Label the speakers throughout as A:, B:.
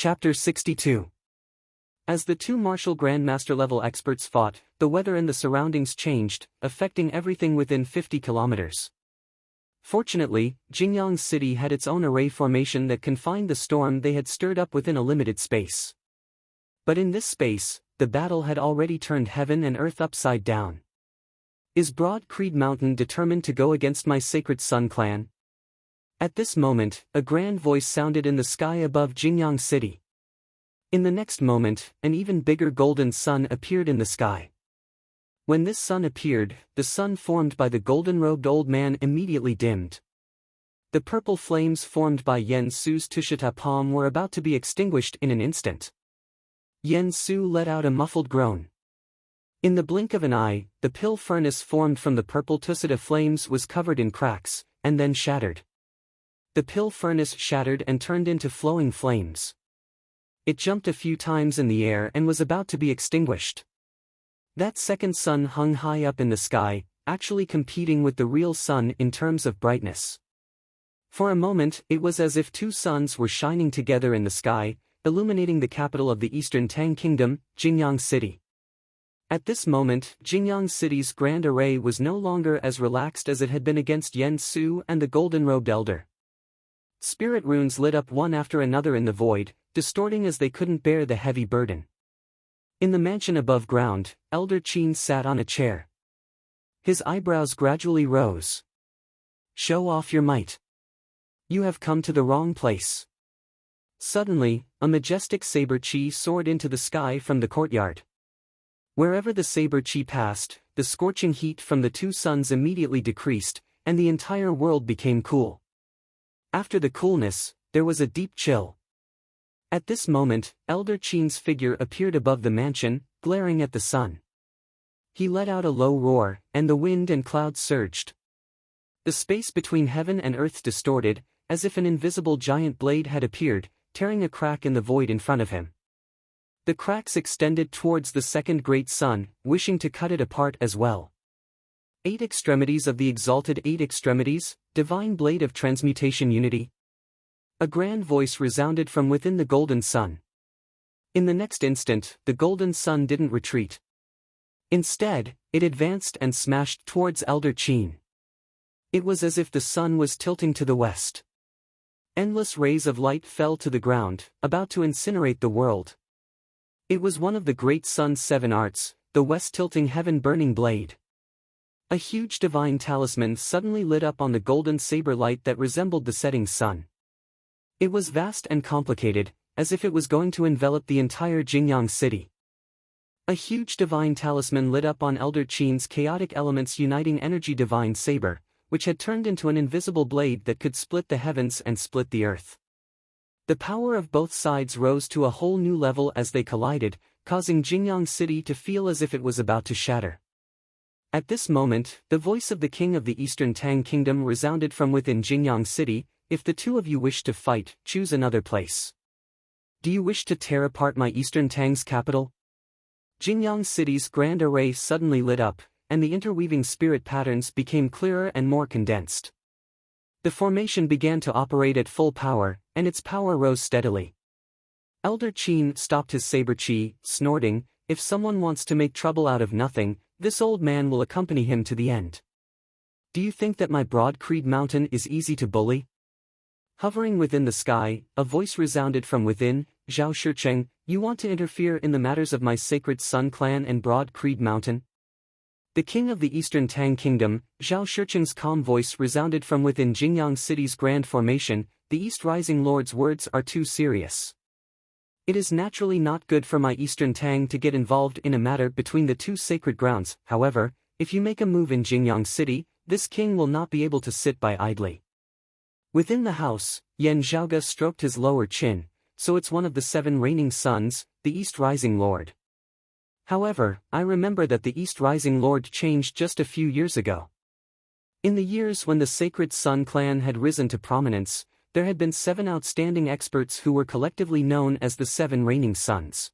A: Chapter 62. As the two martial grandmaster-level experts fought, the weather and the surroundings changed, affecting everything within 50 kilometers. Fortunately, Jingyang City had its own array formation that confined the storm they had stirred up within a limited space. But in this space, the battle had already turned heaven and earth upside down. Is Broad Creed Mountain determined to go against my sacred Sun clan? At this moment, a grand voice sounded in the sky above Jingyang City. In the next moment, an even bigger golden sun appeared in the sky. When this sun appeared, the sun formed by the golden-robed old man immediately dimmed. The purple flames formed by Yen Su's Tushita palm were about to be extinguished in an instant. Yen Su let out a muffled groan. In the blink of an eye, the pill furnace formed from the purple Tushita flames was covered in cracks, and then shattered. The pill furnace shattered and turned into flowing flames. It jumped a few times in the air and was about to be extinguished. That second sun hung high up in the sky, actually competing with the real sun in terms of brightness. For a moment, it was as if two suns were shining together in the sky, illuminating the capital of the Eastern Tang Kingdom, Jingyang City. At this moment, Jingyang City's grand array was no longer as relaxed as it had been against Yen Su and the golden-robed elder. Spirit runes lit up one after another in the void, distorting as they couldn't bear the heavy burden. In the mansion above ground, Elder Qin sat on a chair. His eyebrows gradually rose. Show off your might. You have come to the wrong place. Suddenly, a majestic saber chi soared into the sky from the courtyard. Wherever the saber chi passed, the scorching heat from the two suns immediately decreased, and the entire world became cool. After the coolness, there was a deep chill. At this moment, Elder Qin's figure appeared above the mansion, glaring at the sun. He let out a low roar, and the wind and clouds surged. The space between heaven and earth distorted, as if an invisible giant blade had appeared, tearing a crack in the void in front of him. The cracks extended towards the second great sun, wishing to cut it apart as well. 8 extremities of the exalted 8 extremities, divine blade of transmutation unity. A grand voice resounded from within the golden sun. In the next instant, the golden sun didn't retreat. Instead, it advanced and smashed towards Elder Qin. It was as if the sun was tilting to the west. Endless rays of light fell to the ground, about to incinerate the world. It was one of the great sun's 7 arts, the west-tilting heaven-burning blade. A huge divine talisman suddenly lit up on the golden saber light that resembled the setting sun. It was vast and complicated, as if it was going to envelop the entire Jingyang City. A huge divine talisman lit up on Elder Qin's chaotic elements uniting energy divine saber, which had turned into an invisible blade that could split the heavens and split the earth. The power of both sides rose to a whole new level as they collided, causing Jingyang City to feel as if it was about to shatter. At this moment, the voice of the king of the Eastern Tang Kingdom resounded from within Jingyang City. If the two of you wish to fight, choose another place. Do you wish to tear apart my Eastern Tang's capital? Jingyang City's grand array suddenly lit up, and the interweaving spirit patterns became clearer and more condensed. The formation began to operate at full power, and its power rose steadily. Elder Qin stopped his saber chi, snorting, if someone wants to make trouble out of nothing, this old man will accompany him to the end. Do you think that my Broad Creed Mountain is easy to bully? Hovering within the sky, a voice resounded from within, Zhao Shicheng, you want to interfere in the matters of my sacred Sun clan and Broad Creed Mountain? The king of the Eastern Tang Kingdom, Zhao Shicheng's calm voice resounded from within Jingyang City's grand formation. The East Rising Lord's words are too serious. It is naturally not good for my Eastern Tang to get involved in a matter between the two sacred grounds. However, if you make a move in Jingyang City, this king will not be able to sit by idly. Within the house, Yan Zhaoga stroked his lower chin, so it's one of the 7 reigning suns, the East Rising Lord. However, I remember that the East Rising Lord changed just a few years ago. In the years when the sacred Sun clan had risen to prominence, there had been 7 outstanding experts who were collectively known as the 7 reigning suns.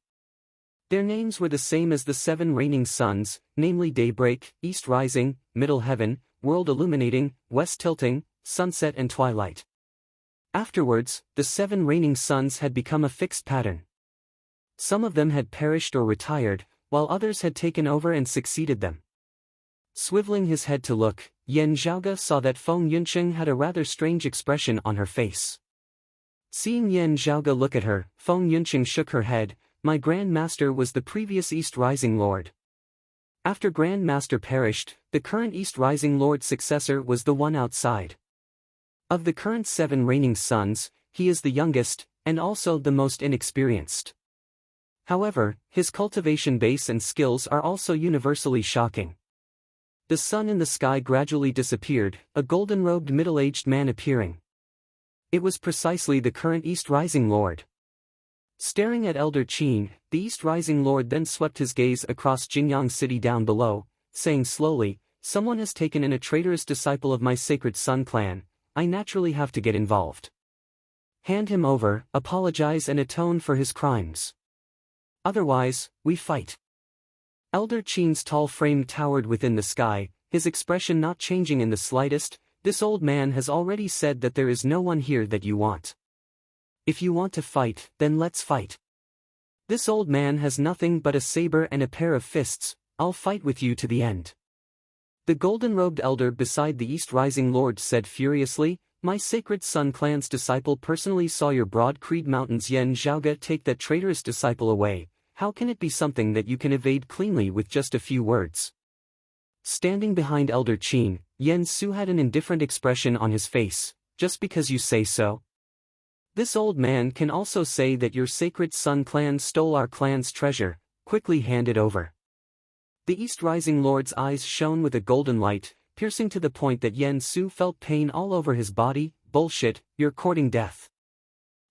A: Their names were the same as the 7 reigning suns, namely Daybreak, East Rising, Middle Heaven, World Illuminating, West Tilting, Sunset and Twilight. Afterwards, the 7 reigning sons had become a fixed pattern. Some of them had perished or retired, while others had taken over and succeeded them. Swiveling his head to look, Yan Zhaoge saw that Feng Yunsheng had a rather strange expression on her face. Seeing Yan Zhaoge look at her, Feng Yunsheng shook her head. My Grand Master was the previous East Rising Lord. After Grand Master perished, the current East Rising Lord's successor was the one outside. Of the current 7 reigning sons, he is the youngest, and also the most inexperienced. However, his cultivation base and skills are also universally shocking. The sun in the sky gradually disappeared, a golden-robed middle-aged man appearing. It was precisely the current East Rising Lord. Staring at Elder Qin, the East Rising Lord then swept his gaze across Jingyang City down below, saying slowly, "Someone has taken in a traitorous disciple of my sacred Sun clan. I naturally have to get involved. Hand him over, apologize and atone for his crimes. Otherwise, we fight." Elder Qin's tall frame towered within the sky, his expression not changing in the slightest. This old man has already said that there is no one here that you want. If you want to fight, then let's fight. This old man has nothing but a saber and a pair of fists. I'll fight with you to the end. The golden-robed elder beside the East Rising Lord said furiously, "My sacred Sun clan's disciple personally saw your broad Creed Mountains Yan Zhaoge take that traitorous disciple away. How can it be something that you can evade cleanly with just a few words?" Standing behind Elder Qin, Yen Su had an indifferent expression on his face. "Just because you say so? This old man can also say that your sacred Sun clan stole our clan's treasure. Quickly hand it over." The East Rising Lord's eyes shone with a golden light, piercing to the point that Yen Su felt pain all over his body. "Bullshit, you're courting death."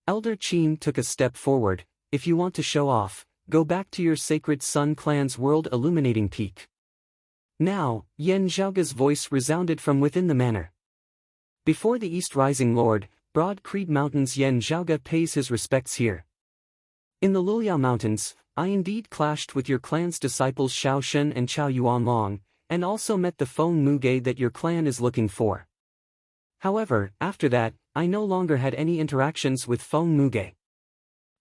A: Elder Qin took a step forward. "If you want to show off, go back to your sacred Sun clan's world illuminating peak." Now, Yan Zhaoge's voice resounded from within the manor. Before the East Rising Lord, Broad Creed Mountains Yan Zhaoge pays his respects here. In the Luliao Mountains, I indeed clashed with your clan's disciples Xiao Shen and Chao Yuanlong, and also met the Feng Muge that your clan is looking for. However, after that, I no longer had any interactions with Feng Muge.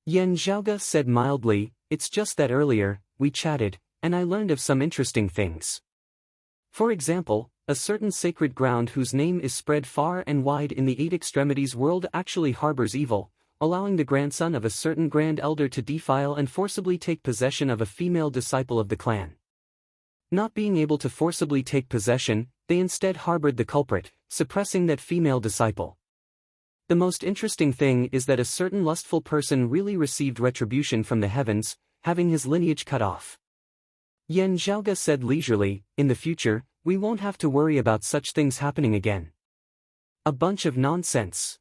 A: Yan Zhaoge said mildly, "It's just that earlier, we chatted, and I learned of some interesting things. For example, a certain sacred ground whose name is spread far and wide in the 8 extremities world actually harbors evil, allowing the grandson of a certain grand elder to defile and forcibly take possession of a female disciple of the clan. Not being able to forcibly take possession, they instead harbored the culprit, suppressing that female disciple. The most interesting thing is that a certain lustful person really received retribution from the heavens, having his lineage cut off." Yan Zhaoge said leisurely, "In the future, we won't have to worry about such things happening again." "A bunch of nonsense."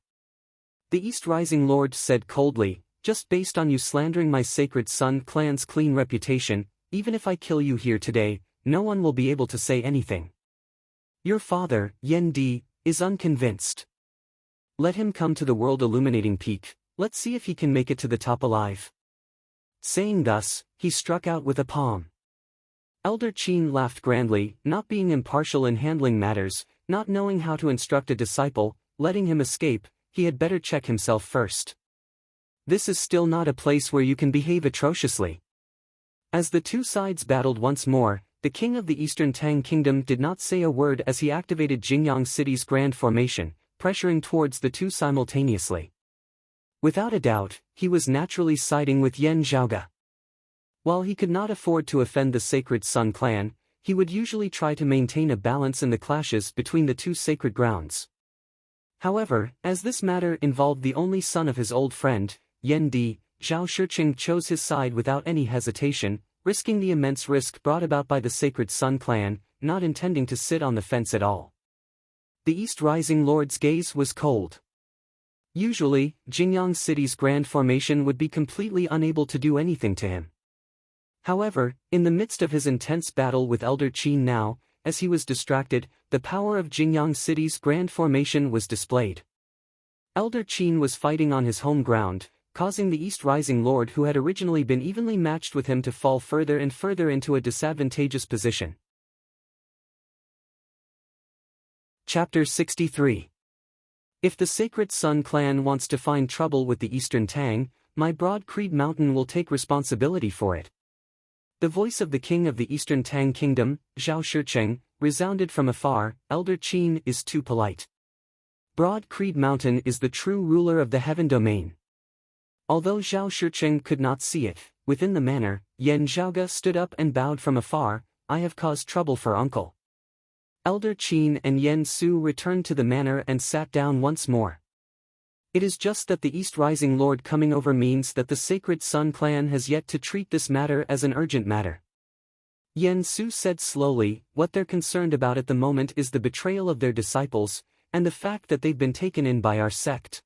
A: The East Rising Lord said coldly, "Just based on you slandering my sacred Sun clan's clean reputation, even if I kill you here today, no one will be able to say anything. Your father, Yan Di, is unconvinced. Let him come to the world illuminating peak, let's see if he can make it to the top alive." Saying thus, he struck out with a palm. Elder Qin laughed grandly, not being impartial in handling matters, not knowing how to instruct a disciple, letting him escape. He had better check himself first. This is still not a place where you can behave atrociously. As the two sides battled once more, the king of the Eastern Tang Kingdom did not say a word as he activated Jingyang City's grand formation, pressuring towards the two simultaneously. Without a doubt, he was naturally siding with Yan Zhaoge. While he could not afford to offend the sacred Sun clan, he would usually try to maintain a balance in the clashes between the two sacred grounds. However, as this matter involved the only son of his old friend, Yan Di, Zhao Shiqing chose his side without any hesitation, risking the immense risk brought about by the sacred Sun clan, not intending to sit on the fence at all. The East Rising Lord's gaze was cold. Usually, Jingyang City's grand formation would be completely unable to do anything to him. However, in the midst of his intense battle with Elder Qin now, as he was distracted, the power of Jingyang City's grand formation was displayed. Elder Qin was fighting on his home ground, causing the East Rising Lord who had originally been evenly matched with him to fall further and further into a disadvantageous position. Chapter 63. If the Sacred Sun clan wants to find trouble with the Eastern Tang, my Broad Creed Mountain will take responsibility for it. The voice of the king of the Eastern Tang Kingdom, Zhao Shicheng, resounded from afar. Elder Qin is too polite. Broad Creed Mountain is the true ruler of the heaven domain. Although Zhao Shicheng could not see it, within the manor, Yan Zhaoge stood up and bowed from afar. I have caused trouble for uncle. Elder Qin and Yen Su returned to the manor and sat down once more. It is just that the East Rising Lord coming over means that the Sacred Sun clan has yet to treat this matter as an urgent matter. Yen Su said slowly, what they're concerned about at the moment is the betrayal of their disciples, and the fact that they've been taken in by our sect.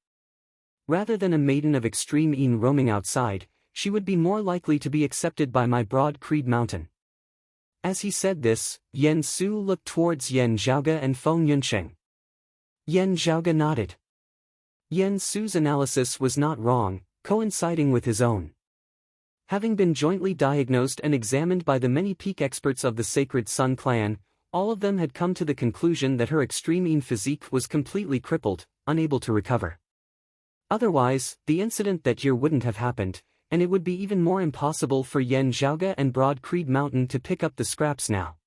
A: Rather than a maiden of extreme Yin roaming outside, she would be more likely to be accepted by my Broad Creed Mountain. As he said this, Yen Su looked towards Yan Zhaoge and Feng Yunsheng. Yan Zhaoge nodded. Yen Su's analysis was not wrong, coinciding with his own. Having been jointly diagnosed and examined by the many peak experts of the Sacred Sun clan, all of them had come to the conclusion that her extreme Yin physique was completely crippled, unable to recover. Otherwise, the incident that year wouldn't have happened, and it would be even more impossible for Yan Zhaoge and Broad Creed Mountain to pick up the scraps now.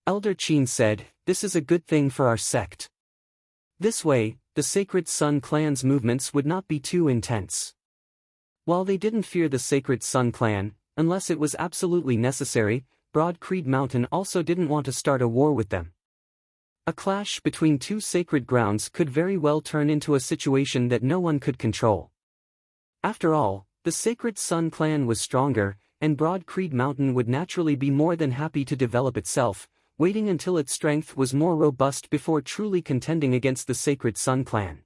A: Elder Qin said, this is a good thing for our sect. This way, the Sacred Sun clan's movements would not be too intense. While they didn't fear the Sacred Sun clan, unless it was absolutely necessary, Broad Creed Mountain also didn't want to start a war with them. A clash between two sacred grounds could very well turn into a situation that no one could control. After all, the Sacred Sun clan was stronger, and Broad Creed Mountain would naturally be more than happy to develop itself, waiting until its strength was more robust before truly contending against the Sacred Sun clan.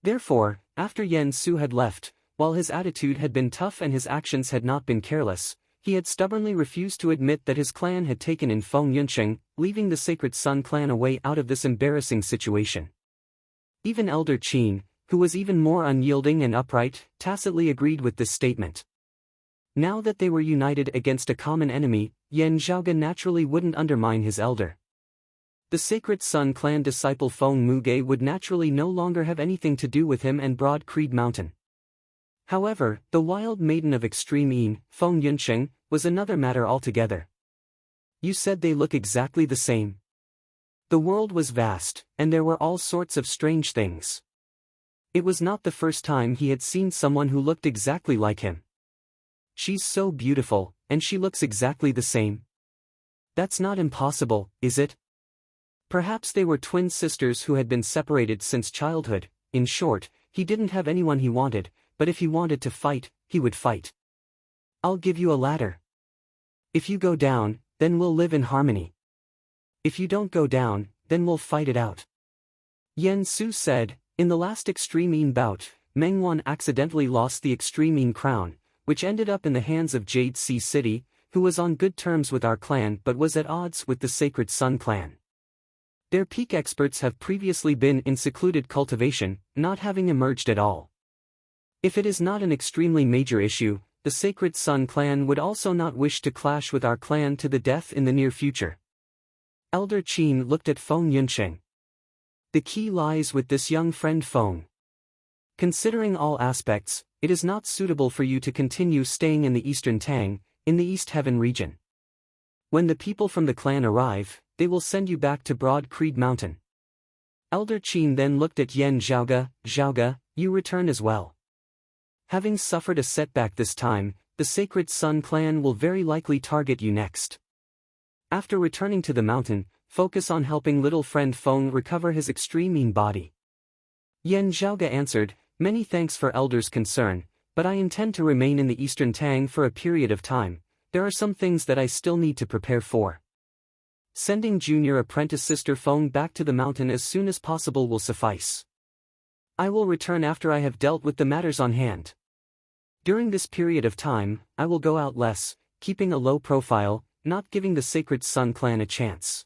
A: Therefore, after Yen Su had left, while his attitude had been tough and his actions had not been careless, he had stubbornly refused to admit that his clan had taken in Feng Yunsheng, leaving the Sacred Sun clan a way out of this embarrassing situation. Even Elder Qin, who was even more unyielding and upright, tacitly agreed with this statement. Now that they were united against a common enemy, Yan Zhaoge naturally wouldn't undermine his elder. The Sacred Sun clan disciple Feng Muge would naturally no longer have anything to do with him and Broad Creed Mountain. However, the wild maiden of extreme Yin, Feng Yunsheng, was another matter altogether. You said they look exactly the same. The world was vast, and there were all sorts of strange things. It was not the first time he had seen someone who looked exactly like him. She's so beautiful, and she looks exactly the same. That's not impossible, is it? Perhaps they were twin sisters who had been separated since childhood. In short, he didn't have anyone he wanted, but if he wanted to fight, he would fight. I'll give you a ladder. If you go down, then we'll live in harmony. If you don't go down, then we'll fight it out. Yen Su said, in the last Extreme Yin bout, Meng Wan accidentally lost the Extreme Yin crown, which ended up in the hands of Jade Sea City, who was on good terms with our clan but was at odds with the Sacred Sun clan. Their peak experts have previously been in secluded cultivation, not having emerged at all. If it is not an extremely major issue, the Sacred Sun clan would also not wish to clash with our clan to the death in the near future. Elder Qin looked at Feng Yunsheng. The key lies with this young friend Feng. Considering all aspects, it is not suitable for you to continue staying in the Eastern Tang, in the East Heaven region. When the people from the clan arrive, they will send you back to Broad Creed Mountain. Elder Qin then looked at Yan Zhaoge. Zhaoge, you return as well. Having suffered a setback this time, the Sacred Sun clan will very likely target you next. After returning to the mountain, focus on helping little friend Feng recover his extreme Yin body. Yan Zhaoge answered, many thanks for Elder's concern, but I intend to remain in the Eastern Tang for a period of time. There are some things that I still need to prepare for. Sending junior apprentice sister Feng back to the mountain as soon as possible will suffice. I will return after I have dealt with the matters on hand. During this period of time, I will go out less, keeping a low profile, not giving the Sacred Sun clan a chance.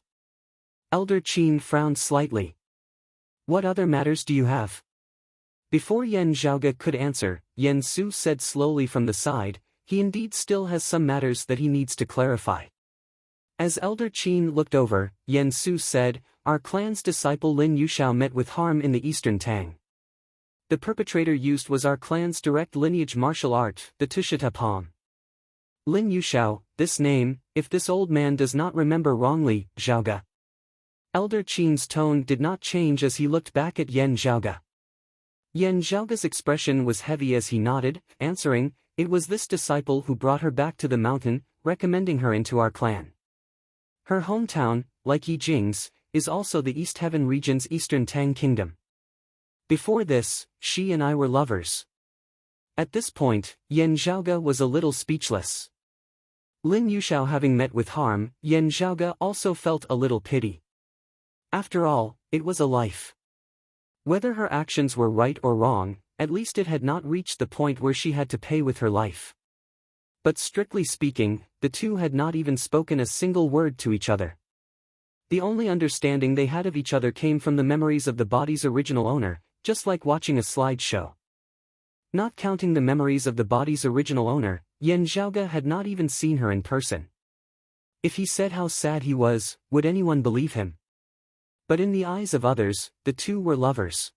A: Elder Qin frowned slightly. What other matters do you have? Before Yan Zhaoge could answer, Yen Su said slowly from the side, he indeed still has some matters that he needs to clarify. As Elder Qin looked over, Yen Su said, our clan's disciple Lin Yuxiao met with harm in the Eastern Tang. The perpetrator used was our clan's direct lineage martial art, the Tushitapam. Lin Yuxiao, this name, if this old man does not remember wrongly, Zhaoga. Elder Qin's tone did not change as he looked back at Yan Zhaoga. Yan Zhaoga's expression was heavy as he nodded, answering, it was this disciple who brought her back to the mountain, recommending her into our clan. Her hometown, like Yijing's, is also the East Heaven region's Eastern Tang kingdom. Before this, she and I were lovers. At this point, Yan Zhaoga was a little speechless. Lin Yuxiao having met with harm, Yan Zhaoga also felt a little pity. After all, it was a life. Whether her actions were right or wrong, at least it had not reached the point where she had to pay with her life. But strictly speaking, the two had not even spoken a single word to each other. The only understanding they had of each other came from the memories of the body's original owner, just like watching a slideshow. Not counting the memories of the body's original owner, Yan Zhaoga had not even seen her in person. If he said how sad he was, would anyone believe him? But in the eyes of others, the two were lovers.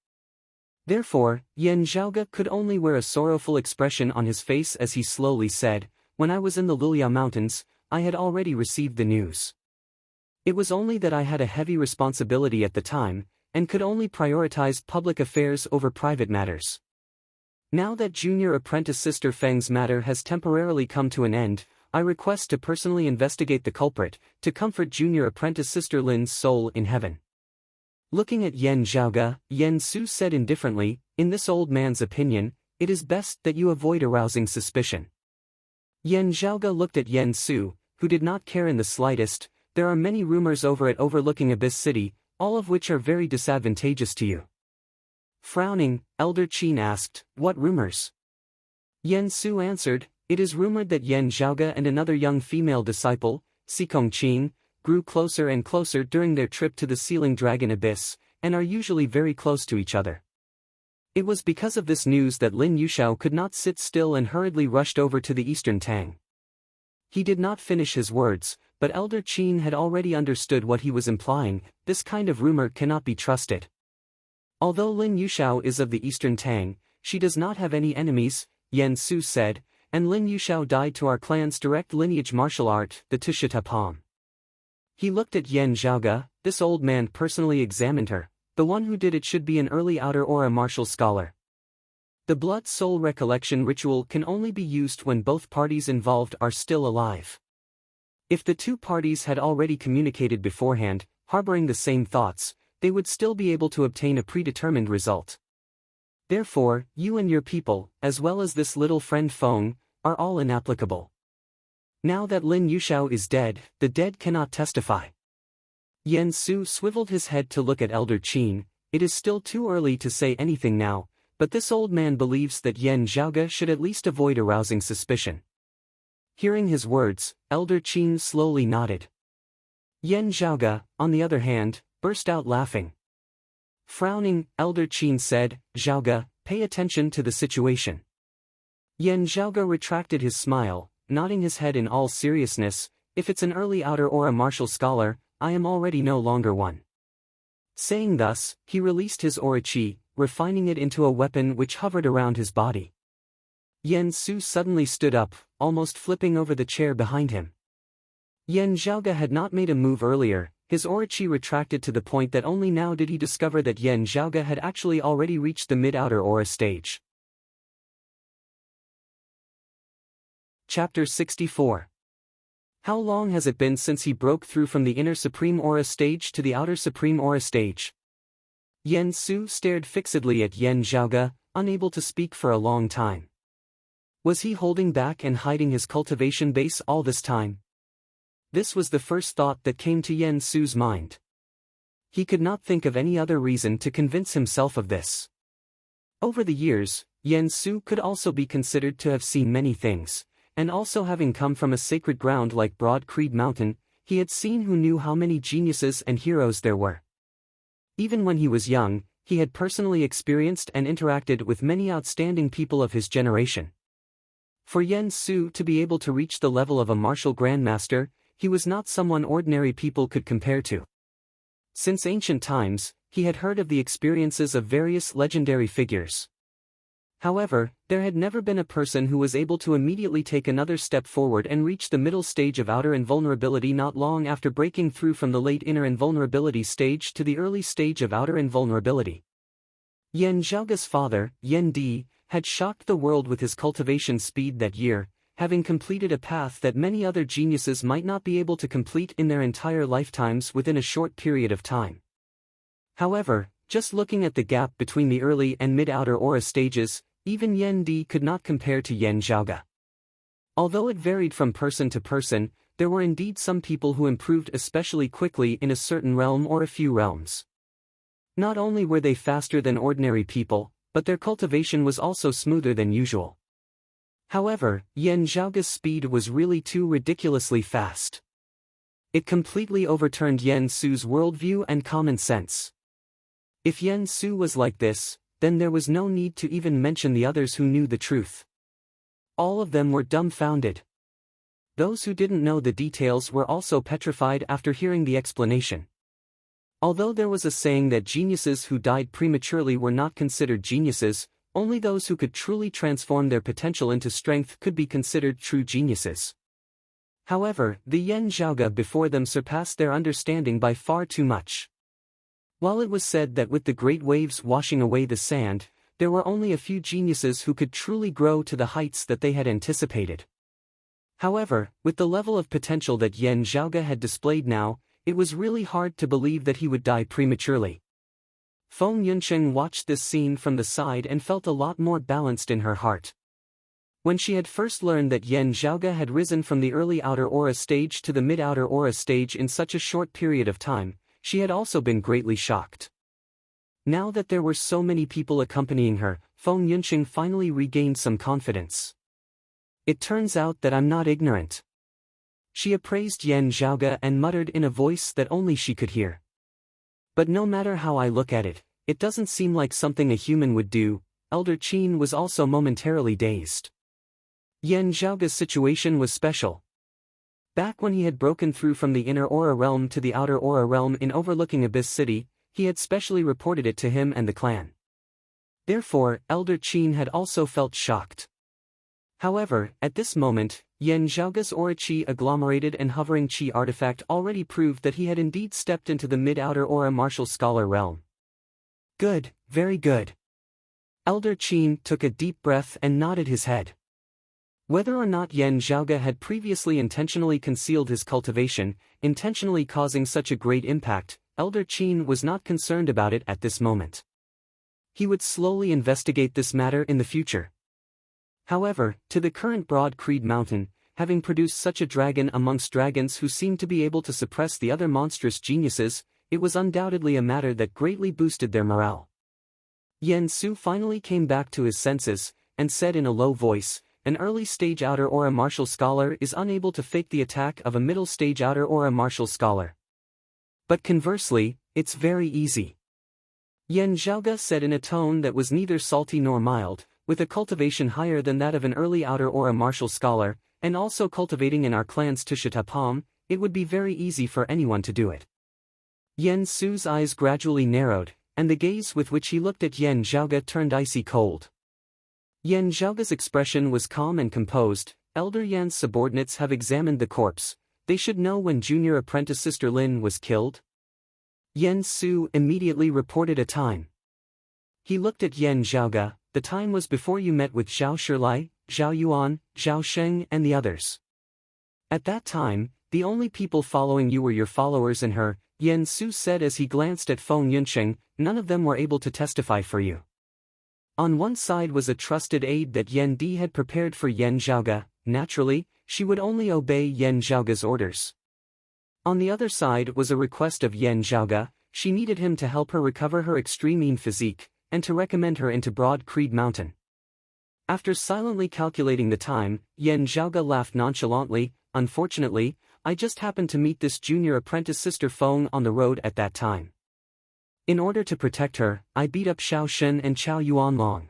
A: Therefore, Yan Zhaoga could only wear a sorrowful expression on his face as he slowly said, when I was in the Lilia Mountains, I had already received the news. It was only that I had a heavy responsibility at the time, and could only prioritize public affairs over private matters. Now that junior apprentice Sister Feng's matter has temporarily come to an end, I request to personally investigate the culprit, to comfort junior apprentice Sister Lin's soul in heaven. Looking at Yan Zhaoga, Yan Su said indifferently, in this old man's opinion, it is best that you avoid arousing suspicion. Yan Zhaoga looked at Yan Su, who did not care in the slightest. There are many rumors over at overlooking Abyss City, all of which are very disadvantageous to you. Frowning, Elder Qin asked, what rumors? Yan Su answered, it is rumored that Yan Zhaoga and another young female disciple, Sikong Qin, grew closer and closer during their trip to the Sealing Dragon Abyss, and are usually very close to each other. It was because of this news that Lin Yuxiao could not sit still and hurriedly rushed over to the Eastern Tang. He did not finish his words, but Elder Qin had already understood what he was implying. This kind of rumor cannot be trusted. Although Lin Yuxiao is of the Eastern Tang, she does not have any enemies, Yan Su said, and Lin Yuxiao died to our clan's direct lineage martial art, the Tushitapam. He looked at Yan Zhaoga, this old man personally examined her, the one who did it should be an early outer aura martial scholar. The blood-soul recollection ritual can only be used when both parties involved are still alive. If the two parties had already communicated beforehand, harboring the same thoughts, they would still be able to obtain a predetermined result. Therefore, you and your people, as well as this little friend Feng, are all inapplicable. Now that Lin Yuxiao is dead, the dead cannot testify. Yan Su swiveled his head to look at Elder Qin. It is still too early to say anything now, but this old man believes that Yan Zhaoga should at least avoid arousing suspicion. Hearing his words, Elder Qin slowly nodded. Yan Zhaoga, on the other hand, burst out laughing. Frowning, Elder Qin said, Zhaoga, pay attention to the situation. Yan Zhaoga retracted his smile, nodding his head in all seriousness, if it's an early outer aura martial scholar, I am already no longer one. Saying thus, he released his aura chi, refining it into a weapon which hovered around his body. Yan Su suddenly stood up, almost flipping over the chair behind him. Yan Zhaoga had not made a move earlier, his aura chi retracted to the point that only now did he discover that Yan Zhaoga had actually already reached the mid-outer aura stage. Chapter 64. How long has it been since he broke through from the inner Supreme Aura stage to the outer Supreme Aura stage? Yan Su stared fixedly at Yan Zhaoga, unable to speak for a long time. Was he holding back and hiding his cultivation base all this time? This was the first thought that came to Yan Su's mind. He could not think of any other reason to convince himself of this. Over the years, Yan Su could also be considered to have seen many things, and also having come from a sacred ground like Broad Creed Mountain, he had seen who knew how many geniuses and heroes there were. Even when he was young, he had personally experienced and interacted with many outstanding people of his generation. For Yan Su to be able to reach the level of a martial grandmaster, he was not someone ordinary people could compare to. Since ancient times, he had heard of the experiences of various legendary figures. However, there had never been a person who was able to immediately take another step forward and reach the middle stage of outer invulnerability not long after breaking through from the late inner invulnerability stage to the early stage of outer invulnerability. Yan Zhaoge's father, Yan Di, had shocked the world with his cultivation speed that year, having completed a path that many other geniuses might not be able to complete in their entire lifetimes within a short period of time. However, just looking at the gap between the early and mid-outer aura stages, even Yan Di could not compare to Yan Zhaoge. Although it varied from person to person, there were indeed some people who improved especially quickly in a certain realm or a few realms. Not only were they faster than ordinary people, but their cultivation was also smoother than usual. However, Yan Zhaoge's speed was really too ridiculously fast. It completely overturned Yan Su's worldview and common sense. If Yan Su was like this, then there was no need to even mention the others who knew the truth. All of them were dumbfounded. Those who didn't know the details were also petrified after hearing the explanation. Although there was a saying that geniuses who died prematurely were not considered geniuses, only those who could truly transform their potential into strength could be considered true geniuses. However, the Yan Zhaoge before them surpassed their understanding by far too much. While it was said that with the great waves washing away the sand, there were only a few geniuses who could truly grow to the heights that they had anticipated. However, with the level of potential that Yan Zhaoge had displayed now, it was really hard to believe that he would die prematurely. Feng Yunsheng watched this scene from the side and felt a lot more balanced in her heart. When she had first learned that Yan Zhaoge had risen from the early outer aura stage to the mid-outer aura stage in such a short period of time, she had also been greatly shocked. Now that there were so many people accompanying her, Feng Yunsheng finally regained some confidence. It turns out that I'm not ignorant. She appraised Yan Zhaoge and muttered in a voice that only she could hear. But no matter how I look at it, it doesn't seem like something a human would do. Elder Qin was also momentarily dazed. Yan Zhaoge's situation was special. Back when he had broken through from the inner aura realm to the outer aura realm in overlooking Abyss City, he had specially reported it to him and the clan. Therefore, Elder Qin had also felt shocked. However, at this moment, Yan Zhaoge's aura qi agglomerated and hovering qi artifact already proved that he had indeed stepped into the mid-outer aura martial scholar realm. Good, very good. Elder Qin took a deep breath and nodded his head. Whether or not Yan Zhaoge had previously intentionally concealed his cultivation, intentionally causing such a great impact, Elder Qin was not concerned about it at this moment. He would slowly investigate this matter in the future. However, to the current Broad Creed Mountain, having produced such a dragon amongst dragons who seemed to be able to suppress the other monstrous geniuses, it was undoubtedly a matter that greatly boosted their morale. Yan Su finally came back to his senses, and said in a low voice, "An early-stage outer aura martial scholar is unable to fake the attack of a middle-stage outer aura martial scholar. But conversely, it's very easy." Yan Zhaoge said in a tone that was neither salty nor mild, with a cultivation higher than that of an early outer aura martial scholar, and also cultivating in our clan's Tushatapam, it would be very easy for anyone to do it. Yan Su's eyes gradually narrowed, and the gaze with which he looked at Yan Zhaoge turned icy cold. Yan Zhaoge's expression was calm and composed. Elder Yan's subordinates have examined the corpse. They should know when junior apprentice Sister Lin was killed. Yan Su immediately reported a time. He looked at Yan Zhaoge. The time was before you met with Zhao Shilai, Zhao Yuan, Zhao Sheng and the others. At that time, the only people following you were your followers and her, Yan Su said as he glanced at Feng Yunsheng. None of them were able to testify for you. On one side was a trusted aide that Yan Di had prepared for Yan Zhaoge. Naturally, she would only obey Yan Zhaoge's orders. On the other side was a request of Yan Zhaoge. She needed him to help her recover her extreme physique, and to recommend her into Broad Creed Mountain. After silently calculating the time, Yan Zhaoge laughed nonchalantly. "Unfortunately, I just happened to meet this junior apprentice Sister Feng on the road at that time. In order to protect her, I beat up Xiao Shen and Chao Yuanlong.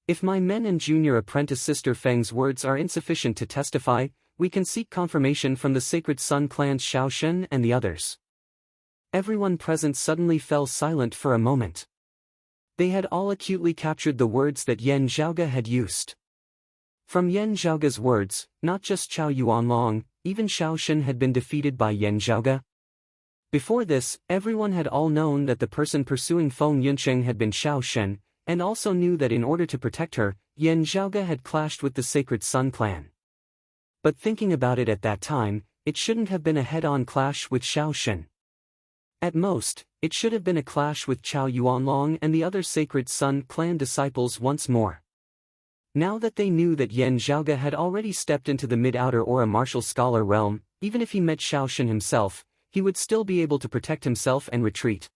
A: If my men and junior apprentice Sister Feng's words are insufficient to testify, we can seek confirmation from the Sacred Sun clan's Xiao Shen and the others." Everyone present suddenly fell silent for a moment. They had all acutely captured the words that Yan Zhaoge had used. From Yan Zhaoge's words, not just Chao Yuanlong, even Xiao Shen had been defeated by Yan Zhaoge. Before this, everyone had all known that the person pursuing Feng Yunsheng had been Xiao Shen, and also knew that in order to protect her, Yan Zhaoge had clashed with the Sacred Sun clan. But thinking about it at that time, it shouldn't have been a head-on clash with Xiao Shen. At most, it should have been a clash with Chao Yuanlong and the other Sacred Sun clan disciples once more. Now that they knew that Yan Zhaoge had already stepped into the mid-outer aura martial scholar realm, even if he met Xiao Shen himself, he would still be able to protect himself and retreat.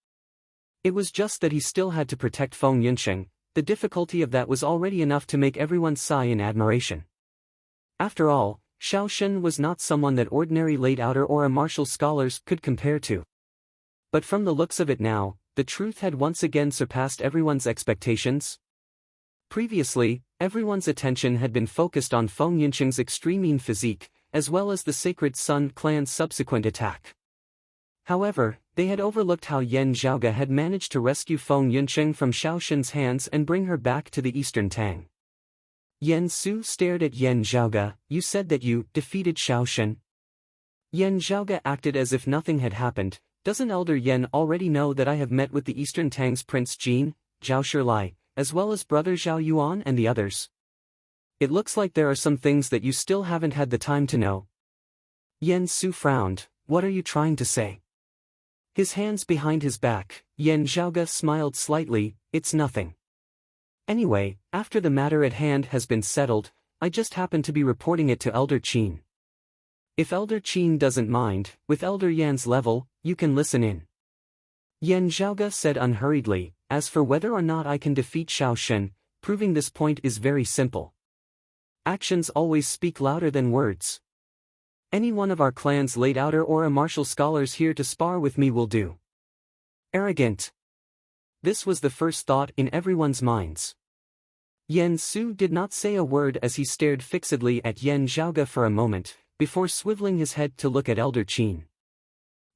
A: It was just that he still had to protect Feng Yunsheng. The difficulty of that was already enough to make everyone sigh in admiration. After all, Xiao Shen was not someone that ordinary late outer aura martial scholars could compare to. But from the looks of it now, the truth had once again surpassed everyone's expectations. Previously, everyone's attention had been focused on Feng Yunsheng's extreme mean physique, as well as the Sacred Sun clan's subsequent attack. However, they had overlooked how Yan Zhaoge had managed to rescue Feng Yunsheng from Xiao Shen's hands and bring her back to the Eastern Tang. Yan Su stared at Yan Zhaoge. "You said that you defeated Xiao Shen?" Yan Zhaoge acted as if nothing had happened. "Doesn't Elder Yan already know that I have met with the Eastern Tang's Prince Jin, Zhao Shilai, as well as brother Zhao Yuan and the others? It looks like there are some things that you still haven't had the time to know." Yan Su frowned. "What are you trying to say?" His hands behind his back, Yan Zhaoge smiled slightly. "It's nothing. Anyway, after the matter at hand has been settled, I just happen to be reporting it to Elder Qin. If Elder Qin doesn't mind, with Elder Yan's level, you can listen in." Yan Zhaoge said unhurriedly, "As for whether or not I can defeat Xiao Shen, proving this point is very simple. Actions always speak louder than words. Any one of our clan's late outer aura martial scholars here to spar with me will do." Arrogant. This was the first thought in everyone's minds. Yan Su did not say a word as he stared fixedly at Yan Zhaoge for a moment, before swiveling his head to look at Elder Qin.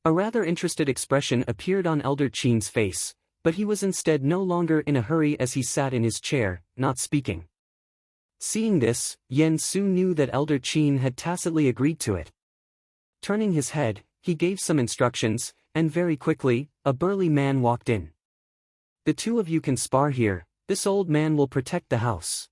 A: A rather interested expression appeared on Elder Qin's face, but he was instead no longer in a hurry as he sat in his chair, not speaking. Seeing this, Yan Su knew that Elder Qin had tacitly agreed to it. Turning his head, he gave some instructions, and very quickly, a burly man walked in. "The two of you can spar here. This old man will protect the house."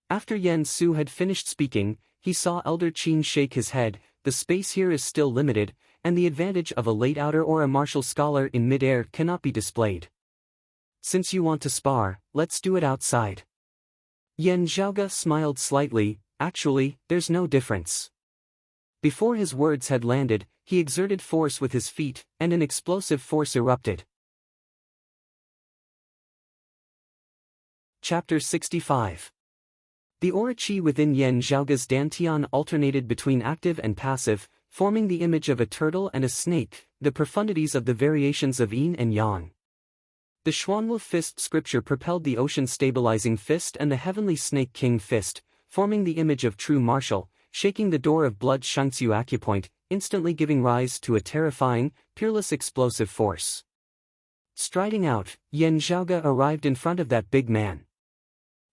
A: After Yan Su had finished speaking, he saw Elder Qin shake his head. "The space here is still limited, and the advantage of a late outer aura martial scholar in mid-air cannot be displayed. Since you want to spar, let's do it outside." Yan Zhaoge smiled slightly. "Actually, there's no difference." Before his words had landed, he exerted force with his feet, and an explosive force erupted. Chapter 65. The aura chi within Yan Zhaoge's dantian alternated between active and passive, forming the image of a turtle and a snake, the profundities of the variations of yin and yang. The Xuanwu fist scripture propelled the ocean-stabilizing fist and the heavenly snake king fist, forming the image of true martial, shaking the door of blood Shangxiu acupoint, instantly giving rise to a terrifying, peerless explosive force. Striding out, Yan Zhaoge arrived in front of that big man.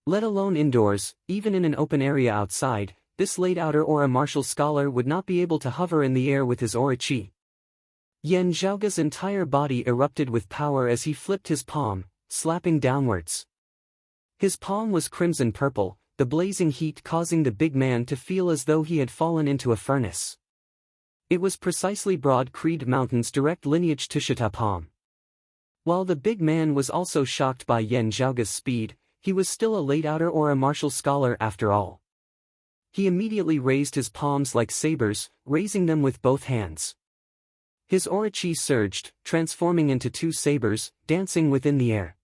A: Let alone indoors, even in an open area outside, this late outer aura martial scholar would not be able to hover in the air with his aura chi. Yan Zhaoge's entire body erupted with power as he flipped his palm, slapping downwards. His palm was crimson purple, the blazing heat causing the big man to feel as though he had fallen into a furnace. It was precisely Broad Creed Mountain's direct lineage to Shita palm. While the big man was also shocked by Yan Zhaoge's speed, he was still a late outer aura martial scholar after all. He immediately raised his palms like sabers, raising them with both hands. His aura chi surged, transforming into two sabers, dancing within the air.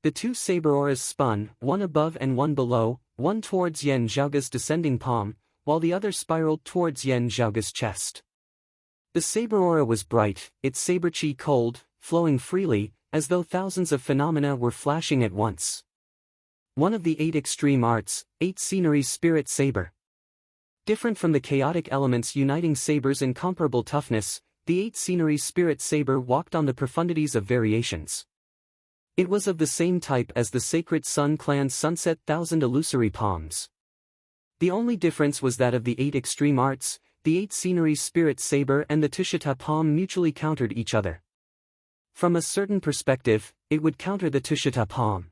A: The two saber auras spun, one above and one below, one towards Yan Zhaoge's descending palm, while the other spiraled towards Yan Zhaoge's chest. The saber aura was bright, its saber chi cold, flowing freely, as though thousands of phenomena were flashing at once. One of the 8 extreme arts, 8 sceneries spirit saber. Different from the chaotic elements uniting sabers' incomparable toughness, the 8 scenery spirit saber walked on the profundities of variations. It was of the same type as the sacred Sun clan's Sunset Thousand illusory palms. The only difference was that of the 8 extreme arts, the 8 scenery spirit saber and the Tushita palm mutually countered each other. From a certain perspective, it would counter the Tushita palm.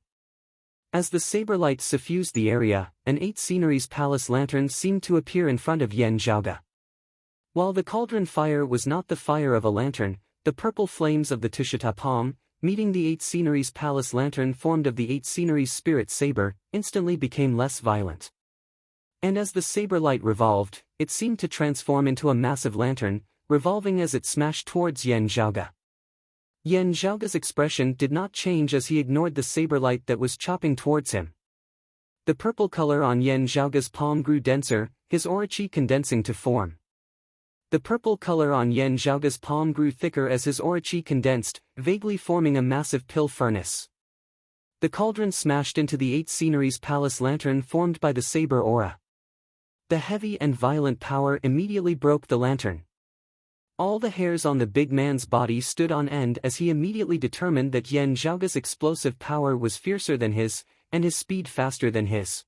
A: As the saber light suffused the area, an 8 sceneries palace lantern seemed to appear in front of Yan Zhaoge. While the cauldron fire was not the fire of a lantern, the purple flames of the Tushita palm, meeting the 8 sceneries palace lantern formed of the 8 sceneries spirit saber, instantly became less violent. And as the saber light revolved, it seemed to transform into a massive lantern, revolving as it smashed towards Yan Zhaoge. Yan Zhaoge's expression did not change as he ignored the saber light that was chopping towards him. The purple color on Yan Zhaoge's palm grew denser, his aura-chi condensing to form. The purple color on Yan Zhaoge's palm grew thicker as his aura-chi condensed, vaguely forming a massive pill furnace. The cauldron smashed into the 8 sceneries palace lantern formed by the saber aura. The heavy and violent power immediately broke the lantern. All the hairs on the big man's body stood on end as he immediately determined that Yan Zhaoge's explosive power was fiercer than his, and his speed faster than his.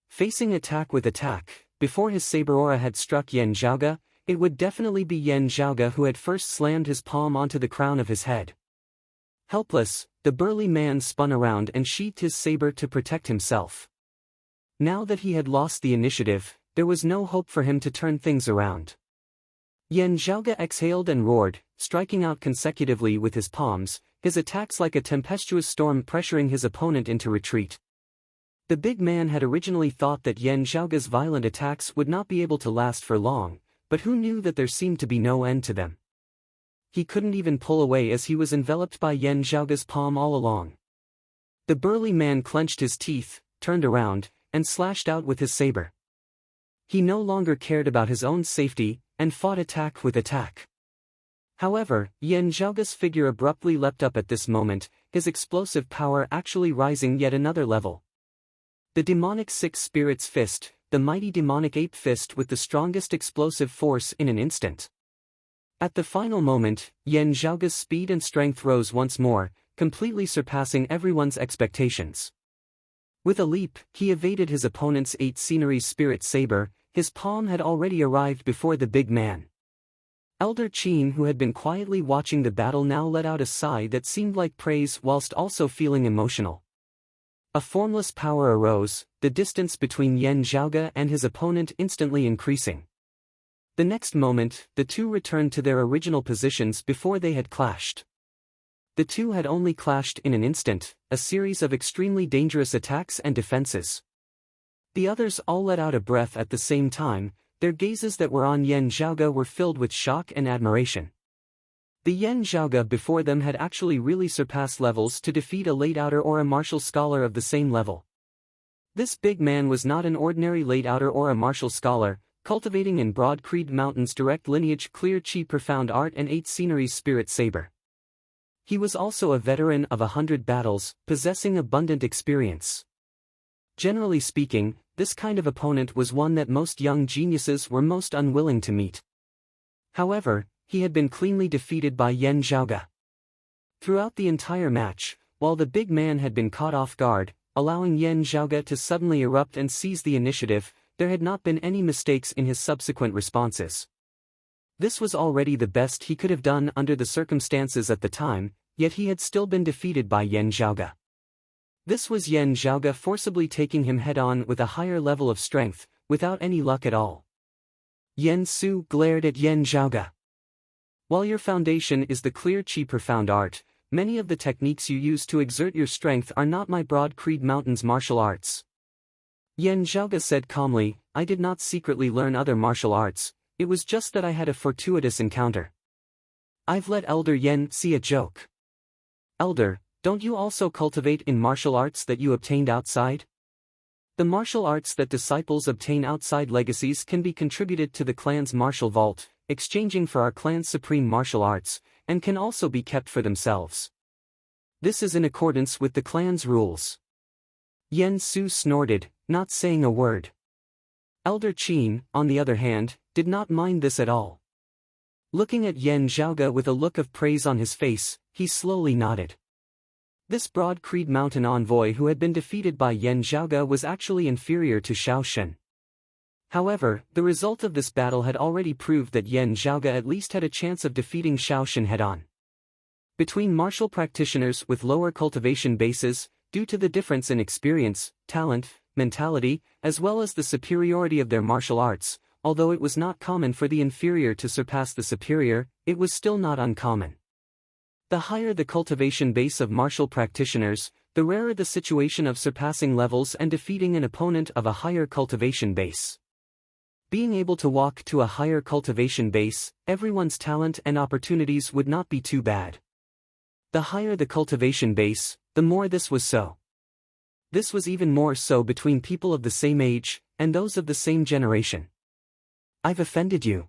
A: Facing attack with attack, before his saber aura had struck Yan Zhaoge, it would definitely be Yan Zhaoge who had first slammed his palm onto the crown of his head. Helpless, the burly man spun around and sheathed his saber to protect himself. Now that he had lost the initiative, there was no hope for him to turn things around. Yan Zhaoge exhaled and roared, striking out consecutively with his palms, his attacks like a tempestuous storm pressuring his opponent into retreat. The big man had originally thought that Yan Zhaoge's violent attacks would not be able to last for long, but who knew that there seemed to be no end to them? He couldn't even pull away as he was enveloped by Yan Zhaoge's palm all along. The burly man clenched his teeth, turned around, and slashed out with his saber. He no longer cared about his own safety, and fought attack with attack. However, Yan Zhaoge's figure abruptly leapt up at this moment, his explosive power actually rising yet another level. The demonic 6 spirits fist, the mighty demonic 8 fist with the strongest explosive force in an instant. At the final moment, Yan Zhaoge's speed and strength rose once more, completely surpassing everyone's expectations. With a leap, he evaded his opponent's 8 scenery spirit saber, his palm had already arrived before the big man. Elder Qin, who had been quietly watching the battle, now let out a sigh that seemed like praise whilst also feeling emotional. A formless power arose, the distance between Yan Zhaoge and his opponent instantly increasing. The next moment, the two returned to their original positions before they had clashed. The two had only clashed in an instant, a series of extremely dangerous attacks and defenses. The others all let out a breath at the same time, their gazes that were on Yan Zhaoge were filled with shock and admiration. The Yan Zhaoge before them had actually really surpassed levels to defeat a late outer or a martial scholar of the same level. This big man was not an ordinary late outer or a martial scholar, cultivating in Broad Creed Mountain's direct lineage clear chi profound art and 8 sceneries spirit saber. He was also a veteran of 100 battles, possessing abundant experience. Generally speaking, this kind of opponent was one that most young geniuses were most unwilling to meet. However, he had been cleanly defeated by Yan Zhaoge. Throughout the entire match, while the big man had been caught off guard, allowing Yan Zhaoge to suddenly erupt and seize the initiative, there had not been any mistakes in his subsequent responses. This was already the best he could have done under the circumstances at the time, yet he had still been defeated by Yan Zhaoge. This was Yan Zhaoge forcibly taking him head-on with a higher level of strength, without any luck at all. Yan Su glared at Yan Zhaoge. While your foundation is the clear chi profound art, many of the techniques you use to exert your strength are not my Broad Creed Mountain's martial arts. Yan Zhaoge said calmly, I did not secretly learn other martial arts, it was just that I had a fortuitous encounter. I've let Elder Yan see a joke. Elder, don't you also cultivate in martial arts that you obtained outside? The martial arts that disciples obtain outside legacies can be contributed to the clan's martial vault, exchanging for our clan's supreme martial arts, and can also be kept for themselves. This is in accordance with the clan's rules. Yan Su snorted, not saying a word. Elder Qin, on the other hand, did not mind this at all. Looking at Yan Zhaoge with a look of praise on his face, he slowly nodded. This Broad Creed Mountain envoy who had been defeated by Yan Zhaoge was actually inferior to Xiao Shen. However, the result of this battle had already proved that Yan Zhaoge at least had a chance of defeating Xiao Shen head-on. Between martial practitioners with lower cultivation bases, due to the difference in experience, talent, mentality, as well as the superiority of their martial arts, although it was not common for the inferior to surpass the superior, it was still not uncommon. The higher the cultivation base of martial practitioners, the rarer the situation of surpassing levels and defeating an opponent of a higher cultivation base. Being able to walk to a higher cultivation base, everyone's talent and opportunities would not be too bad. The higher the cultivation base, the more this was so. This was even more so between people of the same age, and those of the same generation. I've offended you.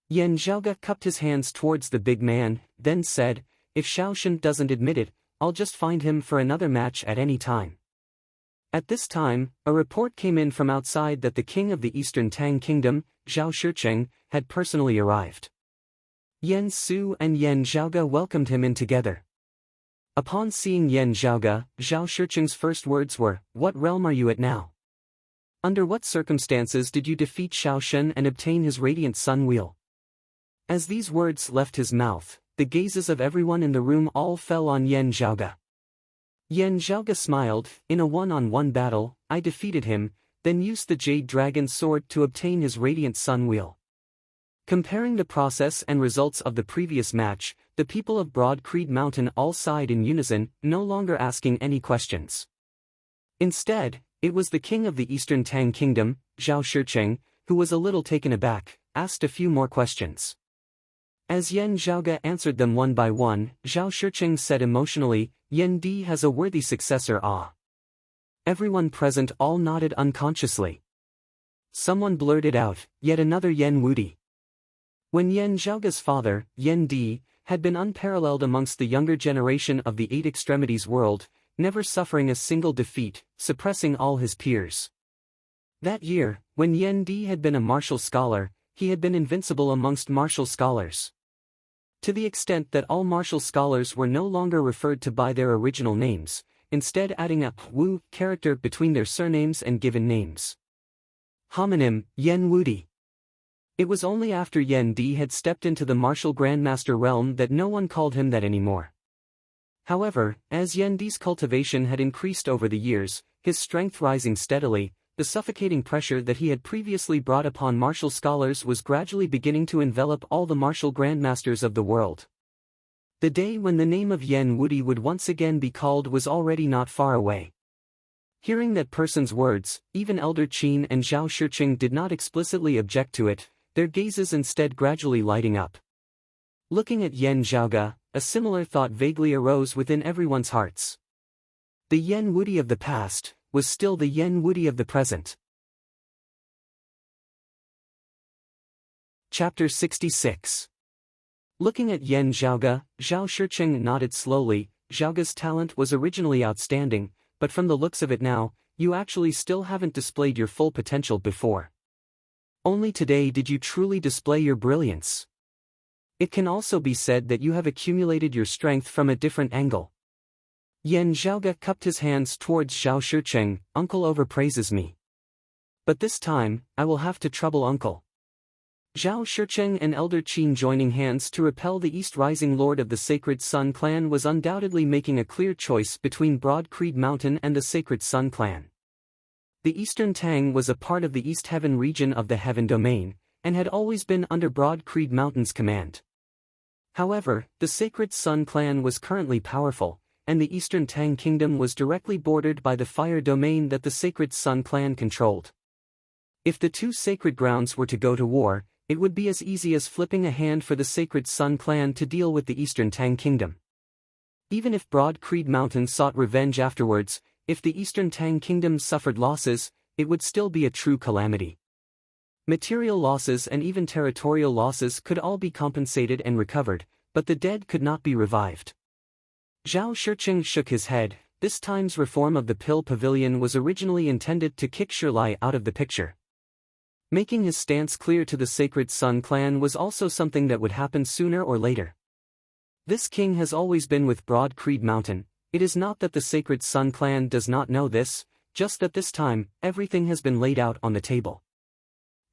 A: Yan Zhaoge cupped his hands towards the big man, then said, if Xiao Shen doesn't admit it, I'll just find him for another match at any time. At this time, a report came in from outside that the king of the Eastern Tang Kingdom, Zhao Shicheng, had personally arrived. Yan Su and Yan Zhaoge welcomed him in together. Upon seeing Yan Zhaoge, Zhao Shicheng's first words were, "What realm are you at now? Under what circumstances did you defeat Xiao Shen and obtain his radiant sun wheel?" As these words left his mouth, the gazes of everyone in the room all fell on Yan Zhaoge. Yan Zhaoge smiled, in a one-on-one battle, I defeated him, then used the Jade Dragon Sword to obtain his radiant sun wheel. Comparing the process and results of the previous match, the people of Broad Creed Mountain all sighed in unison, no longer asking any questions. Instead, it was the king of the Eastern Tang Kingdom, Zhao Shicheng, who was a little taken aback, asked a few more questions. As Yan Zhaoge answered them one by one, Zhao Shicheng said emotionally, Yan Di has a worthy successor. Ah. Everyone present all nodded unconsciously. Someone blurted out, yet another Yan Wudi. When Yan Zhaoge's father, Yan Di, had been unparalleled amongst the younger generation of the Eight Extremities world, never suffering a single defeat, suppressing all his peers. That year, when Yan Di had been a martial scholar, he had been invincible amongst martial scholars. To the extent that all martial scholars were no longer referred to by their original names, instead adding a Wu character between their surnames and given names. Homonym, Yan Wudi. It was only after Yan Di had stepped into the martial grandmaster realm that no one called him that anymore. However, as Yan Di's cultivation had increased over the years, his strength rising steadily, the suffocating pressure that he had previously brought upon martial scholars was gradually beginning to envelop all the martial grandmasters of the world. The day when the name of Yan Wudi would once again be called was already not far away. Hearing that person's words, even Elder Qin and Zhao Shicheng did not explicitly object to it, their gazes instead gradually lighting up. Looking at Yan Zhaoge, a similar thought vaguely arose within everyone's hearts. The Yan Wudi of the past was still the Yan Wudi of the present. Chapter 66. Looking at Yan Zhaoge, Zhao Shicheng nodded slowly. Zhaoge's talent was originally outstanding, but from the looks of it now, you actually still haven't displayed your full potential before. Only today did you truly display your brilliance. It can also be said that you have accumulated your strength from a different angle. Yan Zhaoge cupped his hands towards Zhao Shicheng, Uncle overpraises me. But this time, I will have to trouble Uncle. Zhao Shicheng and Elder Qin joining hands to repel the East Rising Lord of the Sacred Sun clan was undoubtedly making a clear choice between Broad Creed Mountain and the Sacred Sun clan. The Eastern Tang was a part of the East Heaven region of the Heaven Domain, and had always been under Broad Creed Mountain's command. However, the Sacred Sun clan was currently powerful, and the Eastern Tang Kingdom was directly bordered by the Fire Domain that the Sacred Sun clan controlled. If the two sacred grounds were to go to war, it would be as easy as flipping a hand for the Sacred Sun clan to deal with the Eastern Tang Kingdom. Even if Broad Creed Mountain sought revenge afterwards, if the Eastern Tang Kingdom suffered losses, it would still be a true calamity. Material losses and even territorial losses could all be compensated and recovered, but the dead could not be revived. Zhao Shicheng shook his head. This time's reform of the Pill Pavilion was originally intended to kick Shirlai out of the picture. Making his stance clear to the Sacred Sun clan was also something that would happen sooner or later. This king has always been with Broad Creed Mountain. It is not that the Sacred Sun clan does not know this, just that this time, everything has been laid out on the table.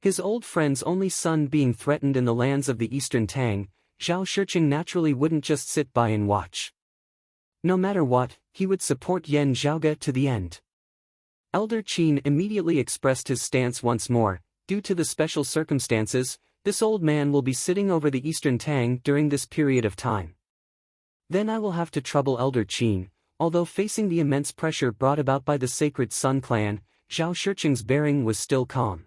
A: His old friend's only son being threatened in the lands of the Eastern Tang, Zhao Shiqing naturally wouldn't just sit by and watch. No matter what, he would support Yan Zhaoge to the end. Elder Qin immediately expressed his stance once more. Due to the special circumstances, this old man will be sitting over the Eastern Tang during this period of time. Then I will have to trouble Elder Qin. Although facing the immense pressure brought about by the Sacred Sun clan, Zhao Shiqing's bearing was still calm.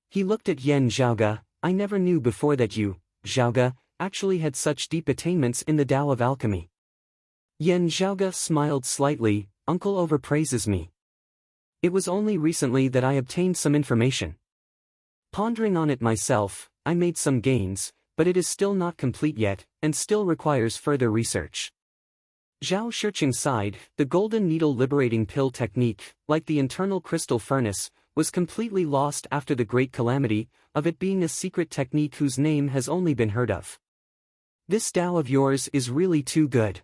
A: He looked at Yan Zhaoge. I never knew before that you, Zhaoge, actually had such deep attainments in the Tao of alchemy. Yan Zhaoge smiled slightly. Uncle overpraises me. It was only recently that I obtained some information. Pondering on it myself, I made some gains, but it is still not complete yet, and still requires further research. Zhao Shiqing sighed. The golden needle liberating pill technique, like the internal crystal furnace, was completely lost after the great calamity, of it being a secret technique whose name has only been heard of. This Tao of yours is really too good.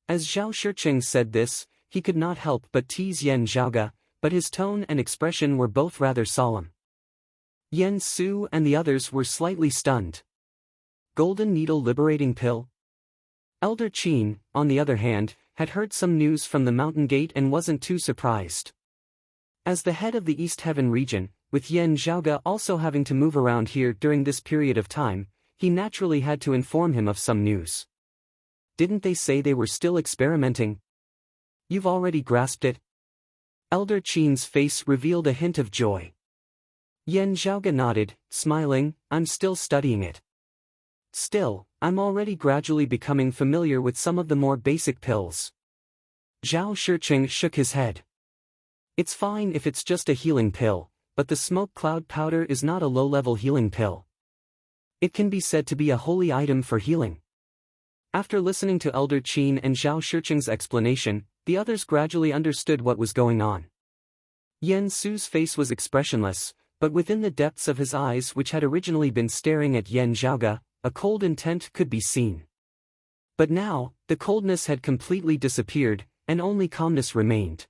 A: As Zhao Shiqing said this, he could not help but tease Yan Zhaoge, but his tone and expression were both rather solemn. Yan Su and the others were slightly stunned. Golden needle liberating pill? Elder Qin, on the other hand, had heard some news from the Mountain Gate and wasn't too surprised. As the head of the East Heaven region, with Yan Zhaoge also having to move around here during this period of time, he naturally had to inform him of some news. Didn't they say they were still experimenting? You've already grasped it? Elder Qin's face revealed a hint of joy. Yan Zhaoge nodded, smiling. I'm still studying it. Still, I'm already gradually becoming familiar with some of the more basic pills. Zhao Shiqing shook his head. It's fine if it's just a healing pill, but the smoke cloud powder is not a low-level healing pill. It can be said to be a holy item for healing. After listening to Elder Qin and Zhao Shiqing's explanation, the others gradually understood what was going on. Yan Su's face was expressionless, but within the depths of his eyes which had originally been staring at Yan Zhaoge, a cold intent could be seen. But now, the coldness had completely disappeared, and only calmness remained.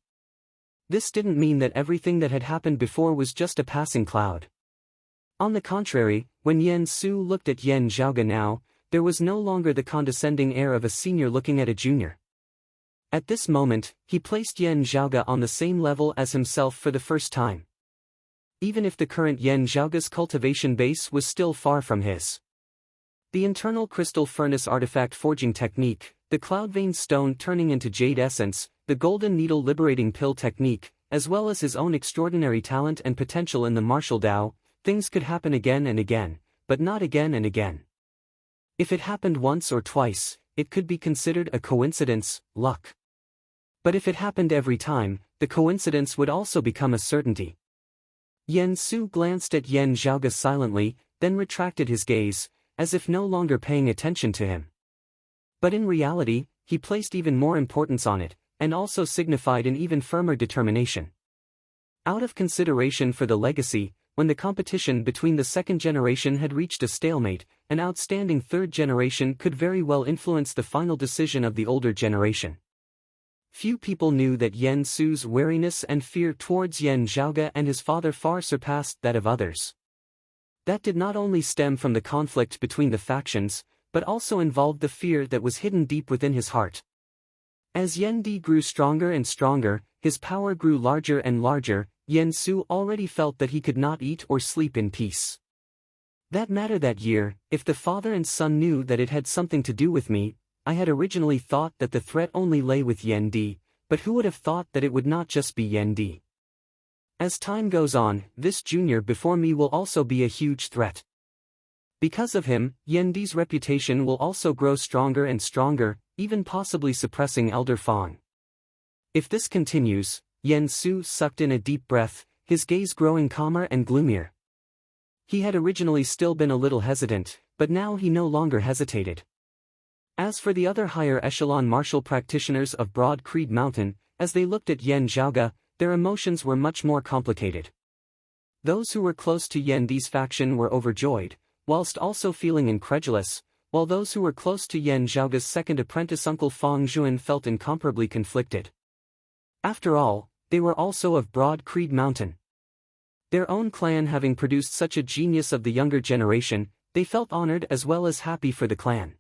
A: This didn't mean that everything that had happened before was just a passing cloud. On the contrary, when Yan Su looked at Yan Zhaoge now, there was no longer the condescending air of a senior looking at a junior. At this moment, he placed Yan Zhaoge on the same level as himself for the first time. Even if the current Yan Zhaoge's cultivation base was still far from his. The internal crystal furnace artifact forging technique, the cloud vein stone turning into jade essence, the golden needle liberating pill technique, as well as his own extraordinary talent and potential in the martial Tao, things could happen again and again, but not again and again. If it happened once or twice, it could be considered a coincidence, luck. But if it happened every time, the coincidence would also become a certainty. Yan Su glanced at Yan Zhaoge silently, then retracted his gaze, as if no longer paying attention to him. But in reality, he placed even more importance on it, and also signified an even firmer determination. Out of consideration for the legacy, when the competition between the second generation had reached a stalemate, an outstanding third generation could very well influence the final decision of the older generation. Few people knew that Yan Su's wariness and fear towards Yan Zhaoge and his father far surpassed that of others. That did not only stem from the conflict between the factions, but also involved the fear that was hidden deep within his heart. As Yan Di grew stronger and stronger, his power grew larger and larger. Yan Su already felt that he could not eat or sleep in peace. That matter that year, if the father and son knew that it had something to do with me, I had originally thought that the threat only lay with Yan Di, but who would have thought that it would not just be Yan Di? As time goes on, this junior before me will also be a huge threat. Because of him, Yan Di's reputation will also grow stronger and stronger, even possibly suppressing Elder Fong. If this continues, Yan Su sucked in a deep breath, his gaze growing calmer and gloomier. He had originally still been a little hesitant, but now he no longer hesitated. As for the other higher echelon martial practitioners of Broad Creed Mountain, as they looked at Yan Zhaoge, their emotions were much more complicated. Those who were close to Yandi's faction were overjoyed, whilst also feeling incredulous, while those who were close to Yan Zhaoga's second apprentice uncle Fang Zhuan felt incomparably conflicted. After all, they were also of Broad Creed Mountain. Their own clan having produced such a genius of the younger generation, they felt honored as well as happy for the clan.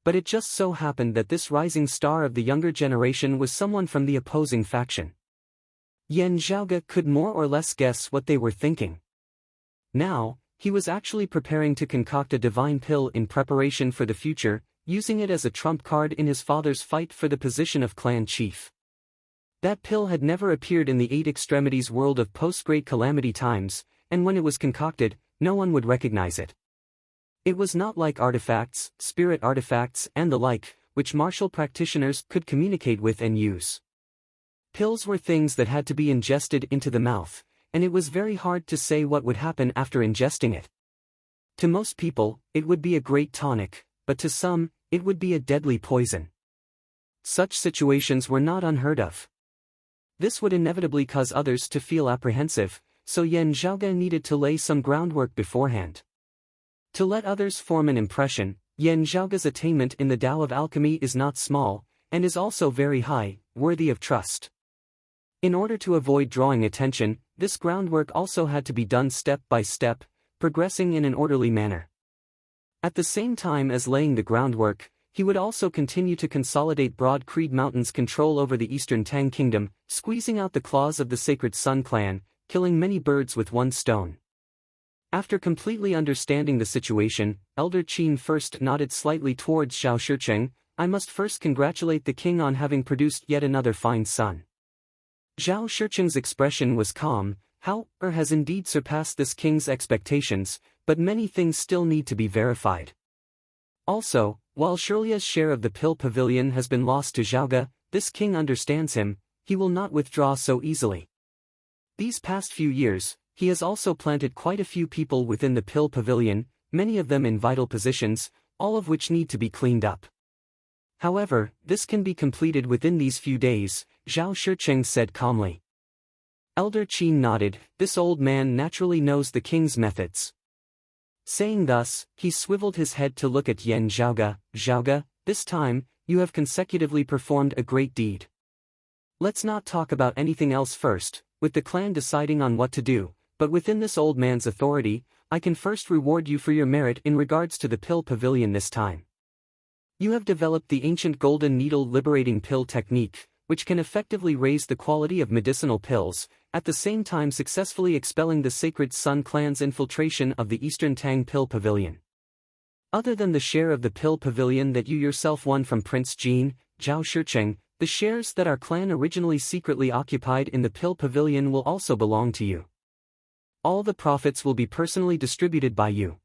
A: But it just so happened that this rising star of the younger generation was someone from the opposing faction. Yan Zhaoga could more or less guess what they were thinking. Now, he was actually preparing to concoct a divine pill in preparation for the future, using it as a trump card in his father's fight for the position of clan chief. That pill had never appeared in the Eight Extremities world of post-Great Calamity times, and when it was concocted, no one would recognize it. It was not like artifacts, spirit artifacts and the like, which martial practitioners could communicate with and use. Pills were things that had to be ingested into the mouth, and it was very hard to say what would happen after ingesting it. To most people, it would be a great tonic, but to some, it would be a deadly poison. Such situations were not unheard of. This would inevitably cause others to feel apprehensive, so Yan Zhaoga needed to lay some groundwork beforehand. To let others form an impression, Yan Zhaoga's attainment in the Tao of alchemy is not small, and is also very high, worthy of trust. In order to avoid drawing attention, this groundwork also had to be done step by step, progressing in an orderly manner. At the same time as laying the groundwork, he would also continue to consolidate Broad Creed Mountain's control over the Eastern Tang Kingdom, squeezing out the claws of the Sacred Sun clan, killing many birds with one stone. After completely understanding the situation, Elder Qin first nodded slightly towards Zhao Shicheng. I must first congratulate the king on having produced yet another fine son. Zhao Shicheng's expression was calm. However, has indeed surpassed this king's expectations, but many things still need to be verified. Also, while Shirlia's share of the Pill Pavilion has been lost to Zhaoga, this king understands him. He will not withdraw so easily. These past few years, he has also planted quite a few people within the Pill Pavilion, many of them in vital positions, all of which need to be cleaned up. However, this can be completed within these few days, Zhao Shicheng said calmly. Elder Qin nodded. This old man naturally knows the king's methods. Saying thus, he swiveled his head to look at Yan Zhaoga. Zhaoga, this time, you have consecutively performed a great deed. Let's not talk about anything else first, with the clan deciding on what to do, but within this old man's authority, I can first reward you for your merit in regards to the Pill Pavilion this time. You have developed the ancient golden needle liberating pill technique, which can effectively raise the quality of medicinal pills, at the same time successfully expelling the Sacred Sun clan's infiltration of the Eastern Tang Pill Pavilion. Other than the share of the Pill Pavilion that you yourself won from Prince Jin, Zhao Shicheng, the shares that our clan originally secretly occupied in the Pill Pavilion will also belong to you. All the profits will be personally distributed by you.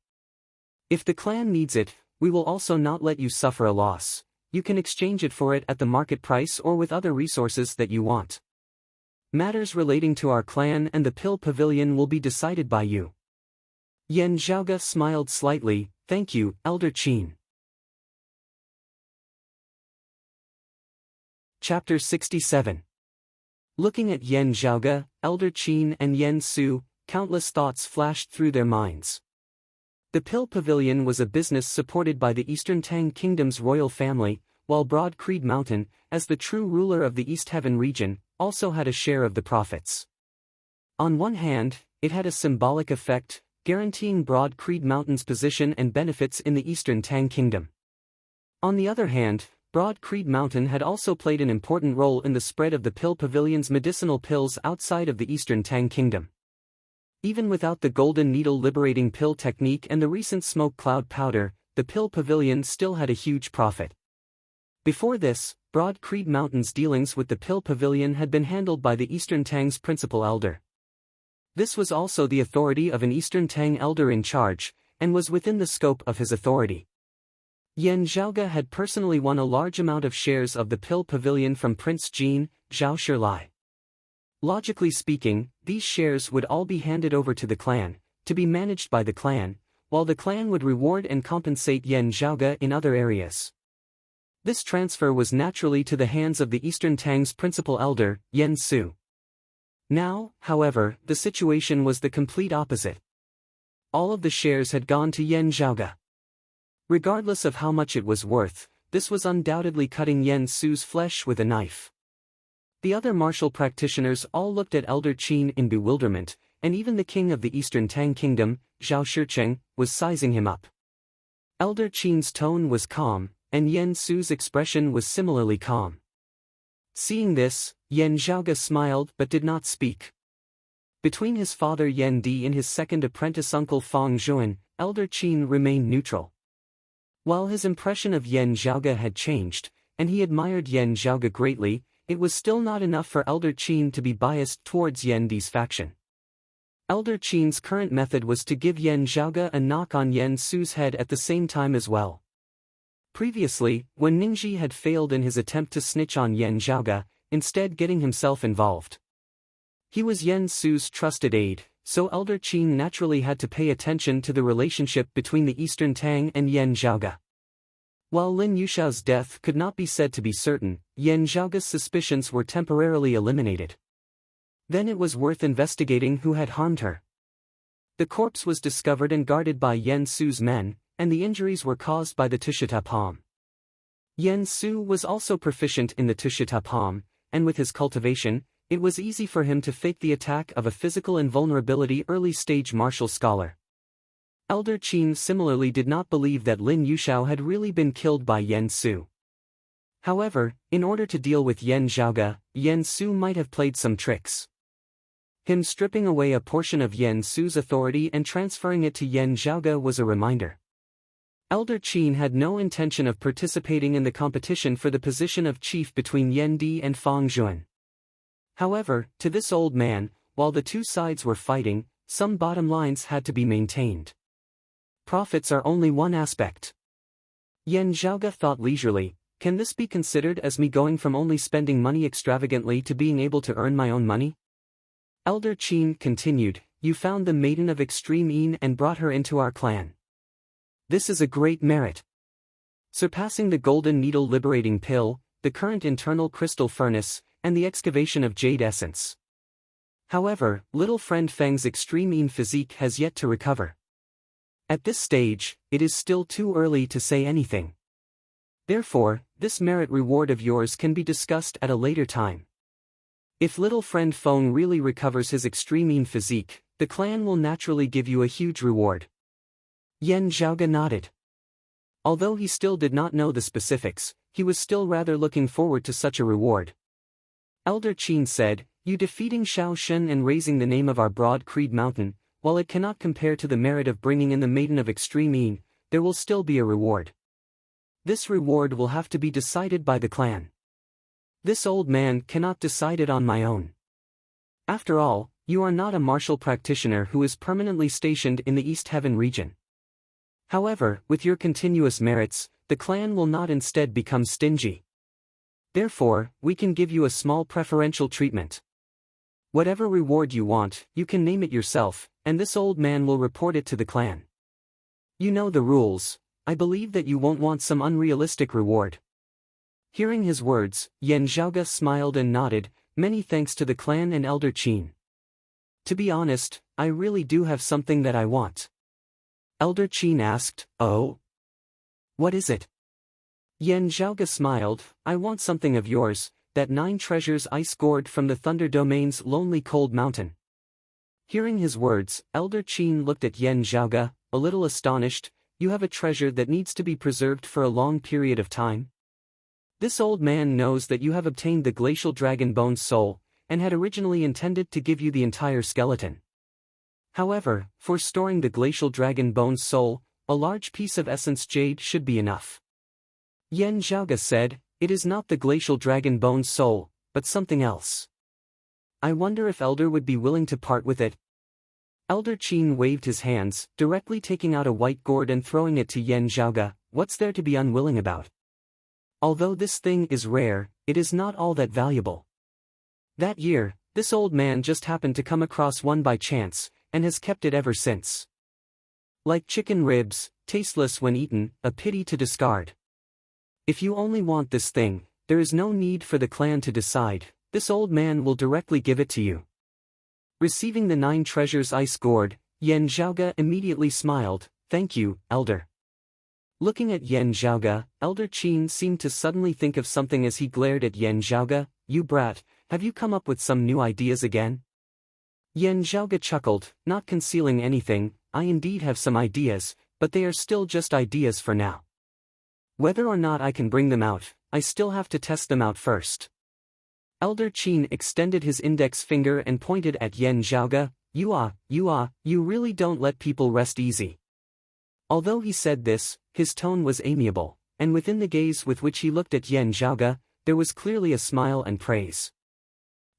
A: If the clan needs it, we will also not let you suffer a loss. You can exchange it for it at the market price or with other resources that you want. Matters relating to our clan and the Pill Pavilion will be decided by you. Yan Zhaoga smiled slightly. Thank you, Elder Qin. Chapter 67. Looking at Yan Zhaoga, Elder Qin and Yan Su, countless thoughts flashed through their minds. The Pill Pavilion was a business supported by the Eastern Tang Kingdom's royal family, while Broad Creed Mountain, as the true ruler of the East Heaven region, also had a share of the profits. On one hand, it had a symbolic effect, guaranteeing Broad Creed Mountain's position and benefits in the Eastern Tang Kingdom. On the other hand, Broad Creed Mountain had also played an important role in the spread of the Pill Pavilion's medicinal pills outside of the Eastern Tang Kingdom. Even without the Golden Needle liberating pill technique and the recent smoke cloud powder, the Pill Pavilion still had a huge profit. Before this, Broad Creed Mountain's dealings with the Pill Pavilion had been handled by the Eastern Tang's principal elder. This was also the authority of an Eastern Tang elder in charge, and was within the scope of his authority. Yan Zhaoga had personally won a large amount of shares of the Pill Pavilion from Prince Jin, Zhao Shilai. Logically speaking, these shares would all be handed over to the clan, to be managed by the clan, while the clan would reward and compensate Yan Zhaoga in other areas. This transfer was naturally to the hands of the Eastern Tang's principal elder, Yan Su. Now, however, the situation was the complete opposite. All of the shares had gone to Yan Zhaoge. Regardless of how much it was worth, this was undoubtedly cutting Yan Su's flesh with a knife. The other martial practitioners all looked at Elder Qin in bewilderment, and even the king of the Eastern Tang Kingdom, Zhao Shicheng, was sizing him up. Elder Qin's tone was calm, and Yan Su's expression was similarly calm. Seeing this, Yan Zhaoge smiled but did not speak. Between his father Yan Di and his second apprentice uncle Fang Zhuan, Elder Qin remained neutral. While his impression of Yan Zhaoge had changed, and he admired Yan Zhaoge greatly, it was still not enough for Elder Qin to be biased towards Yan Di's faction. Elder Qin's current method was to give Yan Zhaoge a knock on Yan Su's head at the same time as well. Previously, when Ningxi had failed in his attempt to snitch on Yan Zhaoge, instead getting himself involved. He was Yan Su's trusted aide, so Elder Qin naturally had to pay attention to the relationship between the Eastern Tang and Yan Zhaoge. While Lin Yushao's death could not be said to be certain, Yan Zhaoge's suspicions were temporarily eliminated. Then it was worth investigating who had harmed her. The corpse was discovered and guarded by Yan Su's men, and the injuries were caused by the Tushita palm. Yan Su was also proficient in the Tushita palm, and with his cultivation, it was easy for him to fake the attack of a physical invulnerability early-stage martial scholar. Elder Qin similarly did not believe that Lin Yushao had really been killed by Yan Su. However, in order to deal with Yan Zhaoge, Yan Su might have played some tricks. Him stripping away a portion of Yan Su's authority and transferring it to Yan Zhaoge was a reminder. Elder Qin had no intention of participating in the competition for the position of chief between Yan Di and Fang Zhuan. However, to this old man, while the two sides were fighting, some bottom lines had to be maintained. Profits are only one aspect. Yan Zhaoge thought leisurely, can this be considered as me going from only spending money extravagantly to being able to earn my own money? Elder Qin continued, you found the Maiden of Extreme Yin and brought her into our clan. This is a great merit. Surpassing the Golden Needle liberating pill, the current internal crystal furnace, and the excavation of jade essence. However, little friend Feng's extreme Yin physique has yet to recover. At this stage, it is still too early to say anything. Therefore, this merit reward of yours can be discussed at a later time. If little friend Feng really recovers his extreme Yin physique, the clan will naturally give you a huge reward. Yan Zhaoge nodded. Although he still did not know the specifics, he was still rather looking forward to such a reward. Elder Qin said, you defeating Shao Shen and raising the name of our broad Creed Mountain, while it cannot compare to the merit of bringing in the Maiden of Extreme Yin, there will still be a reward. This reward will have to be decided by the clan. This old man cannot decide it on my own. After all, you are not a martial practitioner who is permanently stationed in the East Heaven region. However, with your continuous merits, the clan will not instead become stingy. Therefore, we can give you a small preferential treatment. Whatever reward you want, you can name it yourself, and this old man will report it to the clan. You know the rules, I believe that you won't want some unrealistic reward. Hearing his words, Yan Zhaoge smiled and nodded, many thanks to the clan and Elder Qin. To be honest, I really do have something that I want. Elder Qin asked, oh? What is it? Yan Zhaoge smiled, I want something of yours, that 9 treasures ice gourd from the Thunder Domain's lonely cold mountain. Hearing his words, Elder Qin looked at Yan Zhaoge, a little astonished, you have a treasure that needs to be preserved for a long period of time? This old man knows that you have obtained the glacial dragon bone's soul, and had originally intended to give you the entire skeleton. However, for storing the glacial dragon bone's soul, a large piece of essence jade should be enough. Yan Zhaoge said, it is not the glacial dragon bone's soul, but something else. I wonder if Elder would be willing to part with it. Elder Qin waved his hands, directly taking out a white gourd and throwing it to Yan Zhaoge, what's there to be unwilling about? Although this thing is rare, it is not all that valuable. That year, this old man just happened to come across one by chance, and has kept it ever since. Like chicken ribs, tasteless when eaten, a pity to discard. If you only want this thing, there is no need for the clan to decide, this old man will directly give it to you. Receiving the 9 treasures ice gourd, Yan Zhaoge immediately smiled. "Thank you, Elder." Looking at Yan Zhaoge, Elder Qin seemed to suddenly think of something as he glared at Yan Zhaoge. "You brat, have you come up with some new ideas again?" Yan Zhaoge chuckled, not concealing anything. "I indeed have some ideas, but they are still just ideas for now. Whether or not I can bring them out, I still have to test them out first." Elder Qin extended his index finger and pointed at Yan Zhaoge. You really don't let people rest easy." Although he said this, his tone was amiable, and within the gaze with which he looked at Yan Zhaoge, there was clearly a smile and praise.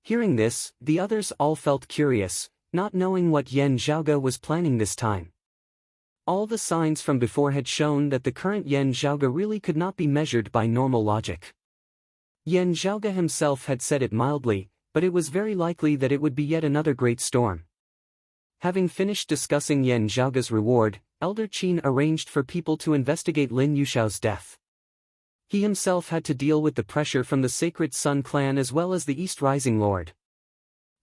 A: Hearing this, the others all felt curious, not knowing what Yan Zhaoge was planning this time. All the signs from before had shown that the current Yan Zhaoge really could not be measured by normal logic. Yan Zhaoge himself had said it mildly, but it was very likely that it would be yet another great storm. Having finished discussing Yan Zhaoge's reward, Elder Qin arranged for people to investigate Lin Yushao's death. He himself had to deal with the pressure from the Sacred Sun clan as well as the East Rising Lord.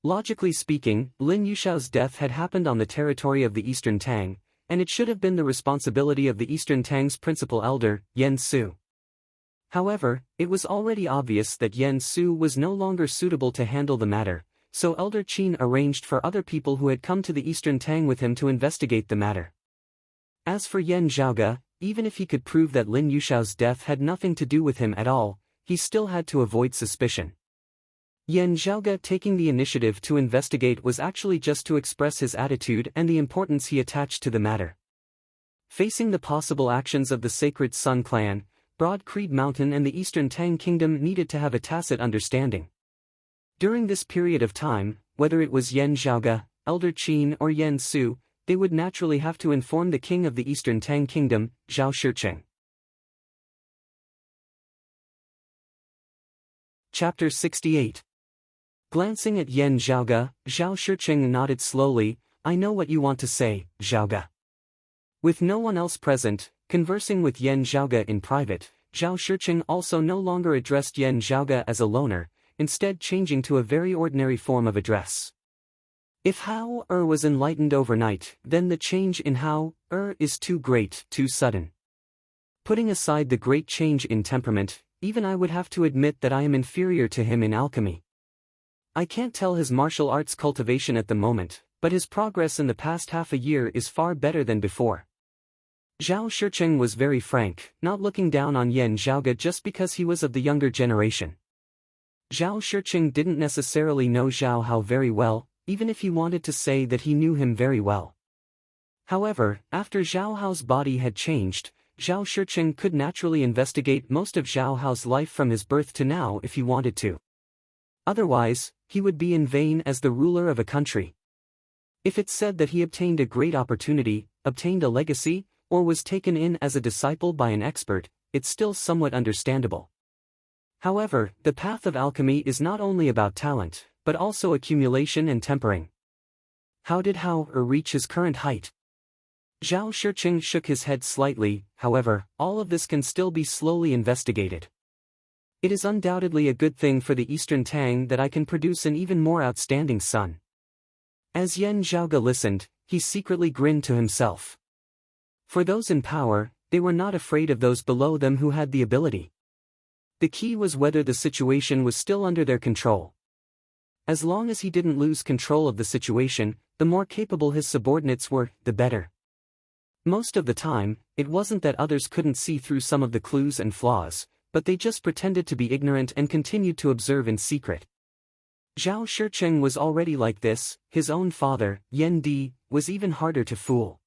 A: Logically speaking, Lin Yushao's death had happened on the territory of the Eastern Tang, and it should have been the responsibility of the Eastern Tang's principal elder, Yen Su. However, it was already obvious that Yen Su was no longer suitable to handle the matter, so Elder Qin arranged for other people who had come to the Eastern Tang with him to investigate the matter. As for Yan Zhaoge, even if he could prove that Lin Yushao's death had nothing to do with him at all, he still had to avoid suspicion. Yan Zhaoge taking the initiative to investigate was actually just to express his attitude and the importance he attached to the matter. Facing the possible actions of the Sacred Sun clan, Broad Creed Mountain and the Eastern Tang Kingdom needed to have a tacit understanding. During this period of time, whether it was Yan Zhaoge, Elder Qin or Yen Su, they would naturally have to inform the king of the Eastern Tang Kingdom, Zhao Shicheng. Chapter 68. Glancing at Yan Zhaoge, Zhao Shicheng nodded slowly. "I know what you want to say, Zhaoge." With no one else present, conversing with Yan Zhaoge in private, Zhao Shicheng also no longer addressed Yan Zhaoge as a loner, instead changing to a very ordinary form of address. If Hao was enlightened overnight, then the change in Hao is too great, too sudden. Putting aside the great change in temperament, even I would have to admit that I am inferior to him in alchemy. I can't tell his martial arts cultivation at the moment, but his progress in the past half a year is far better than before. Zhao Shicheng was very frank, not looking down on Yan Zhaoge just because he was of the younger generation. Zhao Shicheng didn't necessarily know Zhao Hao very well, even if he wanted to say that he knew him very well. However, after Zhao Hao's body had changed, Zhao Shicheng could naturally investigate most of Zhao Hao's life from his birth to now if he wanted to. Otherwise, he would be in vain as the ruler of a country. If it's said that he obtained a great opportunity, obtained a legacy, or was taken in as a disciple by an expert, it's still somewhat understandable. However, the path of alchemy is not only about talent, but also accumulation and tempering. How did Hao reach his current height? Zhao Shicheng shook his head slightly. However, all of this can still be slowly investigated. It is undoubtedly a good thing for the Eastern Tang that I can produce an even more outstanding son. As Yan Zhaoge listened, he secretly grinned to himself. For those in power, they were not afraid of those below them who had the ability. The key was whether the situation was still under their control. As long as he didn't lose control of the situation, the more capable his subordinates were, the better. Most of the time, it wasn't that others couldn't see through some of the clues and flaws, but they just pretended to be ignorant and continued to observe in secret. Zhao Shicheng was already like this. His own father, Yan Di, was even harder to fool.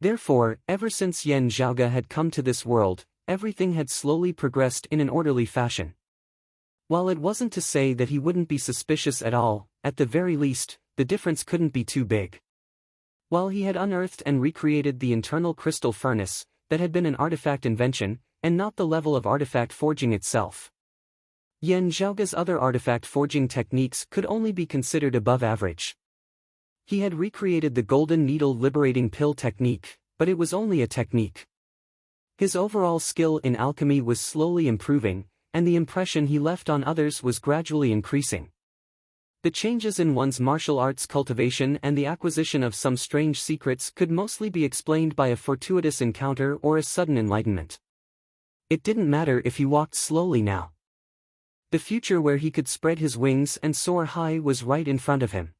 A: Therefore, ever since Yan Zhaoge had come to this world, everything had slowly progressed in an orderly fashion. While it wasn't to say that he wouldn't be suspicious at all, at the very least, the difference couldn't be too big. While he had unearthed and recreated the internal crystal furnace, that had been an artifact invention, and not the level of artifact forging itself. Yan Zhaoge's other artifact forging techniques could only be considered above average. He had recreated the golden needle liberating pill technique, but it was only a technique. His overall skill in alchemy was slowly improving, and the impression he left on others was gradually increasing. The changes in one's martial arts cultivation and the acquisition of some strange secrets could mostly be explained by a fortuitous encounter or a sudden enlightenment. It didn't matter if he walked slowly now. The future where he could spread his wings and soar high was right in front of him.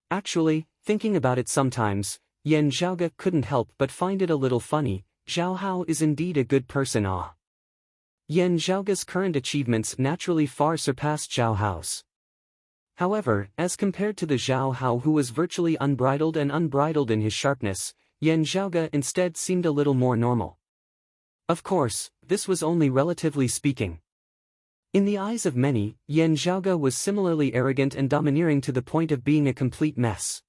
A: Actually, thinking about it sometimes, Yan Zhaoge couldn't help but find it a little funny. Zhao Hao is indeed a good person. Yan Zhaoge's current achievements naturally far surpassed Zhao Hao's. However, as compared to the Zhao Hao who was virtually unbridled in his sharpness, Yan Zhaoge instead seemed a little more normal. Of course, this was only relatively speaking. In the eyes of many, Yan Zhaoge was similarly arrogant and domineering to the point of being a complete mess.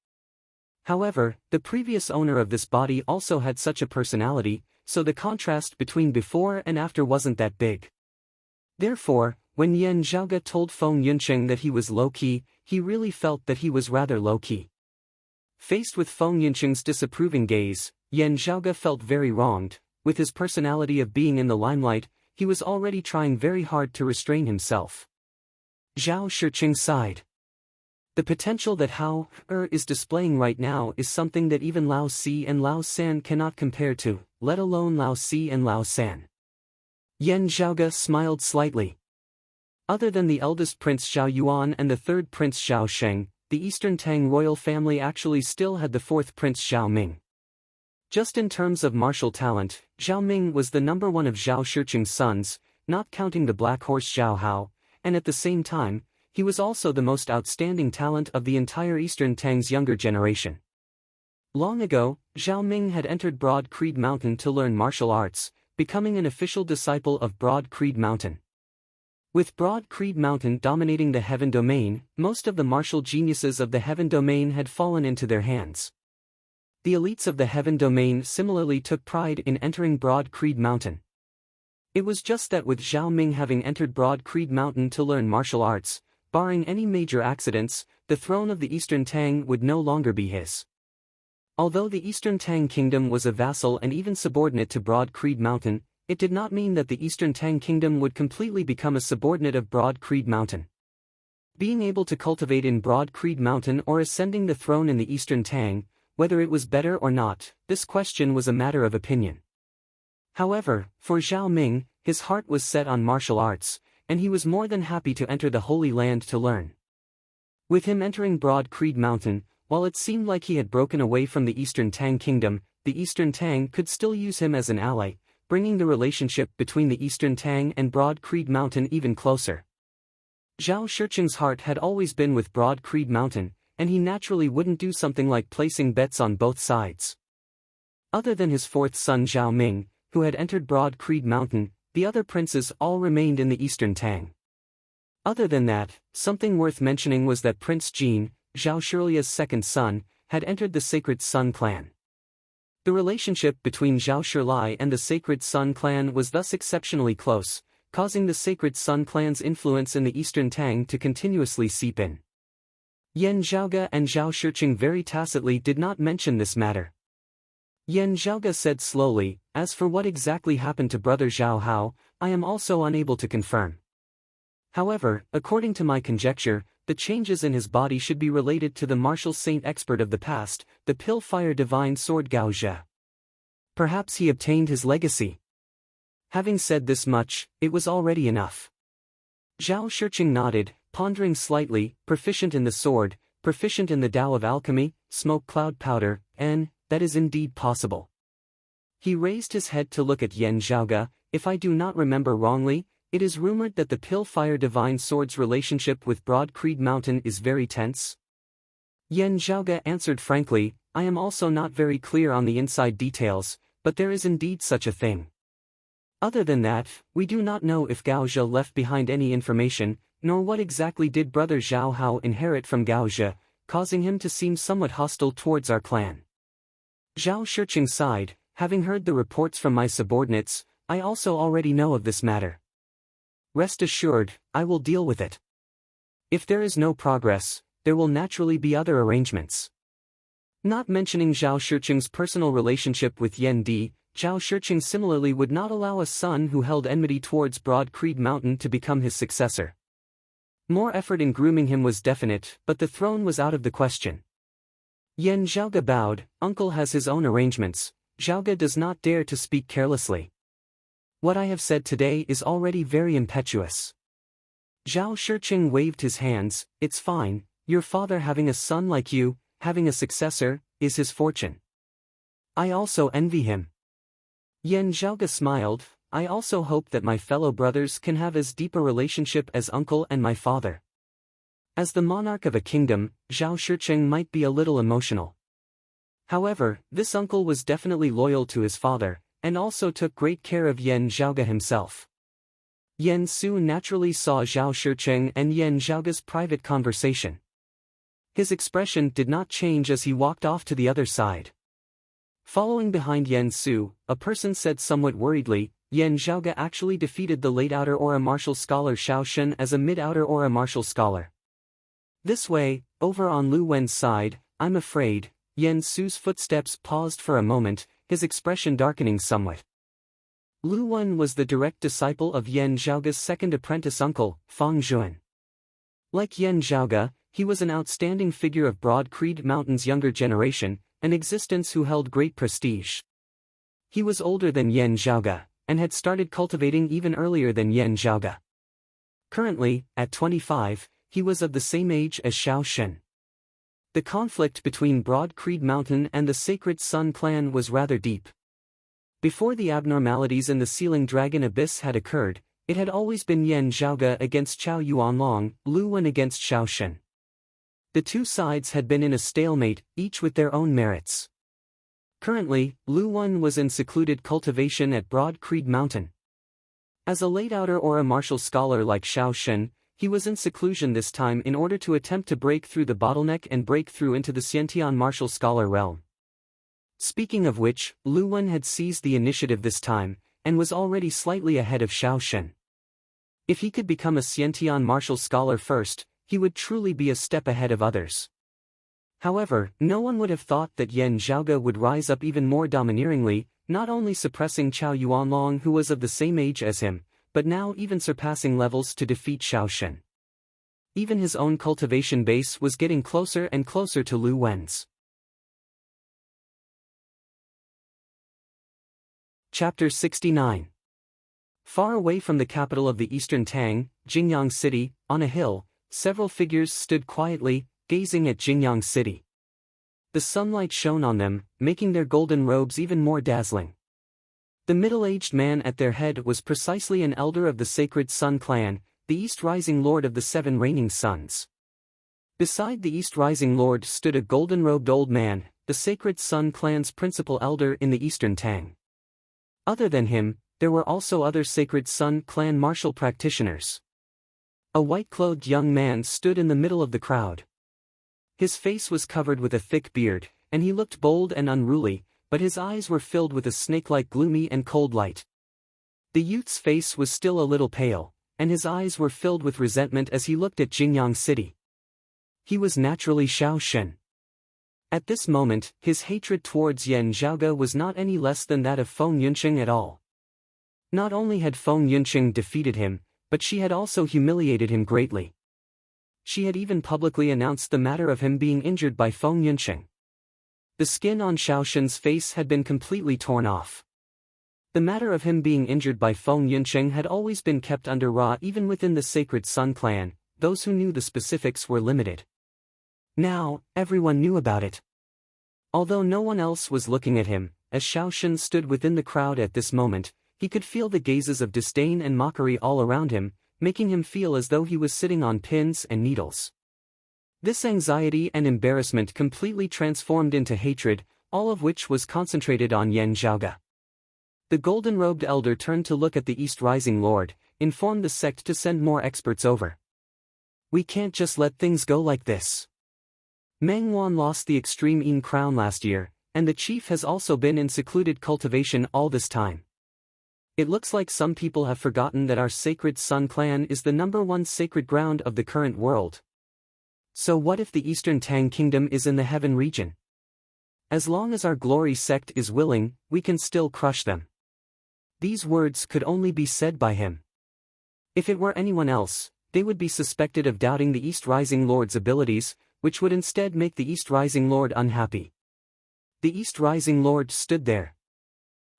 A: However, the previous owner of this body also had such a personality, so the contrast between before and after wasn't that big. Therefore, when Yan Zhaoge told Feng Yuncheng that he was low-key, he really felt that he was rather low-key. Faced with Feng Yuncheng's disapproving gaze, Yan Zhaoge felt very wronged. With his personality of being in the limelight, he was already trying very hard to restrain himself. Zhao Shiqing sighed. The potential that Hao is displaying right now is something that even Lao Si and Lao San cannot compare to, let alone Lao Si and Lao San. Yan Zhaoge smiled slightly. Other than the eldest Prince Zhao Yuan and the third Prince Zhao Sheng, the Eastern Tang royal family actually still had the fourth Prince Zhao Ming. Just in terms of martial talent, Zhao Ming was the number one of Zhao Shiqing's sons, not counting the black horse Zhao Hao, and at the same time, he was also the most outstanding talent of the entire Eastern Tang's younger generation. Long ago, Zhao Ming had entered Broad Creed Mountain to learn martial arts, becoming an official disciple of Broad Creed Mountain. With Broad Creed Mountain dominating the Heaven Domain, most of the martial geniuses of the Heaven Domain had fallen into their hands. The elites of the Heaven Domain similarly took pride in entering Broad Creed Mountain. It was just that with Zhao Ming having entered Broad Creed Mountain to learn martial arts, barring any major accidents, the throne of the Eastern Tang would no longer be his. Although the Eastern Tang Kingdom was a vassal and even subordinate to Broad Creed Mountain, it did not mean that the Eastern Tang Kingdom would completely become a subordinate of Broad Creed Mountain. Being able to cultivate in Broad Creed Mountain or ascending the throne in the Eastern Tang, whether it was better or not, this question was a matter of opinion. However, for Zhao Ming, his heart was set on martial arts, and he was more than happy to enter the Holy Land to learn. With him entering Broad Creed Mountain, while it seemed like he had broken away from the Eastern Tang Kingdom, the Eastern Tang could still use him as an ally, bringing the relationship between the Eastern Tang and Broad Creed Mountain even closer. Zhao Shiqing's heart had always been with Broad Creed Mountain, and he naturally wouldn't do something like placing bets on both sides. Other than his fourth son Zhao Ming, who had entered Broad Creed Mountain, the other princes all remained in the Eastern Tang. Other than that, something worth mentioning was that Prince Jin, Zhao Shilia's second son, had entered the Sacred Sun clan. The relationship between Zhao Shilai and the Sacred Sun clan was thus exceptionally close, causing the Sacred Sun clan's influence in the Eastern Tang to continuously seep in. Yan Zhaoge and Zhao Shiqing very tacitly did not mention this matter. Yan Zhaoge said slowly, "As for what exactly happened to brother Zhao Hao, I am also unable to confirm. However, according to my conjecture, the changes in his body should be related to the martial saint expert of the past, the Pill-Fire Divine Sword Gao Zhe. Perhaps he obtained his legacy." Having said this much, it was already enough. Zhao Shiqing nodded, pondering slightly, proficient in the sword, proficient in the Tao of alchemy, smoke cloud powder, and that is indeed possible. He raised his head to look at Yan Zhaoge. If I do not remember wrongly, it is rumored that the Pill-Fire Divine Sword's relationship with Broad Creed Mountain is very tense. Yan Zhaoge answered frankly, "I am also not very clear on the inside details, but there is indeed such a thing. Other than that, we do not know if Gao Zhe left behind any information, nor what exactly did brother Zhao Hao inherit from Gao Zhe, causing him to seem somewhat hostile towards our clan." Zhao Shiqing sighed, "Having heard the reports from my subordinates, I also already know of this matter. Rest assured, I will deal with it. If there is no progress, there will naturally be other arrangements." Not mentioning Zhao Shiqing's personal relationship with Yan Di, Zhao Shiqing similarly would not allow a son who held enmity towards Broad Creed Mountain to become his successor. More effort in grooming him was definite, but the throne was out of the question. Yan Zhaoge bowed. Uncle has his own arrangements. Zhaoge does not dare to speak carelessly. What I have said today is already very impetuous. Zhao Shiqing waved his hands. It's fine, your father having a son like you, having a successor, is his fortune. I also envy him. Yan Zhaoge smiled. I also hope that my fellow brothers can have as deep a relationship as uncle and my father. As the monarch of a kingdom, Zhao Shiqing might be a little emotional. However, this uncle was definitely loyal to his father, and also took great care of Yan Zhaoge himself. Yan Su naturally saw Zhao Shiqing and Yan Zhaoge's private conversation. His expression did not change as he walked off to the other side. Following behind Yan Su, a person said somewhat worriedly, Yan Zhaoge actually defeated the late outer aura martial scholar Xiao Shen as a mid-outer aura martial scholar. This way, over on Lu Wen's side, I'm afraid. Yan Su's footsteps paused for a moment, his expression darkening somewhat. Lu Wen was the direct disciple of Yan Zhaoge's second apprentice uncle, Feng Zhuan. Like Yan Zhaoge, he was an outstanding figure of Broad Creed Mountain's younger generation, an existence who held great prestige. He was older than Yan Zhaoge, and had started cultivating even earlier than Yan Zhaoge. Currently, at 25, he was of the same age as Xiao Shen. The conflict between Broad Creed Mountain and the Sacred Sun clan was rather deep. Before the abnormalities in the Sealing Dragon Abyss had occurred, it had always been Yan Zhaoge against Chao Yuanlong, Lu Wen against Xiao Shen. The two sides had been in a stalemate, each with their own merits. Currently, Lu Wen was in secluded cultivation at Broad Creed Mountain. As a late outer aura martial scholar like Xiao Shen, he was in seclusion this time in order to attempt to break through the bottleneck and break through into the Xiantian martial scholar realm. Speaking of which, Lu Wen had seized the initiative this time, and was already slightly ahead of Xiao Shen. If he could become a Xiantian martial scholar first, he would truly be a step ahead of others. However, no one would have thought that Yan Zhaoge would rise up even more domineeringly, not only suppressing Chao Yuanlong who was of the same age as him, but now even surpassing levels to defeat Xiao Shen. Even his own cultivation base was getting closer and closer to Lu Wen's. Chapter 69. Far away from the capital of the Eastern Tang, Jingyang City, on a hill, several figures stood quietly, gazing at Jingyang City. The sunlight shone on them, making their golden robes even more dazzling. The middle-aged man at their head was precisely an elder of the Sacred Sun clan, the East Rising Lord of the Seven Reigning Suns. Beside the East Rising Lord stood a golden-robed old man, the Sacred Sun clan's principal elder in the Eastern Tang. Other than him, there were also other Sacred Sun clan martial practitioners. A white-clothed young man stood in the middle of the crowd. His face was covered with a thick beard, and he looked bold and unruly, but his eyes were filled with a snake-like gloomy and cold light. The youth's face was still a little pale, and his eyes were filled with resentment as he looked at Jingyang City. He was naturally Xiao Shen. At this moment, his hatred towards Yan Zhaoge was not any less than that of Feng Yunqing at all. Not only had Feng Yunqing defeated him, but she had also humiliated him greatly. She had even publicly announced the matter of him being injured by Feng Yunqing. The skin on Xiao Shen's face had been completely torn off. The matter of him being injured by Feng Yunqing had always been kept under wraps even within the Sacred Sun clan. Those who knew the specifics were limited. Now, everyone knew about it. Although no one else was looking at him, as Xiao Shen stood within the crowd at this moment, he could feel the gazes of disdain and mockery all around him, making him feel as though he was sitting on pins and needles. This anxiety and embarrassment completely transformed into hatred, all of which was concentrated on Yan Zhaoge. The golden-robed elder turned to look at the East Rising Lord, informed the sect to send more experts over. We can't just let things go like this. Meng Wan lost the Extreme Yin crown last year, and the chief has also been in secluded cultivation all this time. It looks like some people have forgotten that our Sacred Sun clan is the #1 sacred ground of the current world. So what if the Eastern Tang Kingdom is in the Heaven region? As long as our Glory sect is willing, we can still crush them. These words could only be said by him. If it were anyone else, they would be suspected of doubting the East Rising Lord's abilities, which would instead make the East Rising Lord unhappy. The East Rising Lord stood there.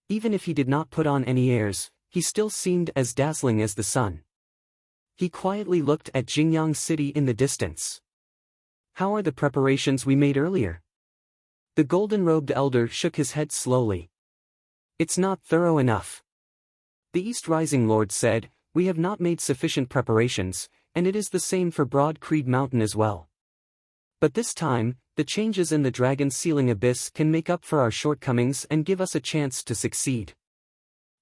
A: Even if he did not put on any airs, he still seemed as dazzling as the sun. He quietly looked at Jingyang City in the distance. "How are the preparations we made earlier?" The golden-robed elder shook his head slowly. "It's not thorough enough." The East Rising Lord said, "We have not made sufficient preparations, and it is the same for Broad Creed Mountain as well. But this time, the changes in the Dragon's Sealing Abyss can make up for our shortcomings and give us a chance to succeed."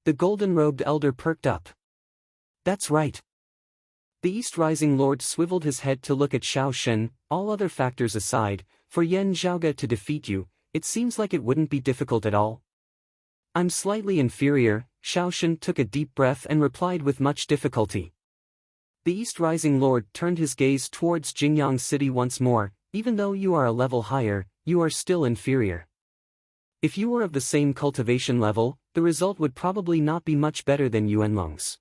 A: The golden-robed elder perked up. "That's right." The East Rising Lord swiveled his head to look at Xiao Shen. "All other factors aside, for Yan Zhaoge to defeat you, it seems like it wouldn't be difficult at all." "I'm slightly inferior," Xiao Shen took a deep breath and replied with much difficulty. The East Rising Lord turned his gaze towards Jingyang City once more. "Even though you are a level higher, you are still inferior. If you were of the same cultivation level, the result would probably not be much better than Yuanlong's."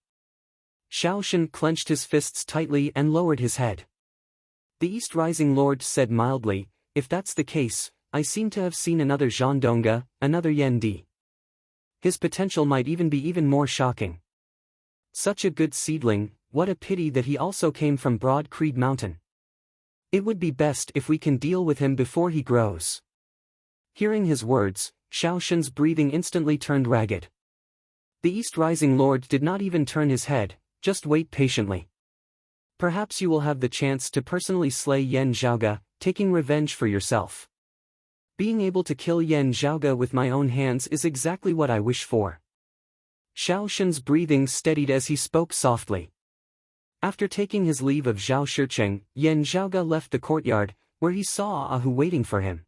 A: Xiao Shen clenched his fists tightly and lowered his head. The East Rising Lord said mildly, "If that's the case, I seem to have seen another Zhan Dongge, another Yan Di. His potential might even be even more shocking. Such a good seedling, what a pity that he also came from Broad Creed Mountain. It would be best if we can deal with him before he grows." Hearing his words, Xiao Shen's breathing instantly turned ragged. The East Rising Lord did not even turn his head. "Just wait patiently. Perhaps you will have the chance to personally slay Yan Zhaoge, taking revenge for yourself. Being able to kill Yan Zhaoge with my own hands is exactly what I wish for." Xiao Shen's breathing steadied as he spoke softly. After taking his leave of Zhao Shicheng, Yan Zhaoge left the courtyard, where he saw Ahu waiting for him.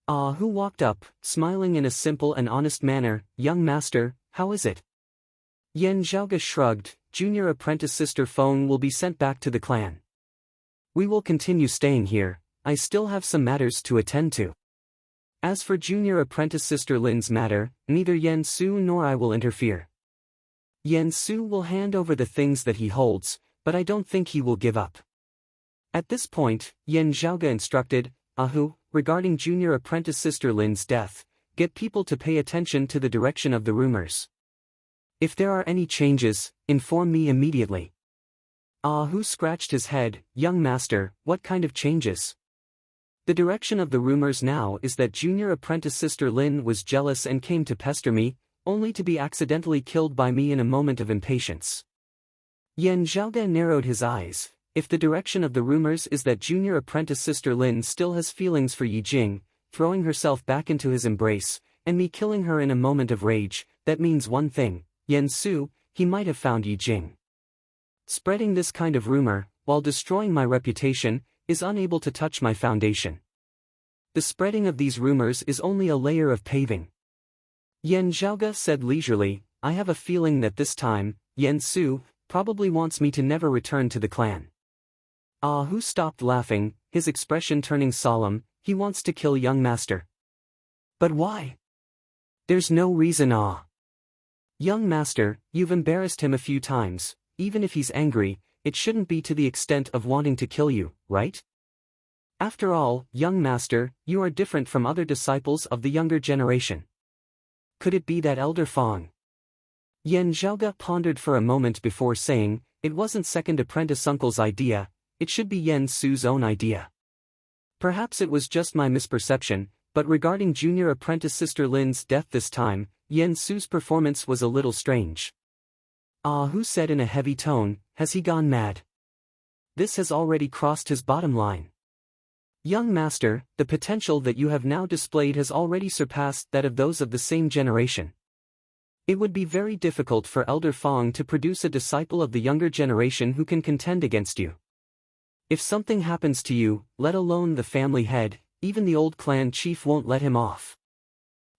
A: Ahu walked up, smiling in a simple and honest manner. "Young master, how is it?" Yan Zhaoge shrugged. "Junior apprentice sister Feng will be sent back to the clan. We will continue staying here. I still have some matters to attend to. As for junior apprentice sister Lin's matter, neither Yan Su nor I will interfere. Yan Su will hand over the things that he holds, but I don't think he will give up." At this point, Yan Zhaoge instructed, "Ahu, regarding junior apprentice sister Lin's death, get people to pay attention to the direction of the rumors. If there are any changes, inform me immediately." Ahu scratched his head. "Young master, what kind of changes?" "The direction of the rumors now is that junior apprentice sister Lin was jealous and came to pester me, only to be accidentally killed by me in a moment of impatience." Yan Zhaoge narrowed his eyes. If the direction of the rumors is that junior apprentice sister Lin still has feelings for Yi Jing, throwing herself back into his embrace, and me killing her in a moment of rage, that means one thing: Yan Su, he might have found Yi Jing. Spreading this kind of rumor, while destroying my reputation, is unable to touch my foundation. The spreading of these rumors is only a layer of paving." Yan Zhaoge said leisurely, "I have a feeling that this time, Yan Su probably wants me to never return to the clan." Ahu stopped laughing, his expression turning solemn. "He wants to kill young master. But why?" "There's no reason. Young master, you've embarrassed him a few times. Even if he's angry, it shouldn't be to the extent of wanting to kill you, right? After all, young master, you are different from other disciples of the younger generation. Could it be that Elder Fong?" Yan Zhaoge pondered for a moment before saying, "It wasn't second apprentice uncle's idea, it should be Yan Su's own idea. Perhaps it was just my misperception, but regarding junior apprentice sister Lin's death this time, Yan Su's performance was a little strange." Ahu said in a heavy tone, "Has he gone mad? This has already crossed his bottom line. Young master, the potential that you have now displayed has already surpassed that of those of the same generation. It would be very difficult for Elder Fong to produce a disciple of the younger generation who can contend against you. If something happens to you, let alone the family head, even the old clan chief won't let him off."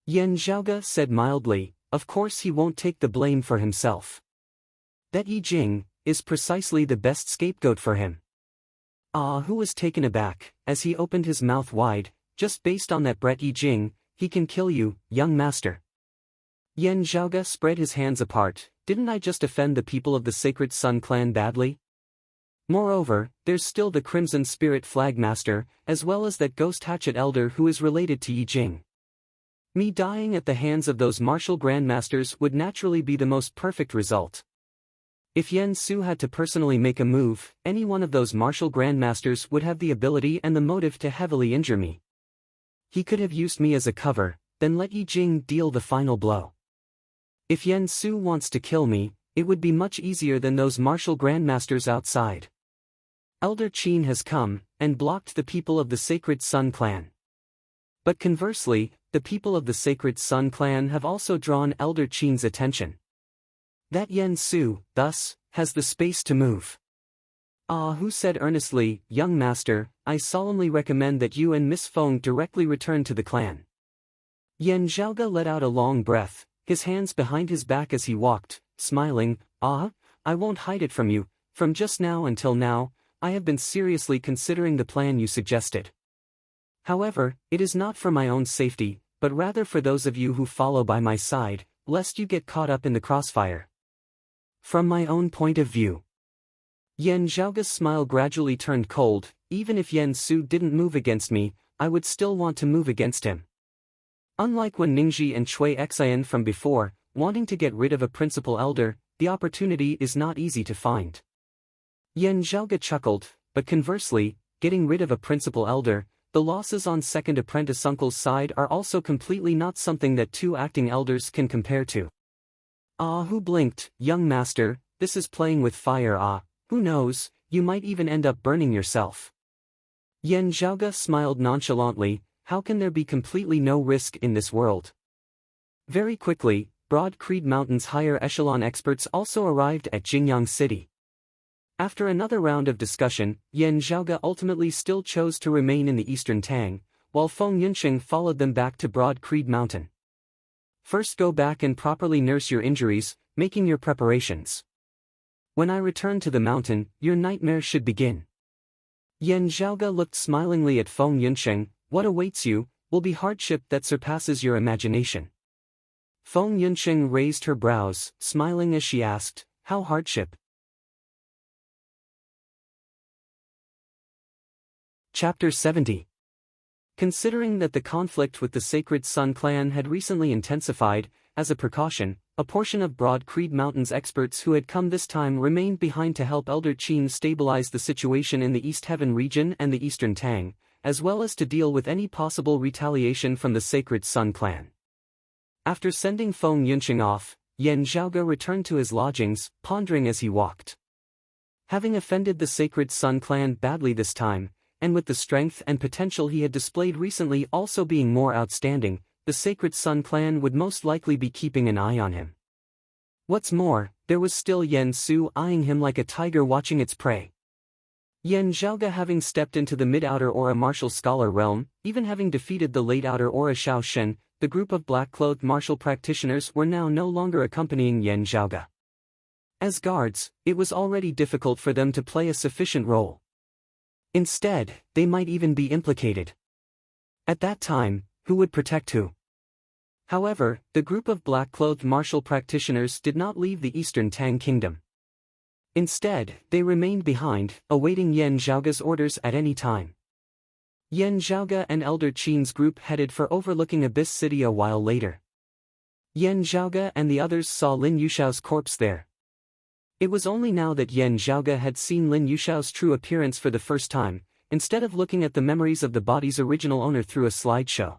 A: Yan Zhaoge said mildly, "Of course he won't take the blame for himself. That Yi Jing is precisely the best scapegoat for him." Ahu was taken aback, as he opened his mouth wide. "Just based on that brat Yi Jing, he can kill you, young master." Yan Zhaoge spread his hands apart. "Didn't I just offend the people of the Sacred Sun clan badly? Moreover, there's still the Crimson Spirit Flagmaster, as well as that Ghost Hatchet Elder who is related to Yi Jing. Me dying at the hands of those martial grandmasters would naturally be the most perfect result. If Yen Su had to personally make a move, any one of those martial grandmasters would have the ability and the motive to heavily injure me. He could have used me as a cover, then let Yi Jing deal the final blow. If Yen Su wants to kill me, it would be much easier than those martial grandmasters outside. Elder Qin has come, and blocked the people of the Sacred Sun clan. But conversely, the people of the Sacred Sun clan have also drawn Elder Qin's attention. That Yen Su, thus, has the space to move. Hu said earnestly, "Young master, I solemnly recommend that you and Miss Feng directly return to the clan." Yen Zhaoge let out a long breath, his hands behind his back as he walked, smiling. "I won't hide it from you, from just now until now, I have been seriously considering the plan you suggested. However, it is not for my own safety, but rather for those of you who follow by my side, lest you get caught up in the crossfire. From my own point of view." Yen Zhaoge's smile gradually turned cold. Even if Yen Su didn't move against me, I would still want to move against him. Unlike when Ningji and Cui Xian from before, wanting to get rid of a principal elder, the opportunity is not easy to find. Yen Zhaoge chuckled, but conversely, getting rid of a principal elder, the losses on second apprentice uncle's side are also completely not something that two acting elders can compare to. Hu blinked. "Young master, this is playing with fire. Who knows, you might even end up burning yourself." Yen Zhaoge smiled nonchalantly. How can there be completely no risk in this world? Very quickly, Broad Creed Mountain's higher echelon experts also arrived at Jingyang City. After another round of discussion, Yen Zhaoge ultimately still chose to remain in the Eastern Tang, while Feng Yunsheng followed them back to Broad Creed Mountain. "First go back and properly nurse your injuries, making your preparations. When I return to the mountain, your nightmare should begin." Yen Zhaoge looked smilingly at Feng Yunsheng. "What awaits you will be hardship that surpasses your imagination." Feng Yunsheng raised her brows, smiling as she asked, "How hardship?" Chapter 70. Considering that the conflict with the Sacred Sun clan had recently intensified, as a precaution, a portion of Broad Creed Mountain's experts who had come this time remained behind to help Elder Qin stabilize the situation in the East Heaven region and the Eastern Tang, as well as to deal with any possible retaliation from the Sacred Sun clan. After sending Feng Yunsheng off, Yen Zhaoge returned to his lodgings, pondering as he walked. Having offended the Sacred Sun clan badly this time, and with the strength and potential he had displayed recently also being more outstanding, the Sacred Sun clan would most likely be keeping an eye on him. What's more, there was still Yen Su eyeing him like a tiger watching its prey. Yen Zhaoge having stepped into the mid-outer aura martial scholar realm, even having defeated the late outer aura Xiao Shen, the group of black-clothed martial practitioners were now no longer accompanying Yen Zhaoge. As guards, it was already difficult for them to play a sufficient role. Instead, they might even be implicated. At that time, who would protect who? However, the group of black-clothed martial practitioners did not leave the Eastern Tang Kingdom. Instead, they remained behind, awaiting Yen Zhaoge's orders at any time. Yen Zhaoge and Elder Qin's group headed for overlooking Abyss City a while later. Yen Zhaoge and the others saw Lin Yushao's corpse there. It was only now that Yen Zhaoge had seen Lin Yushao's true appearance for the first time, instead of looking at the memories of the body's original owner through a slideshow.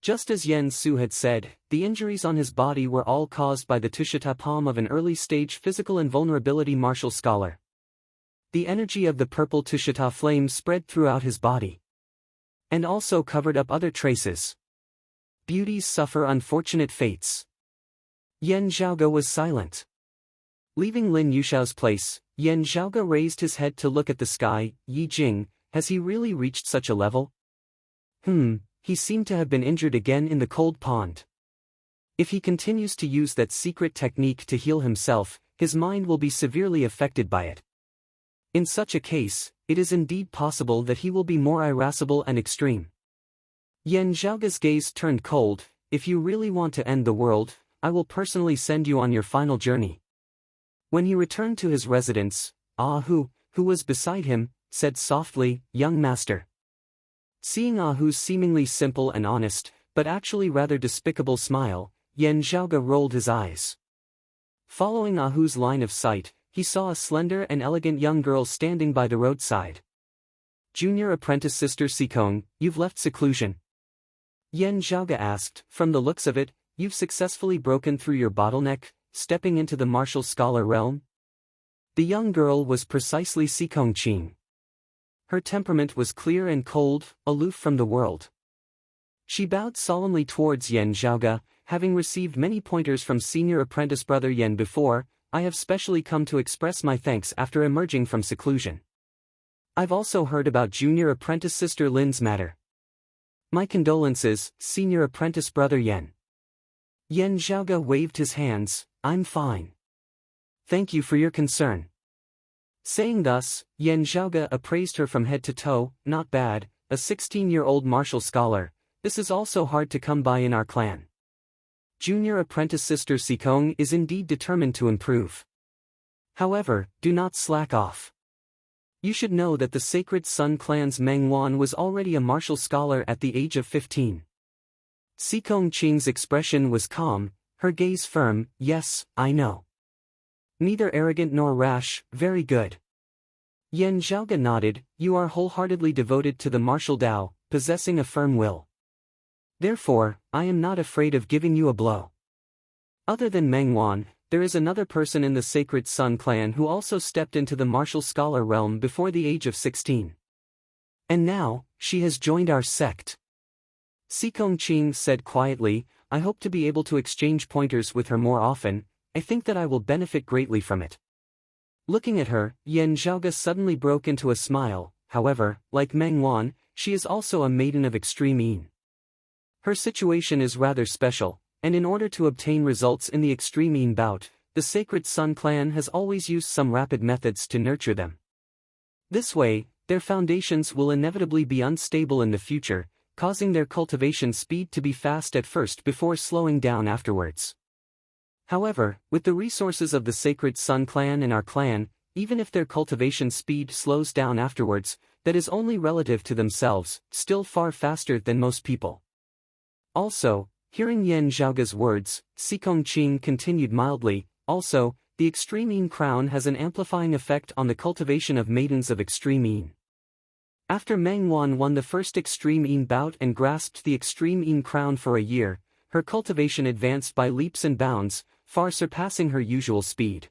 A: Just as Yen Su had said, the injuries on his body were all caused by the Tushita palm of an early-stage physical invulnerability martial scholar. The energy of the purple Tushita flame spread throughout his body, and also covered up other traces. Beauties suffer unfortunate fates. Yen Zhaoge was silent. Leaving Lin Yushao's place, Yen Zhaoge raised his head to look at the sky. Yi Jing, has he really reached such a level? He seemed to have been injured again in the cold pond. If he continues to use that secret technique to heal himself, his mind will be severely affected by it. In such a case, it is indeed possible that he will be more irascible and extreme. Yen Zhaoge's gaze turned cold. If you really want to end the world, I will personally send you on your final journey. When he returned to his residence, Hu who was beside him, said softly, "Young master." Seeing Ahu's seemingly simple and honest, but actually rather despicable smile, Yan Zhaoge rolled his eyes. Following Ahu's line of sight, he saw a slender and elegant young girl standing by the roadside. "Junior apprentice Sister Sikong, you've left seclusion?" Yan Zhaoge asked. "From the looks of it, you've successfully broken through your bottleneck, stepping into the martial scholar realm?" The young girl was precisely Sikong Qing. Her temperament was clear and cold, aloof from the world. She bowed solemnly towards Yan Zhaoge. "Having received many pointers from senior apprentice brother Yan before, I have specially come to express my thanks after emerging from seclusion. I've also heard about junior apprentice sister Lin's matter. My condolences, senior apprentice brother Yan." Yan Zhaoge waved his hands. "I'm fine. Thank you for your concern." Saying thus, Yan Zhaoge appraised her from head to toe. "Not bad, a 16-year-old martial scholar. This is also hard to come by in our clan. Junior apprentice sister Sikong is indeed determined to improve. However, do not slack off. You should know that the Sacred Sun clan's Meng Wan was already a martial scholar at the age of 15. Sikong Qing's expression was calm, her gaze firm. "Yes, I know. Neither arrogant nor rash, very good." Yan Zhaoge nodded. "You are wholeheartedly devoted to the martial Tao, possessing a firm will. Therefore, I am not afraid of giving you a blow. Other than Meng Wan, there is another person in the Sacred Sun clan who also stepped into the martial scholar realm before the age of 16. And now, she has joined our sect." Sikong Qing said quietly. "I hope to be able to exchange pointers with her more often. I think that I will benefit greatly from it." Looking at her, Yan Zhaoge suddenly broke into a smile. However, like Meng Wan, she is also a maiden of extreme Yin. Her situation is rather special, and in order to obtain results in the extreme Yin bout, the Sacred Sun clan has always used some rapid methods to nurture them. This way, their foundations will inevitably be unstable in the future, causing their cultivation speed to be fast at first before slowing down afterwards. However, with the resources of the Sacred Sun clan and our clan, even if their cultivation speed slows down afterwards, that is only relative to themselves, still far faster than most people. Also, hearing Yan Zhaoge's words, Sikong Qing continued mildly. "Also, the extreme Yin crown has an amplifying effect on the cultivation of maidens of extreme Yin. After Meng Wan won the first extreme Yin bout and grasped the extreme Yin crown for a year, her cultivation advanced by leaps and bounds, far surpassing her usual speed.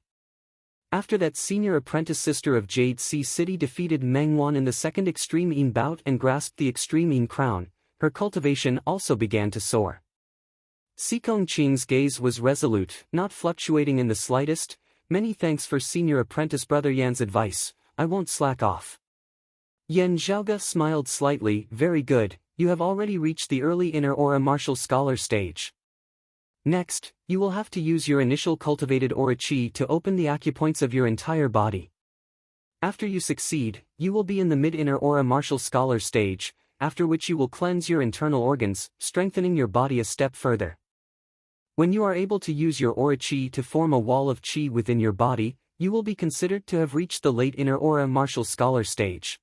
A: After that, senior apprentice sister of Jade Sea City defeated Meng Wan in the second extreme Yin bout and grasped the extreme Yin crown. Her cultivation also began to soar." Sikong Qing's gaze was resolute, not fluctuating in the slightest. "Many thanks for senior apprentice brother Yan's advice. I won't slack off." Yan Zhaoge smiled slightly. "Very good, you have already reached the early inner aura martial scholar stage. Next, you will have to use your initial cultivated aura qi to open the acupoints of your entire body. After you succeed, you will be in the mid-inner aura martial scholar stage, after which you will cleanse your internal organs, strengthening your body a step further. When you are able to use your aura qi to form a wall of qi within your body, you will be considered to have reached the late inner aura martial scholar stage.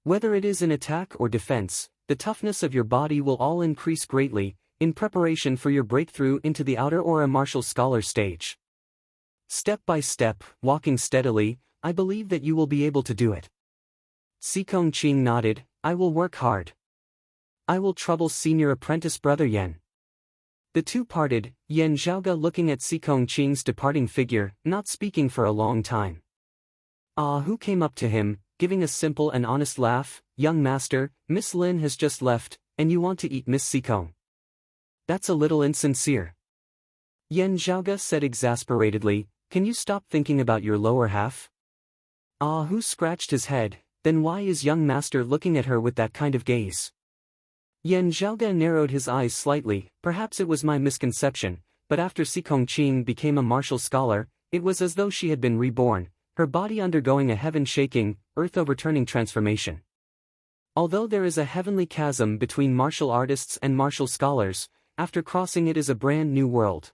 A: Whether it is in attack or defense, the toughness of your body will all increase greatly, in preparation for your breakthrough into the outer aura martial scholar stage. Step by step, walking steadily, I believe that you will be able to do it." Sikong Qing nodded. "I will work hard. I will trouble senior apprentice brother Yan." The two parted, Yan Zhaoge looking at Sikong Qing's departing figure, not speaking for a long time. Who came up to him, giving a simple and honest laugh. "Young master, Miss Lin has just left, and you want to eat Miss Sikong. That's a little insincere." Yan Zhaoge said exasperatedly. "Can you stop thinking about your lower half?" Who scratched his head. "Then why is young master looking at her with that kind of gaze?" Yan Zhaoge narrowed his eyes slightly. Perhaps it was my misconception, but after Sikong Qing became a martial scholar, it was as though she had been reborn, her body undergoing a heaven-shaking, earth-overturning transformation. Although there is a heavenly chasm between martial artists and martial scholars, after crossing it is a brand new world.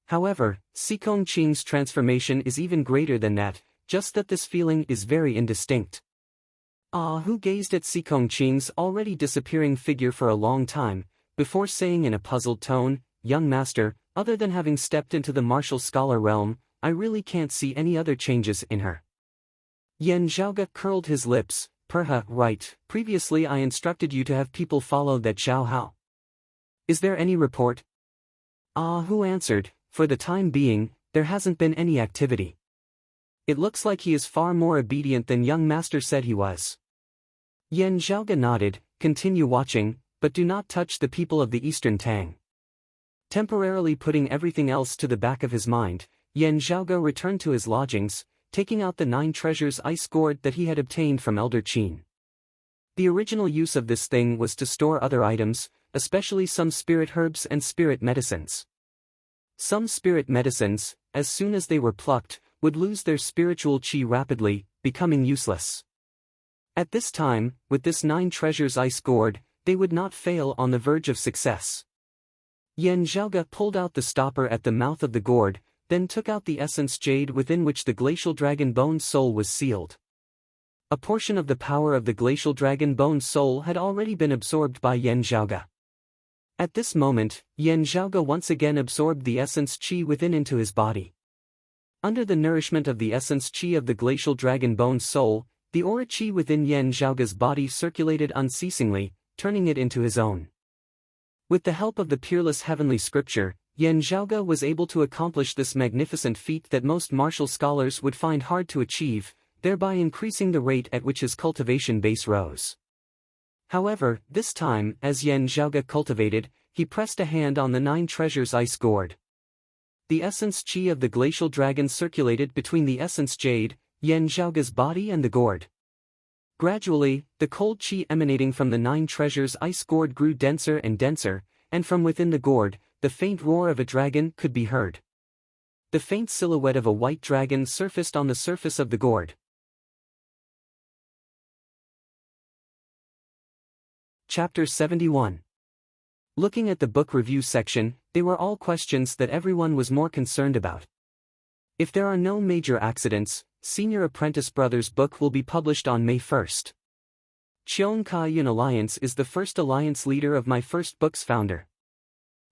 A: However, Sikong Qing's transformation is even greater than that. just that this feeling is very indistinct. Ah Hu gazed at Si Kongqing's already disappearing figure for a long time, before saying in a puzzled tone, "Young master, other than having stepped into the martial scholar realm, I really can't see any other changes in her." Yan Zhaoge curled his lips. "Perha, right, previously I instructed you to have people follow that Zhao Hao. Is there any report?" Ah Hu answered, "For the time being, there hasn't been any activity. It looks like he is far more obedient than young master said he was." Yan Zhaoge nodded, "Continue watching, but do not touch the people of the Eastern Tang." Temporarily putting everything else to the back of his mind, Yan Zhaoge returned to his lodgings, taking out the 9 treasures ice gourd that he had obtained from Elder Qin. The original use of this thing was to store other items, especially some spirit herbs and spirit medicines. Some spirit medicines, as soon as they were plucked, would lose their spiritual qi rapidly, becoming useless. At this time, with this 9 treasures ice gourd, they would not fail on the verge of success. Yan Zhaoge pulled out the stopper at the mouth of the gourd, then took out the essence jade within which the glacial dragon bone soul was sealed. A portion of the power of the glacial dragon bone soul had already been absorbed by Yan Zhaoge. At this moment, Yan Zhaoge once again absorbed the essence qi within into his body. Under the nourishment of the essence qi of the glacial dragon bone soul, the aura qi within Yan Zhaoge's body circulated unceasingly, turning it into his own. With the help of the peerless heavenly scripture, Yan Zhaoge was able to accomplish this magnificent feat that most martial scholars would find hard to achieve, thereby increasing the rate at which his cultivation base rose. However, this time, as Yan Zhaoge cultivated, he pressed a hand on the 9 treasures ice gourd. The essence qi of the glacial dragon circulated between the essence jade, Yan Zhaoge's body and the gourd. Gradually, the cold qi emanating from the 9 treasures ice gourd grew denser and denser, and from within the gourd, the faint roar of a dragon could be heard. The faint silhouette of a white dragon surfaced on the surface of the gourd. Chapter 71. Looking at the book review section, they were all questions that everyone was more concerned about. If there are no major accidents, Senior Apprentice Brothers book will be published on May 1st. Cheong Kai Yun Alliance is the first alliance leader of my first book's founder.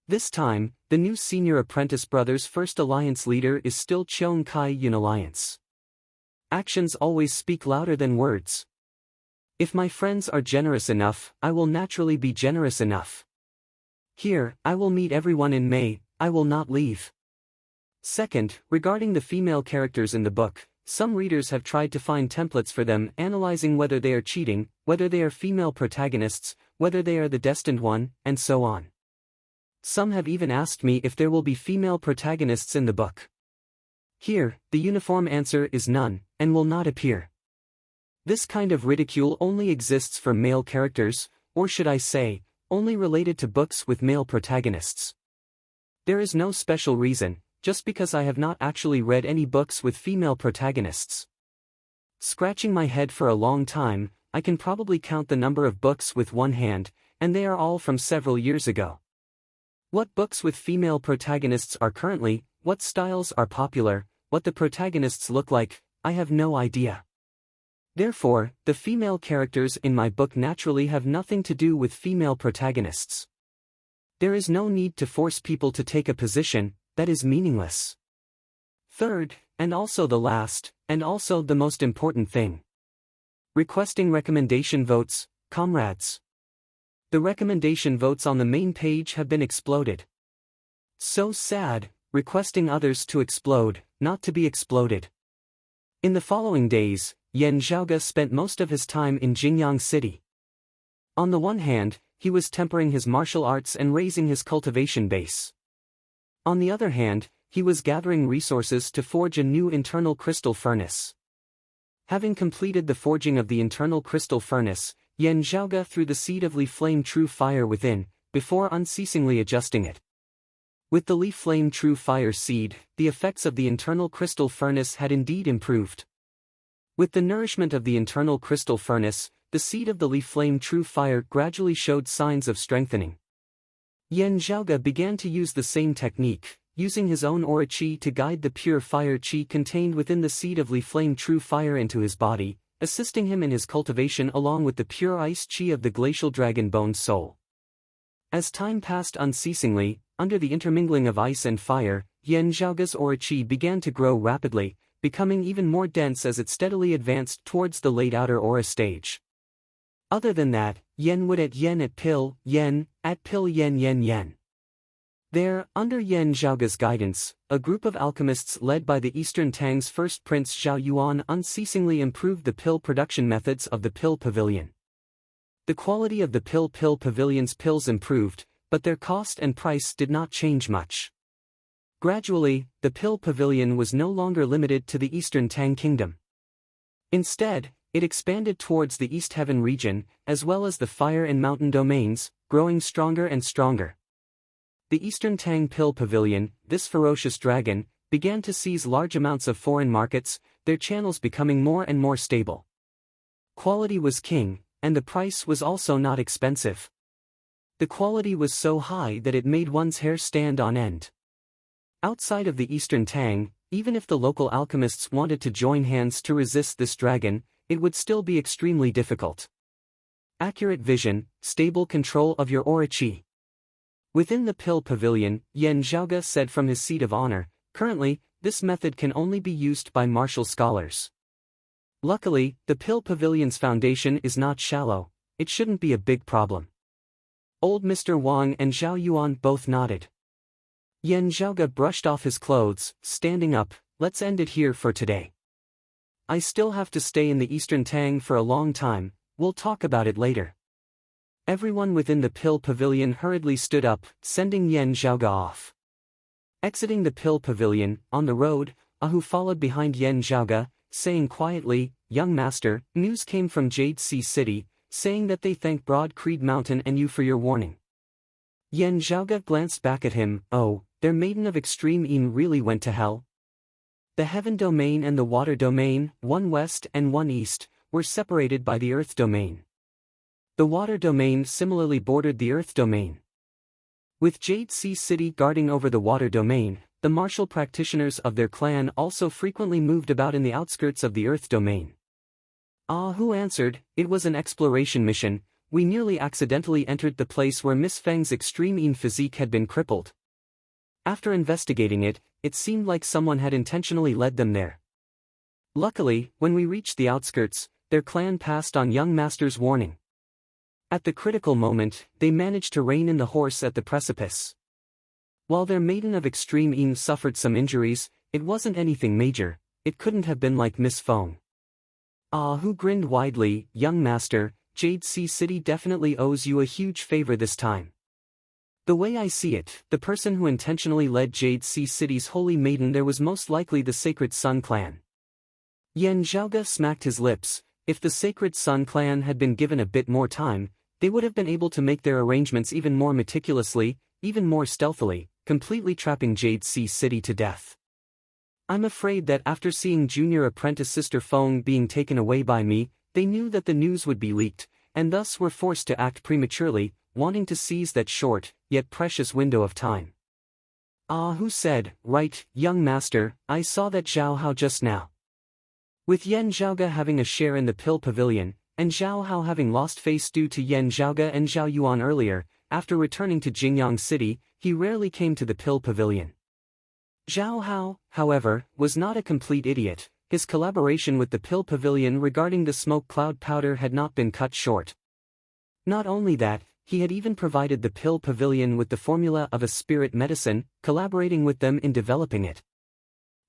A: This time, the new Senior Apprentice Brothers' first alliance leader is still Cheong Kai Yun Alliance. Actions always speak louder than words. If my friends are generous enough, I will naturally be generous enough. Here, I will meet everyone in May, I will not leave. Second, regarding the female characters in the book, some readers have tried to find templates for them analyzing whether they are cheating, whether they are female protagonists, whether they are the destined one, and so on. Some have even asked me if there will be female protagonists in the book. Here, the uniform answer is none, and will not appear. This kind of ridicule only exists for male characters, or should I say, only related to books with male protagonists. There is no special reason, just because I have not actually read any books with female protagonists. Scratching my head for a long time, I can probably count the number of books with one hand, and they are all from several years ago. What books with female protagonists are currently, what styles are popular, what the protagonists look like, I have no idea. Therefore, the female characters in my book naturally have nothing to do with female protagonists. There is no need to force people to take a position, that is meaningless. Third, and also the last, and also the most important thing. Requesting recommendation votes, comrades. The recommendation votes on the main page have been exploded. So sad, requesting others to explode, not to be exploded. In the following days, Yan Zhaoge spent most of his time in Jingyang City. On the one hand, he was tempering his martial arts and raising his cultivation base. On the other hand, he was gathering resources to forge a new internal crystal furnace. Having completed the forging of the internal crystal furnace, Yan Zhaoge threw the seed of Leaf Flame True Fire within, before unceasingly adjusting it. With the Leaf Flame True Fire seed, the effects of the internal crystal furnace had indeed improved. With the nourishment of the internal crystal furnace, the seed of the Leaf Flame True Fire gradually showed signs of strengthening. Yan Zhaoge began to use the same technique, using his own aura chi to guide the pure fire chi contained within the seed of Li Flame true fire into his body, assisting him in his cultivation along with the pure ice chi of the glacial dragon bone soul. As time passed unceasingly, under the intermingling of ice and fire, Yan Zhaoge's aura chi began to grow rapidly, becoming even more dense as it steadily advanced towards the late outer aura stage. Other than that, Yen would at Yen at Pill, Yen, at Pill Yen Yen Yen. There, under Yan Zhaoge's guidance, a group of alchemists led by the Eastern Tang's first prince Zhao Yuan unceasingly improved the pill production methods of the pill pavilion. The quality of the pill pavilion's pills improved, but their cost and price did not change much. Gradually, the pill pavilion was no longer limited to the Eastern Tang Kingdom. Instead, it expanded towards the East Heaven region, as well as the fire and mountain domains, growing stronger and stronger. The Eastern Tang Pill Pavilion, this ferocious dragon, began to seize large amounts of foreign markets, their channels becoming more and more stable. Quality was king, and the price was also not expensive. The quality was so high that it made one's hair stand on end. Outside of the Eastern Tang, even if the local alchemists wanted to join hands to resist this dragon, it would still be extremely difficult. Accurate vision, stable control of your aura chi. Within the pill pavilion, Yan Zhaoge said from his seat of honor, currently, this method can only be used by martial scholars. Luckily, the pill pavilion's foundation is not shallow, it shouldn't be a big problem. Old Mr. Wang and Zhao Yuan both nodded. Yan Zhaoge brushed off his clothes, standing up, let's end it here for today. I still have to stay in the Eastern Tang for a long time, we'll talk about it later. Everyone within the pill pavilion hurriedly stood up, sending Yan Zhaoge off. Exiting the pill pavilion, on the road, Ahu followed behind Yan Zhaoge, saying quietly, "Young master, news came from Jade Sea City, saying that they thank Broad Creed Mountain and you for your warning." Yan Zhaoge glanced back at him, "Oh, their maiden of extreme Yin really went to hell?" The heaven domain and the water domain, one west and one east, were separated by the earth domain. The water domain similarly bordered the earth domain. With Jade Sea City guarding over the water domain, the martial practitioners of their clan also frequently moved about in the outskirts of the earth domain. Who answered, "It was an exploration mission, we nearly accidentally entered the place where Miss Feng's extreme Yin physique had been crippled. After investigating it, it seemed like someone had intentionally led them there. Luckily, when we reached the outskirts, their clan passed on young master's warning. At the critical moment, they managed to rein in the horse at the precipice. While their maiden of extreme Yin suffered some injuries, it wasn't anything major, it couldn't have been like Miss Feng." Who grinned widely, "Young master, Jade Sea City definitely owes you a huge favor this time. The way I see it, the person who intentionally led Jade Sea City's holy maiden there was most likely the Sacred Sun clan." Yan Zhaoge smacked his lips. If the Sacred Sun clan had been given a bit more time, they would have been able to make their arrangements even more meticulously, even more stealthily, completely trapping Jade Sea City to death. "I'm afraid that after seeing junior apprentice Sister Feng being taken away by me, they knew that the news would be leaked, and thus were forced to act prematurely, wanting to seize that short, yet precious window of time." Who said, "Right, young master, I saw that Zhao Hao just now." With Yan Zhaoge having a share in the pill pavilion, and Zhao Hao having lost face due to Yan Zhaoge and Zhao Yuan earlier, after returning to Jingyang City, he rarely came to the pill pavilion. Zhao Hao, however, was not a complete idiot. His collaboration with the pill pavilion regarding the smoke cloud powder had not been cut short. Not only that, he had even provided the pill pavilion with the formula of a spirit medicine, collaborating with them in developing it.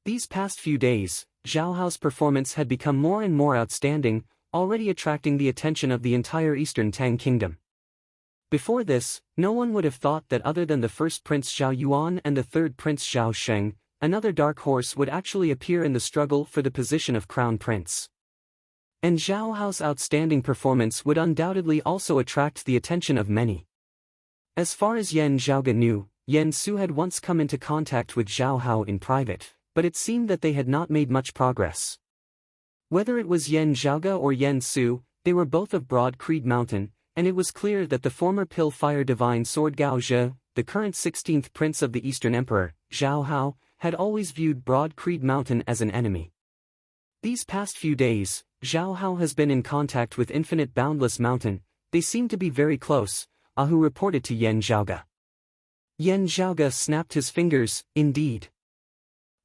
A: These past few days, Zhao Hao's performance had become more and more outstanding, already attracting the attention of the entire Eastern Tang Kingdom. Before this, no one would have thought that other than the first Prince Zhao Yuan and the third Prince Zhao Sheng, another dark horse would actually appear in the struggle for the position of Crown Prince. And Zhao Hao's outstanding performance would undoubtedly also attract the attention of many. As far as Yan Zhaoge knew, Yan Su had once come into contact with Zhao Hao in private, but it seemed that they had not made much progress. Whether it was Yan Zhaoge or Yan Su, they were both of Broad Creed Mountain, and it was clear that the former Pill Fire Divine Sword Gao Zhe, the current 16th Prince of the Eastern Emperor, Zhao Hao, had always viewed Broad Creed Mountain as an enemy. These past few days, Zhao Hao has been in contact with Infinite Boundless Mountain. They seem to be very close, Ahu reported to Yan Zhaoge. Yan Zhaoge snapped his fingers, indeed.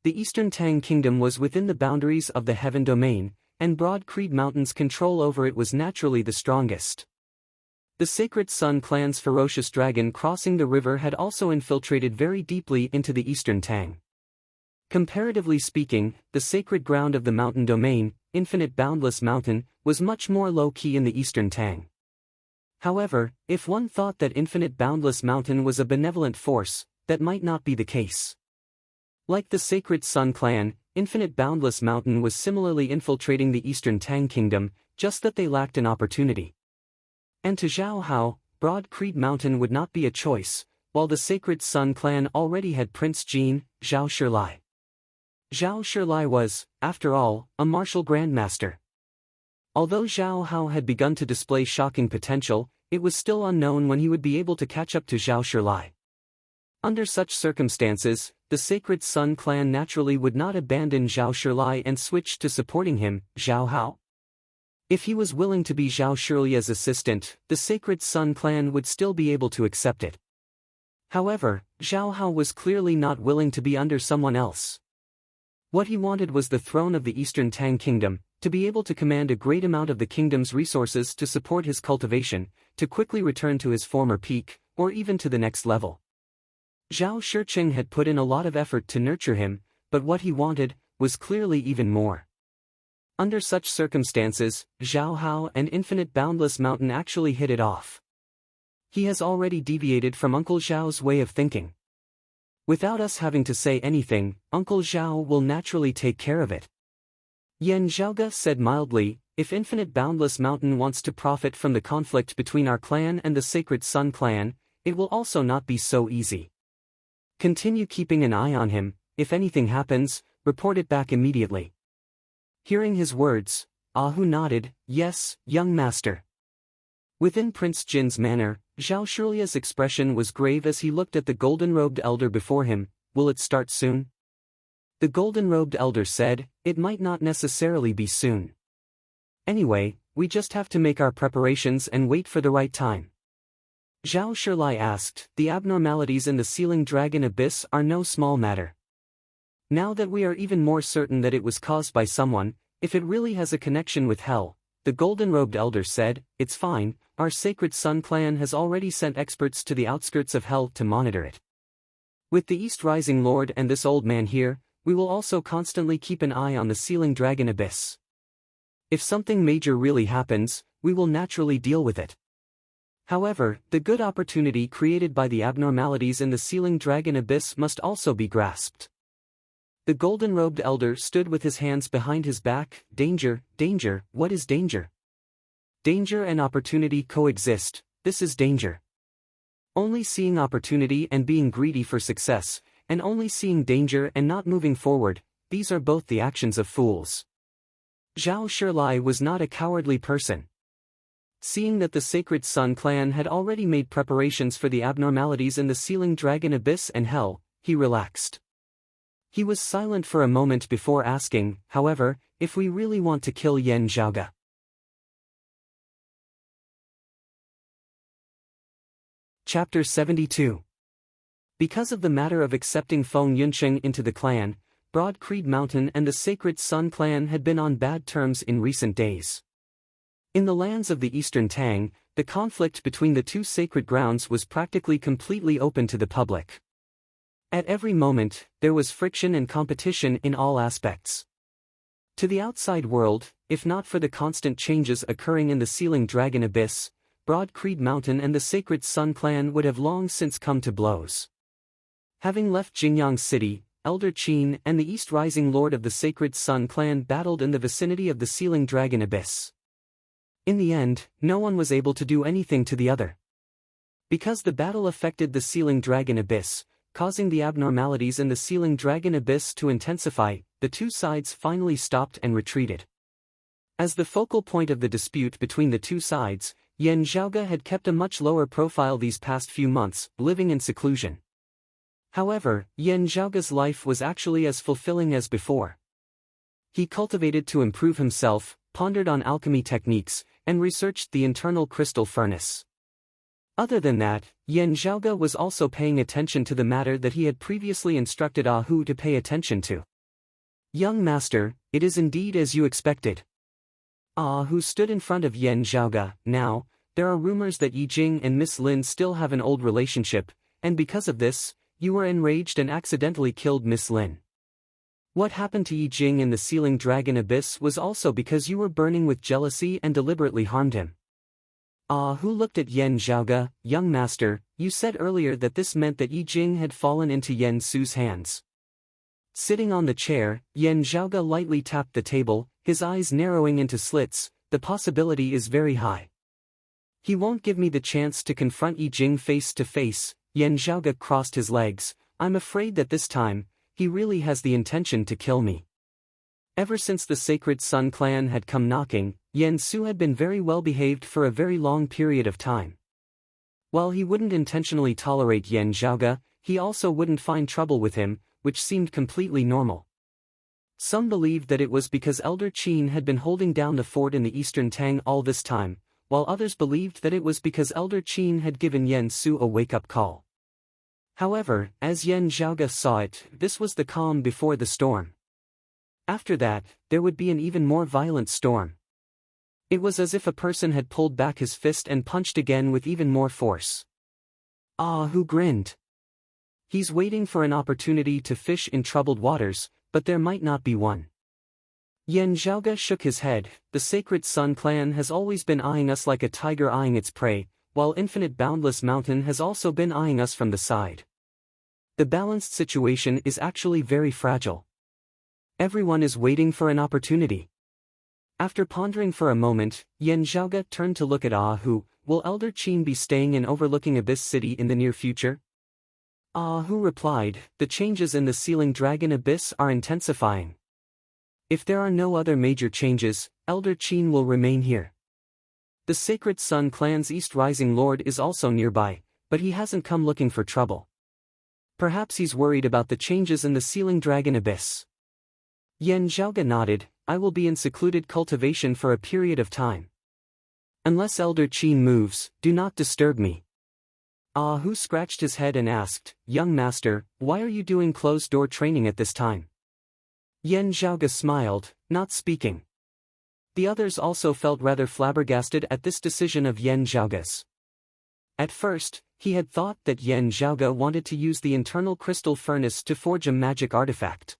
A: The Eastern Tang Kingdom was within the boundaries of the Heaven Domain, and Broad Creed Mountain's control over it was naturally the strongest. The Sacred Sun clan's ferocious dragon crossing the river had also infiltrated very deeply into the Eastern Tang. Comparatively speaking, the sacred ground of the mountain domain, Infinite Boundless Mountain, was much more low-key in the Eastern Tang. However, if one thought that Infinite Boundless Mountain was a benevolent force, that might not be the case. Like the Sacred Sun clan, Infinite Boundless Mountain was similarly infiltrating the Eastern Tang Kingdom, just that they lacked an opportunity. And to Zhao Hao, Broad Creed Mountain would not be a choice, while the Sacred Sun clan already had Prince Jin, Zhao Shilai. Zhao Shilai was, after all, a martial grandmaster. Although Zhao Hao had begun to display shocking potential, it was still unknown when he would be able to catch up to Zhao Shilai. Under such circumstances, the Sacred Sun clan naturally would not abandon Zhao Shilai and switch to supporting him, Zhao Hao. If he was willing to be Zhao Shilai's assistant, the Sacred Sun clan would still be able to accept it. However, Zhao Hao was clearly not willing to be under someone else. What he wanted was the throne of the Eastern Tang Kingdom, to be able to command a great amount of the kingdom's resources to support his cultivation, to quickly return to his former peak, or even to the next level. Zhao Shiqing had put in a lot of effort to nurture him, but what he wanted was clearly even more. Under such circumstances, Zhao Hao and Infinite Boundless Mountain actually hit it off. He has already deviated from Uncle Zhao's way of thinking. Without us having to say anything, Uncle Zhao will naturally take care of it. Yan Zhaoge said mildly, if Infinite Boundless Mountain wants to profit from the conflict between our clan and the Sacred Sun clan, it will also not be so easy. Continue keeping an eye on him, if anything happens, report it back immediately. Hearing his words, Ahu nodded, yes, young master. Within Prince Jin's manner, Zhao Shilai's expression was grave as he looked at the golden-robed elder before him. Will it start soon? The golden-robed elder said, it might not necessarily be soon. Anyway, we just have to make our preparations and wait for the right time. Zhao Shilai asked, the abnormalities in the Sealing Dragon Abyss are no small matter. Now that we are even more certain that it was caused by someone, if it really has a connection with hell, the golden-robed elder said, it's fine, our Sacred Sun clan has already sent experts to the outskirts of hell to monitor it. With the East Rising Lord and this old man here, we will also constantly keep an eye on the Sealing Dragon Abyss. If something major really happens, we will naturally deal with it. However, the good opportunity created by the abnormalities in the Sealing Dragon Abyss must also be grasped. The golden-robed elder stood with his hands behind his back. Danger, danger, what is danger? Danger and opportunity coexist, this is danger. Only seeing opportunity and being greedy for success, and only seeing danger and not moving forward, these are both the actions of fools. Zhao Shilai was not a cowardly person. Seeing that the Sacred Sun clan had already made preparations for the abnormalities in the Sealing Dragon Abyss and Hell, he relaxed. He was silent for a moment before asking, however, if we really want to kill Yan Zhaoge. Chapter 72. Because of the matter of accepting Feng Yunsheng into the clan, Broad Creed Mountain and the Sacred Sun clan had been on bad terms in recent days. In the lands of the Eastern Tang, the conflict between the two sacred grounds was practically completely open to the public. At every moment, there was friction and competition in all aspects. To the outside world, if not for the constant changes occurring in the Sealing Dragon Abyss, Broad Creed Mountain and the Sacred Sun clan would have long since come to blows. Having left Jingyang City, Elder Qin and the East Rising Lord of the Sacred Sun clan battled in the vicinity of the Sealing Dragon Abyss. In the end, no one was able to do anything to the other. Because the battle affected the Sealing Dragon Abyss, causing the abnormalities in the Sealing Dragon Abyss to intensify, the two sides finally stopped and retreated. As the focal point of the dispute between the two sides, Yan Zhaoge had kept a much lower profile these past few months, living in seclusion. However, Yan Zhaoge's life was actually as fulfilling as before. He cultivated to improve himself, pondered on alchemy techniques, and researched the internal crystal furnace. Other than that, Yan Zhaoge was also paying attention to the matter that he had previously instructed Ah Hu to pay attention to. "Young master, it is indeed as you expected." Ah Hu stood in front of Yan Zhaoge. "Now, there are rumors that Yi Jing and Miss Lin still have an old relationship, and because of this, you were enraged and accidentally killed Miss Lin. What happened to Yi Jing in the Sealing Dragon Abyss was also because you were burning with jealousy and deliberately harmed him." Ah Hu looked at Yan Zhaoge. "Young master, you said earlier that this meant that Yi Jing had fallen into Yan Su's hands." Sitting on the chair, Yan Zhaoge lightly tapped the table, his eyes narrowing into slits. "The possibility is very high. He won't give me the chance to confront Yi Jing face to face." Yan Zhaoge crossed his legs. "I'm afraid that this time, he really has the intention to kill me." Ever since the Sacred Sun clan had come knocking, Yan Su had been very well behaved for a very long period of time. While he wouldn't intentionally tolerate Yan Zhaoge, he also wouldn't find trouble with him, which seemed completely normal. Some believed that it was because Elder Qin had been holding down the fort in the eastern Tang all this time, while others believed that it was because Elder Qin had given Yan Su a wake-up call. However, as Yan Zhaoge saw it, this was the calm before the storm. After that, there would be an even more violent storm. It was as if a person had pulled back his fist and punched again with even more force. Ah Hu grinned. He's waiting for an opportunity to fish in troubled waters, but there might not be one. Yan Zhaoge shook his head. "The Sacred Sun clan has always been eyeing us like a tiger eyeing its prey, while Infinite Boundless Mountain has also been eyeing us from the side. The balanced situation is actually very fragile. Everyone is waiting for an opportunity." After pondering for a moment, Yan Zhaoge turned to look at Ah Hu. "Will Elder Qin be staying in overlooking Abyss City in the near future?" Ah Hu replied, "The changes in the Sealing Dragon Abyss are intensifying. If there are no other major changes, Elder Qin will remain here. The Sacred Sun clan's East Rising Lord is also nearby, but he hasn't come looking for trouble. Perhaps he's worried about the changes in the Sealing Dragon Abyss." Yan Zhaoge nodded. "I will be in secluded cultivation for a period of time. Unless Elder Qin moves, do not disturb me." Ah Hu scratched his head and asked, "Young master, why are you doing closed-door training at this time?" Yan Zhaoge smiled, not speaking. The others also felt rather flabbergasted at this decision of Yan Zhaoge's. At first, he had thought that Yan Zhaoge wanted to use the internal crystal furnace to forge a magic artifact.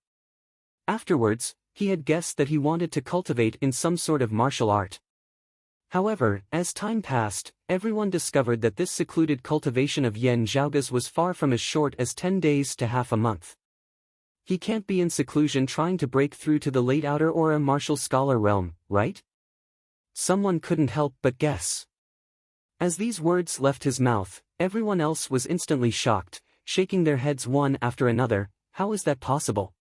A: Afterwards, he had guessed that he wanted to cultivate in some sort of martial art. However, as time passed, everyone discovered that this secluded cultivation of Yan Zhaoge's was far from as short as 10 days to half a month. He can't be in seclusion trying to break through to the late outer aura martial scholar realm, right? Someone couldn't help but guess. As these words left his mouth, everyone else was instantly shocked, shaking their heads one after another. How is that possible?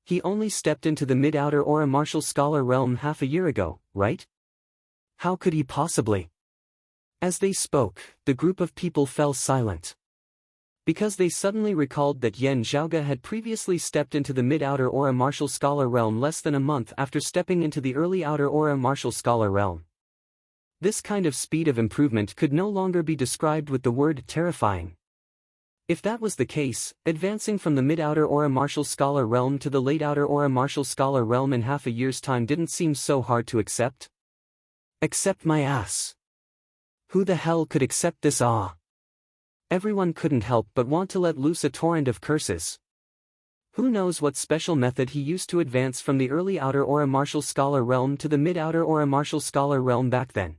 A: He only stepped into the mid-outer aura martial scholar realm half a year ago, right? How could he possibly? As they spoke, the group of people fell silent. Because they suddenly recalled that Yan Zhaoge had previously stepped into the mid-outer aura martial scholar realm less than a month after stepping into the early outer aura martial scholar realm. This kind of speed of improvement could no longer be described with the word terrifying. If that was the case, advancing from the mid-outer aura martial scholar realm to the late outer aura martial scholar realm in half a year's time didn't seem so hard to accept. Accept my ass. Who the hell could accept this? Everyone couldn't help but want to let loose a torrent of curses. Who knows what special method he used to advance from the early outer aura martial scholar realm to the mid-outer aura martial scholar realm back then?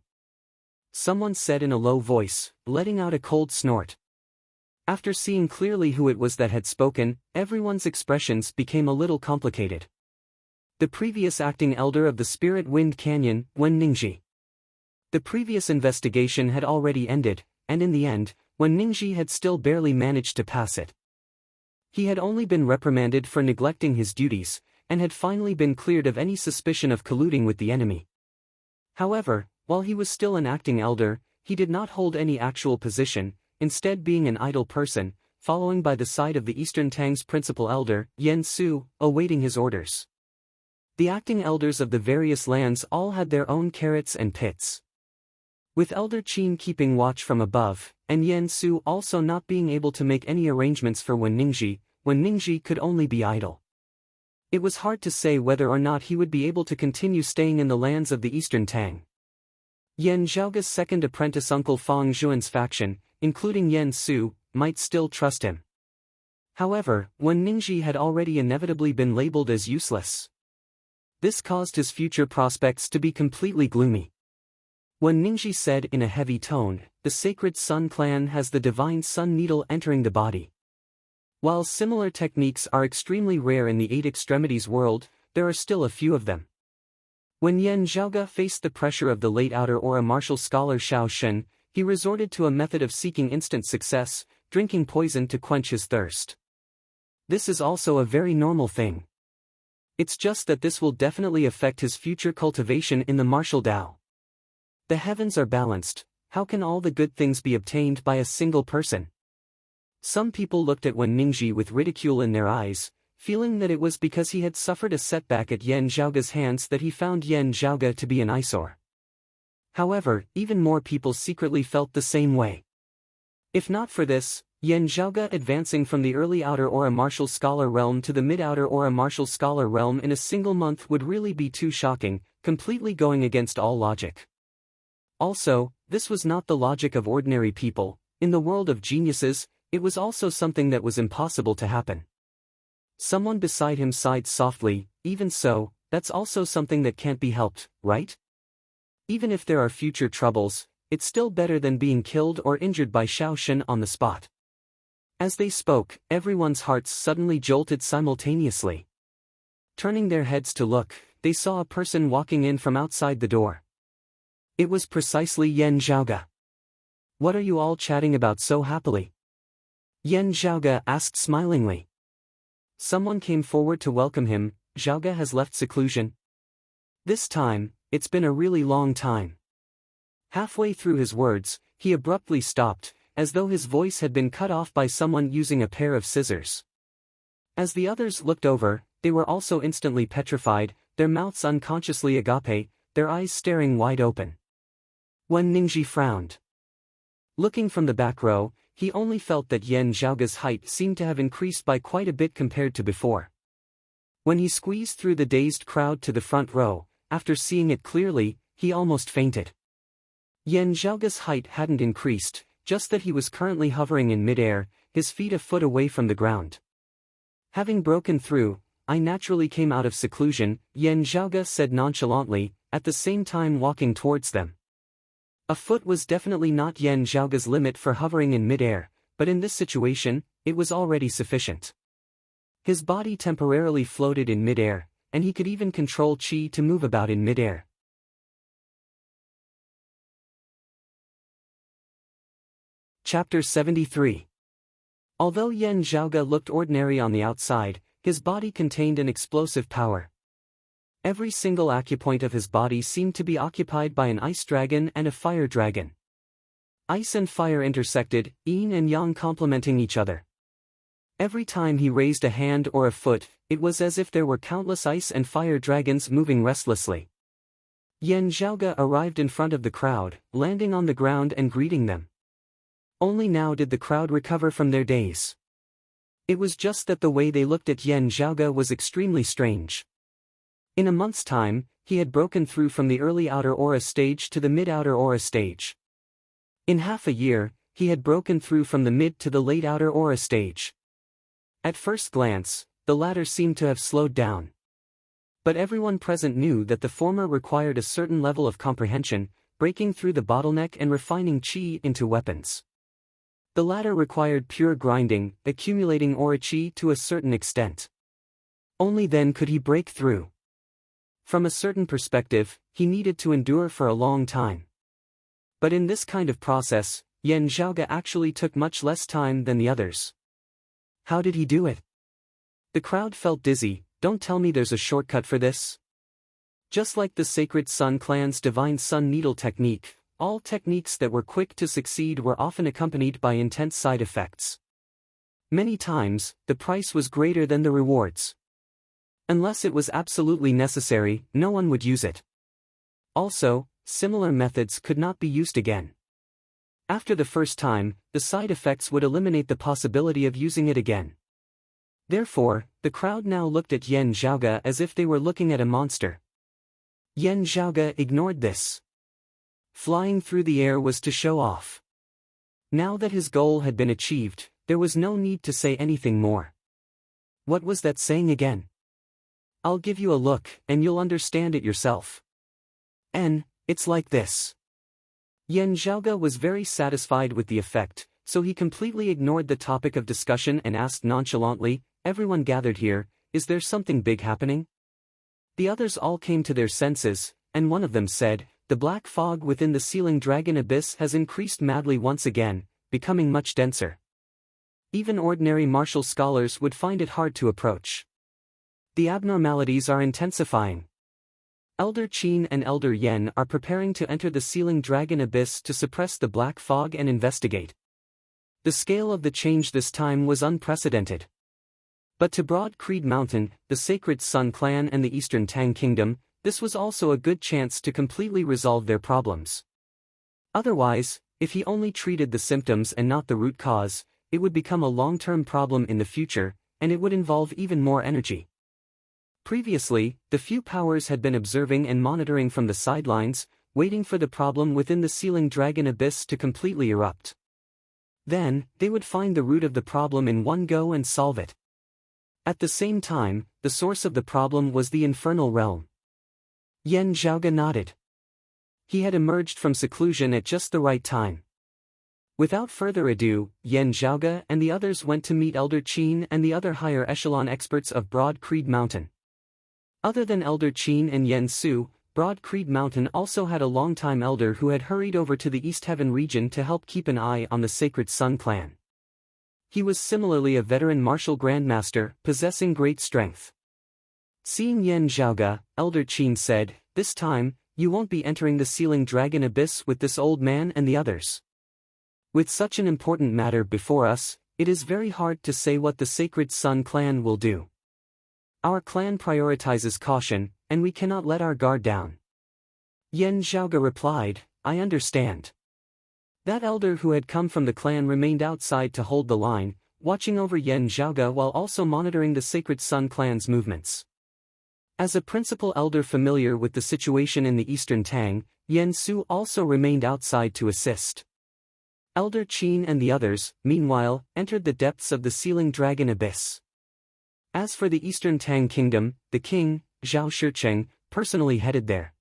A: Someone said in a low voice, letting out a cold snort. After seeing clearly who it was that had spoken, everyone's expressions became a little complicated. The previous acting elder of the Spirit Wind Canyon, Wen Ningji. The previous investigation had already ended, and in the end, Wen Ningji had still barely managed to pass it. He had only been reprimanded for neglecting his duties, and had finally been cleared of any suspicion of colluding with the enemy. However, while he was still an acting elder, he did not hold any actual position, instead being an idle person, following by the side of the Eastern Tang's principal elder, Yen Su, awaiting his orders. The acting elders of the various lands all had their own carrots and pits. With Elder Qin keeping watch from above, and Yen Su also not being able to make any arrangements for Wen Ningji could only be idle. It was hard to say whether or not he would be able to continue staying in the lands of the Eastern Tang. Yen Zhaoga's second apprentice uncle Fang Zhuan's faction, including Yen Su, might still trust him. However, Wen Ningji had already inevitably been labeled as useless. This caused his future prospects to be completely gloomy. Wen Ningji said in a heavy tone, "The Sacred Sun clan has the Divine Sun Needle entering the body. While similar techniques are extremely rare in the Eight Extremities world, there are still a few of them." When Yen Zhaoga faced the pressure of the late outer aura martial scholar Xiao Shen, he resorted to a method of seeking instant success, drinking poison to quench his thirst. This is also a very normal thing. It's just that this will definitely affect his future cultivation in the martial Tao. The heavens are balanced, how can all the good things be obtained by a single person? Some people looked at Wen Ningji with ridicule in their eyes, feeling that it was because he had suffered a setback at Yen Zhaoga's hands that he found Yen Zhaoga to be an eyesore. However, even more people secretly felt the same way. If not for this, Yen Zhaoga advancing from the early outer aura martial scholar realm to the mid-outer aura martial scholar realm in a single month would really be too shocking, completely going against all logic. Also, this was not the logic of ordinary people. In the world of geniuses, it was also something that was impossible to happen. Someone beside him sighed softly, "Even so, that's also something that can't be helped, right? Even if there are future troubles, it's still better than being killed or injured by Xiao Shen on the spot." As they spoke, everyone's hearts suddenly jolted simultaneously. Turning their heads to look, they saw a person walking in from outside the door. It was precisely Yen Zhaoga. "What are you all chatting about so happily?" Yen Zhaoga asked smilingly. Someone came forward to welcome him. "Zhaoga has left seclusion. This time, it's been a really long time." Halfway through his words, he abruptly stopped, as though his voice had been cut off by someone using a pair of scissors. As the others looked over, they were also instantly petrified, their mouths unconsciously agape, their eyes staring wide open. Wen Ningji frowned. Looking from the back row, he only felt that Yen Zhaoga's height seemed to have increased by quite a bit compared to before. When he squeezed through the dazed crowd to the front row, after seeing it clearly, he almost fainted. Yen Zhaoga's height hadn't increased, just that he was currently hovering in midair, his feet a foot away from the ground. "Having broken through, I naturally came out of seclusion," Yen Zhaoga said nonchalantly, at the same time walking towards them. A foot was definitely not Yen Zhaoga's limit for hovering in midair, but in this situation, it was already sufficient. His body temporarily floated in midair, and he could even control qi to move about in midair. Chapter 73. Although Yen Zhaoga looked ordinary on the outside, his body contained an explosive power. Every single acupoint of his body seemed to be occupied by an ice dragon and a fire dragon. Ice and fire intersected, yin and yang complementing each other. Every time he raised a hand or a foot, it was as if there were countless ice and fire dragons moving restlessly. Yen Zhaoga arrived in front of the crowd, landing on the ground and greeting them. Only now did the crowd recover from their daze. It was just that the way they looked at Yen Zhaoga was extremely strange. In a month's time, he had broken through from the early outer aura stage to the mid-outer aura stage. In half a year, he had broken through from the mid to the late outer aura stage. At first glance, the latter seemed to have slowed down. But everyone present knew that the former required a certain level of comprehension, breaking through the bottleneck and refining qi into weapons. The latter required pure grinding, accumulating aura qi to a certain extent. Only then could he break through. From a certain perspective, he needed to endure for a long time. But in this kind of process, Yen Zhaoga actually took much less time than the others. How did he do it? The crowd felt dizzy. "Don't tell me there's a shortcut for this?" Just like the Sacred Sun clan's divine sun needle technique, all techniques that were quick to succeed were often accompanied by intense side effects. Many times, the price was greater than the rewards. Unless it was absolutely necessary, no one would use it. Also, similar methods could not be used again. After the first time, the side effects would eliminate the possibility of using it again. Therefore, the crowd now looked at Yan Zhaoge as if they were looking at a monster. Yan Zhaoge ignored this. Flying through the air was to show off. Now that his goal had been achieved, there was no need to say anything more. What was that saying again? I'll give you a look, and you'll understand it yourself. It's like this. Yan Zhaoge was very satisfied with the effect, so he completely ignored the topic of discussion and asked nonchalantly, "Everyone gathered here, is there something big happening?" The others all came to their senses, and one of them said, "The black fog within the ceiling dragon abyss has increased madly once again, becoming much denser. Even ordinary martial scholars would find it hard to approach. The abnormalities are intensifying. Elder Qin and Elder Yen are preparing to enter the ceiling dragon abyss to suppress the black fog and investigate." The scale of the change this time was unprecedented. But to Broad Creed Mountain, the Sacred Sun clan and the Eastern Tang Kingdom, this was also a good chance to completely resolve their problems. Otherwise, if he only treated the symptoms and not the root cause, it would become a long-term problem in the future, and it would involve even more energy. Previously, the few powers had been observing and monitoring from the sidelines, waiting for the problem within the ceiling dragon abyss to completely erupt. Then, they would find the root of the problem in one go and solve it. At the same time, the source of the problem was the infernal realm. Yan Zhaoge nodded. He had emerged from seclusion at just the right time. Without further ado, Yan Zhaoge and the others went to meet Elder Qin and the other higher echelon experts of Broad Creed Mountain. Other than Elder Qin and Yen Su, Broad Creed Mountain also had a long-time elder who had hurried over to the East Heaven region to help keep an eye on the Sacred Sun clan. He was similarly a veteran martial grandmaster, possessing great strength. Seeing Yan Zhaoge, Elder Qin said, "This time, you won't be entering the ceiling dragon abyss with this old man and the others. With such an important matter before us, it is very hard to say what the Sacred Sun clan will do. Our clan prioritizes caution, and we cannot let our guard down." Yan Zhaoge replied, "I understand." That elder who had come from the clan remained outside to hold the line, watching over Yan Zhaoge while also monitoring the Sacred Sun clan's movements. As a principal elder familiar with the situation in the Eastern Tang, Yen Su also remained outside to assist. Elder Qin and the others, meanwhile, entered the depths of the ceiling dragon abyss. As for the Eastern Tang Kingdom, the king, Zhao Shicheng, personally headed there.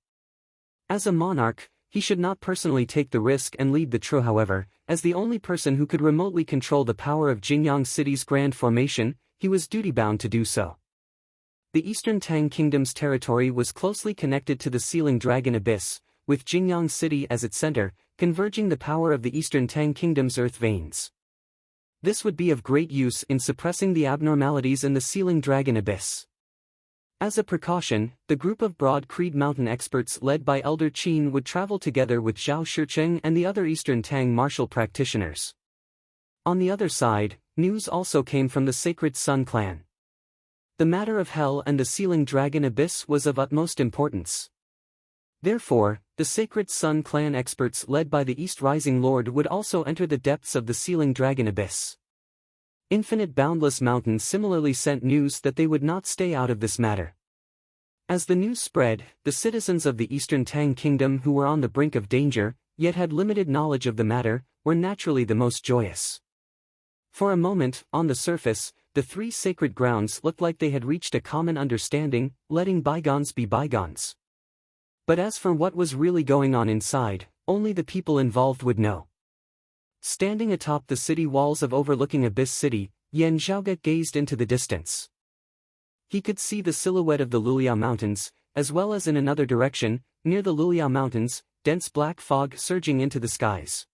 A: As a monarch, he should not personally take the risk and lead the true. However, as the only person who could remotely control the power of Jingyang City's grand formation, he was duty-bound to do so. The Eastern Tang Kingdom's territory was closely connected to the ceiling dragon abyss, with Jingyang City as its center, converging the power of the Eastern Tang Kingdom's earth veins. This would be of great use in suppressing the abnormalities in the ceiling dragon abyss. As a precaution, the group of Broad Creed Mountain experts led by Elder Qin would travel together with Zhao Shicheng and the other Eastern Tang martial practitioners. On the other side, news also came from the Sacred Sun clan. The matter of hell and the ceiling dragon abyss was of utmost importance. Therefore, the Sacred Sun clan experts led by the East Rising Lord would also enter the depths of the ceiling dragon abyss. Infinite Boundless Mountain similarly sent news that they would not stay out of this matter. As the news spread, the citizens of the Eastern Tang Kingdom who were on the brink of danger, yet had limited knowledge of the matter, were naturally the most joyous. For a moment, on the surface, the three sacred grounds looked like they had reached a common understanding, letting bygones be bygones. But as for what was really going on inside, only the people involved would know. Standing atop the city walls of overlooking Abyss City, Yan Zhaoge gazed into the distance. He could see the silhouette of the Luliao Mountains, as well as in another direction, near the Luliao Mountains, dense black fog surging into the skies.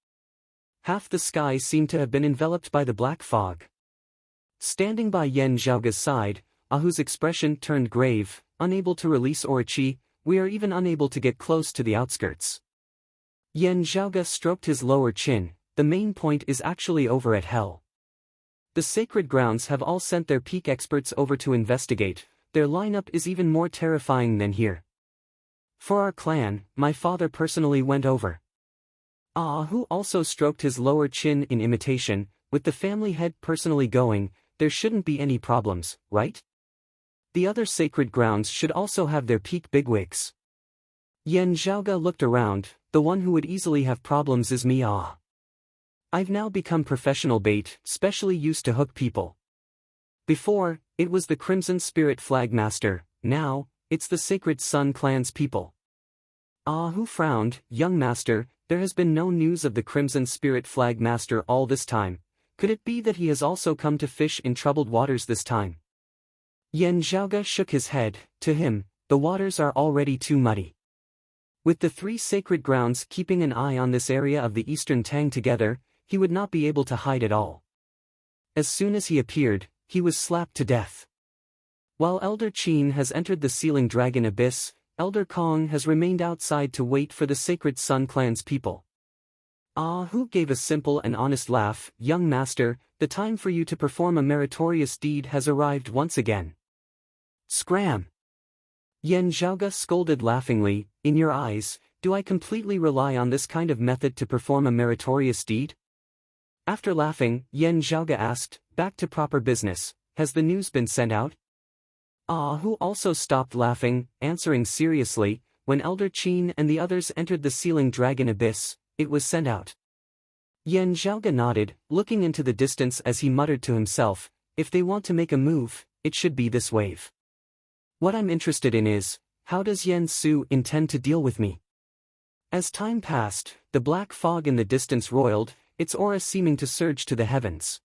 A: Half the sky seemed to have been enveloped by the black fog. Standing by Yan Zhaoge's side, Ahu's expression turned grave, unable to release Orochi, we are even unable to get close to the outskirts. Yan Zhaoge stroked his lower chin. The main point is actually over at Hell. The sacred grounds have all sent their peak experts over to investigate. Their lineup is even more terrifying than here. For our clan, my father personally went over. Who also stroked his lower chin in imitation. With the family head personally going, there shouldn't be any problems, right? The other sacred grounds should also have their peak bigwigs. Yan Zhaoge looked around. The one who would easily have problems is me. I've now become professional bait, specially used to hook people. Before, it was the Crimson Spirit Flag Master, now, it's the Sacred Sun Clan's people. Who frowned. Young master, there has been no news of the Crimson Spirit Flag Master all this time. Could it be that he has also come to fish in troubled waters this time? Yan Zhaoge shook his head. To him, the waters are already too muddy. With the 3 sacred grounds keeping an eye on this area of the Eastern Tang together, he would not be able to hide at all. As soon as he appeared, he was slapped to death. While Elder Qin has entered the Sealing Dragon Abyss, Elder Kong has remained outside to wait for the Sacred Sun Clan's people. Who gave a simple and honest laugh. Young master, the time for you to perform a meritorious deed has arrived once again. Scram! Yan Zhaoge scolded laughingly. In your eyes, do I completely rely on this kind of method to perform a meritorious deed? After laughing, Yan Zhaoge asked, back to proper business, has the news been sent out? Who also stopped laughing, answering seriously, when Elder Qin and the others entered the Sealing Dragon Abyss, it was sent out. Yan Zhaoge nodded, looking into the distance as he muttered to himself, if they want to make a move, it should be this wave. What I'm interested in is, how does Yan Su intend to deal with me? As time passed, the black fog in the distance roiled, its aura seeming to surge to the heavens.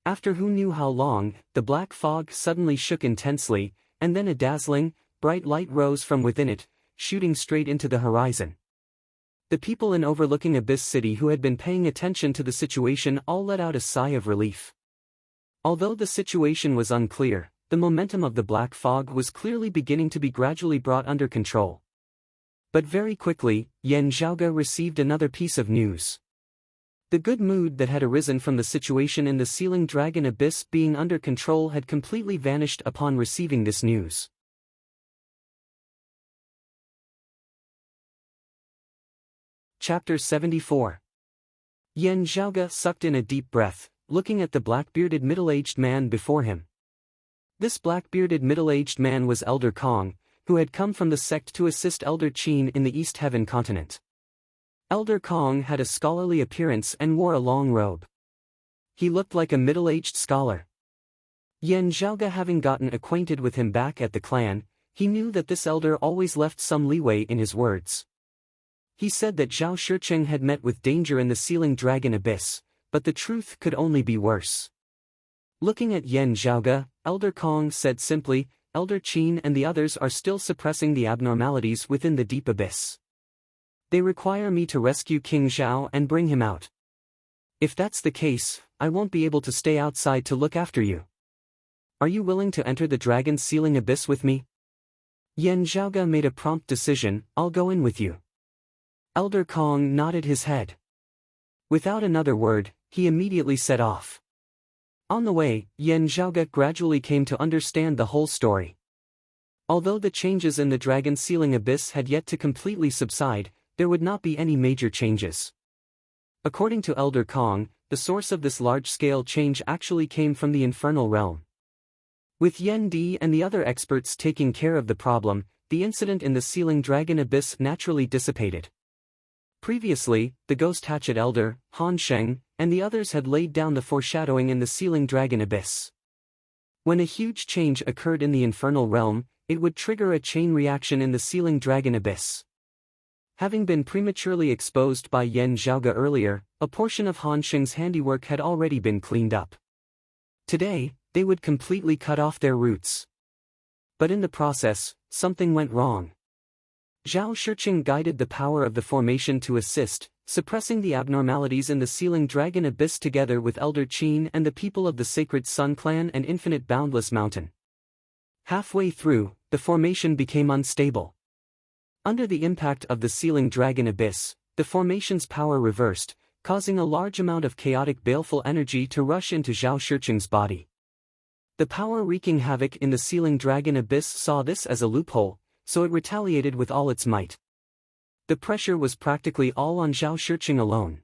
A: After who knew how long, the black fog suddenly shook intensely, and then a dazzling, bright light rose from within it, shooting straight into the horizon. The people in overlooking Abyss City who had been paying attention to the situation all let out a sigh of relief. Although the situation was unclear, the momentum of the black fog was clearly beginning to be gradually brought under control. But very quickly, Yan Zhaoge received another piece of news. The good mood that had arisen from the situation in the Sealing Dragon Abyss being under control had completely vanished upon receiving this news. Chapter 74. Yan Zhaoge sucked in a deep breath, looking at the black-bearded middle-aged man before him. This black-bearded middle-aged man was Elder Kong, who had come from the sect to assist Elder Qin in the East Heaven continent. Elder Kong had a scholarly appearance and wore a long robe. He looked like a middle-aged scholar. Yan Zhaoge having gotten acquainted with him back at the clan, he knew that this elder always left some leeway in his words. He said that Zhao Shiqing had met with danger in the Sealing Dragon Abyss, but the truth could only be worse. Looking at Yan Zhaoge, Elder Kong said simply, Elder Qin and the others are still suppressing the abnormalities within the deep abyss. They require me to rescue King Zhao and bring him out. If that's the case, I won't be able to stay outside to look after you. Are you willing to enter the dragon's sealing abyss with me? Yan Zhaoge made a prompt decision, I'll go in with you. Elder Kong nodded his head. Without another word, he immediately set off. On the way, Yan Zhaoge gradually came to understand the whole story. Although the changes in the dragon sealing abyss had yet to completely subside, there would not be any major changes. According to Elder Kong, the source of this large-scale change actually came from the infernal realm. With Yen Di and the other experts taking care of the problem, the incident in the Sealing Dragon Abyss naturally dissipated. Previously, the Ghost Hatchet Elder, Han Sheng, and the others had laid down the foreshadowing in the Sealing Dragon Abyss. When a huge change occurred in the infernal realm, it would trigger a chain reaction in the Sealing Dragon Abyss. Having been prematurely exposed by Yan Zhaoge earlier, a portion of Han Sheng's handiwork had already been cleaned up. Today, they would completely cut off their roots. But in the process, something went wrong. Zhao Shiqing guided the power of the formation to assist, suppressing the abnormalities in the Sealing Dragon Abyss together with Elder Qin and the people of the Sacred Sun Clan and Infinite Boundless Mountain. Halfway through, the formation became unstable. Under the impact of the sealing dragon abyss, the formation's power reversed, causing a large amount of chaotic baleful energy to rush into Zhao Shiqing's body. The power wreaking havoc in the sealing dragon abyss saw this as a loophole, so it retaliated with all its might. The pressure was practically all on Zhao Shiqing alone.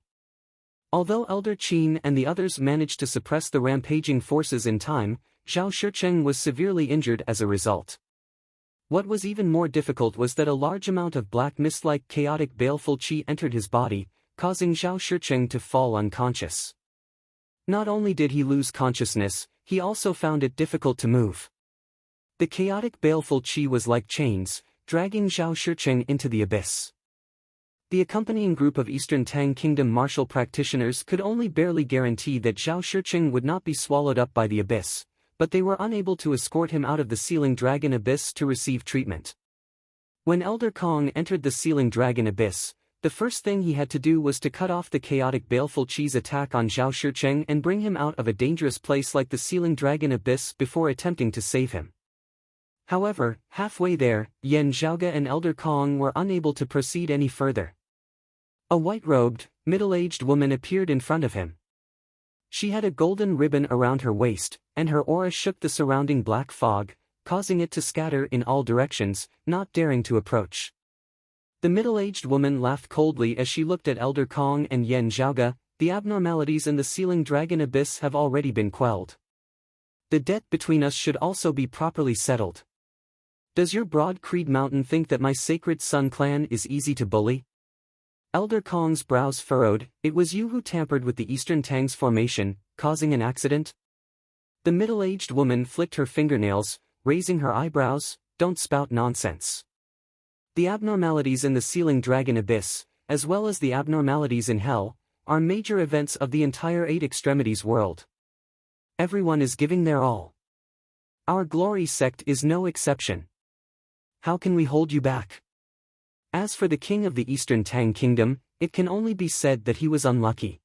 A: Although Elder Qin and the others managed to suppress the rampaging forces in time, Zhao Shiqing was severely injured as a result. What was even more difficult was that a large amount of black mist-like chaotic baleful qi entered his body, causing Zhao Shiqing to fall unconscious. Not only did he lose consciousness, he also found it difficult to move. The chaotic baleful qi was like chains, dragging Zhao Shiqing into the abyss. The accompanying group of Eastern Tang Kingdom martial practitioners could only barely guarantee that Zhao Shiqing would not be swallowed up by the abyss, but they were unable to escort him out of the sealing dragon abyss to receive treatment. When Elder Kong entered the sealing dragon abyss, the first thing he had to do was to cut off the chaotic baleful qi's attack on Zhao Shiqing and bring him out of a dangerous place like the sealing dragon abyss before attempting to save him. However, halfway there, Yan Zhaoge and Elder Kong were unable to proceed any further. A white-robed, middle-aged woman appeared in front of him. She had a golden ribbon around her waist, and her aura shook the surrounding black fog, causing it to scatter in all directions, not daring to approach. The middle-aged woman laughed coldly as she looked at Elder Kong and Yan Zhaoge. The abnormalities in the sealing dragon abyss have already been quelled. The debt between us should also be properly settled. Does your broad Creed Mountain think that my sacred Sun clan is easy to bully? Elder Kong's brows furrowed. It was you who tampered with the Eastern Tang's formation, causing an accident? The middle-aged woman flicked her fingernails, raising her eyebrows. Don't spout nonsense. The abnormalities in the sealing dragon abyss, as well as the abnormalities in hell, are major events of the entire Eight Extremities world. Everyone is giving their all. Our glory sect is no exception. How can we hold you back? As for the king of the Eastern Tang Kingdom, it can only be said that he was unlucky.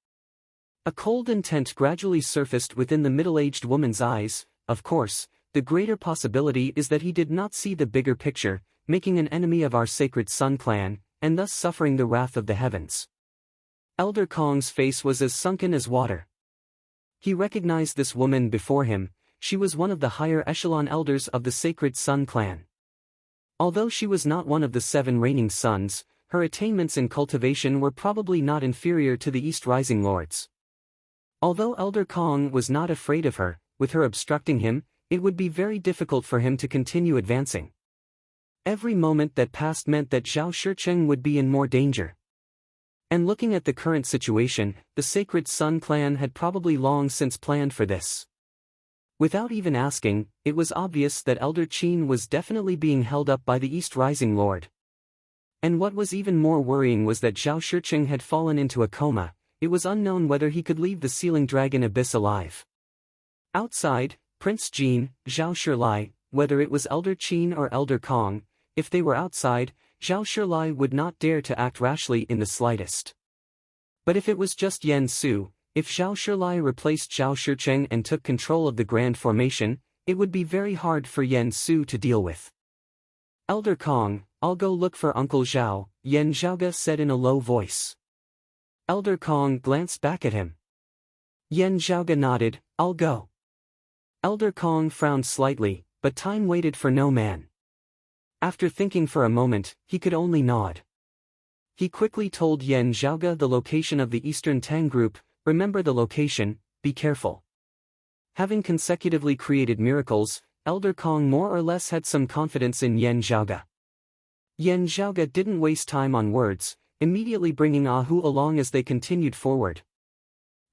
A: A cold intent gradually surfaced within the middle-aged woman's eyes. Of course, the greater possibility is that he did not see the bigger picture, making an enemy of our sacred Sun clan, and thus suffering the wrath of the heavens. Elder Kong's face was as sunken as water. He recognized this woman before him. She was one of the higher echelon elders of the sacred Sun clan. Although she was not one of the 7 reigning suns, her attainments in cultivation were probably not inferior to the East Rising Lords. Although Elder Kong was not afraid of her, with her obstructing him, it would be very difficult for him to continue advancing. Every moment that passed meant that Zhao Shiqing would be in more danger. And looking at the current situation, the Sacred Sun clan had probably long since planned for this. Without even asking, it was obvious that Elder Qin was definitely being held up by the East Rising Lord. And what was even more worrying was that Zhao Shiqing had fallen into a coma. It was unknown whether he could leave the sealing dragon abyss alive. Outside, Prince Jin, Zhao Shilai, whether it was Elder Qin or Elder Kong, if they were outside, Zhao Shilai would not dare to act rashly in the slightest. But if it was just Yan Su, if Zhao Shilai replaced Zhao Shiqing and took control of the Grand Formation, it would be very hard for Yan Su to deal with. Elder Kong, I'll go look for Uncle Zhao, Yan Zhaoge said in a low voice. Elder Kong glanced back at him. Yan Zhaoge nodded, I'll go. Elder Kong frowned slightly, but time waited for no man. After thinking for a moment, he could only nod. He quickly told Yan Zhaoge the location of the Eastern Tang group. Remember the location, be careful. Having consecutively created miracles, Elder Kong more or less had some confidence in Yan Zhaoge. Yan Zhaoge didn't waste time on words, immediately bringing Ahu along as they continued forward.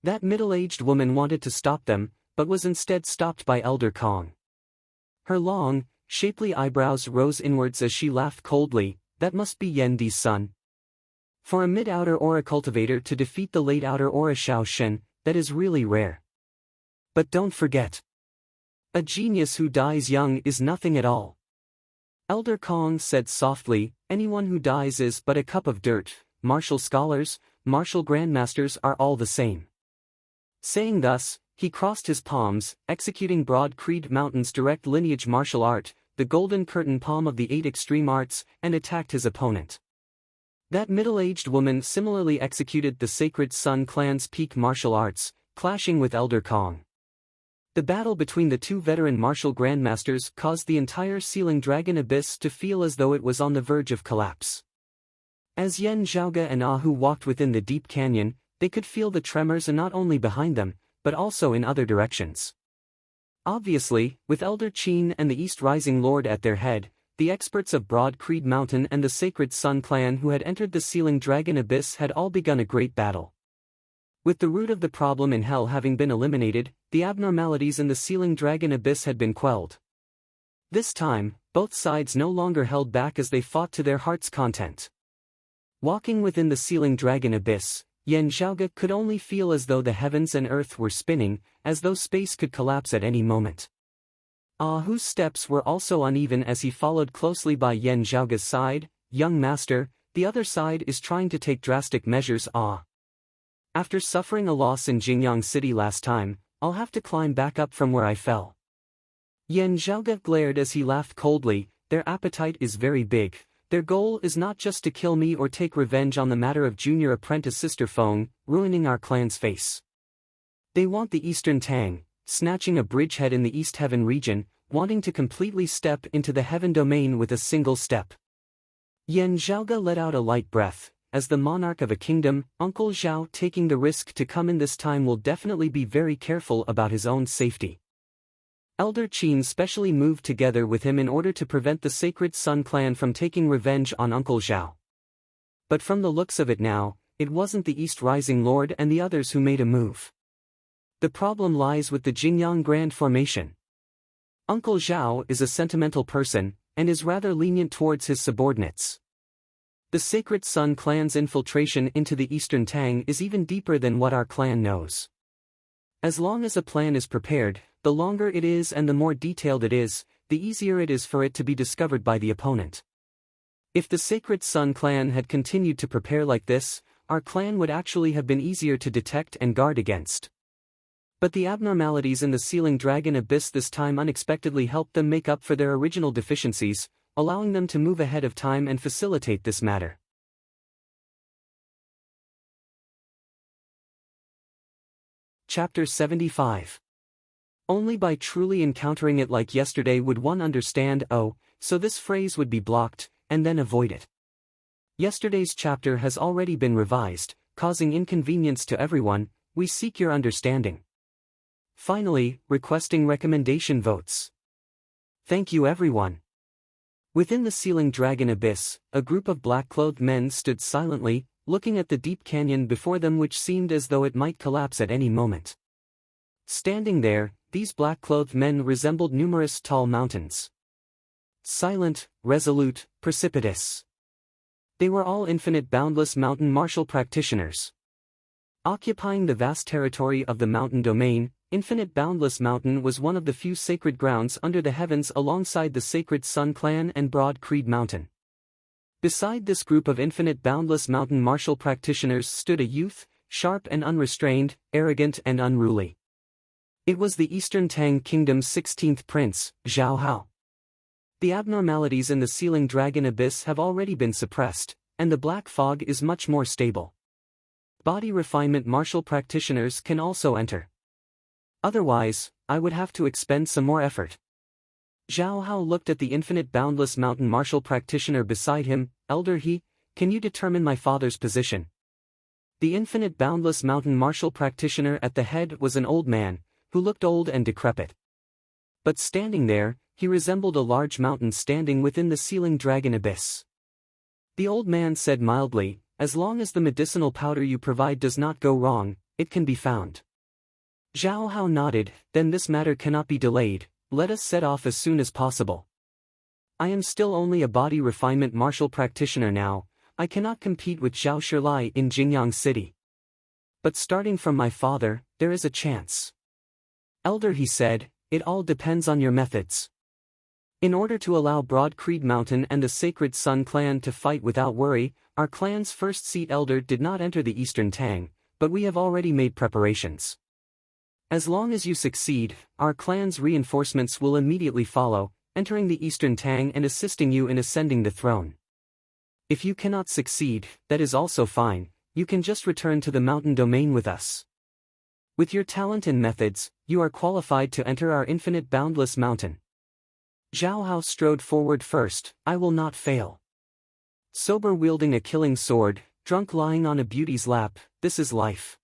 A: That middle-aged woman wanted to stop them, but was instead stopped by Elder Kong. Her long, shapely eyebrows rose inwards as she laughed coldly. That must be Yan Di's son. For a mid-outer aura cultivator to defeat the late outer aura Xiao Shen, that is really rare. But don't forget. A genius who dies young is nothing at all. Elder Kong said softly, anyone who dies is but a cup of dirt. Martial scholars, martial grandmasters are all the same. Saying thus, he crossed his palms, executing Broad Creed Mountain's direct lineage martial art, the golden curtain palm of the 8 extreme arts, and attacked his opponent. That middle-aged woman similarly executed the Sacred Sun clan's peak martial arts, clashing with Elder Kong. The battle between the two veteran martial grandmasters caused the entire Sealing Dragon Abyss to feel as though it was on the verge of collapse. As Yen Zhaoge and Ah Hu walked within the deep canyon, they could feel the tremors not only behind them, but also in other directions. Obviously, with Elder Qin and the East Rising Lord at their head, the experts of Broad Creed Mountain and the Sacred Sun clan who had entered the Sealing Dragon Abyss had all begun a great battle. With the root of the problem in hell having been eliminated, the abnormalities in the Sealing Dragon Abyss had been quelled. This time, both sides no longer held back as they fought to their heart's content. Walking within the Sealing Dragon Abyss, Yen Zhaoge could only feel as though the heavens and earth were spinning, as though space could collapse at any moment. Ah Hu's steps were also uneven as he followed closely by Yen Zhaoge's side. Young master, the other side is trying to take drastic measures. After suffering a loss in Jingyang City last time, I'll have to climb back up from where I fell. Yen Zhaoge glared as he laughed coldly. Their appetite is very big. Their goal is not just to kill me or take revenge on the matter of junior apprentice Sister Feng, ruining our clan's face. They want the Eastern Tang, snatching a bridgehead in the East Heaven region, wanting to completely step into the Heaven domain with a single step. Yen Zhaoge let out a light breath. As the monarch of a kingdom, Uncle Zhao taking the risk to come in this time will definitely be very careful about his own safety. Elder Qin specially moved together with him in order to prevent the Sacred Sun clan from taking revenge on Uncle Zhao. But from the looks of it now, it wasn't the East Rising Lord and the others who made a move. The problem lies with the Jingyang Grand Formation. Uncle Zhao is a sentimental person, and is rather lenient towards his subordinates. The Sacred Sun clan's infiltration into the Eastern Tang is even deeper than what our clan knows. As long as a plan is prepared, the longer it is and the more detailed it is, the easier it is for it to be discovered by the opponent. If the Sacred Sun clan had continued to prepare like this, our clan would actually have been easier to detect and guard against. But the abnormalities in the Sealing Dragon Abyss this time unexpectedly helped them make up for their original deficiencies, allowing them to move ahead of time and facilitate this matter. Chapter 75. Only by truly encountering it like yesterday would one understand, so this phrase would be blocked, and then avoid it. Yesterday's chapter has already been revised, causing inconvenience to everyone. We seek your understanding. Finally, requesting recommendation votes. Thank you everyone. Within the Sealing Dragon Abyss, a group of black-clothed men stood silently, looking at the deep canyon before them which seemed as though it might collapse at any moment. Standing there, these black-clothed men resembled numerous tall mountains. Silent, resolute, precipitous. They were all infinite boundless mountain martial practitioners. Occupying the vast territory of the mountain domain, Infinite Boundless Mountain was one of the few sacred grounds under the heavens alongside the Sacred Sun clan and Broad Creed Mountain. Beside this group of Infinite Boundless Mountain martial practitioners stood a youth, sharp and unrestrained, arrogant and unruly. It was the Eastern Tang Kingdom's 16th prince, Zhao Hao. The abnormalities in the Sealing Dragon Abyss have already been suppressed, and the black fog is much more stable. Body refinement martial practitioners can also enter. Otherwise, I would have to expend some more effort. Zhao Hao looked at the Infinite Boundless Mountain martial practitioner beside him. Elder He, can you determine my father's position? The Infinite Boundless Mountain martial practitioner at the head was an old man, who looked old and decrepit. But standing there, he resembled a large mountain standing within the Sealing Dragon Abyss. The old man said mildly, as long as the medicinal powder you provide does not go wrong, it can be found. Zhao Hao nodded. Then this matter cannot be delayed, let us set off as soon as possible. I am still only a body refinement martial practitioner now, I cannot compete with Zhao Shilai in Jingyang City. But starting from my father, there is a chance. Elder, he said, it all depends on your methods. In order to allow Broad Creed Mountain and the Sacred Sun clan to fight without worry, our clan's first seat elder did not enter the Eastern Tang, but we have already made preparations. As long as you succeed, our clan's reinforcements will immediately follow, entering the Eastern Tang and assisting you in ascending the throne. If you cannot succeed, that is also fine, you can just return to the mountain domain with us. With your talent and methods, you are qualified to enter our infinite boundless mountain. Zhao Hao strode forward first. I will not fail. Sober wielding a killing sword, drunk lying on a beauty's lap, this is life.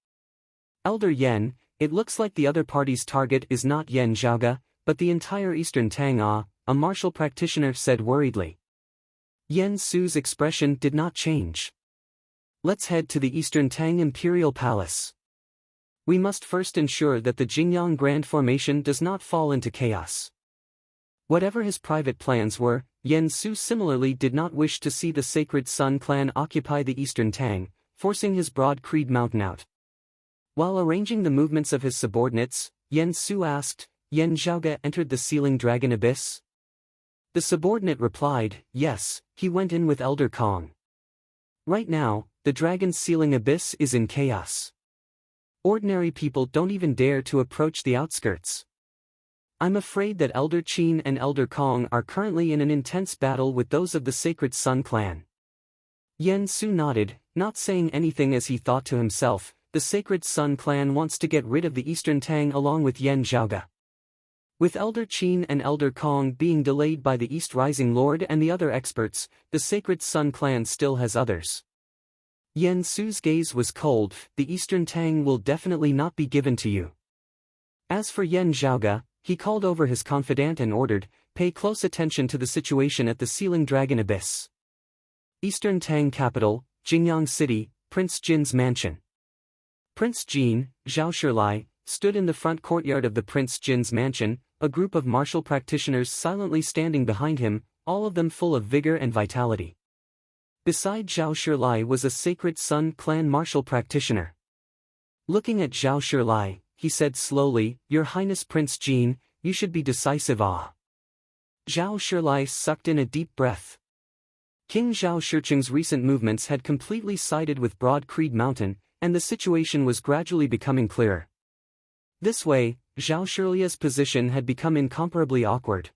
A: Elder Yen, it looks like the other party's target is not Yen Zhaoga, but the entire Eastern Tang, a martial practitioner said worriedly. Yen Su's expression did not change. Let's head to the Eastern Tang Imperial Palace. We must first ensure that the Jingyang Grand Formation does not fall into chaos. Whatever his private plans were, Yen Su similarly did not wish to see the Sacred Sun clan occupy the Eastern Tang, forcing his Broad Creed Mountain out. While arranging the movements of his subordinates, Yen Su asked, Yen Zhaoga entered the Sealing Dragon Abyss? The subordinate replied, yes, he went in with Elder Kong. Right now, the Dragon's Sealing Abyss is in chaos. Ordinary people don't even dare to approach the outskirts. I'm afraid that Elder Qin and Elder Kong are currently in an intense battle with those of the Sacred Sun clan. Yen Su nodded, not saying anything as he thought to himself, the Sacred Sun clan wants to get rid of the Eastern Tang along with Yen Zhaoga. With Elder Qin and Elder Kong being delayed by the East Rising Lord and the other experts, the Sacred Sun clan still has others. Yen Su's gaze was cold. The Eastern Tang will definitely not be given to you. As for Yen Zhaoga, he called over his confidant and ordered, pay close attention to the situation at the Sealing Dragon Abyss. Eastern Tang capital, Jingyang City, Prince Jin's mansion. Prince Jin, Zhao Shilai, stood in the front courtyard of the Prince Jin's mansion, a group of martial practitioners silently standing behind him, all of them full of vigor and vitality. Beside Zhao Shilai was a Sacred Sun clan martial practitioner. Looking at Zhao Shilai, he said slowly, Your Highness Prince Jin, you should be decisive. Zhao Shilai sucked in a deep breath. King Zhao Shicheng's recent movements had completely sided with Broad Creed Mountain, and the situation was gradually becoming clearer. This way, Zhao Shilai's position had become incomparably awkward.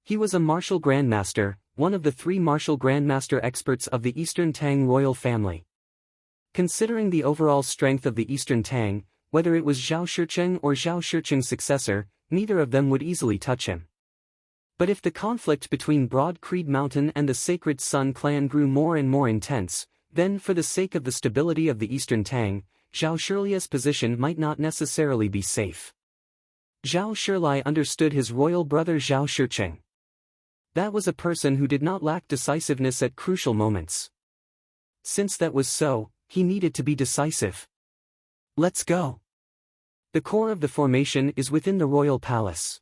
A: He was a martial grandmaster, one of the 3 martial grandmaster experts of the Eastern Tang royal family. Considering the overall strength of the Eastern Tang, whether it was Zhao Shicheng or Zhao Shicheng's successor, neither of them would easily touch him. But if the conflict between Broad Creed Mountain and the Sacred Sun clan grew more and more intense, then for the sake of the stability of the Eastern Tang, Zhao Shilai's position might not necessarily be safe. Zhao Shilai understood his royal brother Zhao Shicheng. That was a person who did not lack decisiveness at crucial moments. Since that was so, he needed to be decisive. Let's go. The core of the formation is within the royal palace.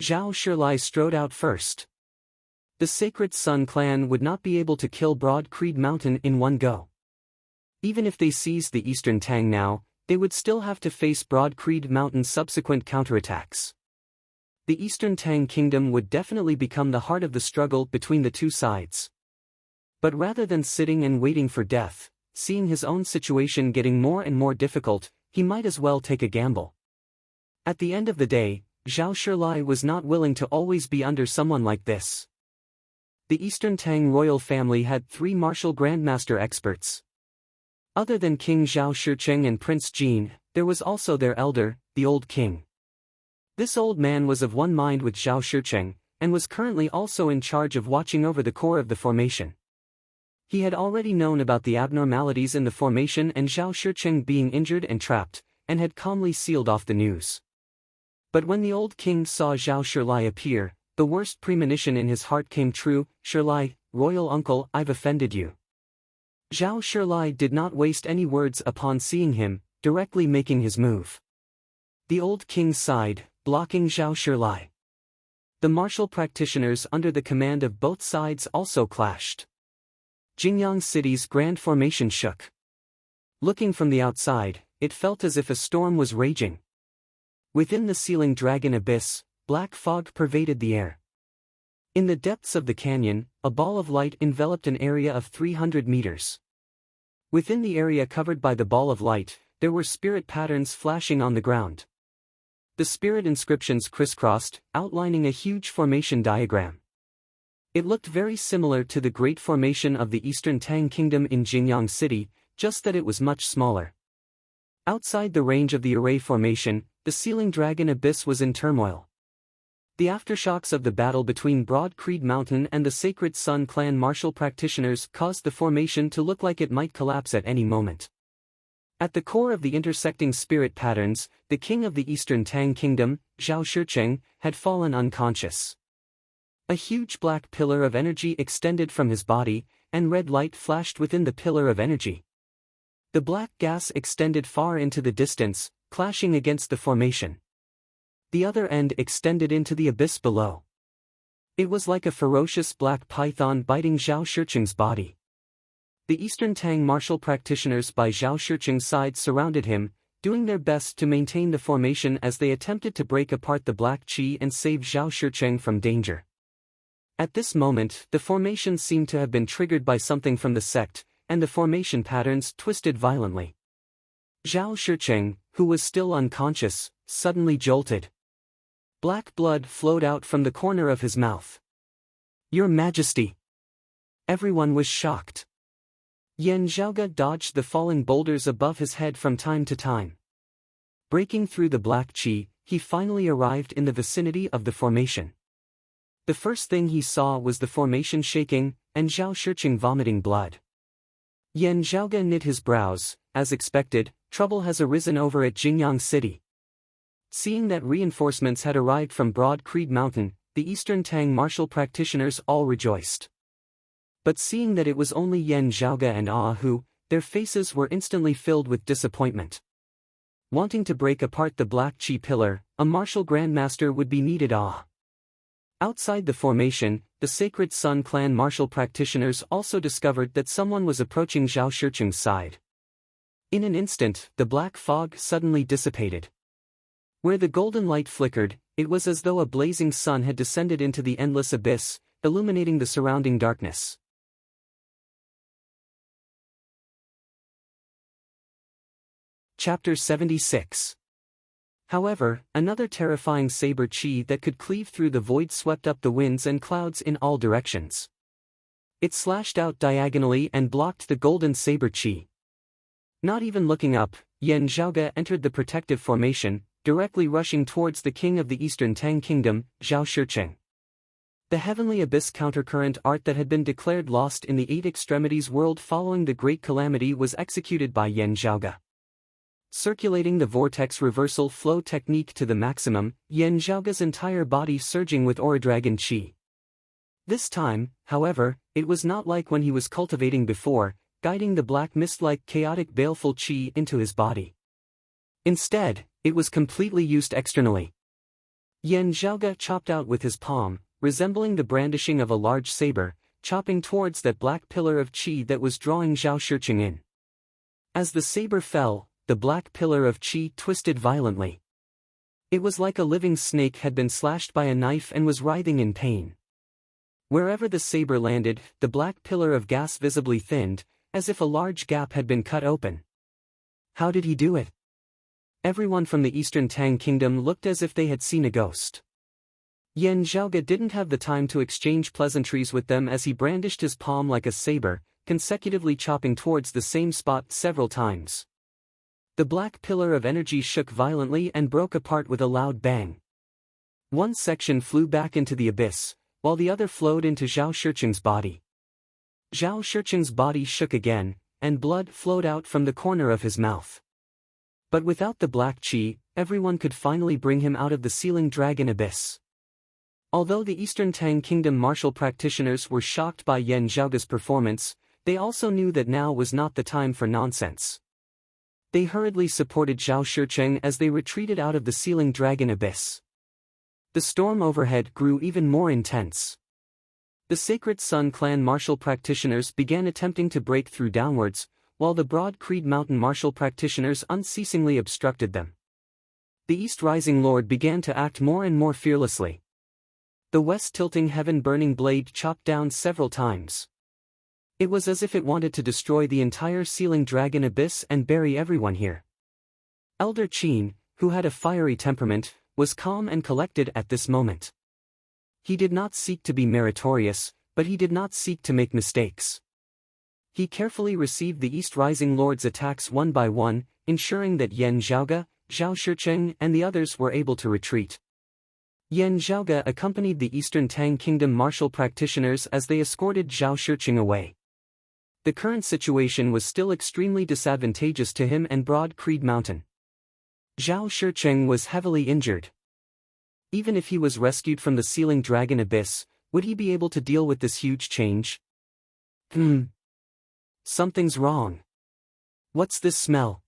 A: Zhao Shilai strode out first. The Sacred Sun clan would not be able to kill Broad Creed Mountain in one go. Even if they seized the Eastern Tang now, they would still have to face Broad Creed Mountain's subsequent counterattacks. The Eastern Tang Kingdom would definitely become the heart of the struggle between the two sides. But rather than sitting and waiting for death, seeing his own situation getting more and more difficult, he might as well take a gamble. At the end of the day, Zhao Shilai was not willing to always be under someone like this. The Eastern Tang royal family had 3 martial grandmaster experts. Other than King Zhao Shicheng and Prince Jin, there was also their elder, the old king. This old man was of one mind with Zhao Shicheng, and was currently also in charge of watching over the core of the formation. He had already known about the abnormalities in the formation and Zhao Shicheng being injured and trapped, and had calmly sealed off the news. But when the old king saw Zhao Shilai appear, the worst premonition in his heart came true. Shilai, royal uncle, I've offended you. Zhao Shilai did not waste any words upon seeing him, directly making his move. The old king sighed, blocking Zhao Shilai. The martial practitioners under the command of both sides also clashed. Jingyang City's grand formation shook. Looking from the outside, it felt as if a storm was raging. Within the Sealing Dragon Abyss, black fog pervaded the air. In the depths of the canyon, a ball of light enveloped an area of 300 meters. Within the area covered by the ball of light, there were spirit patterns flashing on the ground. The spirit inscriptions crisscrossed, outlining a huge formation diagram. It looked very similar to the Great Formation of the Eastern Tang Kingdom in Jinyang City, just that it was much smaller. Outside the range of the array formation, the Sealing Dragon Abyss was in turmoil. The aftershocks of the battle between Broad Creed Mountain and the Sacred Sun Clan martial practitioners caused the formation to look like it might collapse at any moment. At the core of the intersecting spirit patterns, the king of the Eastern Tang Kingdom, Zhao Shicheng, had fallen unconscious. A huge black pillar of energy extended from his body, and red light flashed within the pillar of energy. The black gas extended far into the distance, clashing against the formation. The other end extended into the abyss below. It was like a ferocious black python biting Zhao Shicheng's body. The Eastern Tang martial practitioners by Zhao Shicheng's side surrounded him, doing their best to maintain the formation as they attempted to break apart the black qi and save Zhao Shicheng from danger. At this moment, the formation seemed to have been triggered by something from the sect, and the formation patterns twisted violently. Zhao Shicheng, who was still unconscious, suddenly jolted. Black blood flowed out from the corner of his mouth. "Your Majesty!" Everyone was shocked. Yan Zhaoge dodged the falling boulders above his head from time to time. Breaking through the black qi, he finally arrived in the vicinity of the formation. The first thing he saw was the formation shaking, and Zhao Shicheng vomiting blood. Yan Zhaoge knit his brows. As expected, trouble has arisen over at Jinyang City. Seeing that reinforcements had arrived from Broad Creed Mountain, the Eastern Tang martial practitioners all rejoiced. But seeing that it was only Yan Zhaoge and Hu, their faces were instantly filled with disappointment. Wanting to break apart the black qi pillar, a martial grandmaster would be needed. Outside the formation, the Sacred Sun Clan martial practitioners also discovered that someone was approaching Zhao Shicheng's side. In an instant, the black fog suddenly dissipated. Where the golden light flickered, it was as though a blazing sun had descended into the endless abyss, illuminating the surrounding darkness. Chapter 76. However, another terrifying saber qi that could cleave through the void swept up the winds and clouds in all directions. It slashed out diagonally and blocked the golden saber qi. Not even looking up, Yan Zhaoge entered the protective formation, directly rushing towards the king of the Eastern Tang Kingdom, Zhao Shicheng. The heavenly abyss countercurrent art that had been declared lost in the Eight Extremities world following the Great Calamity was executed by Yan Zhaoge. Circulating the vortex reversal flow technique to the maximum, Yan Zhaoge's entire body surging with Auradragon qi. This time, however, it was not like when he was cultivating before, guiding the black mist-like chaotic baleful qi into his body. Instead, it was completely used externally. Yan Zhaoge chopped out with his palm, resembling the brandishing of a large saber, chopping towards that black pillar of qi that was drawing Zhao Shicheng in. As the saber fell, the black pillar of qi twisted violently. It was like a living snake had been slashed by a knife and was writhing in pain. Wherever the saber landed, the black pillar of gas visibly thinned, as if a large gap had been cut open. How did he do it? Everyone from the Eastern Tang Kingdom looked as if they had seen a ghost. Yan Zhaoge didn't have the time to exchange pleasantries with them as he brandished his palm like a saber, consecutively chopping towards the same spot several times. The black pillar of energy shook violently and broke apart with a loud bang. One section flew back into the abyss, while the other flowed into Zhao Shicheng's body. Zhao Shicheng's body shook again, and blood flowed out from the corner of his mouth. But without the black qi, everyone could finally bring him out of the Sealing Dragon Abyss. Although the Eastern Tang Kingdom martial practitioners were shocked by Yan Zhaoge's performance, they also knew that now was not the time for nonsense. They hurriedly supported Zhao Shicheng as they retreated out of the Sealing Dragon Abyss. The storm overhead grew even more intense. The Sacred Sun Clan martial practitioners began attempting to break through downwards, while the Broad Creed Mountain martial practitioners unceasingly obstructed them. The East Rising Lord began to act more and more fearlessly. The West Tilting Heaven Burning Blade chopped down several times. It was as if it wanted to destroy the entire Sealing Dragon Abyss and bury everyone here. Elder Qin, who had a fiery temperament, was calm and collected at this moment. He did not seek to be meritorious, but he did not seek to make mistakes. He carefully received the East Rising Lord's attacks one by one, ensuring that Yan Zhaoge, Zhao Shicheng and the others were able to retreat. Yan Zhaoge accompanied the Eastern Tang Kingdom martial practitioners as they escorted Zhao Shicheng away. The current situation was still extremely disadvantageous to him and Broad Creed Mountain. Zhao Shicheng was heavily injured. Even if he was rescued from the Sealing Dragon Abyss, would he be able to deal with this huge change? Something's wrong. What's this smell?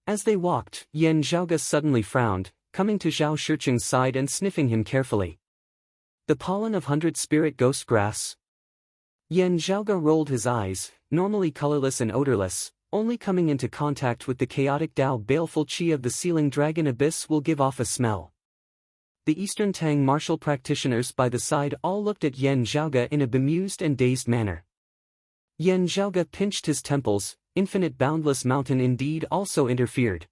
A: As they walked, Yan Zhaoge suddenly frowned, coming to Zhao Shicheng's side and sniffing him carefully. The pollen of 100 spirit ghost grass? Yan Zhaoge rolled his eyes, normally colorless and odorless, only coming into contact with the chaotic Tao baleful qi of the Sealing Dragon Abyss will give off a smell. The Eastern Tang martial practitioners by the side all looked at Yan Zhaoge in a bemused and dazed manner. Yan Zhaoge pinched his temples. Infinite Boundless Mountain indeed also interfered.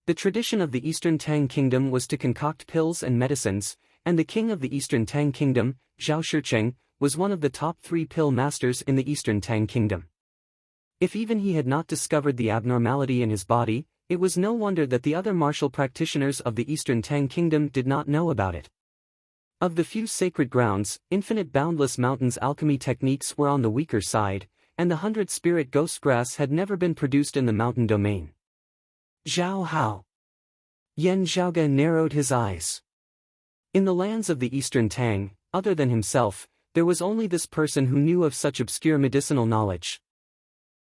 A: The tradition of the Eastern Tang Kingdom was to concoct pills and medicines, and the king of the Eastern Tang Kingdom, Zhao Shicheng, was one of the top 3 pill masters in the Eastern Tang Kingdom. If even he had not discovered the abnormality in his body, it was no wonder that the other martial practitioners of the Eastern Tang Kingdom did not know about it. Of the few sacred grounds, Infinite Boundless Mountain's alchemy techniques were on the weaker side, and the 100 spirit ghost grass had never been produced in the mountain domain. Zhao Hao. Yan Zhaoge narrowed his eyes. In the lands of the Eastern Tang, other than himself, there was only this person who knew of such obscure medicinal knowledge.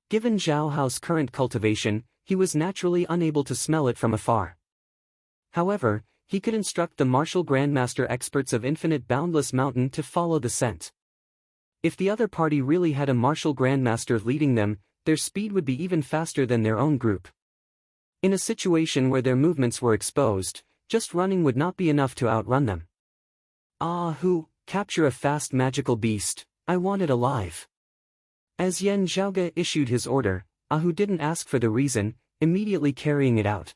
A: Given Zhao Hao's current cultivation, he was naturally unable to smell it from afar. However, he could instruct the martial grandmaster experts of Infinite Boundless Mountain to follow the scent. If the other party really had a martial grandmaster leading them, their speed would be even faster than their own group. In a situation where their movements were exposed, just running would not be enough to outrun them. Capture a fast magical beast, I want it alive. As Yan Zhaoge issued his order, Ahu didn't ask for the reason, immediately carrying it out.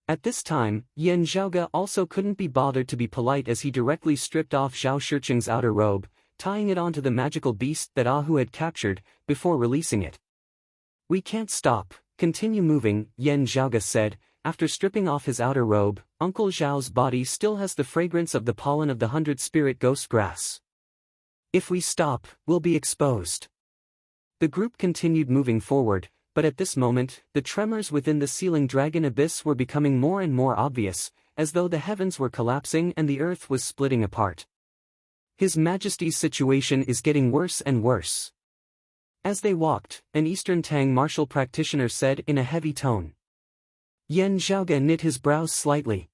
A: At this time, Yan Zhaoge also couldn't be bothered to be polite as he directly stripped off Zhao Shicheng's outer robe, tying it onto the magical beast that Ahu had captured, before releasing it. We can't stop, continue moving, Yan Zhaoge said. After stripping off his outer robe, Uncle Zhao's body still has the fragrance of the pollen of the 100 spirit ghost grass. If we stop, we'll be exposed. The group continued moving forward, but at this moment, the tremors within the Sealing Dragon Abyss were becoming more and more obvious, as though the heavens were collapsing and the earth was splitting apart. His Majesty's situation is getting worse and worse. As they walked, an Eastern Tang martial practitioner said in a heavy tone. Yan Zhaoge knit his brows slightly.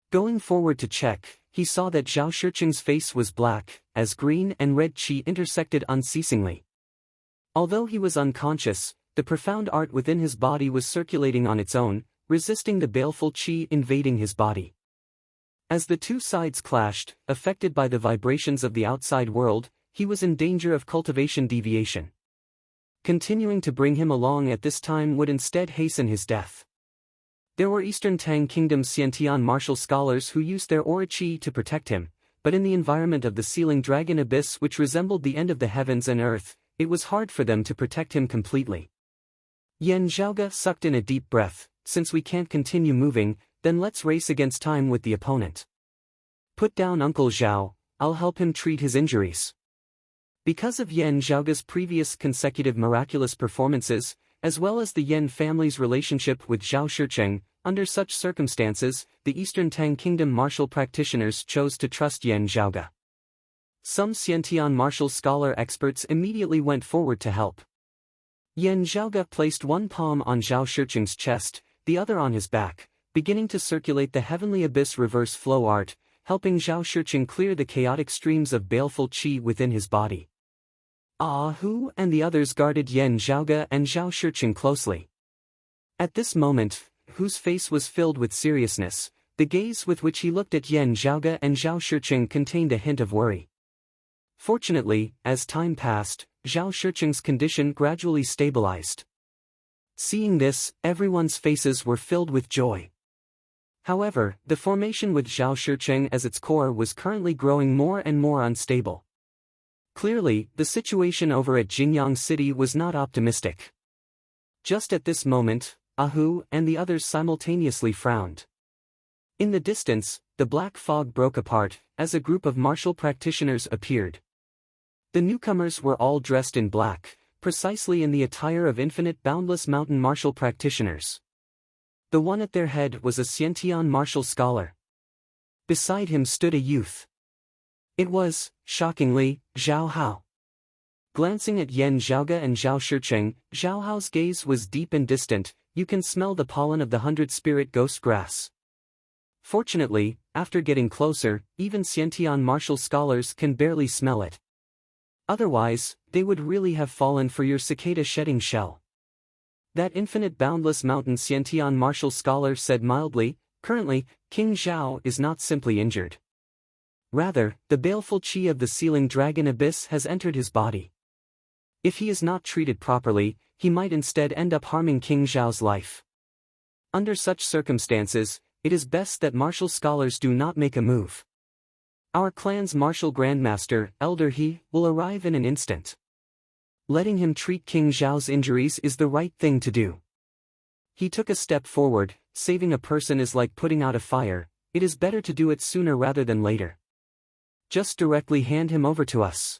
A: Going forward to check, he saw that Zhao Shicheng's face was black, as green and red qi intersected unceasingly. Although he was unconscious, the profound art within his body was circulating on its own, resisting the baleful qi invading his body. As the two sides clashed, affected by the vibrations of the outside world, he was in danger of cultivation deviation. Continuing to bring him along at this time would instead hasten his death. There were Eastern Tang Kingdom Xiantian martial scholars who used their aura qi to protect him, but in the environment of the Sealing Dragon Abyss which resembled the end of the heavens and earth, it was hard for them to protect him completely. Yan Zhaoge sucked in a deep breath. Since we can't continue moving, then let's race against time with the opponent. Put down Uncle Zhao, I'll help him treat his injuries. Because of Yan Zhaoge's previous consecutive miraculous performances, as well as the Yan family's relationship with Zhao Shicheng, under such circumstances, the Eastern Tang Kingdom martial practitioners chose to trust Yan Zhaoge. Some Xiantian martial scholar experts immediately went forward to help. Yan Zhaoge placed one palm on Zhao Shicheng's chest, the other on his back, beginning to circulate the Heavenly Abyss reverse flow art, helping Zhao Shicheng clear the chaotic streams of baleful qi within his body. Ahu and the others guarded Yan Zhaoge and Zhao Shicheng closely. At this moment, Hu's face was filled with seriousness. The gaze with which he looked at Yan Zhaoge and Zhao Shicheng contained a hint of worry. Fortunately, as time passed, Zhao Shicheng's condition gradually stabilized. Seeing this, everyone's faces were filled with joy. However, the formation with Zhao Shicheng as its core was currently growing more and more unstable. Clearly, the situation over at Jingyang City was not optimistic. Just at this moment, Ahu and the others simultaneously frowned. In the distance, the black fog broke apart, as a group of martial practitioners appeared. The newcomers were all dressed in black, precisely in the attire of infinite boundless mountain martial practitioners. The one at their head was a Xiantian martial scholar. Beside him stood a youth. It was, shockingly, Zhao Hao. Glancing at Yan Zhaoge and Zhao Shicheng, Zhao Hao's gaze was deep and distant. You can smell the pollen of the 100-spirit ghost grass. Fortunately, after getting closer, even Xiantian martial scholars can barely smell it. Otherwise, they would really have fallen for your cicada shedding shell. That infinite boundless mountain Xiantian martial scholar said mildly, currently, King Zhao is not simply injured. Rather, the baleful qi of the sealing dragon abyss has entered his body. If he is not treated properly, he might instead end up harming King Zhao's life. Under such circumstances, it is best that martial scholars do not make a move. Our clan's martial grandmaster, Elder He, will arrive in an instant. Letting him treat King Zhao's injuries is the right thing to do. He took a step forward. Saving a person is like putting out a fire. It is better to do it sooner rather than later. Just directly hand him over to us.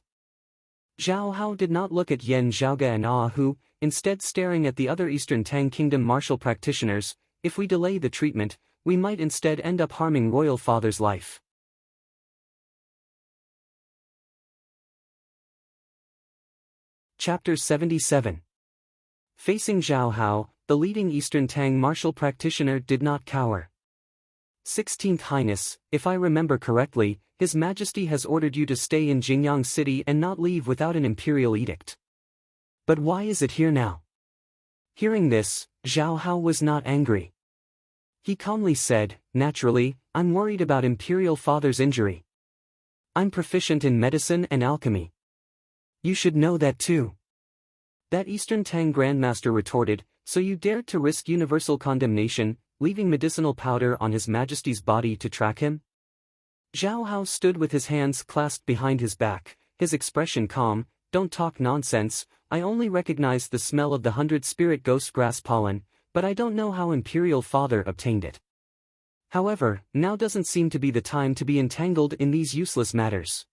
A: Zhao Hao did not look at Yan Zhaoge and Ahu, instead staring at the other Eastern Tang Kingdom martial practitioners. If we delay the treatment, we might instead end up harming Royal Father's life. Chapter 77. Facing Zhao Hao, the leading Eastern Tang martial practitioner did not cower. 16th Highness, if I remember correctly, His Majesty has ordered you to stay in Jingyang City and not leave without an imperial edict. But why is it here now? Hearing this, Zhao Hao was not angry. He calmly said, naturally, I'm worried about Imperial Father's injury. I'm proficient in medicine and alchemy. You should know that too. That Eastern Tang Grandmaster retorted, so you dared to risk universal condemnation, leaving medicinal powder on His Majesty's body to track him? Zhao Hao stood with his hands clasped behind his back, his expression calm. Don't talk nonsense, I only recognize the smell of the 100-spirit ghost grass pollen, but I don't know how Imperial Father obtained it. However, now doesn't seem to be the time to be entangled in these useless matters.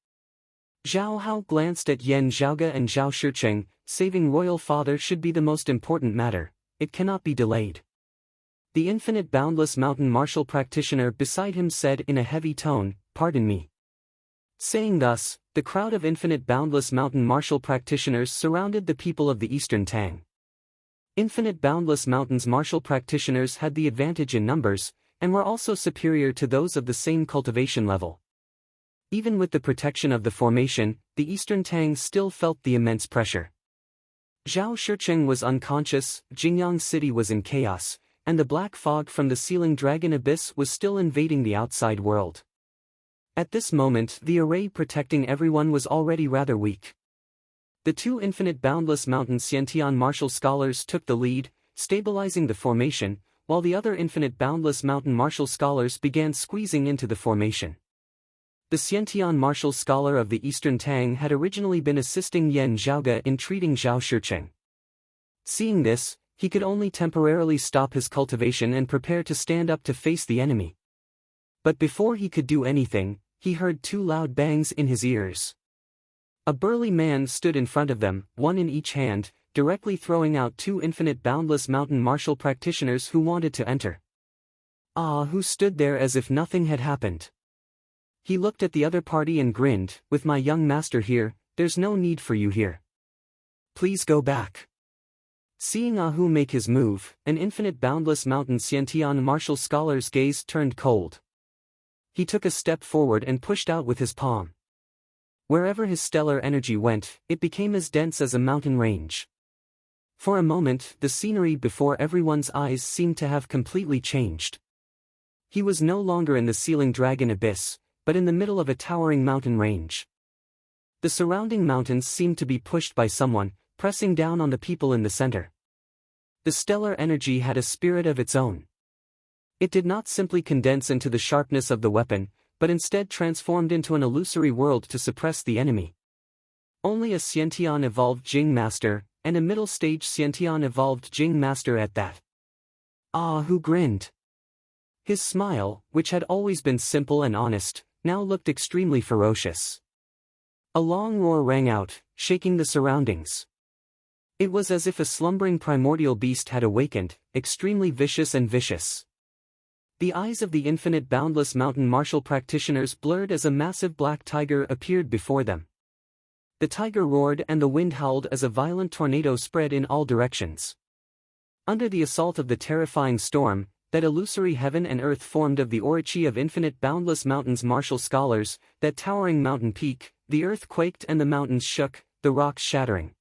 A: Zhao Hao glanced at Yan Zhaoge and Zhao Shicheng. Saving Royal Father should be the most important matter. It cannot be delayed. The infinite boundless mountain martial practitioner beside him said in a heavy tone, pardon me. Saying thus, the crowd of infinite boundless mountain martial practitioners surrounded the people of the Eastern Tang. Infinite boundless mountains martial practitioners had the advantage in numbers, and were also superior to those of the same cultivation level. Even with the protection of the formation, the Eastern Tang still felt the immense pressure. Zhao Shicheng was unconscious, Jingyang City was in chaos, and the black fog from the sealing dragon abyss was still invading the outside world. At this moment, the array protecting everyone was already rather weak. The two infinite boundless mountain Xiantian martial scholars took the lead, stabilizing the formation, while the other infinite boundless mountain martial scholars began squeezing into the formation. The Xiantian martial scholar of the Eastern Tang had originally been assisting Yan Zhaoge in treating Zhao Shicheng. Seeing this, he could only temporarily stop his cultivation and prepare to stand up to face the enemy. But before he could do anything, he heard two loud bangs in his ears. A burly man stood in front of them, one in each hand, directly throwing out two infinite boundless mountain martial practitioners who wanted to enter. Who stood there as if nothing had happened. He looked at the other party and grinned, with my young master here, there's no need for you here. Please go back. Seeing Ahu make his move, an infinite boundless mountain Xiantian martial scholar's gaze turned cold. He took a step forward and pushed out with his palm. Wherever his stellar energy went, it became as dense as a mountain range. For a moment, the scenery before everyone's eyes seemed to have completely changed. He was no longer in the sealing dragon abyss, but in the middle of a towering mountain range. The surrounding mountains seemed to be pushed by someone, pressing down on the people in the center. The stellar energy had a spirit of its own. It did not simply condense into the sharpness of the weapon, but instead transformed into an illusory world to suppress the enemy. Only a Xiantian evolved Jing Master, and a middle-stage Xiantian evolved Jing Master at that. Ah Hu grinned. His smile, which had always been simple and honest, now looked extremely ferocious. A long roar rang out, shaking the surroundings. It was as if a slumbering primordial beast had awakened, extremely vicious and vicious. The eyes of the infinite boundless mountain martial practitioners blurred as a massive black tiger appeared before them. The tiger roared and the wind howled as a violent tornado spread in all directions. Under the assault of the terrifying storm, that illusory heaven and earth formed of the Orochi of infinite boundless mountains martial scholars, that towering mountain peak, the earth quaked and the mountains shook, the rocks shattering.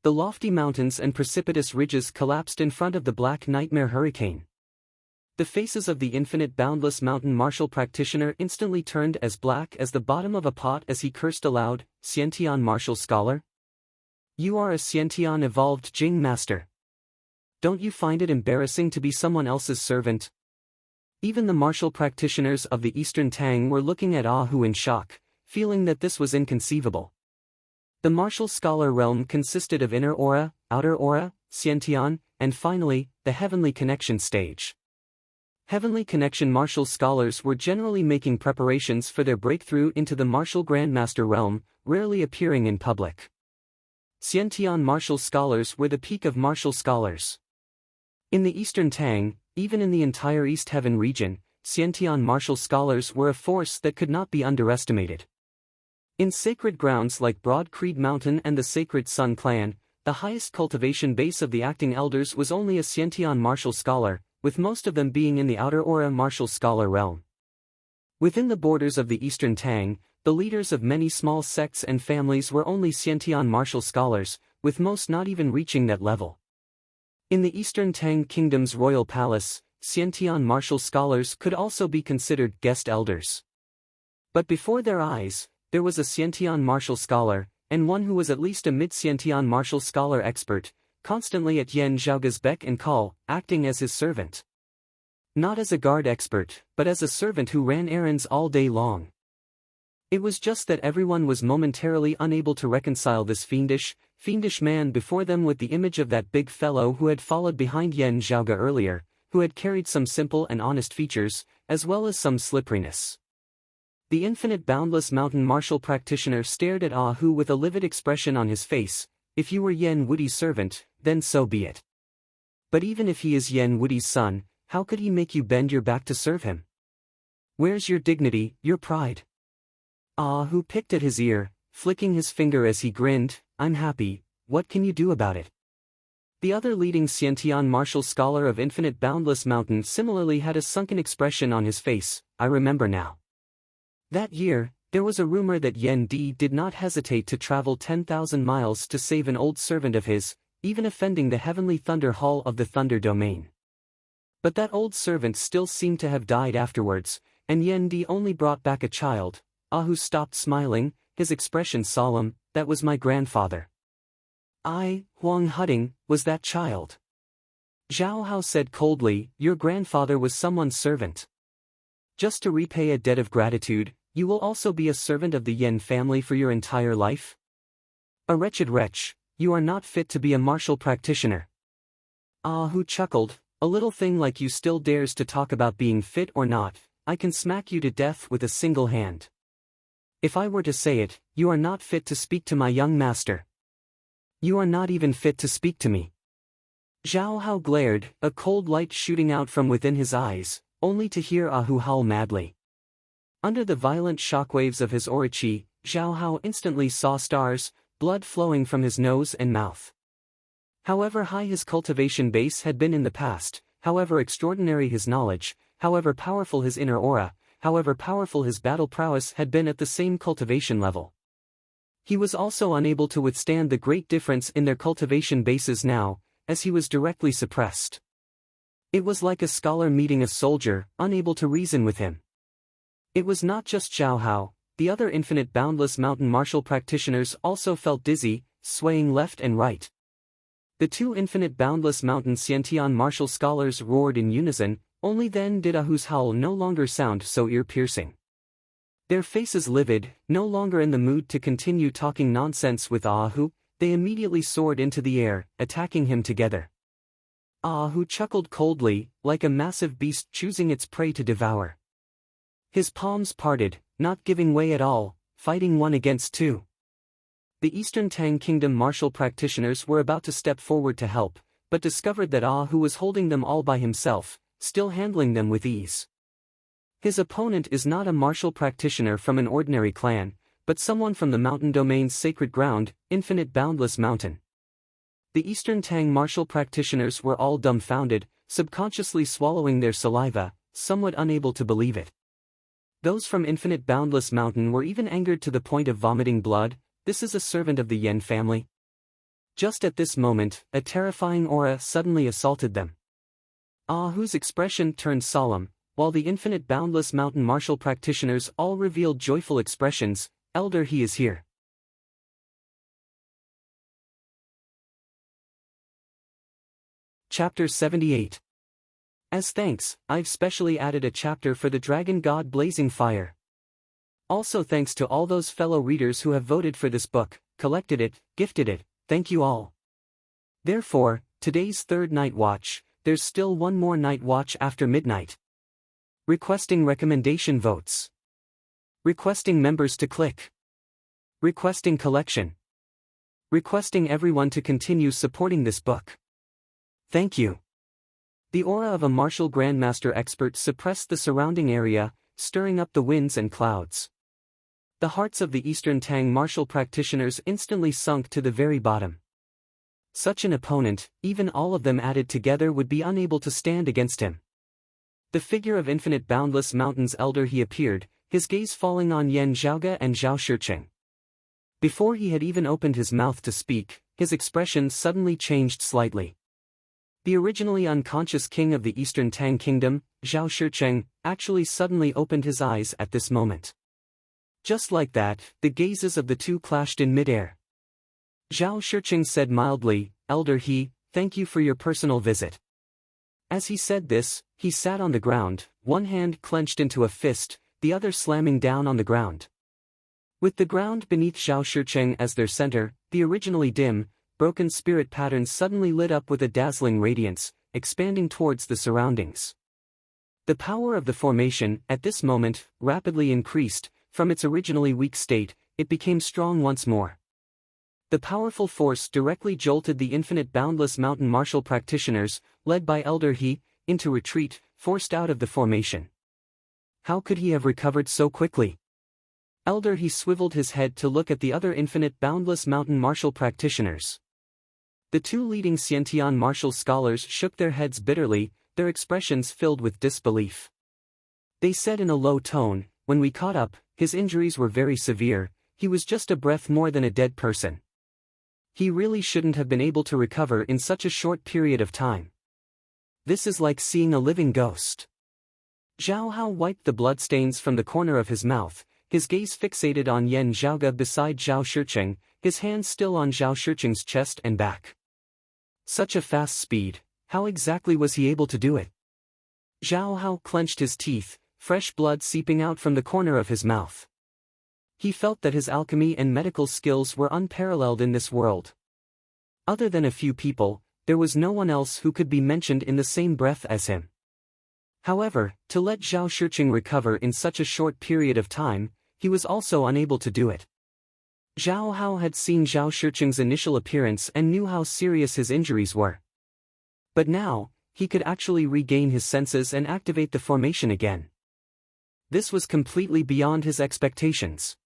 A: The lofty mountains and precipitous ridges collapsed in front of the black nightmare hurricane. The faces of the infinite boundless mountain martial practitioner instantly turned as black as the bottom of a pot as he cursed aloud, Xiantian martial scholar? You are a Xiantian evolved Jing Master. Don't you find it embarrassing to be someone else's servant? Even the martial practitioners of the Eastern Tang were looking at Ah Hu in shock, feeling that this was inconceivable. The martial scholar realm consisted of inner aura, outer aura, Xiantian, and finally, the heavenly connection stage. Heavenly connection martial scholars were generally making preparations for their breakthrough into the martial grandmaster realm, rarely appearing in public. Xiantian martial scholars were the peak of martial scholars. In the Eastern Tang, even in the entire East Heaven region, Xiantian martial scholars were a force that could not be underestimated. In sacred grounds like Broad Creed Mountain and the Sacred Sun Clan, the highest cultivation base of the acting elders was only a Xiantian martial scholar, with most of them being in the outer aura martial scholar realm. Within the borders of the Eastern Tang, the leaders of many small sects and families were only Xiantian martial scholars, with most not even reaching that level. In the Eastern Tang Kingdom's royal palace, Xiantian martial scholars could also be considered guest elders. But before their eyes, there was a Xiantian martial scholar, and one who was at least a mid-Xiantian martial scholar expert, constantly at Yan Zhaoge's beck and call, acting as his servant. Not as a guard expert, but as a servant who ran errands all day long. It was just that everyone was momentarily unable to reconcile this fiendish man before them with the image of that big fellow who had followed behind Yan Zhaoge earlier, who had carried some simple and honest features, as well as some slipperiness. The infinite boundless mountain martial practitioner stared at Ah Hu with a livid expression on his face. If you were Yen Wudi's servant, then so be it. But even if he is Yen Wudi's son, how could he make you bend your back to serve him? Where's your dignity, your pride? Ah Hu picked at his ear, flicking his finger as he grinned. I'm happy, what can you do about it? The other leading Xiantian martial scholar of infinite boundless mountain similarly had a sunken expression on his face. I remember now. That year, there was a rumor that Yen Di did not hesitate to travel 10,000 miles to save an old servant of his, even offending the heavenly thunder hall of the Thunder Domain. But that old servant still seemed to have died afterwards, and Yen Di only brought back a child. Ah Hu stopped smiling, his expression solemn. That was my grandfather. I, Huang Huding, was that child. Zhao Hao said coldly, your grandfather was someone's servant. Just to repay a debt of gratitude, you will also be a servant of the Yen family for your entire life? A wretched wretch, you are not fit to be a martial practitioner. Ah Hu chuckled, a little thing like you still dares to talk about being fit or not, I can smack you to death with a single hand. If I were to say it, you are not fit to speak to my young master. You are not even fit to speak to me. Zhao Hao glared, a cold light shooting out from within his eyes, only to hear Ah Hu howl madly. Under the violent shockwaves of his Orochi, Zhao Hao instantly saw stars, blood flowing from his nose and mouth. However high his cultivation base had been in the past, however extraordinary his knowledge, however powerful his inner aura, however powerful his battle prowess had been at the same cultivation level, he was also unable to withstand the great difference in their cultivation bases now, as he was directly suppressed. It was like a scholar meeting a soldier, unable to reason with him. It was not just Zhao Hao, the other infinite boundless mountain martial practitioners also felt dizzy, swaying left and right. The two infinite boundless mountain Xiantian martial scholars roared in unison, Only then did Ahu's howl no longer sound so ear-piercing. Their faces livid, no longer in the mood to continue talking nonsense with Ahu, they immediately soared into the air, attacking him together. Ahu chuckled coldly, like a massive beast choosing its prey to devour. His palms parted, not giving way at all, fighting one against two. The Eastern Tang Kingdom martial practitioners were about to step forward to help, but discovered that Ahu was holding them all by himself, still handling them with ease. His opponent is not a martial practitioner from an ordinary clan, but someone from the mountain domain's sacred ground, infinite boundless mountain. The Eastern Tang martial practitioners were all dumbfounded, subconsciously swallowing their saliva, somewhat unable to believe it. Those from infinite boundless mountain were even angered to the point of vomiting blood. This is a servant of the Yen family. Just at this moment, a terrifying aura suddenly assaulted them. Ahu's expression turned solemn, while the infinite boundless mountain martial practitioners all revealed joyful expressions. Elder, he is here. Chapter 78. As thanks, I've specially added a chapter for the dragon god Blazing Fire. Also thanks to all those fellow readers who have voted for this book, collected it, gifted it, thank you all. Therefore, today's third night watch, there's still one more night watch after midnight. Requesting recommendation votes. Requesting members to click. Requesting collection. Requesting everyone to continue supporting this book. Thank you. The aura of a martial grandmaster expert suppressed the surrounding area, stirring up the winds and clouds. The hearts of the Eastern Tang martial practitioners instantly sunk to the very bottom. Such an opponent, even all of them added together, would be unable to stand against him. The figure of infinite boundless mountains elder he appeared, his gaze falling on Yan Zhaoge and Zhao Shicheng. Before he had even opened his mouth to speak, his expression suddenly changed slightly. The originally unconscious king of the Eastern Tang Kingdom, Zhao Shicheng, actually suddenly opened his eyes at this moment. Just like that, the gazes of the two clashed in midair. Zhao Shicheng said mildly, Elder He, thank you for your personal visit. As he said this, he sat on the ground, one hand clenched into a fist, the other slamming down on the ground. With the ground beneath Zhao Shicheng as their center, the originally dim, broken spirit patterns suddenly lit up with a dazzling radiance, expanding towards the surroundings. The power of the formation, at this moment, rapidly increased. From its originally weak state, it became strong once more. The powerful force directly jolted the infinite boundless mountain martial practitioners, led by Elder He, into retreat, forced out of the formation. How could he have recovered so quickly? Elder He swiveled his head to look at the other infinite boundless mountain martial practitioners. The two leading Xiantian martial scholars shook their heads bitterly, their expressions filled with disbelief. They said in a low tone, when we caught up, his injuries were very severe, he was just a breath more than a dead person. He really shouldn't have been able to recover in such a short period of time. This is like seeing a living ghost. Zhao Hao wiped the bloodstains from the corner of his mouth, his gaze fixated on Yan Zhaoge beside Zhao Shicheng, his hand still on Zhao Shicheng's chest and back. Such a fast speed, how exactly was he able to do it? Zhao Hao clenched his teeth, fresh blood seeping out from the corner of his mouth. He felt that his alchemy and medical skills were unparalleled in this world. Other than a few people, there was no one else who could be mentioned in the same breath as him. However, to let Zhao Shicheng recover in such a short period of time, he was also unable to do it. Zhao Hao had seen Zhao Shicheng's initial appearance and knew how serious his injuries were. But now, he could actually regain his senses and activate the formation again. This was completely beyond his expectations.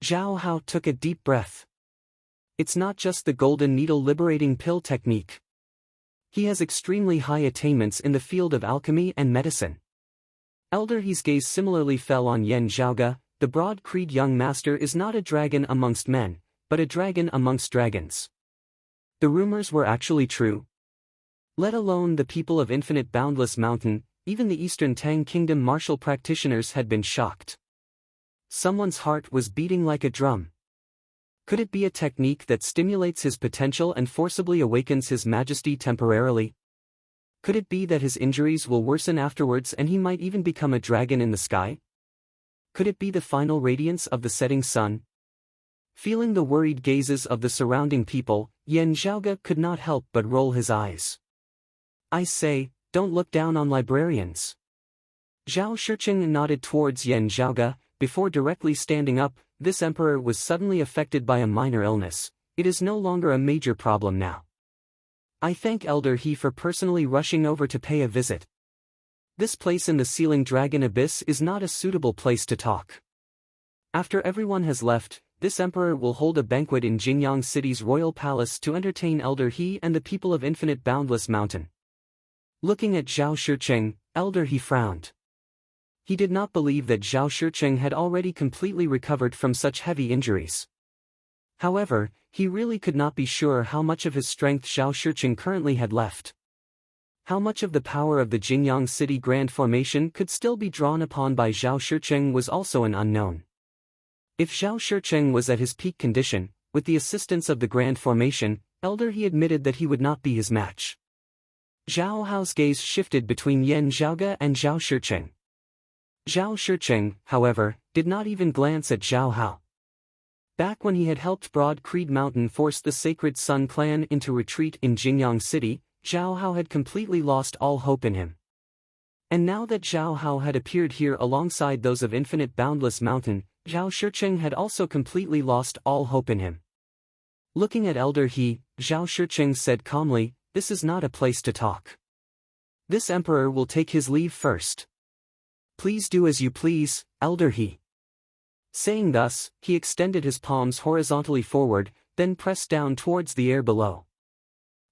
A: Zhao Hao took a deep breath. It's not just the golden needle liberating pill technique. He has extremely high attainments in the field of alchemy and medicine. Elder He's gaze similarly fell on Yan Zhaoge. The broad-creed young master is not a dragon amongst men, but a dragon amongst dragons. The rumors were actually true. Let alone the people of infinite boundless mountain, even the Eastern Tang Kingdom martial practitioners had been shocked. Someone's heart was beating like a drum. Could it be a technique that stimulates his potential and forcibly awakens his majesty temporarily? Could it be that his injuries will worsen afterwards and he might even become a dragon in the sky? Could it be the final radiance of the setting sun? Feeling the worried gazes of the surrounding people, Yan Zhaoge could not help but roll his eyes. I say, don't look down on librarians. Zhao Shiqing nodded towards Yan Zhaoge, before directly standing up. This emperor was suddenly affected by a minor illness. It is no longer a major problem now. I thank Elder He for personally rushing over to pay a visit. This place in the Sealing Dragon Abyss is not a suitable place to talk. After everyone has left, this emperor will hold a banquet in Jingyang City's royal palace to entertain Elder He and the people of Infinite Boundless Mountain. Looking at Zhao Shiqing, Elder He frowned. He did not believe that Zhao Shiqing had already completely recovered from such heavy injuries. However, he really could not be sure how much of his strength Zhao Shiqing currently had left. How much of the power of the Jingyang City Grand Formation could still be drawn upon by Zhao Shiqing was also an unknown. If Zhao Shiqing was at his peak condition, with the assistance of the Grand Formation, Elder He admitted that he would not be his match. Zhao Hao's gaze shifted between Yan Zhaoge and Zhao Shiqing. Zhao Shiqing, however, did not even glance at Zhao Hao. Back when he had helped Broad Creed Mountain force the Sacred Sun clan into retreat in Jingyang City, Zhao Hao had completely lost all hope in him. And now that Zhao Hao had appeared here alongside those of Infinite Boundless Mountain, Zhao Shiqing had also completely lost all hope in him. Looking at Elder He, Zhao Shiqing said calmly, "This is not a place to talk. This emperor will take his leave first. Please do as you please, Elder He." Saying thus, he extended his palms horizontally forward, then pressed down towards the air below.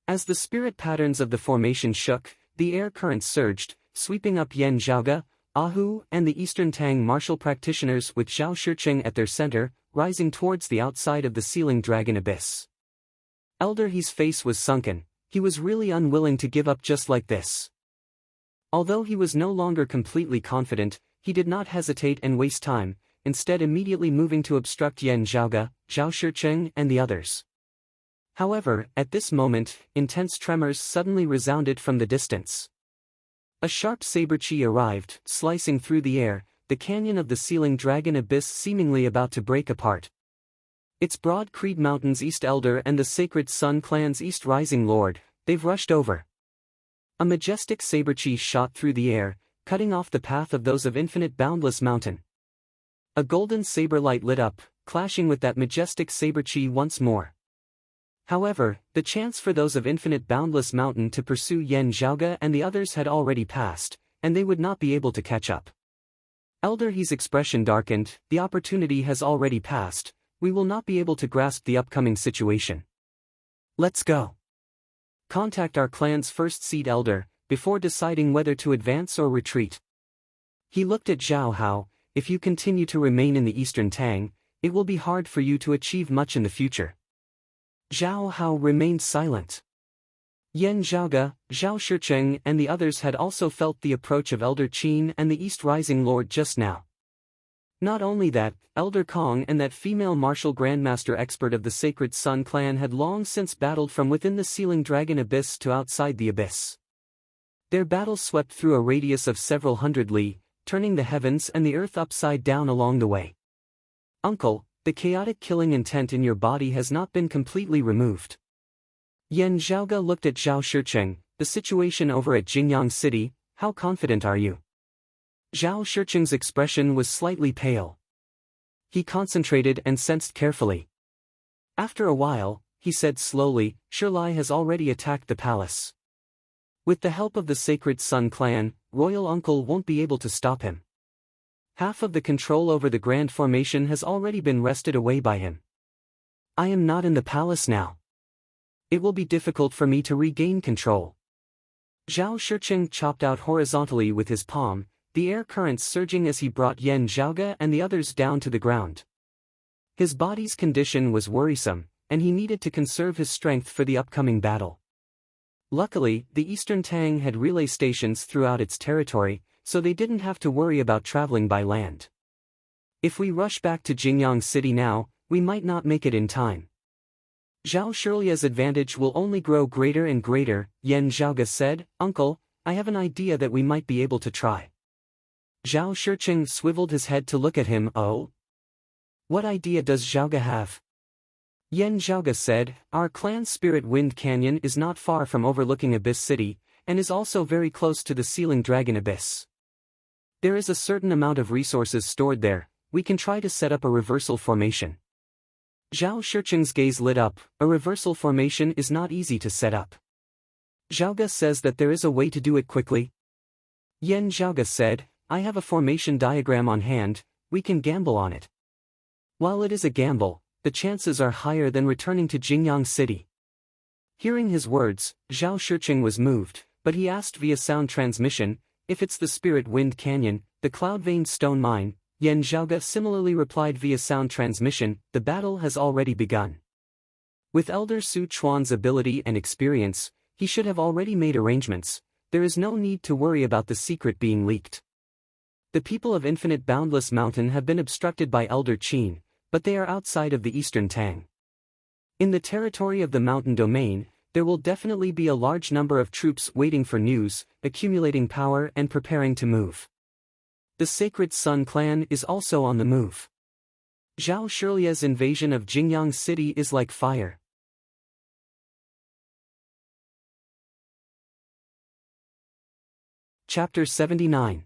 A: As the spirit patterns of the formation shook, the air currents surged, sweeping up Yan Zhaoge, Ahu, and the Eastern Tang martial practitioners with Zhao Shiqing at their center, rising towards the outside of the Sealing Dragon Abyss. Elder He's face was sunken. He was really unwilling to give up just like this. Although he was no longer completely confident, he did not hesitate and waste time, instead immediately moving to obstruct Yan Zhaoge, Zhao Shiqing, and the others. However, at this moment, intense tremors suddenly resounded from the distance. A sharp saber-chi arrived, slicing through the air, the canyon of the Sealing Dragon Abyss seemingly about to break apart. It's Broad Creed Mountain's East Elder and the Sacred Sun Clan's East Rising Lord. They've rushed over. A majestic saber-chi shot through the air, cutting off the path of those of Infinite Boundless Mountain. A golden saber light lit up, clashing with that majestic saber-chi once more. However, the chance for those of Infinite Boundless Mountain to pursue Yan Zhaoge and the others had already passed, and they would not be able to catch up. Elder He's expression darkened. The opportunity has already passed. We will not be able to grasp the upcoming situation. Let's go. Contact our clan's first seed elder, before deciding whether to advance or retreat. He looked at Zhao Hao. If you continue to remain in the Eastern Tang, it will be hard for you to achieve much in the future. Zhao Hao remained silent. Yan Zhaoge, Zhao Shiqing, and the others had also felt the approach of Elder Qin and the East Rising Lord just now. Not only that, Elder Kong and that female martial grandmaster expert of the Sacred Sun clan had long since battled from within the Sealing Dragon Abyss to outside the abyss. Their battle swept through a radius of several hundred li, turning the heavens and the earth upside down along the way. Uncle, the chaotic killing intent in your body has not been completely removed. Yan Zhaoge looked at Zhao Shiqing. The situation over at Jingyang City, how confident are you? Zhao Shiqing's expression was slightly pale. He concentrated and sensed carefully. After a while, he said slowly, Shirlai has already attacked the palace. With the help of the Sacred Sun clan, Royal Uncle won't be able to stop him. Half of the control over the Grand Formation has already been wrested away by him. I am not in the palace now. It will be difficult for me to regain control. Zhao Shiqing chopped out horizontally with his palm, the air currents surging as he brought Yan Zhaoge and the others down to the ground. His body's condition was worrisome, and he needed to conserve his strength for the upcoming battle. Luckily, the Eastern Tang had relay stations throughout its territory, so they didn't have to worry about traveling by land. If we rush back to Jingyang City now, we might not make it in time. Zhao Shirlia's advantage will only grow greater and greater, Yan Zhaoge said. Uncle, I have an idea that we might be able to try. Zhao Shicheng swiveled his head to look at him. Oh? What idea does Zhaoge have? Yan Zhaoge said, our clan's Spirit Wind Canyon is not far from overlooking Abyss City, and is also very close to the Sealing Dragon Abyss. There is a certain amount of resources stored there, we can try to set up a reversal formation. Zhao Shicheng's gaze lit up. A reversal formation is not easy to set up. Zhaoge says that there is a way to do it quickly. Yan Zhaoge said, I have a formation diagram on hand, we can gamble on it. While it is a gamble, the chances are higher than returning to Jingyang City. Hearing his words, Zhao Shicheng was moved, but he asked via sound transmission, if it's the Spirit Wind Canyon, the Cloud-Veined Stone Mine. Yan Zhaoge similarly replied via sound transmission, the battle has already begun. With Elder Su Chuan's ability and experience, he should have already made arrangements, there is no need to worry about the secret being leaked. The people of Infinite Boundless Mountain have been obstructed by Elder Qin, but they are outside of the Eastern Tang. In the territory of the mountain domain, there will definitely be a large number of troops waiting for news, accumulating power and preparing to move. The Sacred Sun clan is also on the move. Zhao Shirlia's invasion of Jingyang City is like fire. Chapter 79.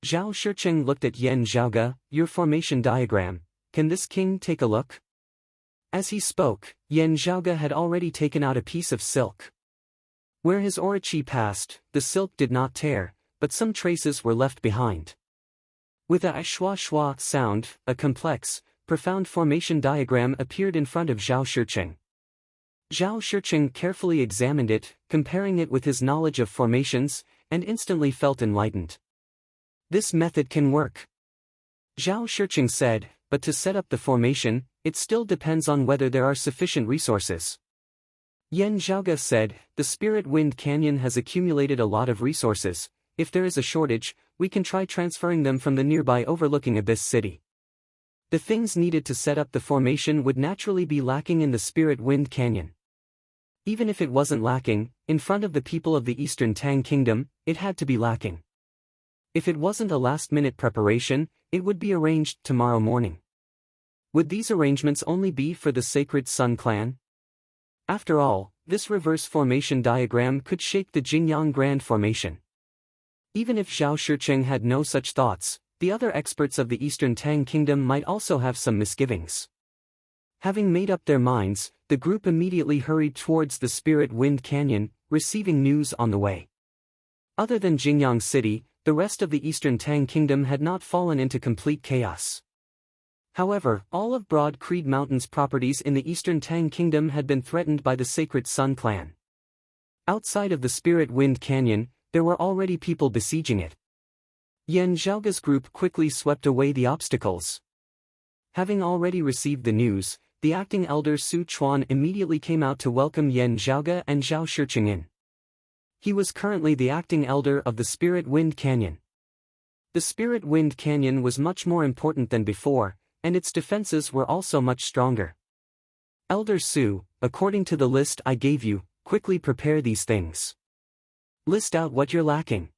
A: Zhao Shicheng looked at Yan Zhaoge, your formation diagram, can this king take a look? As he spoke, Yan Zhaoge had already taken out a piece of silk. Where his Orochi passed, the silk did not tear, but some traces were left behind. With a shwa-shwa sound, a complex, profound formation diagram appeared in front of Zhao Shicheng. Zhao Shicheng carefully examined it, comparing it with his knowledge of formations, and instantly felt enlightened. This method can work. Zhao Shicheng said, but to set up the formation, it still depends on whether there are sufficient resources. Yan Zhaoge said, the Spirit Wind Canyon has accumulated a lot of resources, if there is a shortage, we can try transferring them from the nearby overlooking Abyss City. The things needed to set up the formation would naturally be lacking in the Spirit Wind Canyon. Even if it wasn't lacking, in front of the people of the Eastern Tang Kingdom, it had to be lacking. If it wasn't a last-minute preparation, it would be arranged tomorrow morning. Would these arrangements only be for the Sacred Sun clan? After all, this reverse formation diagram could shake the Jingyang Grand Formation. Even if Zhao Shicheng had no such thoughts, the other experts of the Eastern Tang Kingdom might also have some misgivings. Having made up their minds, the group immediately hurried towards the Spirit Wind Canyon, receiving news on the way. Other than Jingyang City, the rest of the Eastern Tang Kingdom had not fallen into complete chaos. However, all of Broad Creed Mountain's properties in the Eastern Tang Kingdom had been threatened by the Sacred Sun clan. Outside of the Spirit Wind Canyon, there were already people besieging it. Yan Zhaoge's group quickly swept away the obstacles. Having already received the news, the acting elder Su Chuan immediately came out to welcome Yan Zhaoge and Zhao Shicheng in. He was currently the acting elder of the Spirit Wind Canyon. The Spirit Wind Canyon was much more important than before, and its defenses were also much stronger. Elder Su, according to the list I gave you, quickly prepare these things. List out what you're lacking.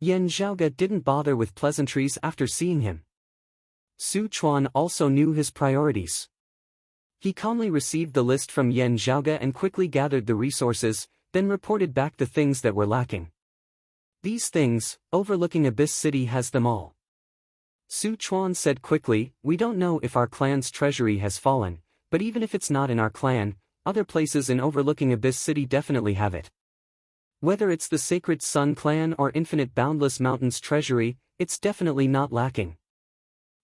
A: Yan Zhaoge didn't bother with pleasantries after seeing him. Su Chuan also knew his priorities. He calmly received the list from Yan Zhaoge and quickly gathered the resources, then reported back the things that were lacking. These things, overlooking Abyss City has them all. Su Chuan said quickly, we don't know if our clan's treasury has fallen, but even if it's not in our clan, other places in overlooking Abyss City definitely have it. Whether it's the Sacred Sun clan or Infinite Boundless Mountain's treasury, it's definitely not lacking.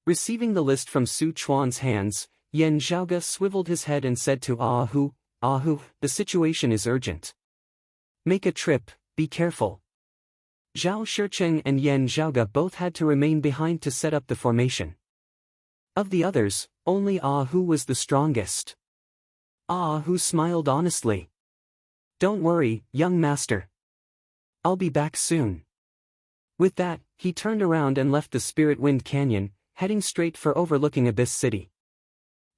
A: Receiving the list from Su Chuan's hands, Yan Zhaoge swiveled his head and said to Ahu, the situation is urgent. Make a trip, be careful. Zhao Shicheng and Yan Zhaoge both had to remain behind to set up the formation. Of the others, only Ahu was the strongest. Ahu smiled honestly. Don't worry, young master. I'll be back soon. With that, he turned around and left the Spirit Wind Canyon, heading straight for overlooking Abyss City.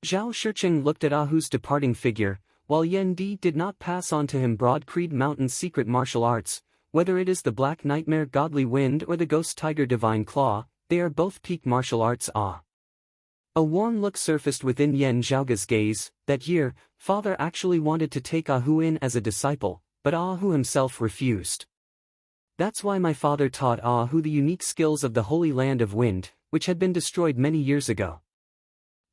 A: Zhao Shicheng looked at Ahu's departing figure, while Yan Di did not pass on to him Broad Creed Mountain's secret martial arts, whether it is the Black Nightmare Godly Wind or the Ghost Tiger Divine Claw, they are both peak martial arts. A warm look surfaced within Yan Zhaoge's gaze. That year, father actually wanted to take Ahu in as a disciple, but Ahu himself refused. That's why my father taught Ahu the unique skills of the Holy Land of Wind, which had been destroyed many years ago.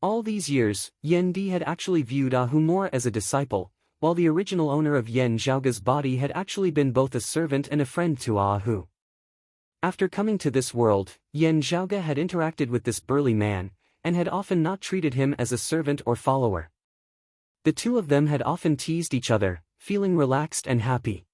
A: All these years, Yan Di had actually viewed Ahu more as a disciple, while the original owner of Yan Zhaoge's body had actually been both a servant and a friend to Ahu. After coming to this world, Yan Zhaoge had interacted with this burly man, and had often not treated him as a servant or follower. The two of them had often teased each other, feeling relaxed and happy.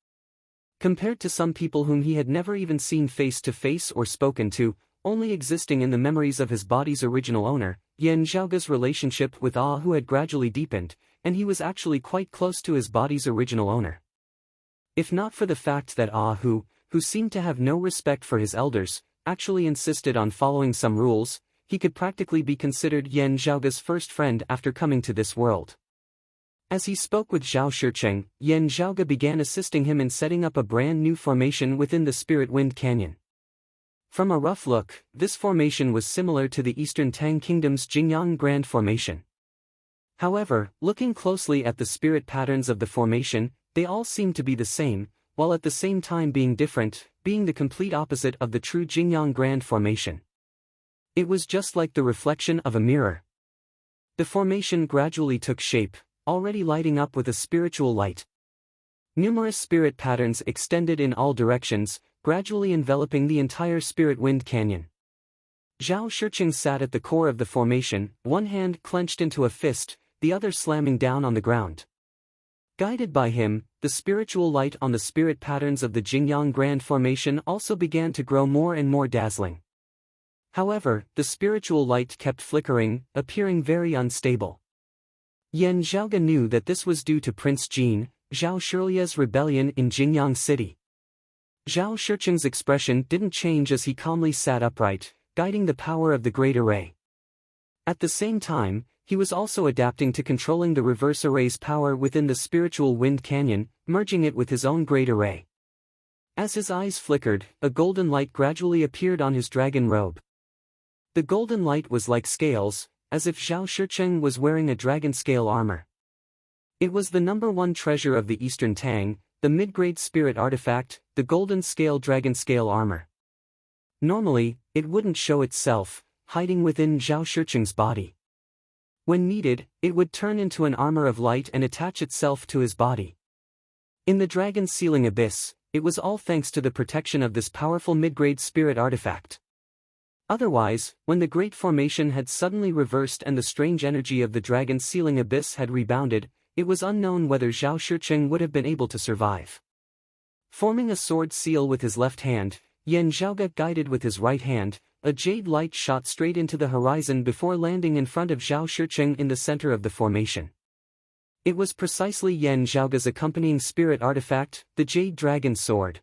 A: Compared to some people whom he had never even seen face to face or spoken to, only existing in the memories of his body's original owner, Yan Zhaoge's relationship with Ahu had gradually deepened, and he was actually quite close to his body's original owner. If not for the fact that Ahu, who seemed to have no respect for his elders, actually insisted on following some rules, he could practically be considered Yan Zhaoge's first friend after coming to this world. As he spoke with Zhao Shicheng, Yan Zhaoge began assisting him in setting up a brand new formation within the Spirit Wind Canyon. From a rough look, this formation was similar to the Eastern Tang Kingdom's Jingyang Grand Formation. However, looking closely at the spirit patterns of the formation, they all seemed to be the same, while at the same time being different, being the complete opposite of the true Jingyang Grand Formation. It was just like the reflection of a mirror. The formation gradually took shape, already lighting up with a spiritual light. Numerous spirit patterns extended in all directions, gradually enveloping the entire Spirit Wind Canyon. Zhao Shicheng sat at the core of the formation, one hand clenched into a fist, the other slamming down on the ground. Guided by him, the spiritual light on the spirit patterns of the Jingyang Grand Formation also began to grow more and more dazzling. However, the spiritual light kept flickering, appearing very unstable. Yan Zhaoge knew that this was due to Prince Jin, Zhao Shirlie's rebellion in Jingyang City. Zhao Shicheng's expression didn't change as he calmly sat upright, guiding the power of the Great Array. At the same time, he was also adapting to controlling the reverse array's power within the spiritual wind canyon, merging it with his own Great Array. As his eyes flickered, a golden light gradually appeared on his dragon robe. The golden light was like scales, as if Zhao Shicheng was wearing a dragon scale armor. It was the #1 treasure of the Eastern Tang, the mid-grade spirit artifact, the golden scale dragon scale armor. Normally, it wouldn't show itself, hiding within Zhao Shicheng's body. When needed, it would turn into an armor of light and attach itself to his body. In the dragon's sealing abyss, it was all thanks to the protection of this powerful mid-grade spirit artifact. Otherwise, when the Great Formation had suddenly reversed and the strange energy of the dragon's sealing abyss had rebounded, it was unknown whether Zhao Shicheng would have been able to survive. Forming a sword seal with his left hand, Yan Zhaoge guided with his right hand, a jade light shot straight into the horizon before landing in front of Zhao Shicheng in the center of the formation. It was precisely Yan Zhaoge's accompanying spirit artifact, the Jade Dragon Sword.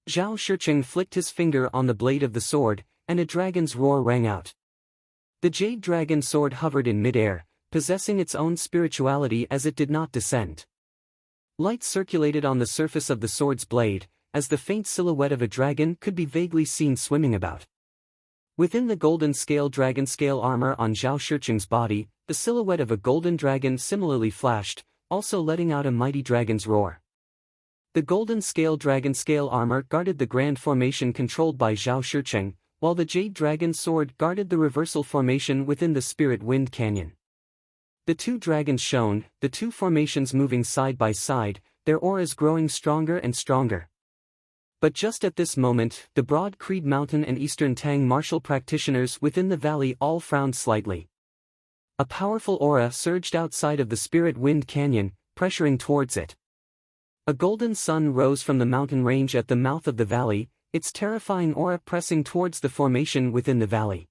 A: Zhao Shicheng flicked his finger on the blade of the sword, and a dragon's roar rang out. The Jade Dragon Sword hovered in midair, possessing its own spirituality as it did not descend. Light circulated on the surface of the sword's blade, as the faint silhouette of a dragon could be vaguely seen swimming about. Within the golden scale dragon scale armor on Zhao Shicheng's body, the silhouette of a golden dragon similarly flashed, also letting out a mighty dragon's roar. The golden scale dragon scale armor guarded the grand formation controlled by Zhao Shicheng, while the Jade Dragon Sword guarded the reversal formation within the Spirit Wind Canyon. The two dragons shone, the two formations moving side by side, their auras growing stronger and stronger. But just at this moment, the Broad Creed Mountain and Eastern Tang martial practitioners within the valley all frowned slightly. A powerful aura surged outside of the Spirit Wind Canyon, pressuring towards it. A golden sun rose from the mountain range at the mouth of the valley, its terrifying aura pressing towards the formation within the valley.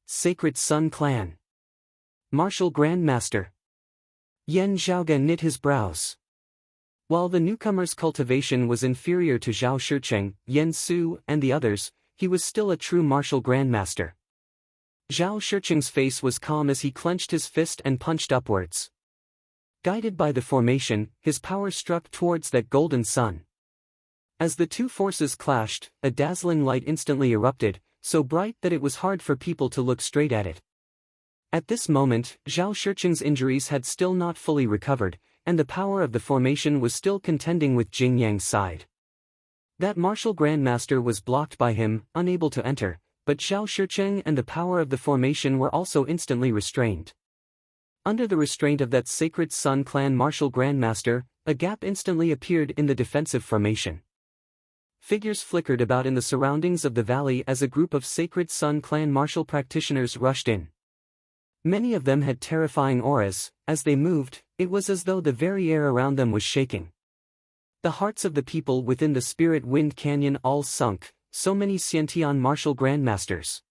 A: Sacred Sun Clan. Martial Grandmaster. Yan Zhaoge knit his brows. While the newcomer's cultivation was inferior to Zhao Shicheng, Yan Su, and the others, he was still a true martial grandmaster. Zhao Shiqing's face was calm as he clenched his fist and punched upwards. Guided by the formation, his power struck towards that golden sun. As the two forces clashed, a dazzling light instantly erupted, so bright that it was hard for people to look straight at it. At this moment, Zhao Shiqing's injuries had still not fully recovered, and the power of the formation was still contending with Jing Yang's side. That martial grandmaster was blocked by him, unable to enter, but Zhao Shiqing and the power of the formation were also instantly restrained. Under the restraint of that Sacred Sun Clan martial grandmaster, a gap instantly appeared in the defensive formation. Figures flickered about in the surroundings of the valley as a group of Sacred Sun Clan martial practitioners rushed in. Many of them had terrifying auras. As they moved, it was as though the very air around them was shaking. The hearts of the people within the Spirit Wind Canyon all sunk, so many Xiantian martial grandmasters.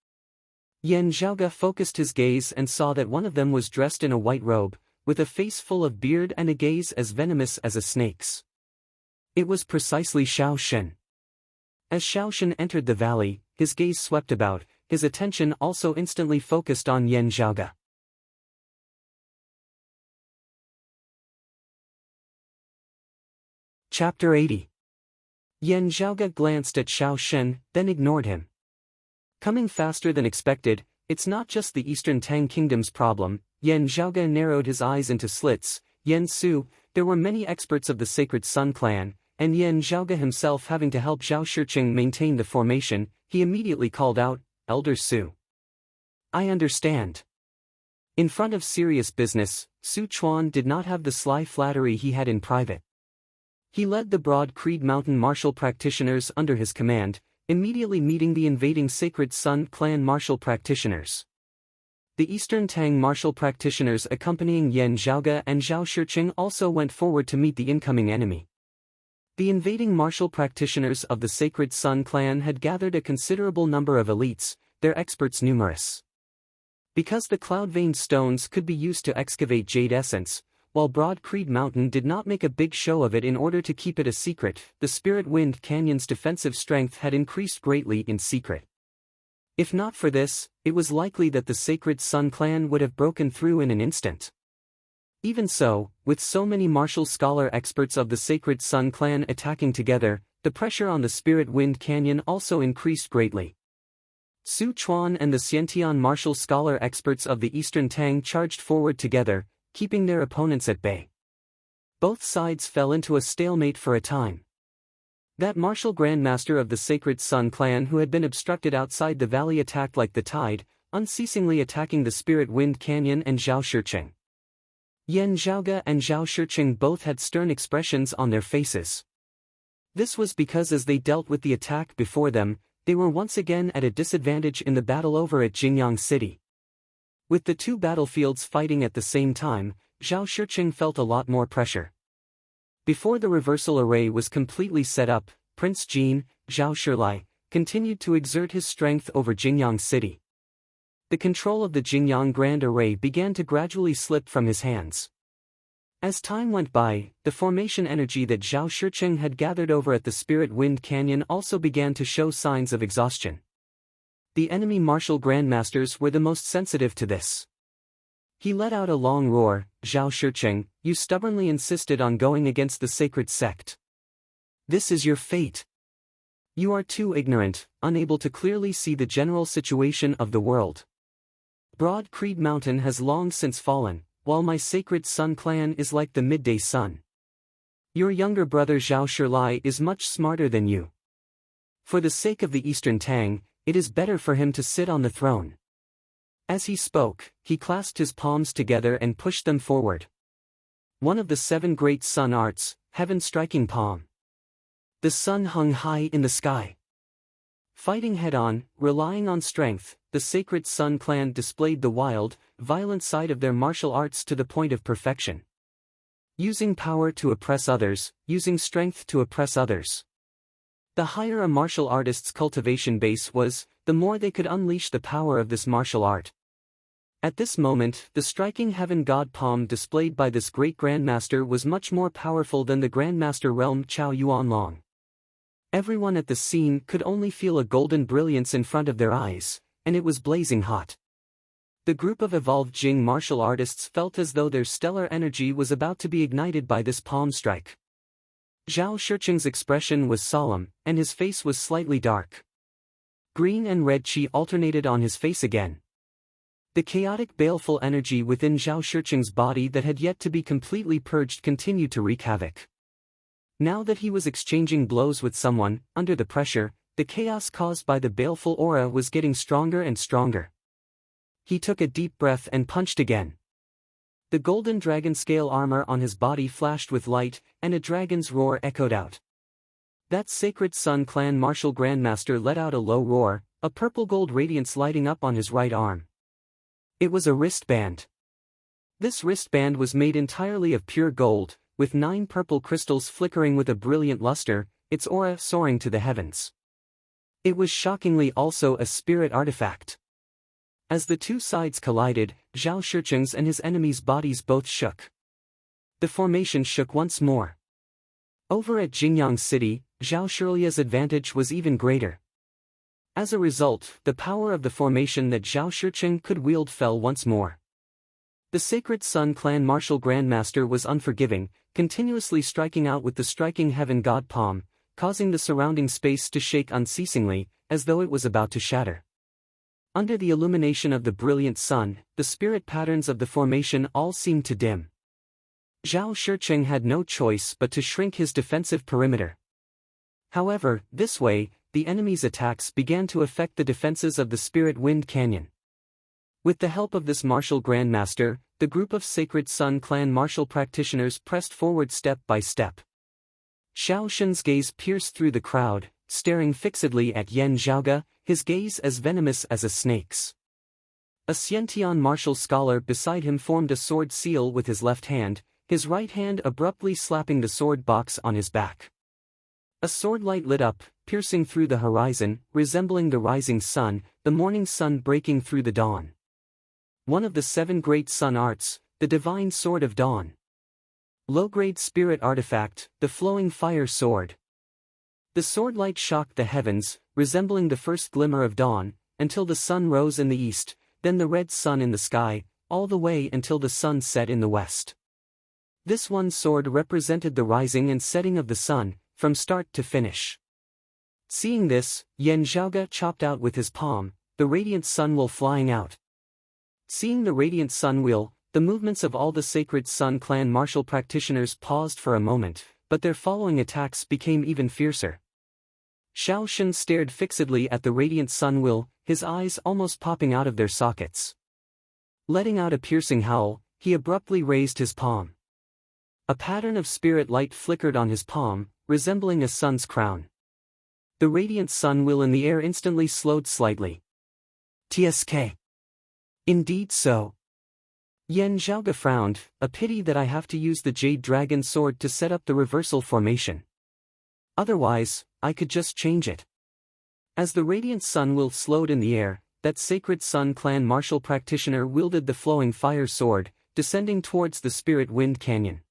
A: Yan Zhaoge focused his gaze and saw that one of them was dressed in a white robe, with a face full of beard and a gaze as venomous as a snake's. It was precisely Xiao Shen. As Xiao Shen entered the valley, his gaze swept about, his attention also instantly focused on Yan Zhaoge. Chapter 80. Yan Zhaoge glanced at Xiao Shen, then ignored him. Coming faster than expected, it's not just the Eastern Tang Kingdom's problem. Yan Zhaoge narrowed his eyes into slits. Yan Su, there were many experts of the Sacred Sun Clan, and Yan Zhaoge himself having to help Zhao Shiqing maintain the formation. He immediately called out, "Elder Su. I understand." In front of serious business, Su Chuan did not have the sly flattery he had in private. He led the Broad Creed Mountain martial practitioners under his command, immediately meeting the invading Sacred Sun Clan martial practitioners. The Eastern Tang martial practitioners accompanying Yan Zhaoge and Zhao Shiqing also went forward to meet the incoming enemy. The invading martial practitioners of the Sacred Sun Clan had gathered a considerable number of elites, their experts numerous. Because the cloud-veined stones could be used to excavate jade essence, while Broad Creed Mountain did not make a big show of it in order to keep it a secret, the Spirit Wind Canyon's defensive strength had increased greatly in secret. If not for this, it was likely that the Sacred Sun Clan would have broken through in an instant. Even so, with so many martial scholar experts of the Sacred Sun Clan attacking together, the pressure on the Spirit Wind Canyon also increased greatly. Su Chuan and the Xiantian martial scholar experts of the Eastern Tang charged forward together, keeping their opponents at bay. Both sides fell into a stalemate for a time. That martial grandmaster of the Sacred Sun Clan who had been obstructed outside the valley attacked like the tide, unceasingly attacking the Spirit Wind Canyon and Zhao Shiqing. Yan Zhaoge and Zhao Shiqing both had stern expressions on their faces. This was because as they dealt with the attack before them, they were once again at a disadvantage in the battle over at Jingyang City. With the two battlefields fighting at the same time, Zhao Shiqing felt a lot more pressure. Before the reversal array was completely set up, Prince Jin, Zhao Shilai, continued to exert his strength over Jingyang City. The control of the Jingyang Grand Array began to gradually slip from his hands. As time went by, the formation energy that Zhao Shiqing had gathered over at the Spirit Wind Canyon also began to show signs of exhaustion. The enemy martial grandmasters were the most sensitive to this. He let out a long roar, "Zhao Shiqing, you stubbornly insisted on going against the sacred sect. This is your fate. You are too ignorant, unable to clearly see the general situation of the world. Broad Creed Mountain has long since fallen, while my Sacred Sun Clan is like the midday sun. Your younger brother Zhao Shilai is much smarter than you. For the sake of the Eastern Tang, it is better for him to sit on the throne." As he spoke, he clasped his palms together and pushed them forward. One of the 7 great sun arts, Heaven Striking Palm. The sun hung high in the sky. Fighting head-on, relying on strength, the Sacred Sun Clan displayed the wild, violent side of their martial arts to the point of perfection. Using power to oppress others, using strength to oppress others. The higher a martial artist's cultivation base was, the more they could unleash the power of this martial art. At this moment, the striking heaven god palm displayed by this great grandmaster was much more powerful than the grandmaster realm Chao Yuanlong. Everyone at the scene could only feel a golden brilliance in front of their eyes, and it was blazing hot. The group of evolved Jing martial artists felt as though their stellar energy was about to be ignited by this palm strike. Zhao Shiqing's expression was solemn, and his face was slightly dark. Green and red qi alternated on his face again. The chaotic baleful energy within Zhao Shiqing's body that had yet to be completely purged continued to wreak havoc. Now that he was exchanging blows with someone, under the pressure, the chaos caused by the baleful aura was getting stronger and stronger. He took a deep breath and punched again. The golden dragon scale armor on his body flashed with light, and a dragon's roar echoed out. That Sacred Sun Clan martial grandmaster let out a low roar, a purple-gold radiance lighting up on his right arm. It was a wristband. This wristband was made entirely of pure gold, with 9 purple crystals flickering with a brilliant luster, its aura soaring to the heavens. It was shockingly also a spirit artifact. As the two sides collided, Zhao Shiqing's and his enemy's bodies both shook. The formation shook once more. Over at Jingyang City, Zhao Shilia's advantage was even greater. As a result, the power of the formation that Zhao Shiqing could wield fell once more. The Sacred Sun Clan martial grandmaster was unforgiving, continuously striking out with the striking heaven god palm, causing the surrounding space to shake unceasingly, as though it was about to shatter. Under the illumination of the brilliant sun, the spirit patterns of the formation all seemed to dim. Zhao Shiqing had no choice but to shrink his defensive perimeter. However, this way, the enemy's attacks began to affect the defenses of the Spirit Wind Canyon. With the help of this martial grandmaster, the group of Sacred Sun Clan martial practitioners pressed forward step by step. Xiao Shen's gaze pierced through the crowd, staring fixedly at Yan Zhaoge, his gaze as venomous as a snake's. A Xiantian martial scholar beside him formed a sword seal with his left hand, his right hand abruptly slapping the sword box on his back. A sword light lit up, piercing through the horizon, resembling the rising sun, the morning sun breaking through the dawn. One of the 7 great sun arts, the divine sword of dawn. Low-grade spirit artifact, the flowing fire sword. The sword light shocked the heavens, resembling the first glimmer of dawn, until the sun rose in the east, then the red sun in the sky, all the way until the sun set in the west. This one sword represented the rising and setting of the sun, from start to finish. Seeing this, Yan Zhaoge chopped out with his palm, the radiant sun wheel flying out. Seeing the radiant sun wheel, the movements of all the Sacred Sun Clan martial practitioners paused for a moment, but their following attacks became even fiercer. Xiao Shen stared fixedly at the radiant sun wheel, his eyes almost popping out of their sockets. Letting out a piercing howl, he abruptly raised his palm. A pattern of spirit light flickered on his palm, resembling a sun's crown. The radiant sun wheel in the air instantly slowed slightly. TSK. Indeed so. Yan Zhaoge frowned, a pity that I have to use the Jade Dragon sword to set up the reversal formation. Otherwise, I could just change it. As the radiant sun wheel slowed in the air, that Sacred Sun Clan martial practitioner wielded the flowing fire sword, descending towards the Spirit Wind Canyon.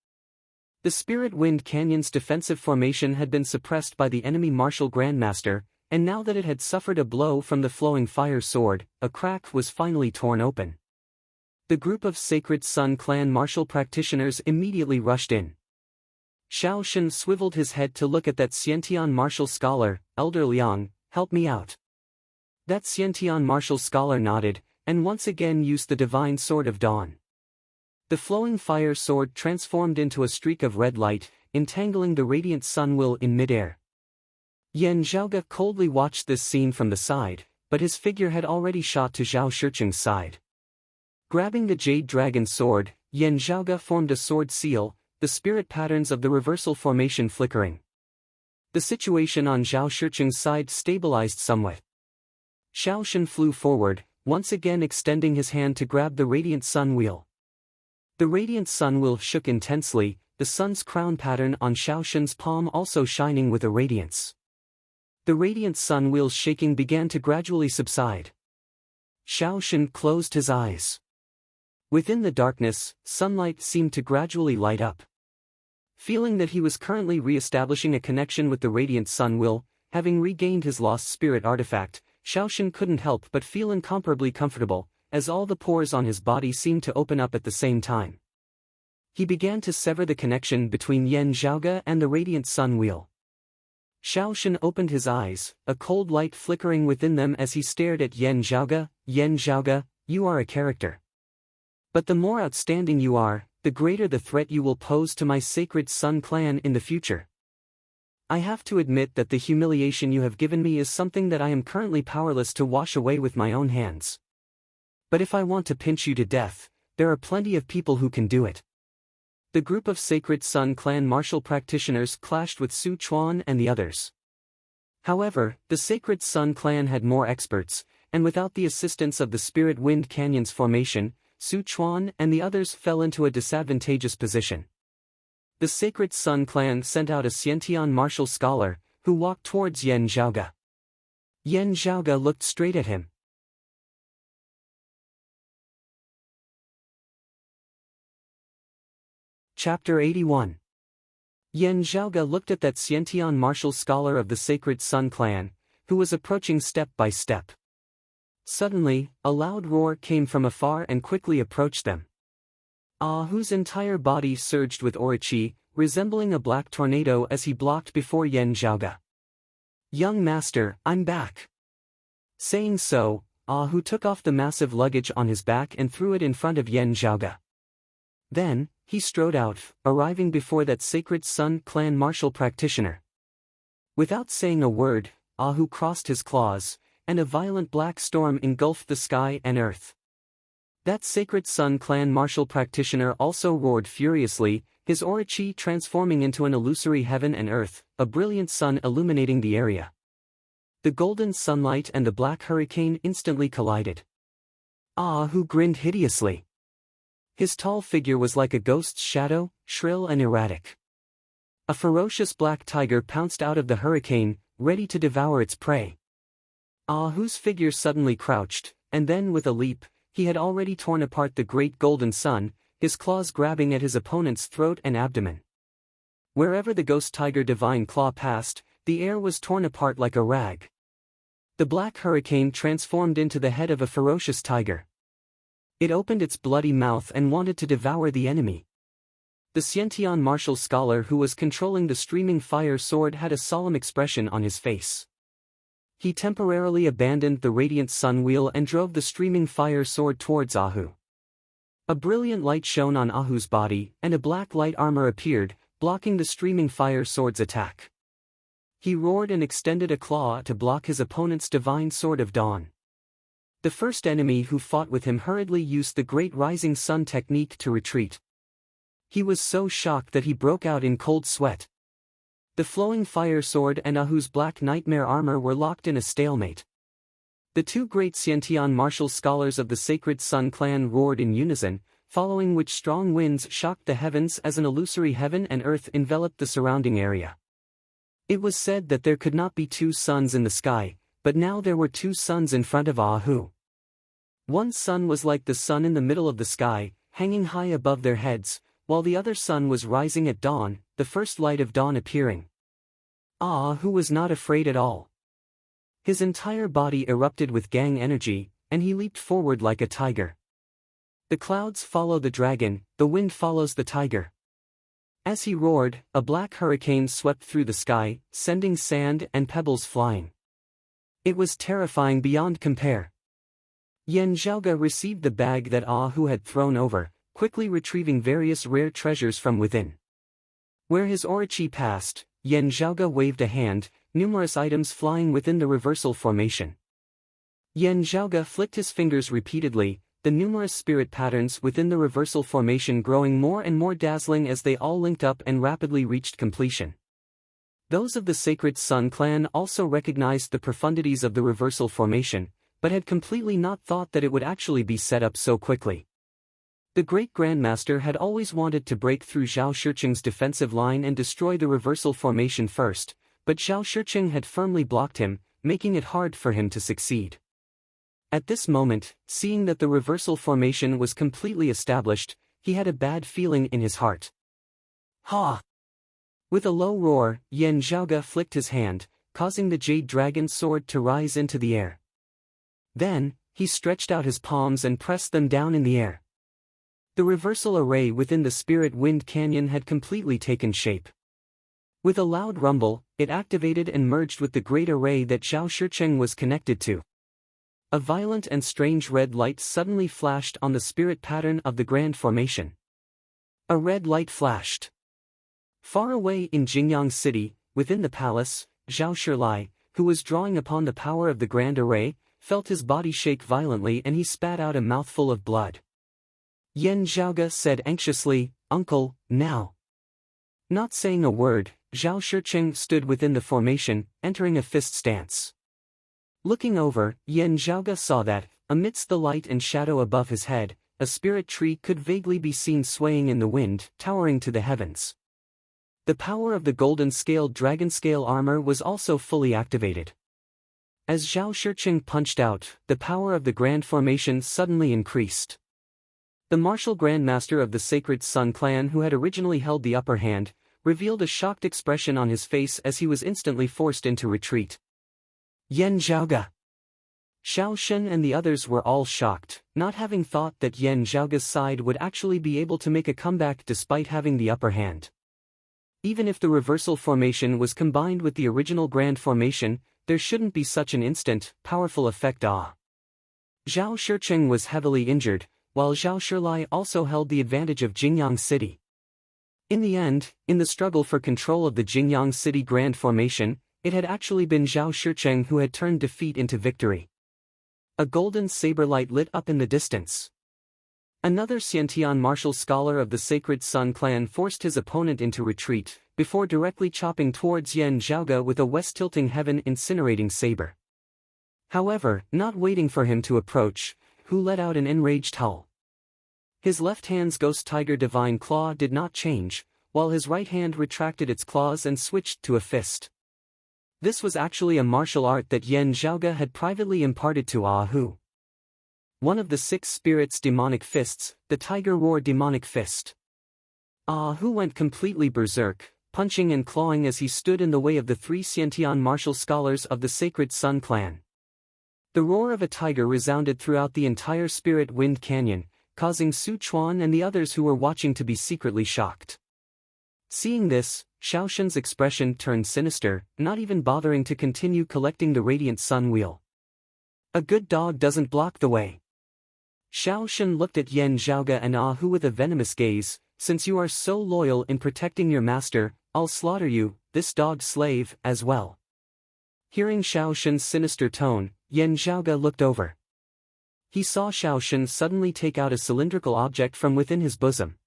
A: The Spirit Wind Canyon's defensive formation had been suppressed by the enemy martial grandmaster, and now that it had suffered a blow from the flowing fire sword, a crack was finally torn open. The group of Sacred Sun Clan martial practitioners immediately rushed in. Xiao Shen swiveled his head to look at that Xiantian martial scholar, Elder Liang, help me out. That Xiantian martial scholar nodded, and once again used the divine sword of dawn. The flowing fire sword transformed into a streak of red light, entangling the radiant sun wheel in midair. Yan Zhaoge coldly watched this scene from the side, but his figure had already shot to Zhao Shiqing's side. Grabbing the Jade Dragon sword, Yan Zhaoge formed a sword seal, the spirit patterns of the reversal formation flickering. The situation on Zhao Shiqing's side stabilized somewhat. Xiao Shen flew forward, once again extending his hand to grab the radiant sun wheel. The radiant sun wheel shook intensely, the sun's crown pattern on Xiao Shen's palm also shining with a radiance. The radiant sun wheel's shaking began to gradually subside. Xiao Shen closed his eyes. Within the darkness, sunlight seemed to gradually light up. Feeling that he was currently re-establishing a connection with the radiant sun wheel, having regained his lost spirit artifact, Xiao Shen couldn't help but feel incomparably comfortable, as all the pores on his body seemed to open up at the same time. He began to sever the connection between Yan Zhaoge and the radiant sun wheel. Xiaoshen opened his eyes, a cold light flickering within them as he stared at Yan Zhaoge. Yan Zhaoge, you are a character. But the more outstanding you are, the greater the threat you will pose to my sacred Sun clan in the future. I have to admit that the humiliation you have given me is something that I am currently powerless to wash away with my own hands. But if I want to pinch you to death, there are plenty of people who can do it. The group of Sacred Sun clan martial practitioners clashed with Su Chuan and the others. However, the Sacred Sun clan had more experts, and without the assistance of the Spirit Wind Canyon's formation, Su Chuan and the others fell into a disadvantageous position. The Sacred Sun clan sent out a Xiantian martial scholar, who walked towards Yan Zhaoge. Yan Zhaoge looked straight at him. Chapter 81. Yan Zhaoge looked at that Xiantian martial scholar of the Sacred Sun clan, who was approaching step by step. Suddenly, a loud roar came from afar and quickly approached them. Whose entire body surged with aura qi, resembling a black tornado as he blocked before Yan Zhaoge. Young master, I'm back. Saying so, Hu took off the massive luggage on his back and threw it in front of Yan Zhaoge. Then, he strode out, arriving before that Sacred Sun clan martial practitioner. Without saying a word, Hu crossed his claws, and a violent black storm engulfed the sky and earth. That Sacred Sun clan martial practitioner also roared furiously, his aura qi transforming into an illusory heaven and earth, a brilliant sun illuminating the area. The golden sunlight and the black hurricane instantly collided. Hu grinned hideously. His tall figure was like a ghost's shadow, shrill and erratic. A ferocious black tiger pounced out of the hurricane, ready to devour its prey. Hu's figure suddenly crouched, and then with a leap, he had already torn apart the great golden sun, his claws grabbing at his opponent's throat and abdomen. Wherever the ghost tiger divine claw passed, the air was torn apart like a rag. The black hurricane transformed into the head of a ferocious tiger. It opened its bloody mouth and wanted to devour the enemy. The Xiantian martial scholar who was controlling the streaming fire sword had a solemn expression on his face. He temporarily abandoned the radiant sun wheel and drove the streaming fire sword towards Hu. A brilliant light shone on Ahu's body, and a black light armor appeared, blocking the streaming fire sword's attack. He roared and extended a claw to block his opponent's divine sword of dawn. The first enemy who fought with him hurriedly used the great rising sun technique to retreat. He was so shocked that he broke out in cold sweat. The flowing fire sword and Ahu's black nightmare armor were locked in a stalemate. The two great Xiantian martial scholars of the Sacred Sun clan roared in unison, following which strong winds shocked the heavens as an illusory heaven and earth enveloped the surrounding area. It was said that there could not be two suns in the sky, but now there were two suns in front of Ahu. One sun was like the sun in the middle of the sky, hanging high above their heads, while the other sun was rising at dawn, the first light of dawn appearing. Hu was not afraid at all. His entire body erupted with gang energy, and he leaped forward like a tiger. The clouds follow the dragon, the wind follows the tiger. As he roared, a black hurricane swept through the sky, sending sand and pebbles flying. It was terrifying beyond compare. Yan Zhaoge received the bag that Hu had thrown over, quickly retrieving various rare treasures from within. Where his aura qi passed, Yan Zhaoge waved a hand, numerous items flying within the reversal formation. Yan Zhaoge flicked his fingers repeatedly, the numerous spirit patterns within the reversal formation growing more and more dazzling as they all linked up and rapidly reached completion. Those of the Sacred Sun clan also recognized the profundities of the reversal formation, but had completely not thought that it would actually be set up so quickly. The great Grandmaster had always wanted to break through Zhao Shiqing's defensive line and destroy the reversal formation first, but Zhao Shiqing had firmly blocked him, making it hard for him to succeed. At this moment, seeing that the reversal formation was completely established, he had a bad feeling in his heart. Ha! With a low roar, Yan Zhaoge flicked his hand, causing the Jade Dragon sword to rise into the air. Then, he stretched out his palms and pressed them down in the air. The reversal array within the Spirit Wind Canyon had completely taken shape. With a loud rumble, it activated and merged with the great array that Zhao Shicheng was connected to. A violent and strange red light suddenly flashed on the spirit pattern of the Grand Formation. A red light flashed. Far away in Jingyang City, within the palace, Zhao Shilai, who was drawing upon the power of the Grand Array, felt his body shake violently and he spat out a mouthful of blood. Yan Zhaoge said anxiously, "Uncle, now." Not saying a word, Zhao Shicheng stood within the formation, entering a fist stance. Looking over, Yan Zhaoge saw that, amidst the light and shadow above his head, a spirit tree could vaguely be seen swaying in the wind, towering to the heavens. The power of the golden-scaled dragon-scale armor was also fully activated. As Zhao Shicheng punched out, the power of the Grand Formation suddenly increased. The martial Grandmaster of the Sacred Sun clan, who had originally held the upper hand, revealed a shocked expression on his face as he was instantly forced into retreat. Yan Zhaoge. Xiao Shen and the others were all shocked, not having thought that Yan Zhaoge's side would actually be able to make a comeback despite having the upper hand. Even if the reversal formation was combined with the original Grand Formation, there shouldn't be such an instant, powerful effect. Zhao Shicheng was heavily injured, while Zhao Shilai also held the advantage of Jingyang City. In the end, in the struggle for control of the Jingyang City Grand Formation, it had actually been Zhao Shicheng who had turned defeat into victory. A golden saber light lit up in the distance. Another Xiantian martial scholar of the Sacred Sun clan forced his opponent into retreat, before directly chopping towards Yan Zhaoge with a west-tilting heaven incinerating saber. However, not waiting for him to approach, Hu let out an enraged howl. His left hand's ghost tiger divine claw did not change, while his right hand retracted its claws and switched to a fist. This was actually a martial art that Yan Zhaoge had privately imparted to Hu. One of the 6 spirits' demonic fists, the Tiger Roar demonic fist. Hu went completely berserk, punching and clawing as he stood in the way of the 3 Xiantian martial scholars of the Sacred Sun clan. The roar of a tiger resounded throughout the entire Spirit Wind Canyon, causing Su Chuan and the others who were watching to be secretly shocked. Seeing this, Xiao Shen's expression turned sinister, not even bothering to continue collecting the radiant sun wheel. A good dog doesn't block the way. Xiao Shen looked at Yan Zhaoge and Hu with a venomous gaze. "Since you are so loyal in protecting your master, I'll slaughter you, this dog slave, as well." Hearing Xiao Shen's sinister tone, Yan Zhaoge looked over. He saw Xiao Shen suddenly take out a cylindrical object from within his bosom.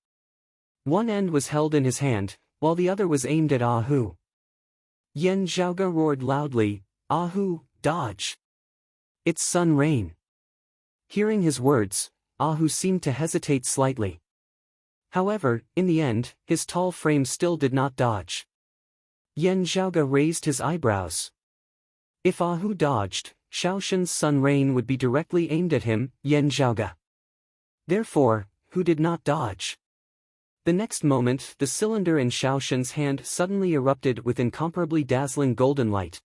A: One end was held in his hand, while the other was aimed at Hu. Yan Zhaoge roared loudly, "Hu, dodge! It's Sun Rain." Hearing his words, Hu seemed to hesitate slightly. However, in the end, his tall frame still did not dodge. Yan Zhaoge raised his eyebrows. If Hu dodged, Xiao Shen's Sun Rain would be directly aimed at him, Yan Zhaoge. Therefore, Hu did not dodge. The next moment, the cylinder in Xiao Shen's hand suddenly erupted with incomparably dazzling golden light.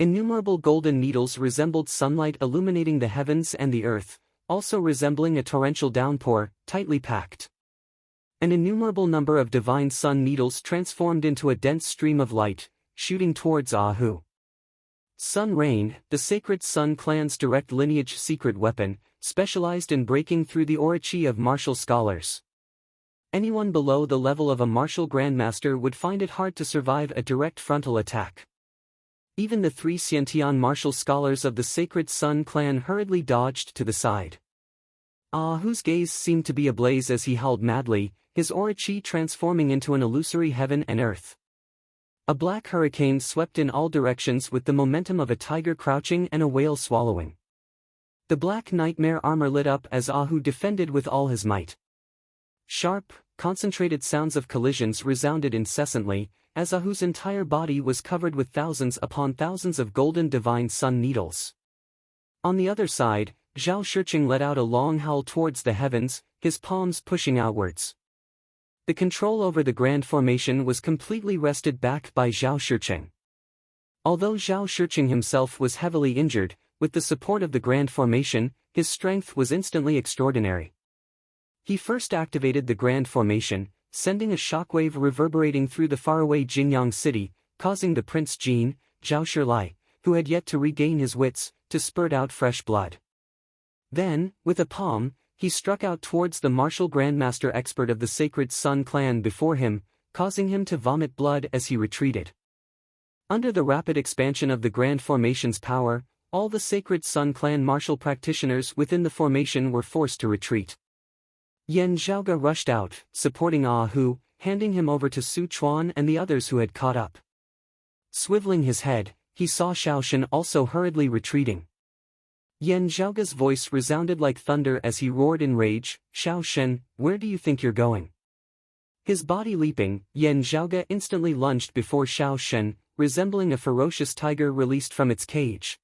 A: Innumerable golden needles resembled sunlight illuminating the heavens and the earth, also resembling a torrential downpour, tightly packed. An innumerable number of divine sun needles transformed into a dense stream of light, shooting towards Hu. Sun Rain, the Sacred Sun clan's direct lineage secret weapon, specialized in breaking through the Orochi of martial scholars. Anyone below the level of a martial grandmaster would find it hard to survive a direct frontal attack. Even the 3 Xiantian martial scholars of the Sacred Sun clan hurriedly dodged to the side. Hu's gaze seemed to be ablaze as he howled madly, his Orochi transforming into an illusory heaven and earth. A black hurricane swept in all directions with the momentum of a tiger crouching and a whale swallowing. The black nightmare armor lit up as Hu defended with all his might. Sharp, concentrated sounds of collisions resounded incessantly, as Hu's entire body was covered with thousands upon thousands of golden divine sun needles. On the other side, Zhao Shicheng let out a long howl towards the heavens, his palms pushing outwards. The control over the Grand Formation was completely wrested back by Zhao Shicheng. Although Zhao Shicheng himself was heavily injured, with the support of the Grand Formation, his strength was instantly extraordinary. He first activated the Grand Formation, sending a shockwave reverberating through the faraway Jinyang city, causing the Prince Jin, Zhao Shilai, who had yet to regain his wits, to spurt out fresh blood. Then, with a palm, he struck out towards the martial Grandmaster expert of the Sacred Sun clan before him, causing him to vomit blood as he retreated. Under the rapid expansion of the Grand Formation's power, all the Sacred Sun clan martial practitioners within the formation were forced to retreat. Yan Zhaoge rushed out, supporting Ah Hu, handing him over to Su Chuan and the others who had caught up. Swiveling his head, he saw Xiaoshen also hurriedly retreating. Yan Zhaoge's voice resounded like thunder as he roared in rage, "Xiaoshen, where do you think you're going?" His body leaping, Yan Zhaoge instantly lunged before Xiaoshen, resembling a ferocious tiger released from its cage.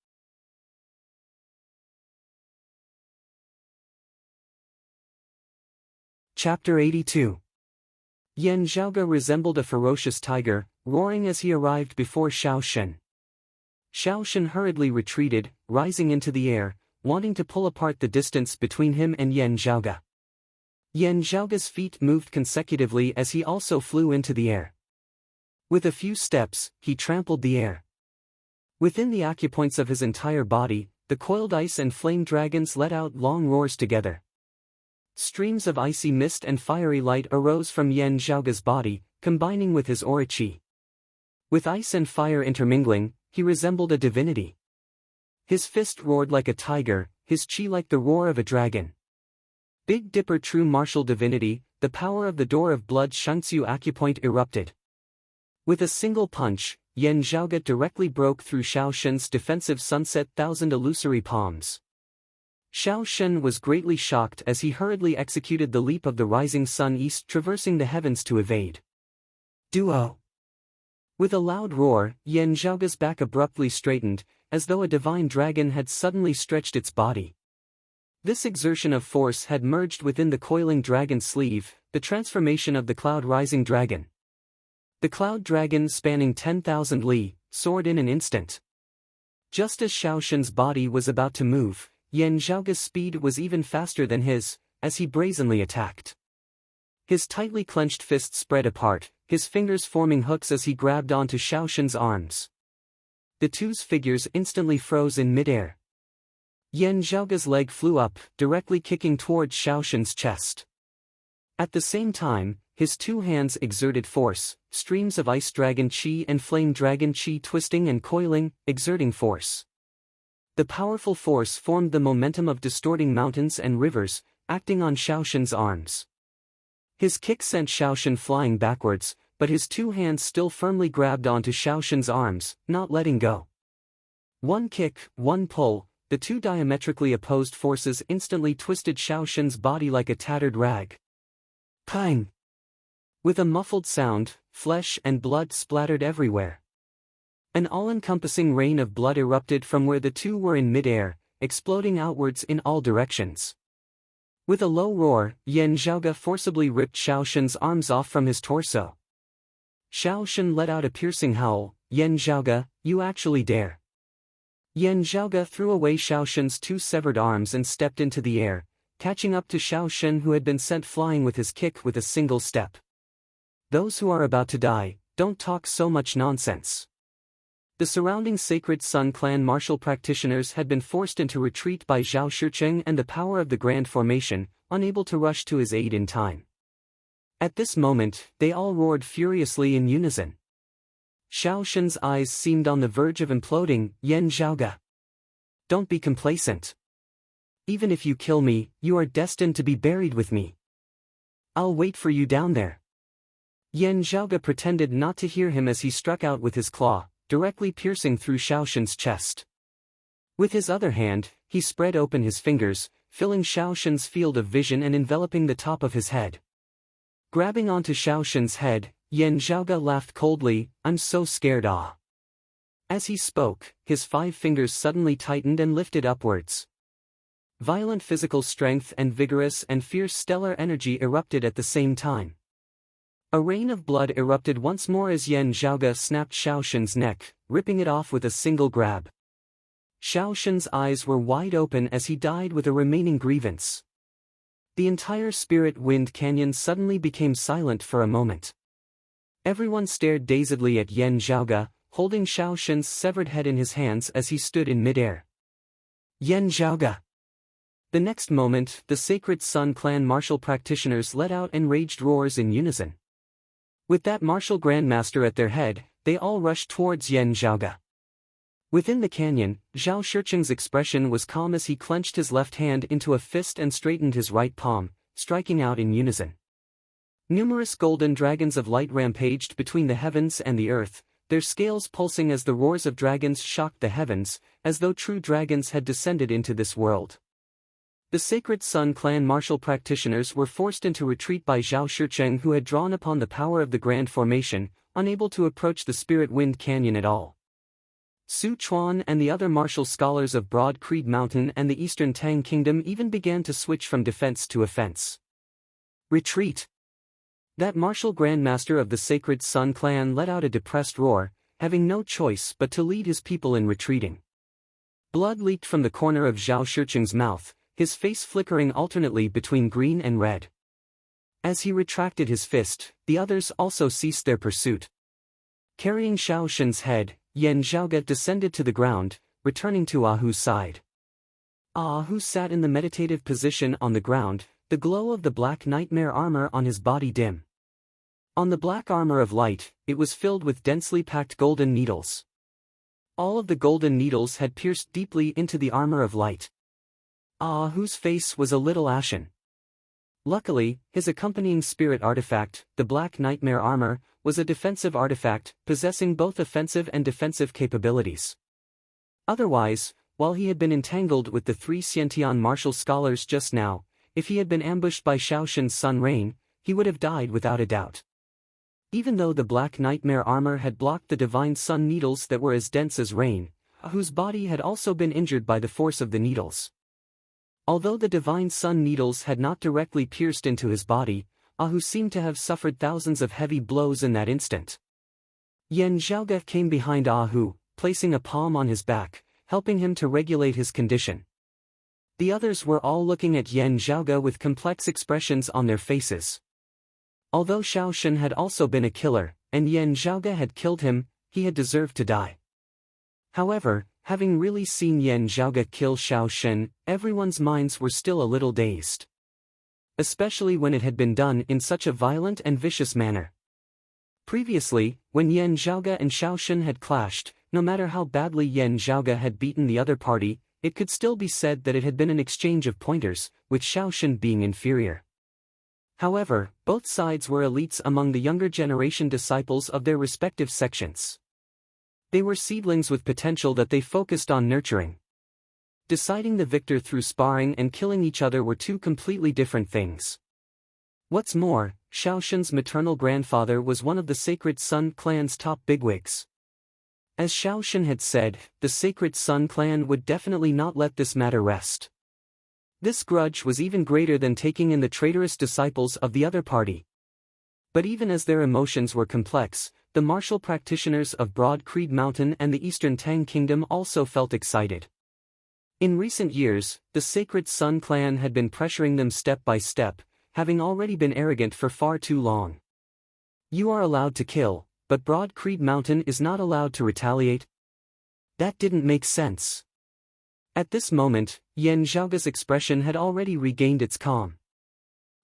A: Chapter 82. Yan Zhaoge resembled a ferocious tiger, roaring as he arrived before Xiaoshen. Xiaoshen hurriedly retreated, rising into the air, wanting to pull apart the distance between him and Yan Zhaoge. Yan Zhaoge's feet moved consecutively as he also flew into the air. With a few steps, he trampled the air. Within the acupoints of his entire body, the coiled ice and flame dragons let out long roars together. Streams of icy mist and fiery light arose from Yan Zhaoge's body, combining with his aura qi. With ice and fire intermingling, he resembled a divinity. His fist roared like a tiger, his qi like the roar of a dragon. Big Dipper true martial divinity, the power of the door of blood Shangxiu acupoint erupted. With a single punch, Yan Zhaoge directly broke through Xiaoshen's defensive sunset thousand illusory palms. Xiaoshen was greatly shocked as he hurriedly executed the leap of the rising sun east, traversing the heavens to evade. Duo! With a loud roar, Yan Zhaoge's back abruptly straightened, as though a divine dragon had suddenly stretched its body. This exertion of force had merged within the coiling dragon's sleeve, the transformation of the cloud-rising dragon. The cloud dragon, spanning 10,000 li, soared in an instant. Just as Xiaoshen's body was about to move, Yan Zhaoge's speed was even faster than his, as he brazenly attacked. His tightly clenched fists spread apart, his fingers forming hooks as he grabbed onto Xiaoshen's arms. The two's figures instantly froze in midair. Yan Zhaoge's leg flew up, directly kicking towards Xiaoshen's chest. At the same time, his two hands exerted force, streams of ice dragon qi and flame dragon qi twisting and coiling, exerting force. The powerful force formed the momentum of distorting mountains and rivers, acting on Xiaoshen's arms. His kick sent Xiaoshen flying backwards, but his two hands still firmly grabbed onto Xiaoshen's arms, not letting go. One kick, one pull, the two diametrically opposed forces instantly twisted Xiaoshen's body like a tattered rag. Pang! With a muffled sound, flesh and blood splattered everywhere. An all-encompassing rain of blood erupted from where the two were in midair, exploding outwards in all directions. With a low roar, Yan Zhaoge forcibly ripped Xiaoshen's arms off from his torso. Xiaoshen let out a piercing howl, "Yan Zhaoge, you actually dare." Yan Zhaoge threw away Xiaoshen's two severed arms and stepped into the air, catching up to Xiaoshen, who had been sent flying with his kick with a single step. Those who are about to die, don't talk so much nonsense. The surrounding Sacred Sun clan martial practitioners had been forced into retreat by Zhao Shicheng and the power of the Grand Formation, unable to rush to his aid in time. At this moment, they all roared furiously in unison. Xiaoshen's eyes seemed on the verge of imploding. "Yan Zhaoge, don't be complacent. Even if you kill me, you are destined to be buried with me. I'll wait for you down there." Yan Zhaoge pretended not to hear him as he struck out with his claw, directly piercing through Xiaoshen's chest. With his other hand, he spread open his fingers, filling Xiaoshen's field of vision and enveloping the top of his head. Grabbing onto Xiaoshen's head, Yan Zhaoge laughed coldly, "I'm so scared, ah." As he spoke, his 5 fingers suddenly tightened and lifted upwards. Violent physical strength and vigorous and fierce stellar energy erupted at the same time. A rain of blood erupted once more as Yan Zhaoge snapped Xiaoshen's neck, ripping it off with a single grab. Xiao Shen's eyes were wide open as he died with a remaining grievance. The entire Spirit Wind Canyon suddenly became silent for a moment. Everyone stared dazedly at Yan Zhaoge, holding Xiao Shen's severed head in his hands as he stood in midair. Yan Zhaoge! The next moment, the Sacred Sun Clan martial practitioners let out enraged roars in unison. With that martial grandmaster at their head, they all rushed towards Yan Zhaoge. Within the canyon, Zhao Shicheng's expression was calm as he clenched his left hand into a fist and straightened his right palm, striking out in unison. Numerous golden dragons of light rampaged between the heavens and the earth, their scales pulsing as the roars of dragons shocked the heavens, as though true dragons had descended into this world. The Sacred Sun Clan martial practitioners were forced into retreat by Zhao Shicheng, who had drawn upon the power of the Grand Formation, unable to approach the Spirit Wind Canyon at all. Su Chuan and the other martial scholars of Broad Creed Mountain and the Eastern Tang Kingdom even began to switch from defense to offense. Retreat! That martial grandmaster of the Sacred Sun Clan let out a depressed roar, having no choice but to lead his people in retreating. Blood leaked from the corner of Zhao Shicheng's mouth, his face flickering alternately between green and red. As he retracted his fist, the others also ceased their pursuit. Carrying Xiao Shen's head, Yan Zhaoge descended to the ground, returning to Ahu's side. Ahu sat in the meditative position on the ground, the glow of the black nightmare armor on his body dim. On the black armor of light, it was filled with densely packed golden needles. All of the golden needles had pierced deeply into the armor of light. Ahu's face was a little ashen. Luckily, his accompanying spirit artifact, the Black Nightmare Armor, was a defensive artifact, possessing both offensive and defensive capabilities. Otherwise, while he had been entangled with the three Xiantian martial scholars just now, if he had been ambushed by Xiao Shen's sun rain, he would have died without a doubt. Even though the Black Nightmare Armor had blocked the divine sun needles that were as dense as rain, Ahu's body had also been injured by the force of the needles. Although the divine sun needles had not directly pierced into his body, Ahu seemed to have suffered thousands of heavy blows in that instant. Yan Zhaoge came behind Ahu, placing a palm on his back, helping him to regulate his condition. The others were all looking at Yan Zhaoge with complex expressions on their faces. Although Xiao Shen had also been a killer, and Yan Zhaoge had killed him, he had deserved to die. However, having really seen Yan Zhaoge kill Xiao Shen, everyone's minds were still a little dazed. Especially when it had been done in such a violent and vicious manner. Previously, when Yan Zhaoge and Xiao Shen had clashed, no matter how badly Yan Zhaoge had beaten the other party, it could still be said that it had been an exchange of pointers, with Xiao Shen being inferior. However, both sides were elites among the younger generation disciples of their respective sections. They were seedlings with potential that they focused on nurturing. Deciding the victor through sparring and killing each other were two completely different things. What's more, Xiao Shen's maternal grandfather was one of the Sacred Sun Clan's top bigwigs. As Xiao Shen had said, the Sacred Sun Clan would definitely not let this matter rest. This grudge was even greater than taking in the traitorous disciples of the other party. But even as their emotions were complex, the martial practitioners of Broad Creed Mountain and the Eastern Tang Kingdom also felt excited. In recent years, the Sacred Sun Clan had been pressuring them step by step, having already been arrogant for far too long. You are allowed to kill, but Broad Creed Mountain is not allowed to retaliate? That didn't make sense. At this moment, Yan Zhaoge's expression had already regained its calm.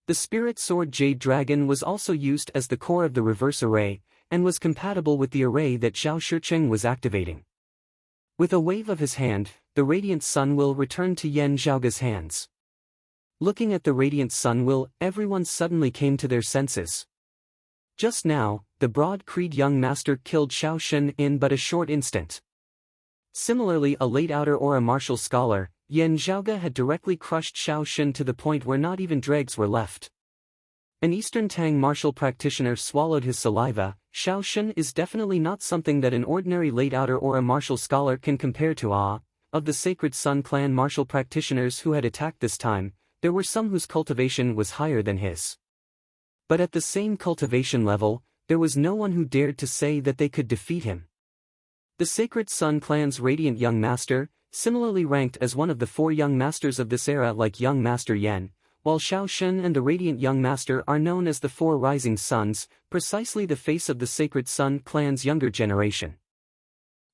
A: The Spirit Sword Jade Dragon was also used as the core of the reverse array, and was compatible with the array that Zhao Shicheng was activating. With a wave of his hand, the Radiant Sun Will returned to Yan Zhaoge's hands. Looking at the Radiant Sun Will, everyone suddenly came to their senses. Just now, the Broad Creed young master killed Xiao Shen in but a short instant. Similarly, a late outer or a martial scholar, Yan Zhaoge had directly crushed Xiao Shen to the point where not even dregs were left. An Eastern Tang martial practitioner swallowed his saliva. Xiao Shen is definitely not something that an ordinary late outer or a martial scholar can compare to. Of the Sacred Sun Clan martial practitioners who had attacked this time, there were some whose cultivation was higher than his. But at the same cultivation level, there was no one who dared to say that they could defeat him. The Sacred Sun Clan's radiant young master, similarly ranked as one of the 4 young masters of this era like young master Yan, while Xiao Shen and the radiant young master are known as the 4 rising suns, precisely the face of the sacred Sun clan's younger generation.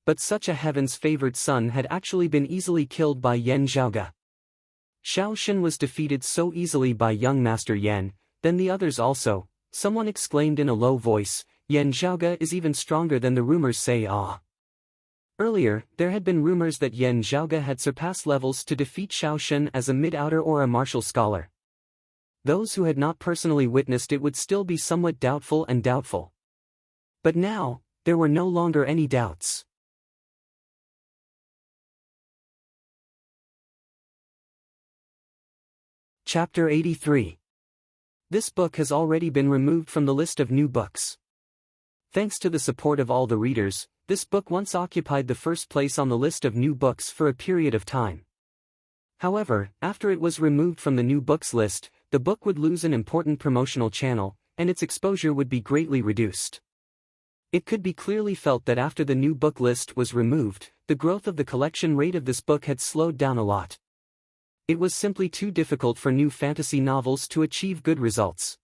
A: But such a heavens-favored son had actually been easily killed by Yan Zhaoge. Xiao Shen was defeated so easily by young master Yan, then the others also, someone exclaimed in a low voice, Yan Zhaoge is even stronger than the rumors say. Earlier, there had been rumors that Yan Zhaoge had surpassed levels to defeat Xiao Shen as a mid-outer or a martial scholar. Those who had not personally witnessed it would still be somewhat doubtful. But now, there were no longer any doubts. Chapter 83. This book has already been removed from the list of new books. Thanks to the support of all the readers, this book once occupied the first place on the list of new books for a period of time. However, after it was removed from the new books list, the book would lose an important promotional channel, and its exposure would be greatly reduced. It could be clearly felt that after the new book list was removed, the growth of the collection rate of this book had slowed down a lot. It was simply too difficult for new fantasy novels to achieve good results.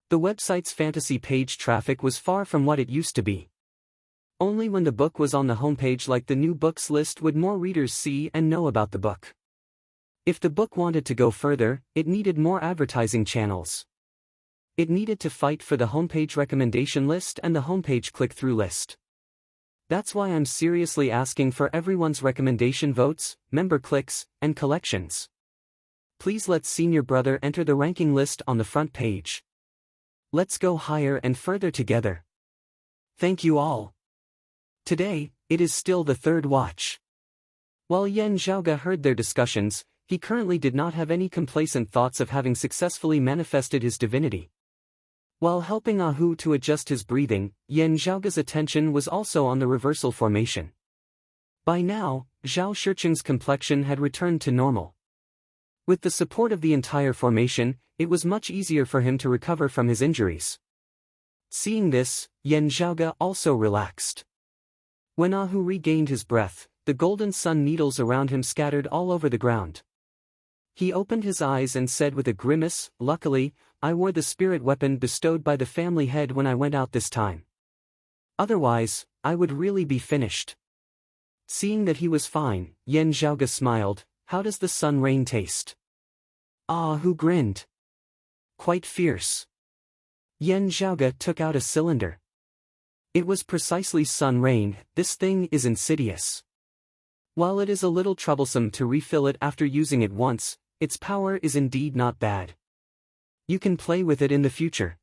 A: The website's fantasy page traffic was far from what it used to be. Only when the book was on the homepage like the new books list would more readers see and know about the book. If the book wanted to go further, it needed more advertising channels. It needed to fight for the homepage recommendation list and the homepage click-through list. That's why I'm seriously asking for everyone's recommendation votes, member clicks, and collections. Please let Senior Brother enter the ranking list on the front page. Let's go higher and further together. Thank you all. Today, it is still the 3rd watch. While Yan Zhaoge heard their discussions, he currently did not have any complacent thoughts of having successfully manifested his divinity. While helping Ahu to adjust his breathing, Yan Zhaoge's attention was also on the reversal formation. By now, Zhao Shiqing's complexion had returned to normal. With the support of the entire formation, it was much easier for him to recover from his injuries. Seeing this, Yan Zhaoge also relaxed. When Ahu regained his breath, the golden sun needles around him scattered all over the ground. He opened his eyes and said with a grimace, "Luckily, I wore the spirit weapon bestowed by the family head when I went out this time. Otherwise, I would really be finished." Seeing that he was fine, Yan Zhaoge smiled. "How does the sun rain taste?" Who grinned. "Quite fierce." Yan Zhaoge took out a cylinder. It was precisely sun rain. This thing is insidious. While it is a little troublesome to refill it after using it once, its power is indeed not bad. You can play with it in the future.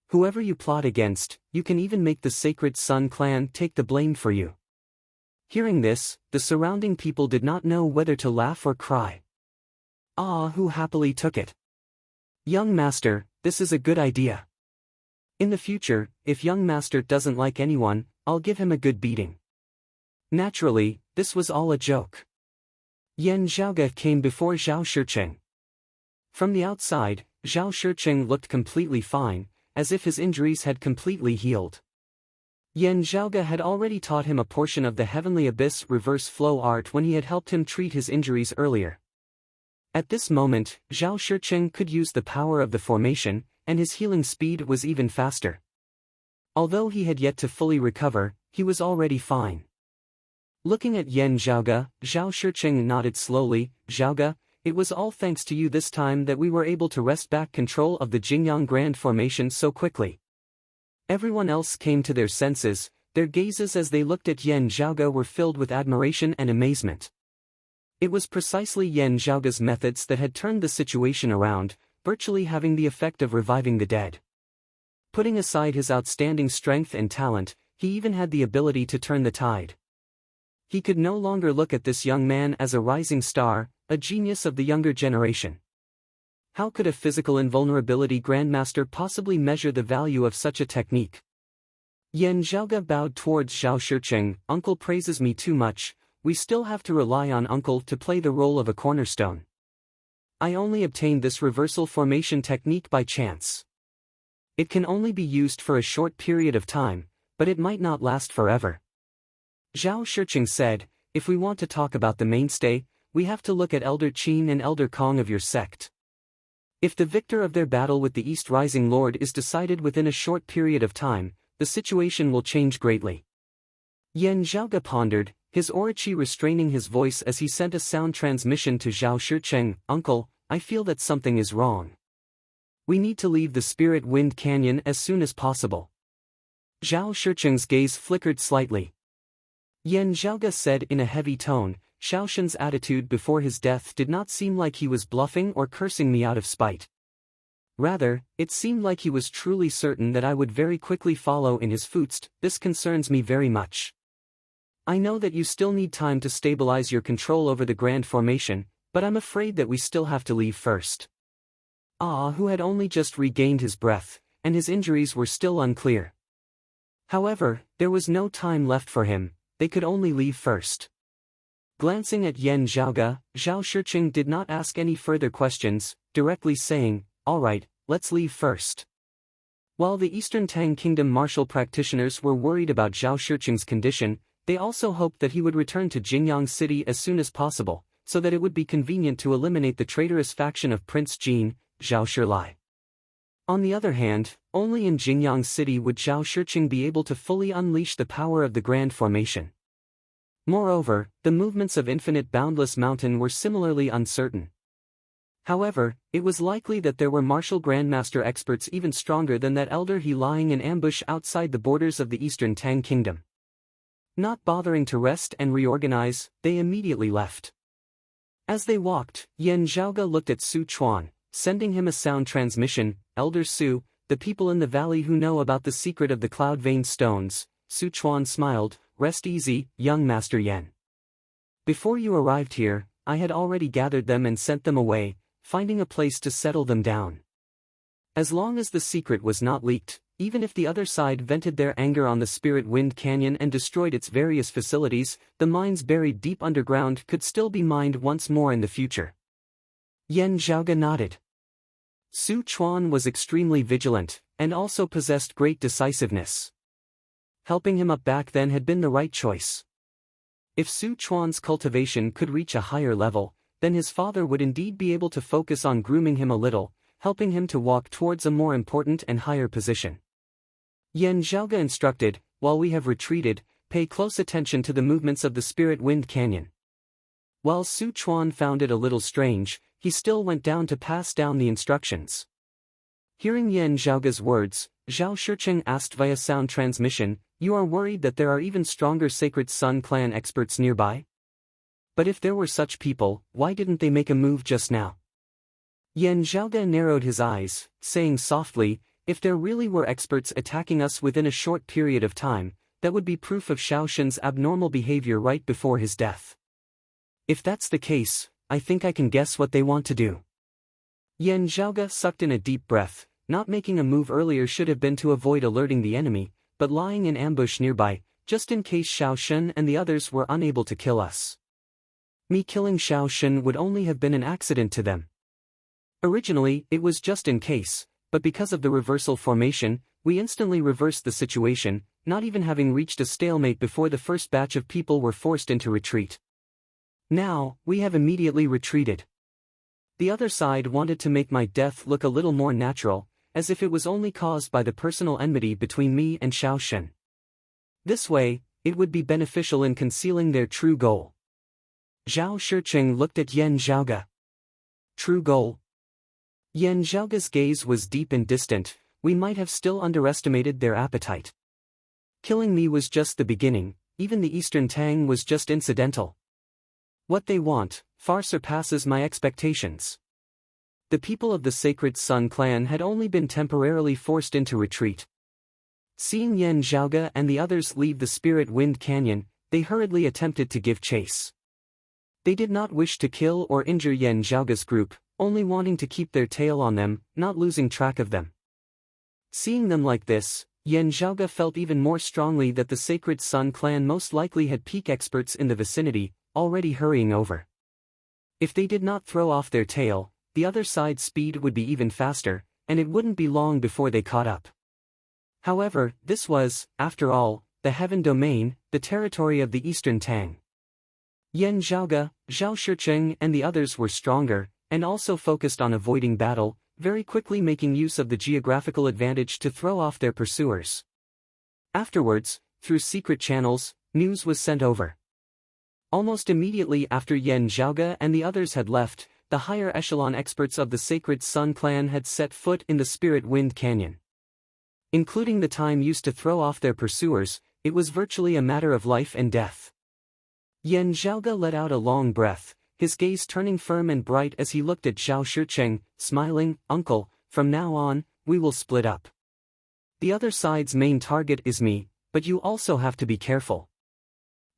A: Whoever you plot against, you can even make the sacred Sun clan take the blame for you. Hearing this, the surrounding people did not know whether to laugh or cry. Who happily took it. "Young master, this is a good idea. In the future, if young master doesn't like anyone, I'll give him a good beating." Naturally, this was all a joke. Yan Zhaoge came before Zhao Shiqing. From the outside, Zhao Shiqing looked completely fine, as if his injuries had completely healed. Yan Zhaoge had already taught him a portion of the Heavenly Abyss reverse flow art when he had helped him treat his injuries earlier. At this moment, Zhao Shiqing could use the power of the formation, and his healing speed was even faster. Although he had yet to fully recover, he was already fine. Looking at Yan Zhaoge, Zhao Shiqing nodded slowly. "Zhaoge, it was all thanks to you this time that we were able to wrest back control of the Jingyang Grand Formation so quickly." Everyone else came to their senses. Their gazes as they looked at Yan Zhaoge were filled with admiration and amazement. It was precisely Yan Zhaoge's methods that had turned the situation around, virtually having the effect of reviving the dead. Putting aside his outstanding strength and talent, he even had the ability to turn the tide. He could no longer look at this young man as a rising star, a genius of the younger generation. How could a physical invulnerability grandmaster possibly measure the value of such a technique? Yan Zhaoge bowed towards Zhao Shiqing. "Uncle praises me too much. We still have to rely on Uncle to play the role of a cornerstone. I only obtained this reversal formation technique by chance. It can only be used for a short period of time, but it might not last forever." Zhao Shiqing said, if we want to talk about the mainstay, we have to look at Elder Qin and Elder Kong of your sect. If the victor of their battle with the East Rising Lord is decided within a short period of time, the situation will change greatly. Yan Zhaoge pondered, his Orochi restraining his voice as he sent a sound transmission to Zhao Shicheng. Uncle, I feel that something is wrong. We need to leave the Spirit Wind Canyon as soon as possible. Zhao Shicheng's gaze flickered slightly. Yan Zhaoge said in a heavy tone, Xiaoshen's attitude before his death did not seem like he was bluffing or cursing me out of spite. Rather, it seemed like he was truly certain that I would very quickly follow in his footsteps. This concerns me very much. I know that you still need time to stabilize your control over the Grand Formation, but I'm afraid that we still have to leave first. Who had only just regained his breath, and his injuries were still unclear. However, there was no time left for him, they could only leave first. Glancing at Yan Zhaoge, Zhao Shicheng did not ask any further questions, directly saying, all right, let's leave first. While the Eastern Tang Kingdom martial practitioners were worried about Zhao Shicheng's condition, they also hoped that he would return to Jingyang City as soon as possible, so that it would be convenient to eliminate the traitorous faction of Prince Jin, Zhao Shilai. On the other hand, only in Jingyang City would Zhao Shicheng be able to fully unleash the power of the Grand Formation. Moreover, the movements of Infinite Boundless Mountain were similarly uncertain. However, it was likely that there were martial grandmaster experts even stronger than that elder he lying in ambush outside the borders of the Eastern Tang Kingdom. Not bothering to rest and reorganize, they immediately left. As they walked, Yan Zhaoge looked at Su Chuan, sending him a sound transmission. Elder Su, the people in the valley who know about the secret of the cloud vein stones. Su Chuan smiled, rest easy, young Master Yan. Before you arrived here, I had already gathered them and sent them away, finding a place to settle them down. As long as the secret was not leaked, even if the other side vented their anger on the Spirit Wind Canyon and destroyed its various facilities, the mines buried deep underground could still be mined once more in the future. Yan Zhaoge nodded. Su Chuan was extremely vigilant, and also possessed great decisiveness. Helping him up back then had been the right choice. If Su Chuan's cultivation could reach a higher level, then his father would indeed be able to focus on grooming him a little, helping him to walk towards a more important and higher position. Yan Zhaoge instructed, while we have retreated, pay close attention to the movements of the Spirit Wind Canyon. While Su Chuan found it a little strange, he still went down to pass down the instructions. Hearing Yan Zhaoge's words, Zhao Shicheng asked via sound transmission, you are worried that there are even stronger Sacred Sun clan experts nearby? But if there were such people, why didn't they make a move just now? Yan Zhaoge narrowed his eyes, saying softly, if there really were experts attacking us within a short period of time, that would be proof of Xiaoshen's abnormal behavior right before his death. If that's the case, I think I can guess what they want to do. Yan Zhaoge sucked in a deep breath. Not making a move earlier should have been to avoid alerting the enemy, but lying in ambush nearby, just in case Xiaoshen and the others were unable to kill us. Me killing Xiaoshen would only have been an accident to them. Originally, it was just in case, but because of the reversal formation, we instantly reversed the situation, not even having reached a stalemate before the first batch of people were forced into retreat. Now, we have immediately retreated. The other side wanted to make my death look a little more natural, as if it was only caused by the personal enmity between me and Xiaoshen. This way, it would be beneficial in concealing their true goal. Zhao Shicheng looked at Yan Zhaoge. True goal? Yan Zhaoge's gaze was deep and distant. We might have still underestimated their appetite. Killing me was just the beginning, even the Eastern Tang was just incidental. What they want far surpasses my expectations. The people of the Sacred Sun clan had only been temporarily forced into retreat. Seeing Yan Zhaoge and the others leave the Spirit Wind Canyon, they hurriedly attempted to give chase. They did not wish to kill or injure Yan Zhaoge's group, only wanting to keep their tail on them, not losing track of them. Seeing them like this, Yan Zhaoge felt even more strongly that the Sacred Sun clan most likely had peak experts in the vicinity, already hurrying over. If they did not throw off their tail, the other side's speed would be even faster, and it wouldn't be long before they caught up. However, this was, after all, the Heaven Domain, the territory of the Eastern Tang. Yan Zhaoge, Zhao Shicheng and the others were stronger, and also focused on avoiding battle, very quickly making use of the geographical advantage to throw off their pursuers. Afterwards, through secret channels, news was sent over. Almost immediately after Yan Zhaoge and the others had left, the higher echelon experts of the Sacred Sun clan had set foot in the Spirit Wind Canyon. Including the time used to throw off their pursuers, it was virtually a matter of life and death. Yan Zhaoge let out a long breath, his gaze turning firm and bright as he looked at Zhao Shicheng, smiling, "Uncle, from now on, we will split up. The other side's main target is me, but you also have to be careful.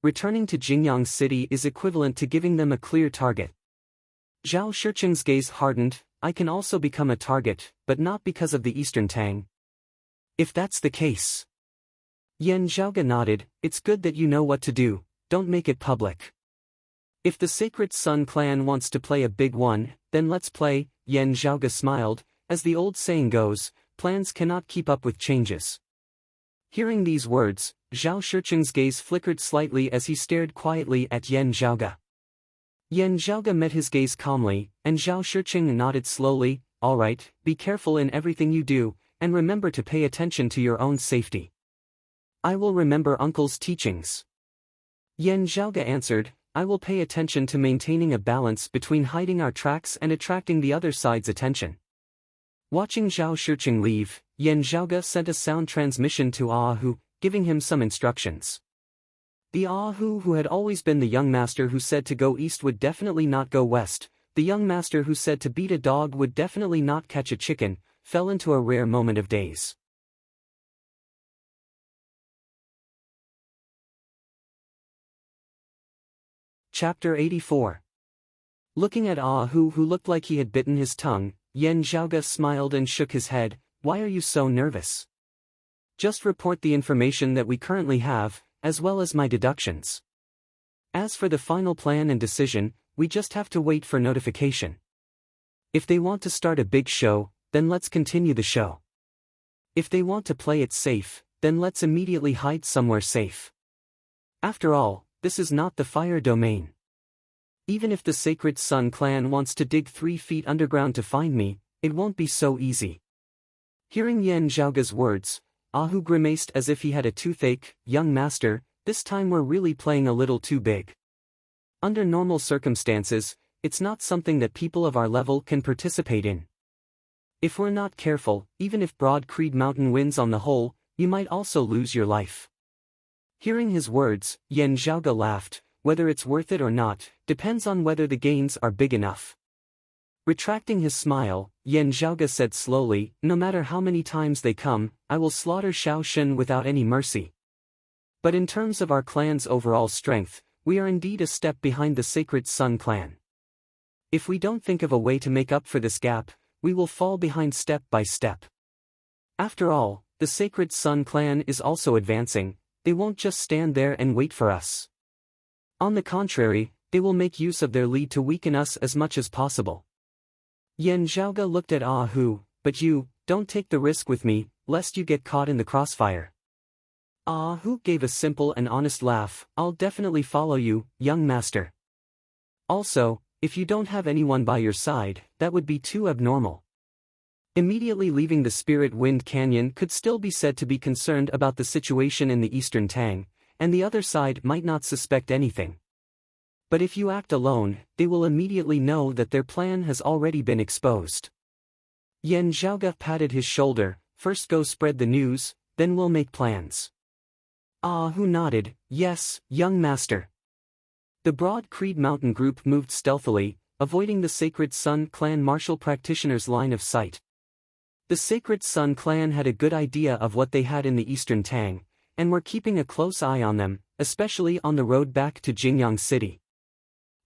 A: Returning to Jingyang City is equivalent to giving them a clear target." Zhao Shicheng's gaze hardened. "I can also become a target, but not because of the Eastern Tang." "If that's the case." Yan Zhaoge nodded. "It's good that you know what to do, don't make it public. If the Sacred Sun clan wants to play a big one, then let's play." Yan Zhaoge smiled. As the old saying goes, plans cannot keep up with changes. Hearing these words, Zhao Shicheng's gaze flickered slightly as he stared quietly at Yan Zhaoge. Yan Zhaoge met his gaze calmly, and Zhao Shicheng nodded slowly. "All right, be careful in everything you do, and remember to pay attention to your own safety." "I will remember Uncle's teachings." Yan Zhaoge answered. "I will pay attention to maintaining a balance between hiding our tracks and attracting the other side's attention." Watching Zhao Shicheng leave, Yan Zhaoge sent a sound transmission to Ahu, giving him some instructions. The Ahu who had always been the young master who said to go east would definitely not go west, the young master who said to beat a dog would definitely not catch a chicken, fell into a rare moment of daze. Chapter 84. Looking at Ahu who looked like he had bitten his tongue, Yan Zhaoge smiled and shook his head. "Why are you so nervous? Just report the information that we currently have, as well as my deductions. As for the final plan and decision, we just have to wait for notification. If they want to start a big show, then let's continue the show. If they want to play it safe, then let's immediately hide somewhere safe. After all, this is not the fire domain. Even if the Sacred Sun clan wants to dig 3 feet underground to find me, it won't be so easy." Hearing Yan Zhaoge's words, Ahu grimaced as if he had a toothache. "Young master, this time we're really playing a little too big. Under normal circumstances, it's not something that people of our level can participate in. If we're not careful, even if Broad Creed Mountain wins on the whole, you might also lose your life." Hearing his words, Yan Zhaoge laughed. "Whether it's worth it or not, depends on whether the gains are big enough." Retracting his smile, Yan Zhaoge said slowly, "No matter how many times they come, I will slaughter Shaoshan without any mercy. But in terms of our clan's overall strength, we are indeed a step behind the Sacred Sun clan. If we don't think of a way to make up for this gap, we will fall behind step by step. After all, the Sacred Sun clan is also advancing, they won't just stand there and wait for us. On the contrary, they will make use of their lead to weaken us as much as possible." Yan Zhaoge looked at Ahu. "But you, don't take the risk with me, lest you get caught in the crossfire." Ahu gave a simple and honest laugh. "I'll definitely follow you, young master. Also, if you don't have anyone by your side, that would be too abnormal." Immediately leaving the Spirit Wind Canyon could still be said to be concerned about the situation in the Eastern Tang, and the other side might not suspect anything. But if you act alone, they will immediately know that their plan has already been exposed. Yan Zhaoge patted his shoulder. "First go spread the news, then we'll make plans." Ahu nodded. "Yes, young master." The Broad Creed Mountain group moved stealthily, avoiding the Sacred Sun clan martial practitioners' line of sight. The Sacred Sun clan had a good idea of what they had in the Eastern Tang, and were keeping a close eye on them, especially on the road back to Jingyang City.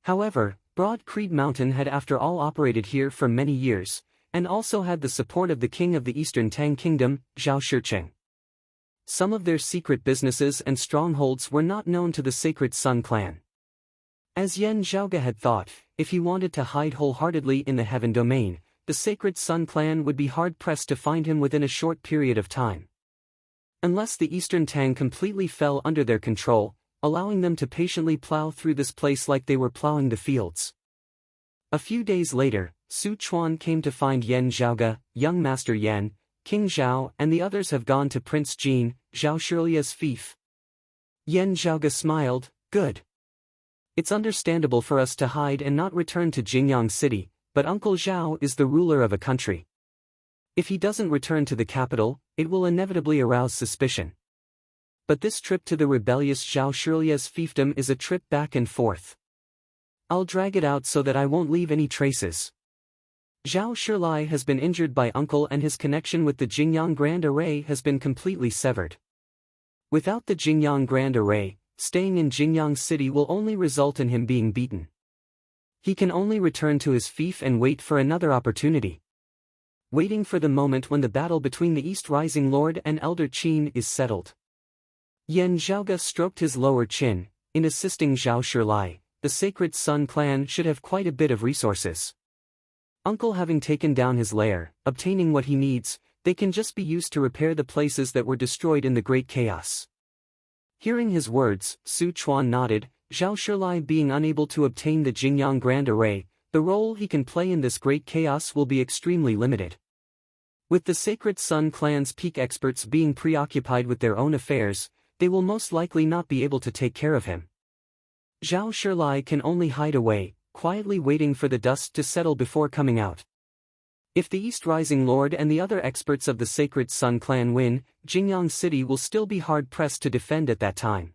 A: However, Broad Creed Mountain had after all operated here for many years, and also had the support of the king of the Eastern Tang Kingdom, Zhao Shicheng. Some of their secret businesses and strongholds were not known to the Sacred Sun clan. As Yan Zhaoge had thought, if he wanted to hide wholeheartedly in the Heaven Domain, the Sacred Sun clan would be hard-pressed to find him within a short period of time. Unless the Eastern Tang completely fell under their control, allowing them to patiently plow through this place like they were plowing the fields. A few days later, Su Chuan came to find Yan Zhaoge, young Master Yan, King Zhao and the others have gone to Prince Jin, Zhao Shilia's fief. Yan Zhaoge smiled, good. It's understandable for us to hide and not return to Jingyang City, but Uncle Zhao is the ruler of a country. If he doesn't return to the capital, it will inevitably arouse suspicion. But this trip to the rebellious Zhao Shilia's fiefdom is a trip back and forth. I'll drag it out so that I won't leave any traces. Zhao Shilai has been injured by Uncle and his connection with the Jingyang Grand Array has been completely severed. Without the Jingyang Grand Array, staying in Jingyang City will only result in him being beaten. He can only return to his fief and wait for another opportunity. Waiting for the moment when the battle between the East Rising Lord and Elder Qin is settled. Yan Zhaoge stroked his lower chin. In assisting Zhao Shilai, the Sacred Sun clan should have quite a bit of resources. Uncle having taken down his lair, obtaining what he needs, they can just be used to repair the places that were destroyed in the Great Chaos. Hearing his words, Su Chuan nodded. Zhao Shilai being unable to obtain the Jingyang Grand Array, the role he can play in this Great Chaos will be extremely limited. With the Sacred Sun clan's peak experts being preoccupied with their own affairs, they will most likely not be able to take care of him. Zhao Shilai can only hide away, quietly waiting for the dust to settle before coming out. If the East Rising Lord and the other experts of the Sacred Sun clan win, Jingyang City will still be hard-pressed to defend at that time.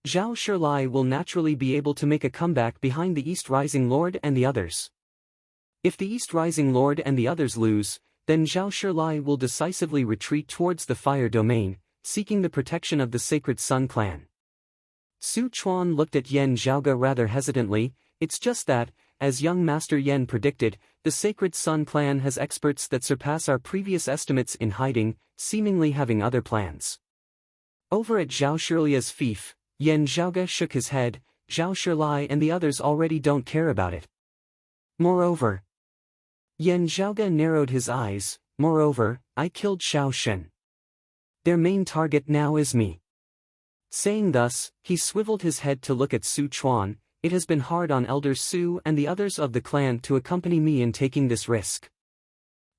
A: Zhao Shilai will naturally be able to make a comeback behind the East Rising Lord and the others. If the East Rising Lord and the others lose, then Zhao Shilai will decisively retreat towards the Fire Domain, seeking the protection of the Sacred Sun clan. Su Chuan looked at Yan Zhaoge rather hesitantly. It's just that, as young Master Yan predicted, the Sacred Sun clan has experts that surpass our previous estimates in hiding, seemingly having other plans. Over at Zhao Shilia's fief, Yan Zhaoge shook his head. Zhao Shilai and the others already don't care about it. Moreover, Yan Zhaoge narrowed his eyes. Moreover, I killed Xiao Shen. Their main target now is me. Saying thus, he swiveled his head to look at Su Chuan. It has been hard on Elder Su and the others of the clan to accompany me in taking this risk.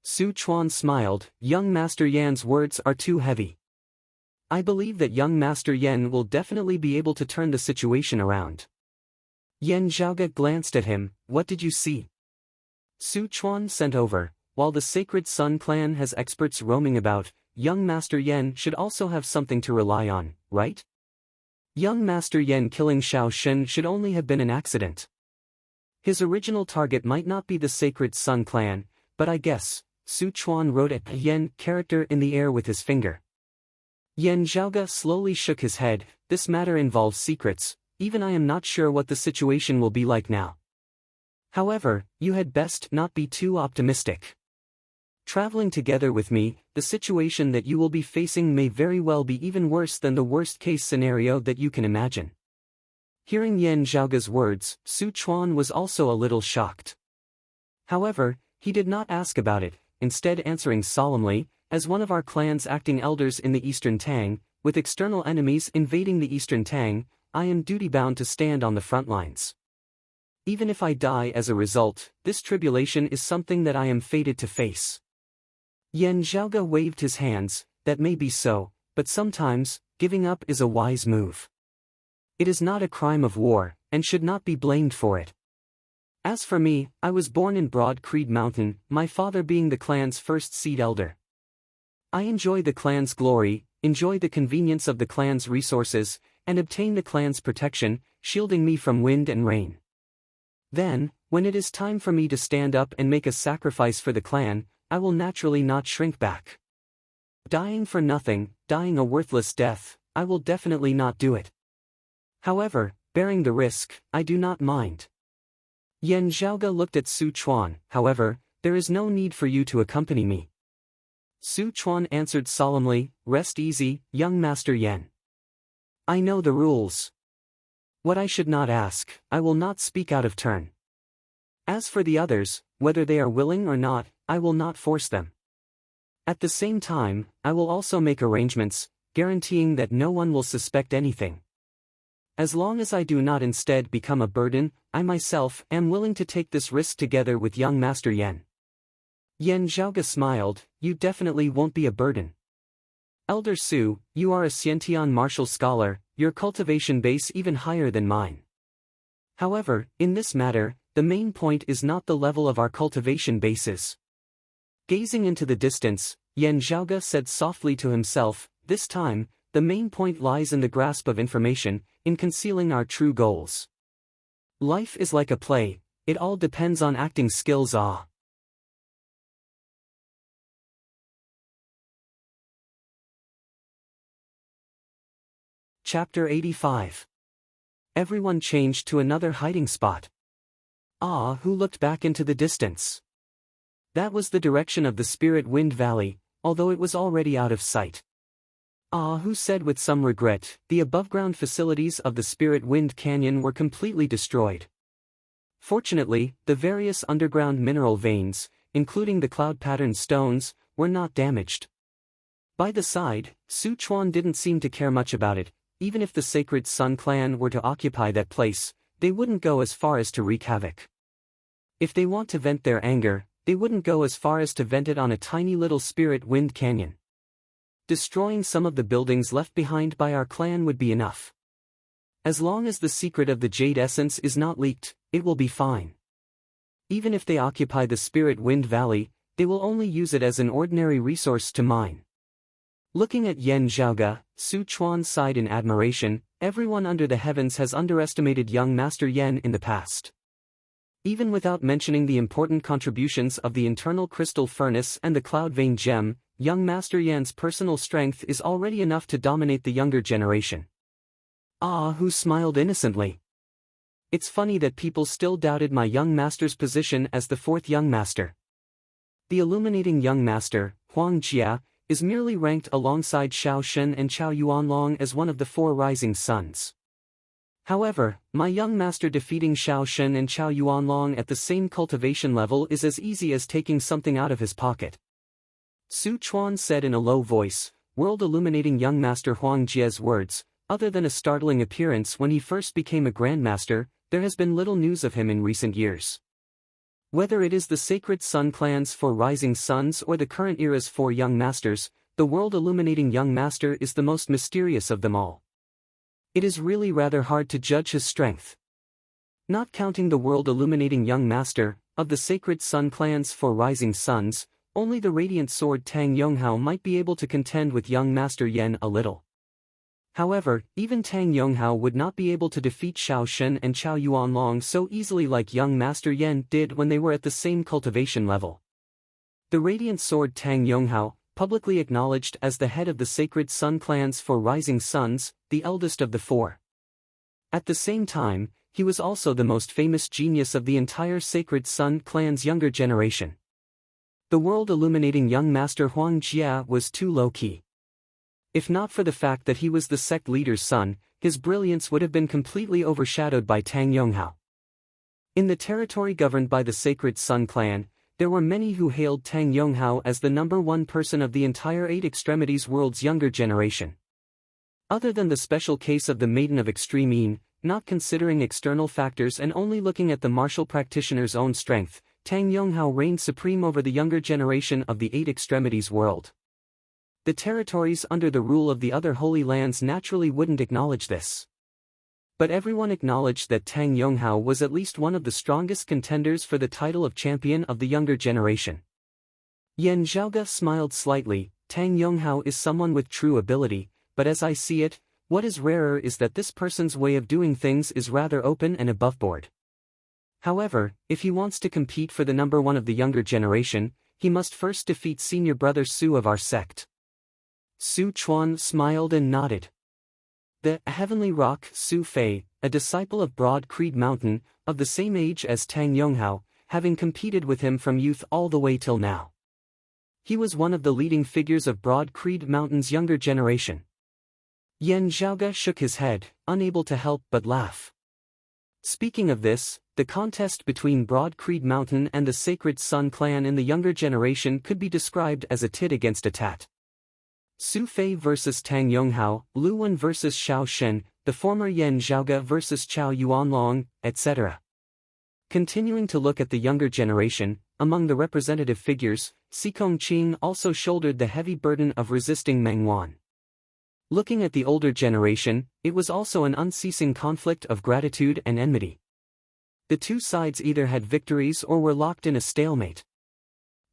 A: Su Chuan smiled. Young Master Yan's words are too heavy. I believe that young Master Yan will definitely be able to turn the situation around. Yan Zhaoge glanced at him. What did you see? Su Chuan sent over. While the Sacred Sun clan has experts roaming about, young Master Yan should also have something to rely on, right? Young Master Yan killing Xiao Shen should only have been an accident. His original target might not be the Sacred Sun clan, but I guess. Su Chuan wrote a Yan character in the air with his finger. Yan Zhaoge slowly shook his head. This matter involves secrets, even I am not sure what the situation will be like now. However, you had best not be too optimistic. Traveling together with me, the situation that you will be facing may very well be even worse than the worst-case scenario that you can imagine. Hearing Yan Zhaoge's words, Su Chuan was also a little shocked. However, he did not ask about it, instead answering solemnly, as one of our clan's acting elders in the Eastern Tang, with external enemies invading the Eastern Tang, I am duty-bound to stand on the front lines. Even if I die as a result, this tribulation is something that I am fated to face. Yan Zhaoge waved his hands. That may be so, but sometimes, giving up is a wise move. It is not a crime of war, and should not be blamed for it. As for me, I was born in Broad Creed Mountain, my father being the clan's first seed elder. I enjoy the clan's glory, enjoy the convenience of the clan's resources, and obtain the clan's protection, shielding me from wind and rain. Then, when it is time for me to stand up and make a sacrifice for the clan, I will naturally not shrink back. Dying for nothing, dying a worthless death, I will definitely not do it. However, bearing the risk, I do not mind. Yan Zhaoge looked at Su Chuan. However, there is no need for you to accompany me. Su Chuan answered solemnly. Rest easy, young Master Yan. I know the rules. What I should not ask, I will not speak out of turn. As for the others, whether they are willing or not, I will not force them. At the same time, I will also make arrangements, guaranteeing that no one will suspect anything. As long as I do not instead become a burden, I myself am willing to take this risk together with young Master Yan. Yan Zhaoge smiled, you definitely won't be a burden. Elder Su, you are a Xiantian martial scholar, your cultivation base even higher than mine. However, in this matter, the main point is not the level of our cultivation bases. Gazing into the distance, Yan Zhaoge said softly to himself, this time, the main point lies in the grasp of information, in concealing our true goals. Life is like a play, it all depends on acting skills. Chapter 85. Everyone changed to another hiding spot. Who looked back into the distance. That was the direction of the Spirit Wind Valley, although it was already out of sight. Who said with some regret, the above-ground facilities of the Spirit Wind Canyon were completely destroyed. Fortunately, the various underground mineral veins, including the cloud-patterned stones, were not damaged. By the side, Su Chuan didn't seem to care much about it. Even if the Sacred Sun clan were to occupy that place, they wouldn't go as far as to wreak havoc. If they want to vent their anger, they wouldn't go as far as to vent it on a tiny little Spirit Wind Canyon. Destroying some of the buildings left behind by our clan would be enough. As long as the secret of the Jade Essence is not leaked, it will be fine. Even if they occupy the Spirit Wind Valley, they will only use it as an ordinary resource to mine. Looking at Yan Zhaoge, Su Chuan sighed in admiration. Everyone under the heavens has underestimated young Master Yan in the past. Even without mentioning the important contributions of the internal crystal furnace and the cloud vein gem, young Master Yan's personal strength is already enough to dominate the younger generation. Who smiled innocently. It's funny that people still doubted my young master's position as the fourth young master. The illuminating young master, Huang Jia, is merely ranked alongside Xiao Shen and Chao Yuanlong as one of the four rising suns. However, my young master defeating Xiao Shen and Chao Yuanlong at the same cultivation level is as easy as taking something out of his pocket. Su Chuan said in a low voice, world-illuminating young master Huang Jie's words. Other than a startling appearance when he first became a grandmaster, there has been little news of him in recent years. Whether it is the Sacred Sun clans for rising suns or the current era's four young masters, the world-illuminating young master is the most mysterious of them all. It is really rather hard to judge his strength. Not counting the world-illuminating young master, of the Sacred Sun clans for rising suns, only the radiant sword Tang Yonghao might be able to contend with young Master Yan a little. However, even Tang Yonghao would not be able to defeat Xiao Shen and Chao Yuanlong so easily like young Master Yan did when they were at the same cultivation level. The radiant sword Tang Yonghao, publicly acknowledged as the head of the Sacred Sun clans for rising suns, the eldest of the four. At the same time, he was also the most famous genius of the entire Sacred Sun clan's younger generation. The world-illuminating young master Huang Jia was too low-key. If not for the fact that he was the sect leader's son, his brilliance would have been completely overshadowed by Tang Yonghao. In the territory governed by the Sacred Sun clan, there were many who hailed Tang Yonghao as the number one person of the entire Eight Extremities world's younger generation. Other than the special case of the Maiden of Extreme Yin, not considering external factors and only looking at the martial practitioner's own strength, Tang Yonghao reigned supreme over the younger generation of the Eight Extremities world. The territories under the rule of the other holy lands naturally wouldn't acknowledge this. But everyone acknowledged that Tang Yonghao was at least one of the strongest contenders for the title of champion of the younger generation. Yan Zhaoge smiled slightly. Tang Yonghao is someone with true ability, but as I see it, what is rarer is that this person's way of doing things is rather open and aboveboard. However, if he wants to compete for the number one of the younger generation, he must first defeat senior brother Su of our sect. Su Chuan smiled and nodded. The Heavenly Rock Su Fei, a disciple of Broad Creed Mountain, of the same age as Tang Yonghao, having competed with him from youth all the way till now. He was one of the leading figures of Broad Creed Mountain's younger generation. Yan Zhaoge shook his head, unable to help but laugh. Speaking of this, the contest between Broad Creed Mountain and the Sacred Sun clan in the younger generation could be described as a tit against a tat. Su Fei versus Tang Yonghao, Lu Wen versus Xiao Shen, the former Yan Zhaoge versus Chao Yuanlong, etc. Continuing to look at the younger generation, among the representative figures, Xikong Qing also shouldered the heavy burden of resisting Meng Wan. Looking at the older generation, it was also an unceasing conflict of gratitude and enmity. The two sides either had victories or were locked in a stalemate.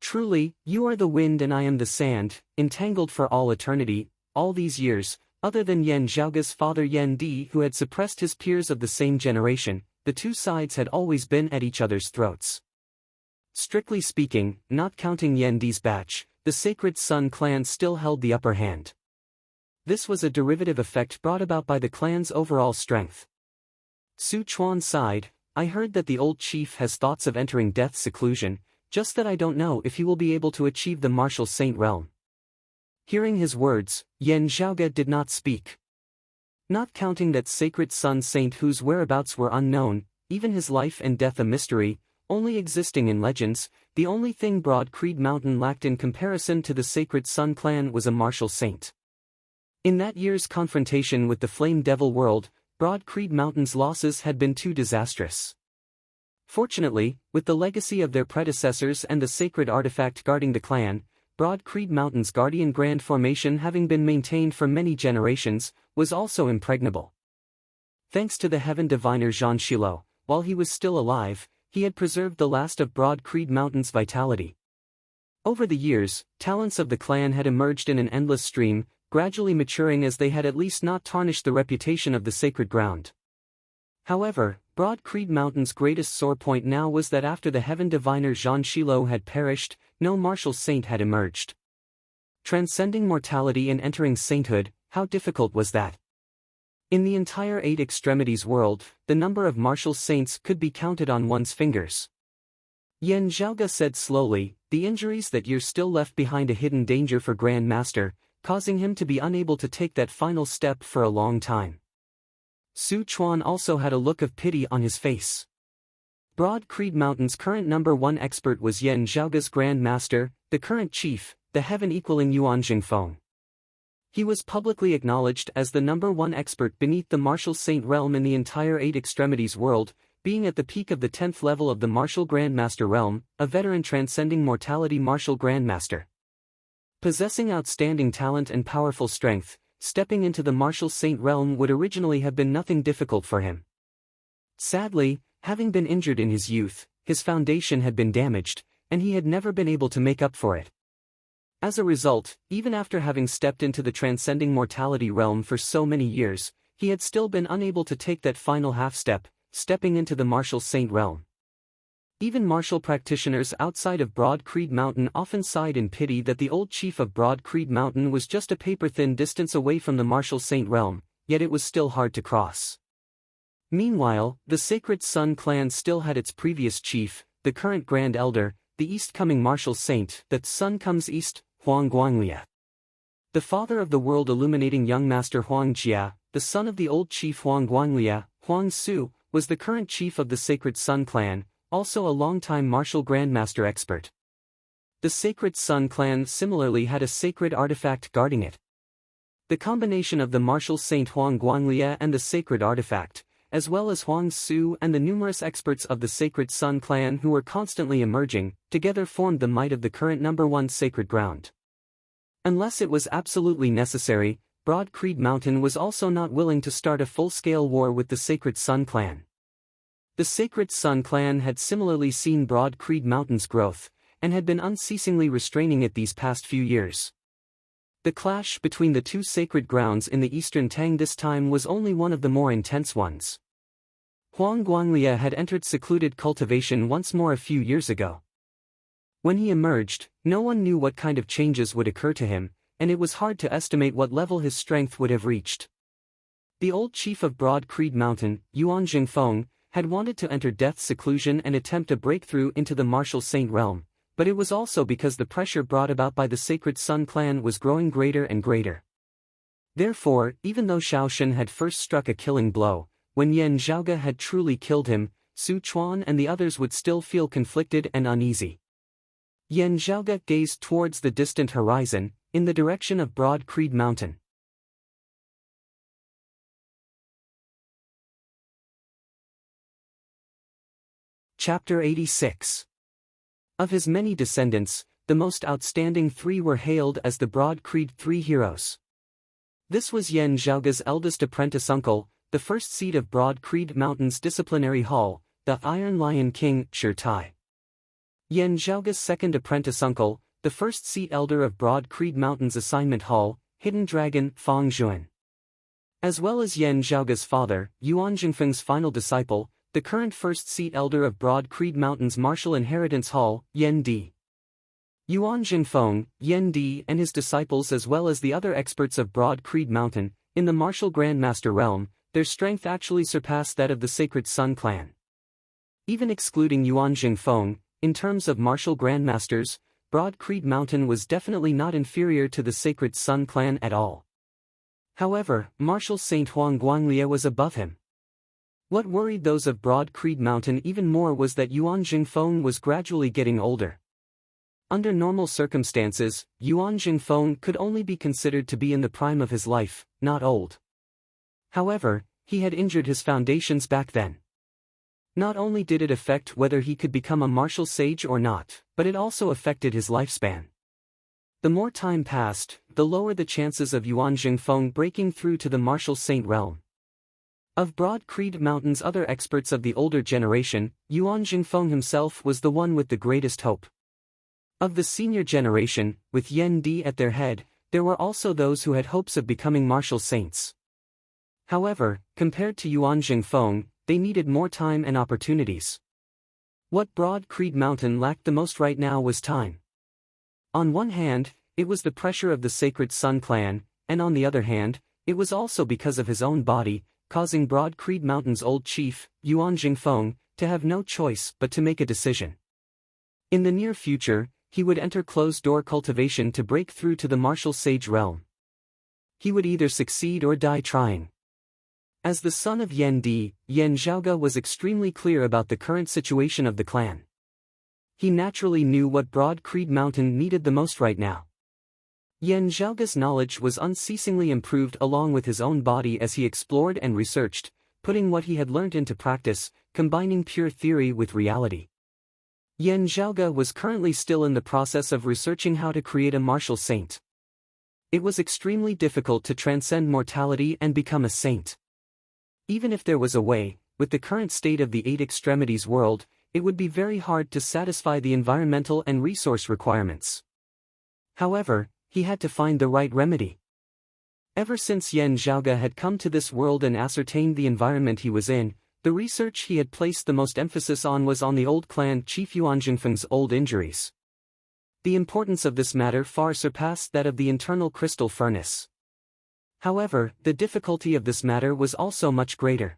A: Truly, you are the wind and I am the sand, entangled for all eternity, all these years, other than Yan Zhaoge's father Yan Di who had suppressed his peers of the same generation, the two sides had always been at each other's throats. Strictly speaking, not counting Yan Di's batch, the Sacred Sun clan still held the upper hand. This was a derivative effect brought about by the clan's overall strength. Su Chuan sighed, I heard that the old chief has thoughts of entering death's seclusion, just that I don't know if he will be able to achieve the martial saint realm. Hearing his words, Yan Zhaoge did not speak. Not counting that Sacred Sun saint whose whereabouts were unknown, even his life and death a mystery, only existing in legends, the only thing Broad Creed Mountain lacked in comparison to the Sacred Sun clan was a martial saint. In that year's confrontation with the Flame Devil world, Broad Creed Mountain's losses had been too disastrous. Fortunately, with the legacy of their predecessors and the sacred artifact guarding the clan, Broad Creed Mountain's guardian grand formation having been maintained for many generations, was also impregnable. Thanks to the heaven diviner Zhan Shilo, while he was still alive, he had preserved the last of Broad Creed Mountain's vitality. Over the years, talents of the clan had emerged in an endless stream, gradually maturing as they had at least not tarnished the reputation of the sacred ground. However, Broad Creed Mountain's greatest sore point now was that after the heaven diviner Zhan Shilo had perished, no martial saint had emerged. Transcending mortality and entering sainthood, how difficult was that? In the entire Eight Extremities world, the number of martial saints could be counted on one's fingers. Yan Zhaoge said slowly, the injuries that year still left behind a hidden danger for Grand Master, causing him to be unable to take that final step for a long time. Su Chuan also had a look of pity on his face. Broad Creed Mountain's current number one expert was Yan Zhaoge's Grand Master, the current chief, the heaven-equaling Yuan Jingfeng. He was publicly acknowledged as the number one expert beneath the martial saint realm in the entire Eight Extremities world, being at the peak of the 10th level of the martial Grandmaster realm, a veteran transcending mortality martial Grandmaster. Possessing outstanding talent and powerful strength, stepping into the martial saint realm would originally have been nothing difficult for him. Sadly, having been injured in his youth, his foundation had been damaged, and he had never been able to make up for it. As a result, even after having stepped into the transcending mortality realm for so many years, he had still been unable to take that final half-step, stepping into the martial saint realm. Even martial practitioners outside of Broad Creed Mountain often sighed in pity that the old chief of Broad Creed Mountain was just a paper-thin distance away from the martial saint realm, yet it was still hard to cross. Meanwhile, the Sacred Sun clan still had its previous chief, the current Grand Elder, the east-coming martial saint, that sun comes east, Huang Guanglia. The father of the world-illuminating young master Huang Jia, the son of the old chief Huang Guanglia, Huang Su, was the current chief of the Sacred Sun clan, also a longtime martial grandmaster expert. The Sacred Sun clan similarly had a sacred artifact guarding it. The combination of the martial saint Huang Guanglia and the sacred artifact, as well as Huang Su and the numerous experts of the Sacred Sun clan who were constantly emerging, together formed the might of the current number one sacred ground. Unless it was absolutely necessary, Broad Creed Mountain was also not willing to start a full-scale war with the Sacred Sun clan. The Sacred Sun clan had similarly seen Broad Creed Mountain's growth, and had been unceasingly restraining it these past few years. The clash between the two sacred grounds in the eastern Tang this time was only one of the more intense ones. Huang Guanglia had entered secluded cultivation once more a few years ago. When he emerged, no one knew what kind of changes would occur to him, and it was hard to estimate what level his strength would have reached. The old chief of Broad Creed Mountain, Yuan Jingfeng, had wanted to enter death's seclusion and attempt a breakthrough into the martial saint realm, but it was also because the pressure brought about by the Sacred Sun clan was growing greater and greater. Therefore, even though Shaoshan had first struck a killing blow, when Yan Zhaoge had truly killed him, Su Chuan and the others would still feel conflicted and uneasy. Yan Zhaoge gazed towards the distant horizon, in the direction of Broad Creed Mountain. Chapter 86. Of his many descendants, the most outstanding three were hailed as the Broad Creed Three Heroes. This was Yan Zhaoge's eldest apprentice uncle, the first seat of Broad Creed Mountain's disciplinary hall, the Iron Lion King, Shi Tai. Yan Zhaoge's second apprentice uncle, the first seat elder of Broad Creed Mountain's assignment hall, Hidden Dragon, Fang Juan. As well as Yan Zhaoge's father, Yuan Jingfeng's final disciple, the current first seat elder of Broad Creed Mountain's martial inheritance hall, Yan Di. Yuan Jingfeng, Yan Di and his disciples as well as the other experts of Broad Creed Mountain, in the martial Grandmaster realm, their strength actually surpassed that of the Sacred Sun clan. Even excluding Yuan Jingfeng, in terms of martial Grandmasters, Broad Creed Mountain was definitely not inferior to the Sacred Sun clan at all. However, Martial Saint Huang Guanglie was above him. What worried those of Broad Creed Mountain even more was that Yuan Jingfeng was gradually getting older. Under normal circumstances, Yuan Jingfeng could only be considered to be in the prime of his life, not old. However, he had injured his foundations back then. Not only did it affect whether he could become a martial sage or not, but it also affected his lifespan. The more time passed, the lower the chances of Yuan Jingfeng breaking through to the martial saint realm. Of Broad Creed Mountain's other experts of the older generation, Yuan Jingfeng himself was the one with the greatest hope. Of the senior generation, with Yan Di at their head, there were also those who had hopes of becoming martial saints. However, compared to Yuan Jingfeng, they needed more time and opportunities. What Broad Creed Mountain lacked the most right now was time. On one hand, it was the pressure of the Sacred Sun clan, and on the other hand, it was also because of his own body, causing Broad Creed Mountain's old chief, Yuan Jingfeng, to have no choice but to make a decision. In the near future, he would enter closed-door cultivation to break through to the martial sage realm. He would either succeed or die trying. As the son of Yan Di, Yan Zhaoge was extremely clear about the current situation of the clan. He naturally knew what Broad Creed Mountain needed the most right now. Yan Zhaoge's knowledge was unceasingly improved along with his own body as he explored and researched, putting what he had learned into practice, combining pure theory with reality. Yan Zhaoge was currently still in the process of researching how to create a martial saint. It was extremely difficult to transcend mortality and become a saint. Even if there was a way, with the current state of the Eight Extremities world, it would be very hard to satisfy the environmental and resource requirements. However, he had to find the right remedy. Ever since Yan Zhaoge had come to this world and ascertained the environment he was in, the research he had placed the most emphasis on was on the old clan chief Yuan Jingfeng's old injuries. The importance of this matter far surpassed that of the internal crystal furnace. However, the difficulty of this matter was also much greater.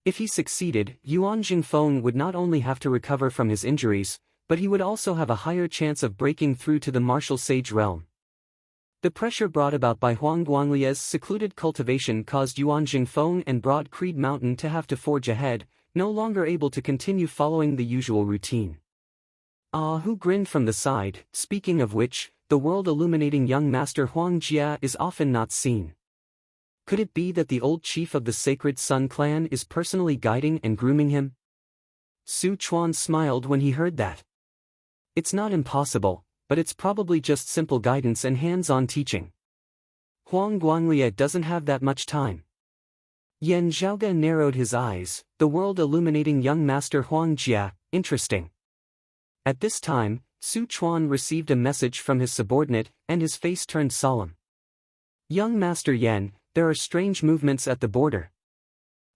A: If he succeeded, Yuan Jingfeng would not only have to recover from his injuries, but he would also have a higher chance of breaking through to the martial sage realm. The pressure brought about by Huang Guanglie's secluded cultivation caused Yuan Jingfeng and Broad Creed Mountain to have to forge ahead, no longer able to continue following the usual routine. Hu grinned from the side, speaking of which, the world-illuminating young master Huang Jia is often not seen. Could it be that the old chief of the Sacred Sun clan is personally guiding and grooming him? Su Chuan smiled when he heard that. It's not impossible, but it's probably just simple guidance and hands-on teaching. Huang Guanglie doesn't have that much time. Yan Zhaoge narrowed his eyes, the world-illuminating young master Huang Jia, interesting. At this time, Su Chuan received a message from his subordinate, and his face turned solemn. Young Master Yan, there are strange movements at the border.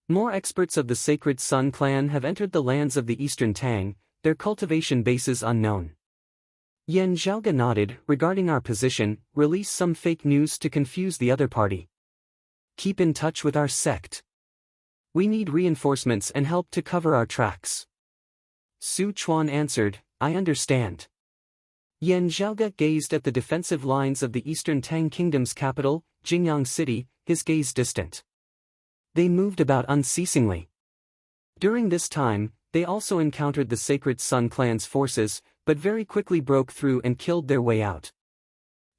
A: More experts of the Sacred Sun clan have entered the lands of the Eastern Tang, their cultivation bases unknown. Yan Zhaoge nodded, regarding our position, release some fake news to confuse the other party. Keep in touch with our sect. We need reinforcements and help to cover our tracks. Su Chuan answered, I understand. Yan Zhaoge gazed at the defensive lines of the Eastern Tang Kingdom's capital, Jingyang City, his gaze distant. They moved about unceasingly. During this time, they also encountered the Sacred Sun clan's forces, but very quickly broke through and killed their way out.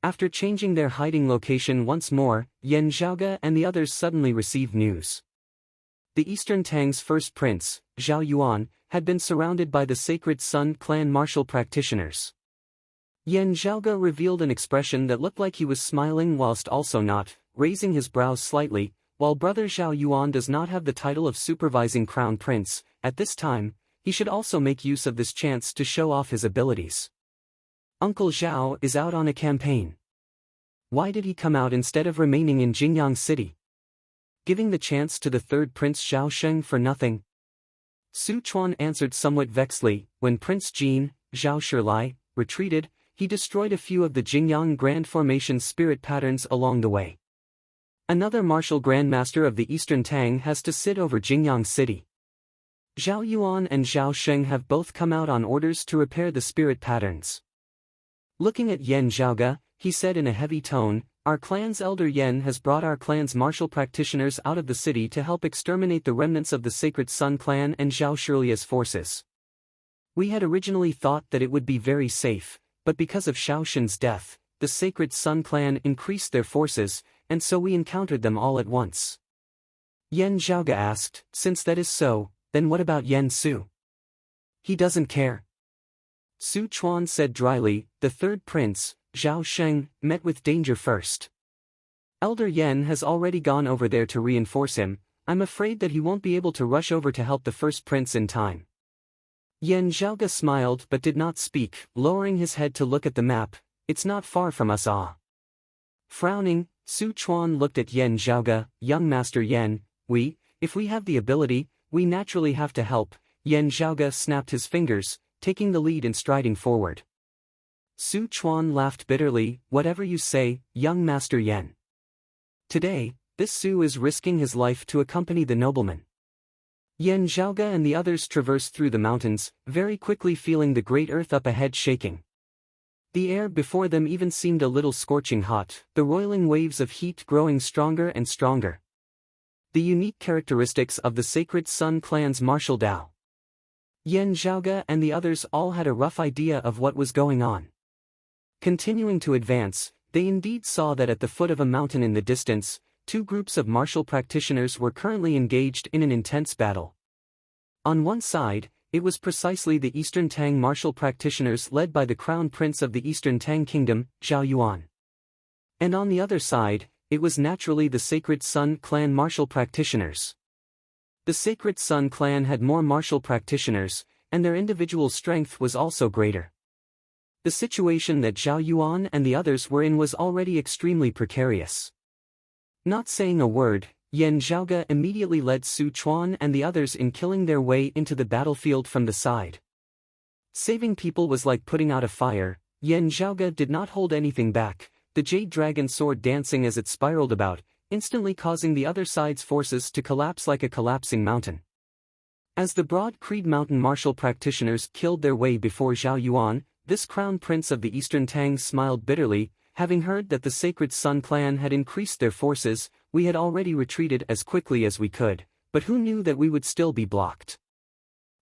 A: After changing their hiding location once more, Yan Zhaoge and the others suddenly received news. the Eastern Tang's first prince, Zhao Yuan, had been surrounded by the Sacred Sun clan martial practitioners. Yan Zhaoge revealed an expression that looked like he was smiling whilst also not, raising his brows slightly. While brother Zhao Yuan does not have the title of supervising crown prince, at this time, he should also make use of this chance to show off his abilities. Uncle Zhao is out on a campaign. Why did he come out instead of remaining in Jingyang City? Giving the chance to the third prince Zhao Sheng for nothing? Su Chuan answered somewhat vexedly. When Prince Jin, Zhao Shilai, retreated, he destroyed a few of the Jingyang Grand Formation spirit patterns along the way. Another martial grandmaster of the Eastern Tang has to sit over Jingyang City. Zhao Yuan and Zhao Sheng have both come out on orders to repair the spirit patterns. Looking at Yan Zhaoge, he said in a heavy tone, "Our clan's elder Yan has brought our clan's martial practitioners out of the city to help exterminate the remnants of the Sacred Sun clan and Zhao Shilia's forces. We had originally thought that it would be very safe, but because of Xiao Shen's death, the Sacred Sun clan increased their forces, and so we encountered them all at once." Yan Zhaoge asked, "Since that is so, then what about Yan Su? He doesn't care." Su Chuan said dryly, "The third prince, Zhao Sheng, met with danger first. Elder Yan has already gone over there to reinforce him. I'm afraid that he won't be able to rush over to help the first prince in time." Yan Zhaoge smiled but did not speak, lowering his head to look at the map. "It's not far from us." Frowning, Su Chuan looked at Yan Zhaoge. "Young Master Yan, if we have the ability, we naturally have to help." Yan Zhaoge snapped his fingers, taking the lead and striding forward. Su Chuan laughed bitterly. "Whatever you say, young Master Yan. Today, this Su is risking his life to accompany the nobleman." Yan Zhaoge and the others traversed through the mountains, very quickly feeling the great earth up ahead shaking. The air before them even seemed a little scorching hot, the roiling waves of heat growing stronger and stronger. The unique characteristics of the Sacred Sun clan's martial Dao. Yan Zhaoge and the others all had a rough idea of what was going on. Continuing to advance, they indeed saw that at the foot of a mountain in the distance, two groups of martial practitioners were currently engaged in an intense battle. On one side, it was precisely the Eastern Tang martial practitioners led by the Crown Prince of the Eastern Tang Kingdom, Zhao Yuan. And on the other side, it was naturally the Sacred Sun clan martial practitioners. The Sacred Sun clan had more martial practitioners, and their individual strength was also greater. The situation that Zhao Yuan and the others were in was already extremely precarious. Not saying a word, Yan Zhaoge immediately led Su Chuan and the others in killing their way into the battlefield from the side. Saving people was like putting out a fire. Yan Zhaoge did not hold anything back, the Jade Dragon sword dancing as it spiraled about, instantly causing the other side's forces to collapse like a collapsing mountain. As the Broad Creed Mountain martial practitioners killed their way before Zhao Yuan, this crown prince of the Eastern Tang smiled bitterly. "Having heard that the Sacred Sun clan had increased their forces, we had already retreated as quickly as we could, but who knew that we would still be blocked?"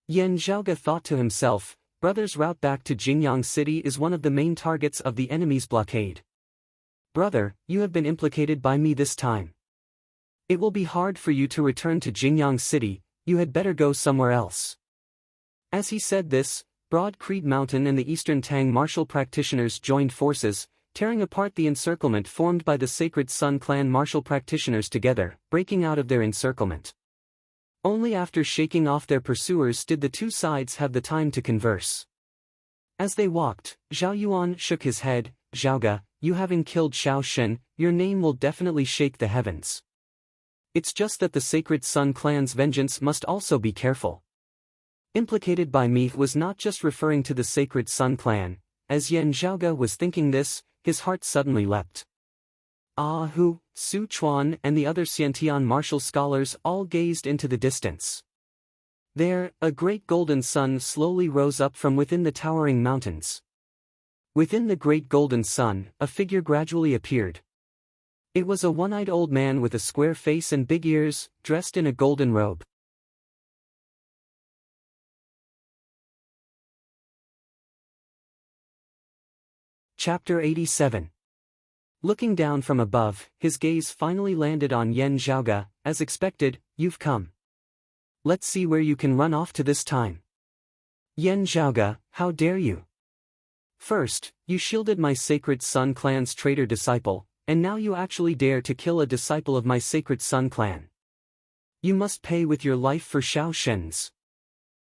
A: Yan Zhaoge thought to himself, "Brother's route back to Jingyang City is one of the main targets of the enemy's blockade. Brother, you have been implicated by me this time. It will be hard for you to return to Jingyang City, you had better go somewhere else." As he said this, Broad Creed Mountain and the Eastern Tang martial practitioners joined forces, tearing apart the encirclement formed by the Sacred Sun clan martial practitioners together, breaking out of their encirclement. Only after shaking off their pursuers did the two sides have the time to converse. As they walked, Zhao Yuan shook his head. "Zhaoge, you having killed Xiao Shen, your name will definitely shake the heavens. It's just that the Sacred Sun clan's vengeance must also be careful." Implicated by me was not just referring to the Sacred Sun clan. As Yan Zhaoge was thinking this, his heart suddenly leapt. Who, Su Chuan and the other Xiantian martial scholars all gazed into the distance. There, a great golden sun slowly rose up from within the towering mountains. Within the great golden sun, a figure gradually appeared. It was a one-eyed old man with a square face and big ears, dressed in a golden robe. Chapter 87. Looking down from above, his gaze finally landed on Yan Zhaoge. "As expected, you've come. Let's see where you can run off to this time. Yan Zhaoge, how dare you? First, you shielded my Sacred Sun Clan's traitor disciple, and now you actually dare to kill a disciple of my Sacred Sun Clan. You must pay with your life for Xiao Shen's.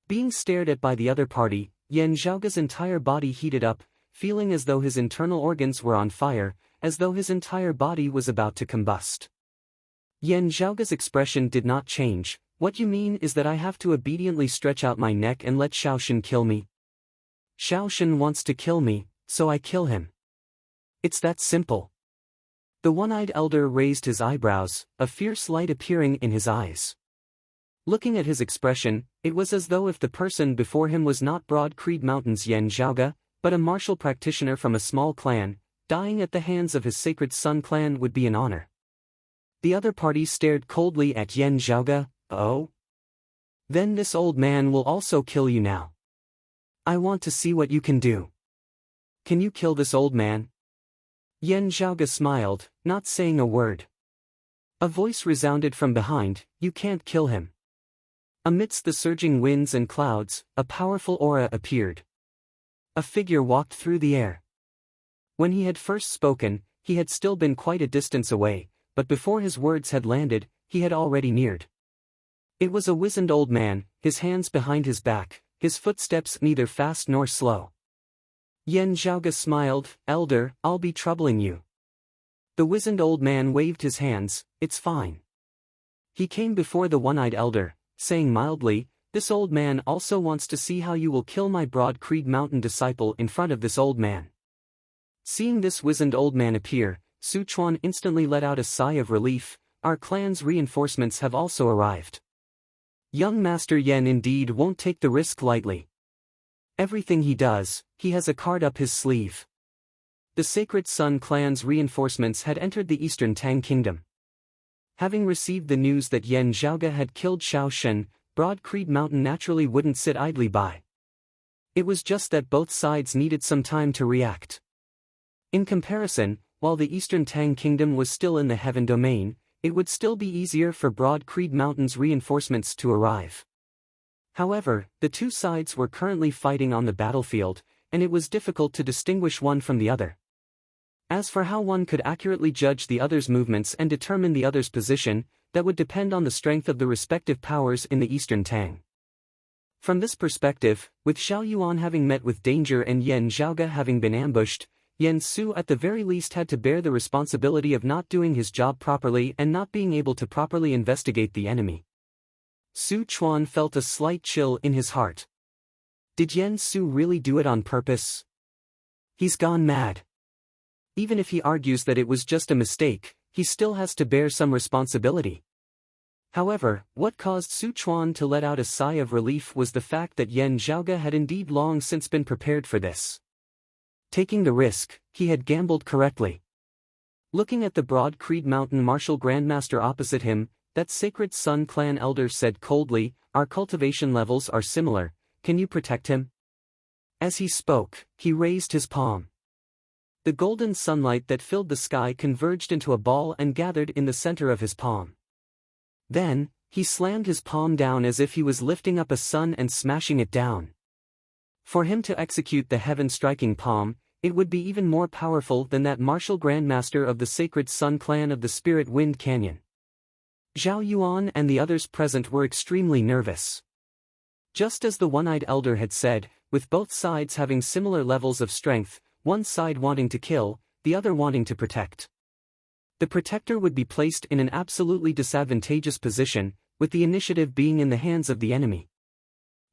A: Being stared at by the other party, Yan Zhaoge's entire body heated up, feeling as though his internal organs were on fire, as though his entire body was about to combust. Yan Zhaoge's expression did not change. What you mean is that I have to obediently stretch out my neck and let Xiao Shen kill me? Xiao Shen wants to kill me, so I kill him. It's that simple. The one-eyed elder raised his eyebrows, a fierce light appearing in his eyes. Looking at his expression, it was as though if the person before him was not Broad Creed Mountain's Yan Zhaoge, but a martial practitioner from a small clan, dying at the hands of his Sacred Sun Clan would be an honor. The other party stared coldly at Yan Zhaoge. Oh? Then this old man will also kill you now. I want to see what you can do. Can you kill this old man? Yan Zhaoge smiled, not saying a word. A voice resounded from behind, you can't kill him. Amidst the surging winds and clouds, a powerful aura appeared. A figure walked through the air. When he had first spoken, he had still been quite a distance away, but before his words had landed, he had already neared. It was a wizened old man, his hands behind his back, his footsteps neither fast nor slow. Yan Zhaoge smiled, Elder, I'll be troubling you. The wizened old man waved his hands, it's fine. He came before the one-eyed elder, saying mildly, this old man also wants to see how you will kill my Broad Creed Mountain disciple in front of this old man. Seeing this wizened old man appear, Su Chuan instantly let out a sigh of relief, our clan's reinforcements have also arrived. Young Master Yan indeed won't take the risk lightly. Everything he does, he has a card up his sleeve. The Sacred Sun Clan's reinforcements had entered the Eastern Tang Kingdom. Having received the news that Yan Zhaoge had killed Xiao Shen, Broad Creed Mountain naturally wouldn't sit idly by. It was just that both sides needed some time to react. In comparison, while the Eastern Tang Kingdom was still in the Heaven Domain, it would still be easier for Broad Creed Mountain's reinforcements to arrive. However, the two sides were currently fighting on the battlefield, and it was difficult to distinguish one from the other. As for how one could accurately judge the other's movements and determine the other's position, that would depend on the strength of the respective powers in the Eastern Tang. From this perspective, with Xiao Yuan having met with danger and Yan Zhaoge having been ambushed, Yan Su at the very least had to bear the responsibility of not doing his job properly and not being able to properly investigate the enemy. Su Chuan felt a slight chill in his heart. Did Yan Su really do it on purpose? He's gone mad. Even if he argues that it was just a mistake, he still has to bear some responsibility. However, what caused Su Chuan to let out a sigh of relief was the fact that Yan Zhaoge had indeed long since been prepared for this. Taking the risk, he had gambled correctly. Looking at the Broad Creed Mountain martial grandmaster opposite him, that Sacred Sun Clan elder said coldly, our cultivation levels are similar, can you protect him? As he spoke, he raised his palm. The golden sunlight that filled the sky converged into a ball and gathered in the center of his palm. Then, he slammed his palm down as if he was lifting up a sun and smashing it down. For him to execute the heaven-striking palm, it would be even more powerful than that martial grandmaster of the Sacred Sun Clan of the Spirit Wind Canyon. Zhao Yuan and the others present were extremely nervous. Just as the one-eyed elder had said, with both sides having similar levels of strength, one side wanting to kill, the other wanting to protect. The protector would be placed in an absolutely disadvantageous position, with the initiative being in the hands of the enemy.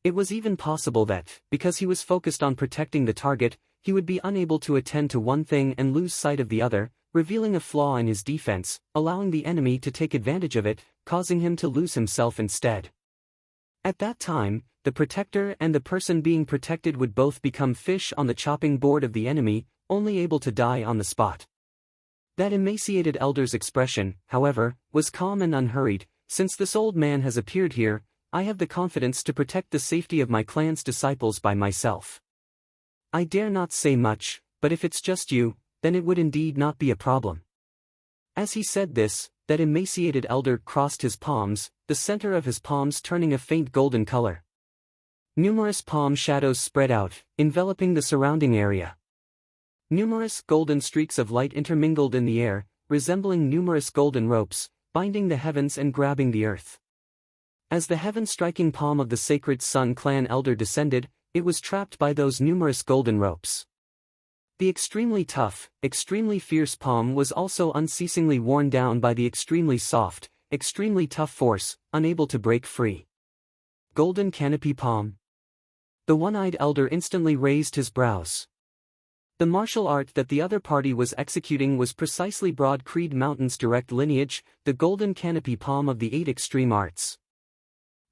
A: It was even possible that, because he was focused on protecting the target, he would be unable to attend to one thing and lose sight of the other, revealing a flaw in his defense, allowing the enemy to take advantage of it, causing him to lose himself instead. At that time, the protector and the person being protected would both become fish on the chopping board of the enemy, only able to die on the spot. That emaciated elder's expression, however, was calm and unhurried. Since this old man has appeared here, I have the confidence to protect the safety of my clan's disciples by myself. I dare not say much, but if it's just you, then it would indeed not be a problem. As he said this, that emaciated elder crossed his palms, the center of his palms turning a faint golden color. Numerous palm shadows spread out, enveloping the surrounding area. Numerous golden streaks of light intermingled in the air, resembling numerous golden ropes, binding the heavens and grabbing the earth. As the heaven-striking palm of the sacred Sun Clan elder descended, it was trapped by those numerous golden ropes. The extremely tough, extremely fierce palm was also unceasingly worn down by the extremely soft, extremely tough force, unable to break free. Golden Canopy Palm. The one-eyed elder instantly raised his brows. The martial art that the other party was executing was precisely Broad Creed Mountain's direct lineage, the Golden Canopy Palm of the 8 extreme arts.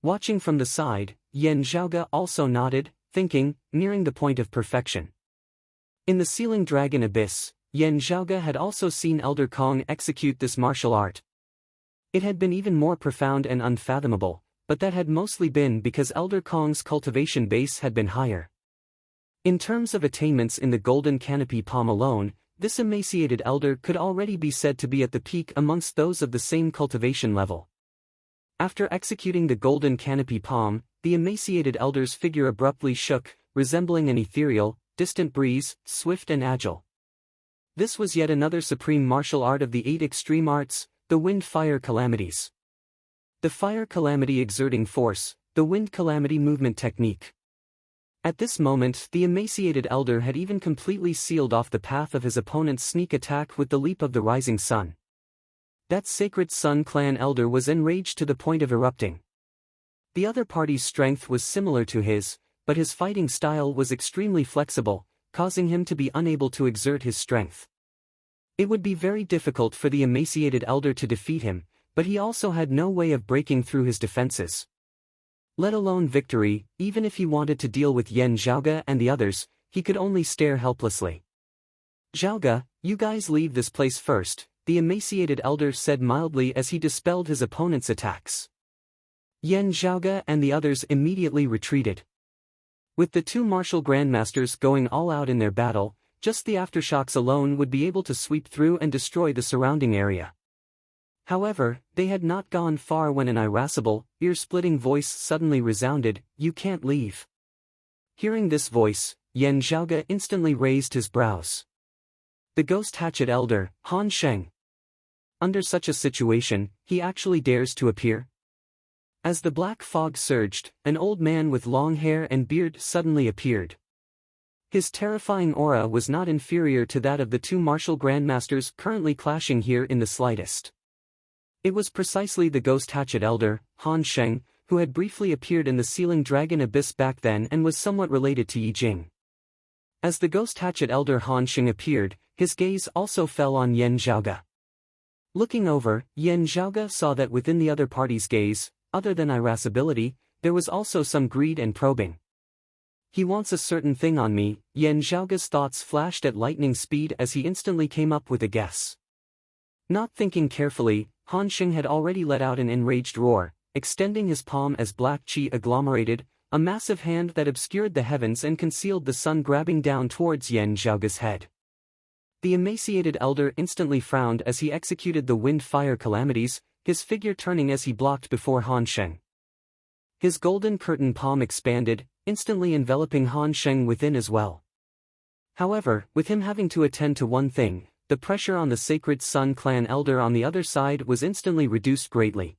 A: Watching from the side, Yen Zhaoge also nodded, thinking, nearing the point of perfection. In the Sealing Dragon Abyss, Yen Zhaoge had also seen Elder Kong execute this martial art. It had been even more profound and unfathomable, but that had mostly been because Elder Kong's cultivation base had been higher. In terms of attainments in the Golden Canopy Palm alone, this emaciated elder could already be said to be at the peak amongst those of the same cultivation level. After executing the Golden Canopy Palm, the emaciated elder's figure abruptly shook, resembling an ethereal, distant breeze, swift and agile. This was yet another supreme martial art of the 8 extreme arts, the Wind-Fire Calamities. The Fire Calamity exerting force, the Wind Calamity movement technique. At this moment, the emaciated elder had even completely sealed off the path of his opponent's sneak attack with the leap of the rising sun. That sacred Sun Clan elder was enraged to the point of erupting. The other party's strength was similar to his, but his fighting style was extremely flexible, causing him to be unable to exert his strength. It would be very difficult for the emaciated elder to defeat him, but he also had no way of breaking through his defenses. Let alone victory, even if he wanted to deal with Yen Zhaoge and the others, he could only stare helplessly. "Zhaoge, you guys leave this place first," the emaciated elder said mildly as he dispelled his opponent's attacks. Yen Zhaoge and the others immediately retreated. With the 2 martial grandmasters going all out in their battle, just the aftershocks alone would be able to sweep through and destroy the surrounding area. However, they had not gone far when an irascible, ear-splitting voice suddenly resounded, "You can't leave." Hearing this voice, Yen Zhaoge instantly raised his brows. The Ghost Hatchet Elder, Han Sheng. Under such a situation, he actually dares to appear? As the black fog surged, an old man with long hair and beard suddenly appeared. His terrifying aura was not inferior to that of the 2 martial grandmasters currently clashing here in the slightest. It was precisely the Ghost Hatchet Elder, Han Sheng, who had briefly appeared in the Sealing Dragon Abyss back then and was somewhat related to Yi Jing. As the Ghost Hatchet Elder Han Sheng appeared, his gaze also fell on Yen Zhaoge. Looking over, Yen Zhaoge saw that within the other party's gaze, other than irascibility, there was also some greed and probing. "He wants a certain thing on me," Yen Zhaoge's thoughts flashed at lightning speed as he instantly came up with a guess. Not thinking carefully, Han Sheng had already let out an enraged roar, extending his palm as black chi agglomerated, a massive hand that obscured the heavens and concealed the sun grabbing down towards Yen Zhaoge's head. The emaciated elder instantly frowned as he executed the Wind-Fire Calamities, his figure turning as he blocked before Han Sheng. His golden curtain palm expanded, instantly enveloping Han Sheng within as well. However, with him having to attend to one thing, the pressure on the sacred Sun Clan elder on the other side was instantly reduced greatly.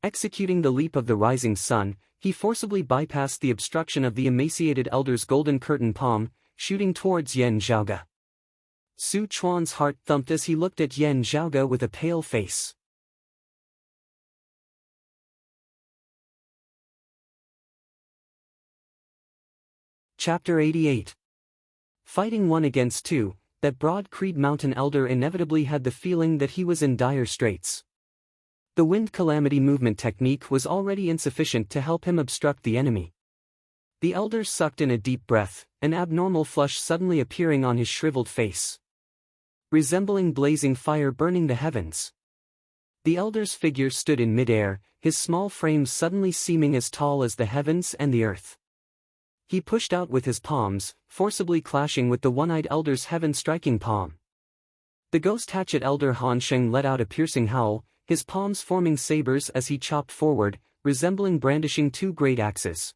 A: Executing the leap of the rising sun, he forcibly bypassed the obstruction of the emaciated elder's golden curtain palm, shooting towards Yen Zhaoge. Su Chuan's heart thumped as he looked at Yen Zhaoge with a pale face. Chapter 88. Fighting 1 against 2, that Broad Creed Mountain elder inevitably had the feeling that he was in dire straits. The Wind Calamity movement technique was already insufficient to help him obstruct the enemy. The elder sucked in a deep breath, an abnormal flush suddenly appearing on his shriveled face, resembling blazing fire burning the heavens. The elder's figure stood in mid-air, his small frame suddenly seeming as tall as the heavens and the earth. He pushed out with his palms, forcibly clashing with the one-eyed elder's heaven-striking palm. The ghost hatchet elder Han Sheng let out a piercing howl, his palms forming sabers as he chopped forward, resembling brandishing two great axes.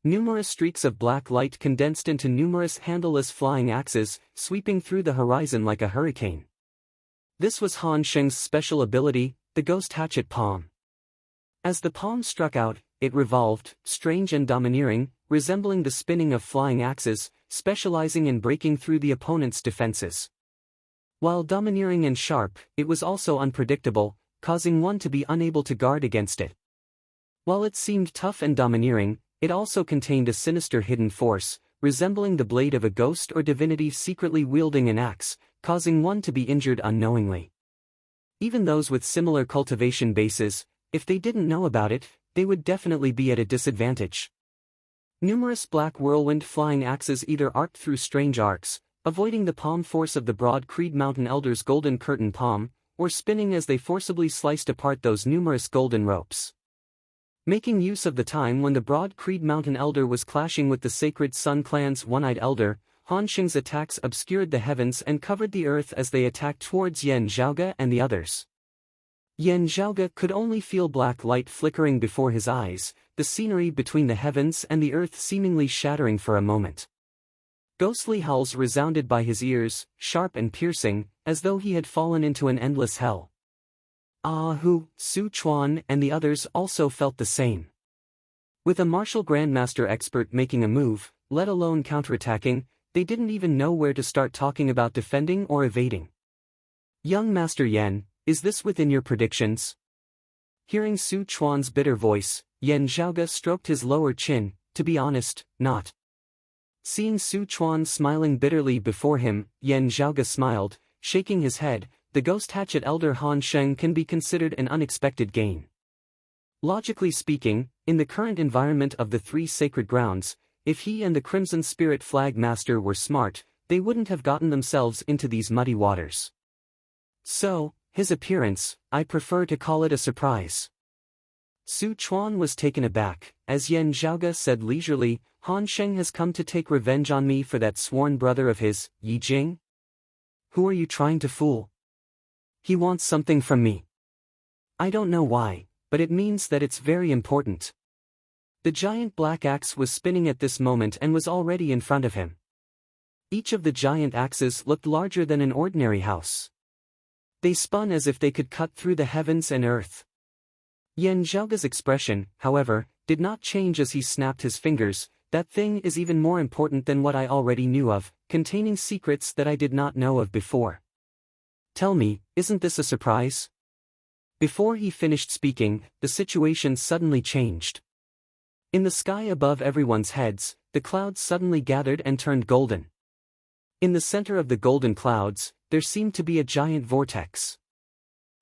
A: Numerous streaks of black light condensed into numerous handleless flying axes, sweeping through the horizon like a hurricane. This was Han Sheng's special ability, the ghost hatchet palm. As the palm struck out, it revolved, strange and domineering, resembling the spinning of flying axes, specializing in breaking through the opponent's defenses. While domineering and sharp, it was also unpredictable, causing one to be unable to guard against it. While it seemed tough and domineering, it also contained a sinister hidden force, resembling the blade of a ghost or divinity secretly wielding an axe, causing one to be injured unknowingly. Even those with similar cultivation bases, if they didn't know about it, they would definitely be at a disadvantage. Numerous black whirlwind flying axes either arced through strange arcs, avoiding the palm force of the broad Creed Mountain Elder's golden curtain palm, or spinning as they forcibly sliced apart those numerous golden ropes. Making use of the time when the broad Creed Mountain Elder was clashing with the Sacred Sun Clan's One-Eyed Elder, Han Sheng's attacks obscured the heavens and covered the earth as they attacked towards Yan Zhaoge and the others. Yan Zhaoge could only feel black light flickering before his eyes, the scenery between the heavens and the earth seemingly shattering for a moment. Ghostly howls resounded by his ears, sharp and piercing, as though he had fallen into an endless hell. Ah Hu, Su Chuan and the others also felt the same. With a martial grandmaster expert making a move, let alone counterattacking, they didn't even know where to start talking about defending or evading. Young Master Yan, is this within your predictions? Hearing Su Chuan's bitter voice, Yan Zhaoge stroked his lower chin, to be honest, not. Seeing Su Chuan smiling bitterly before him, Yan Zhaoge smiled, shaking his head. The ghost hatchet elder Han Sheng can be considered an unexpected gain. Logically speaking, in the current environment of the three sacred grounds, if he and the Crimson Spirit Flag Master were smart, they wouldn't have gotten themselves into these muddy waters. So, his appearance, I prefer to call it a surprise. Su Chuan was taken aback, as Yan Zhaoge said leisurely, Han Sheng has come to take revenge on me for that sworn brother of his, Yi Jing? Who are you trying to fool? He wants something from me. I don't know why, but it means that it's very important. The giant black axe was spinning at this moment and was already in front of him. Each of the giant axes looked larger than an ordinary house. They spun as if they could cut through the heavens and earth. Yan Zhaoge's expression, however, did not change as he snapped his fingers. That thing is even more important than what I already knew of, containing secrets that I did not know of before. Tell me, isn't this a surprise? Before he finished speaking, the situation suddenly changed. In the sky above everyone's heads, the clouds suddenly gathered and turned golden. In the center of the golden clouds, there seemed to be a giant vortex.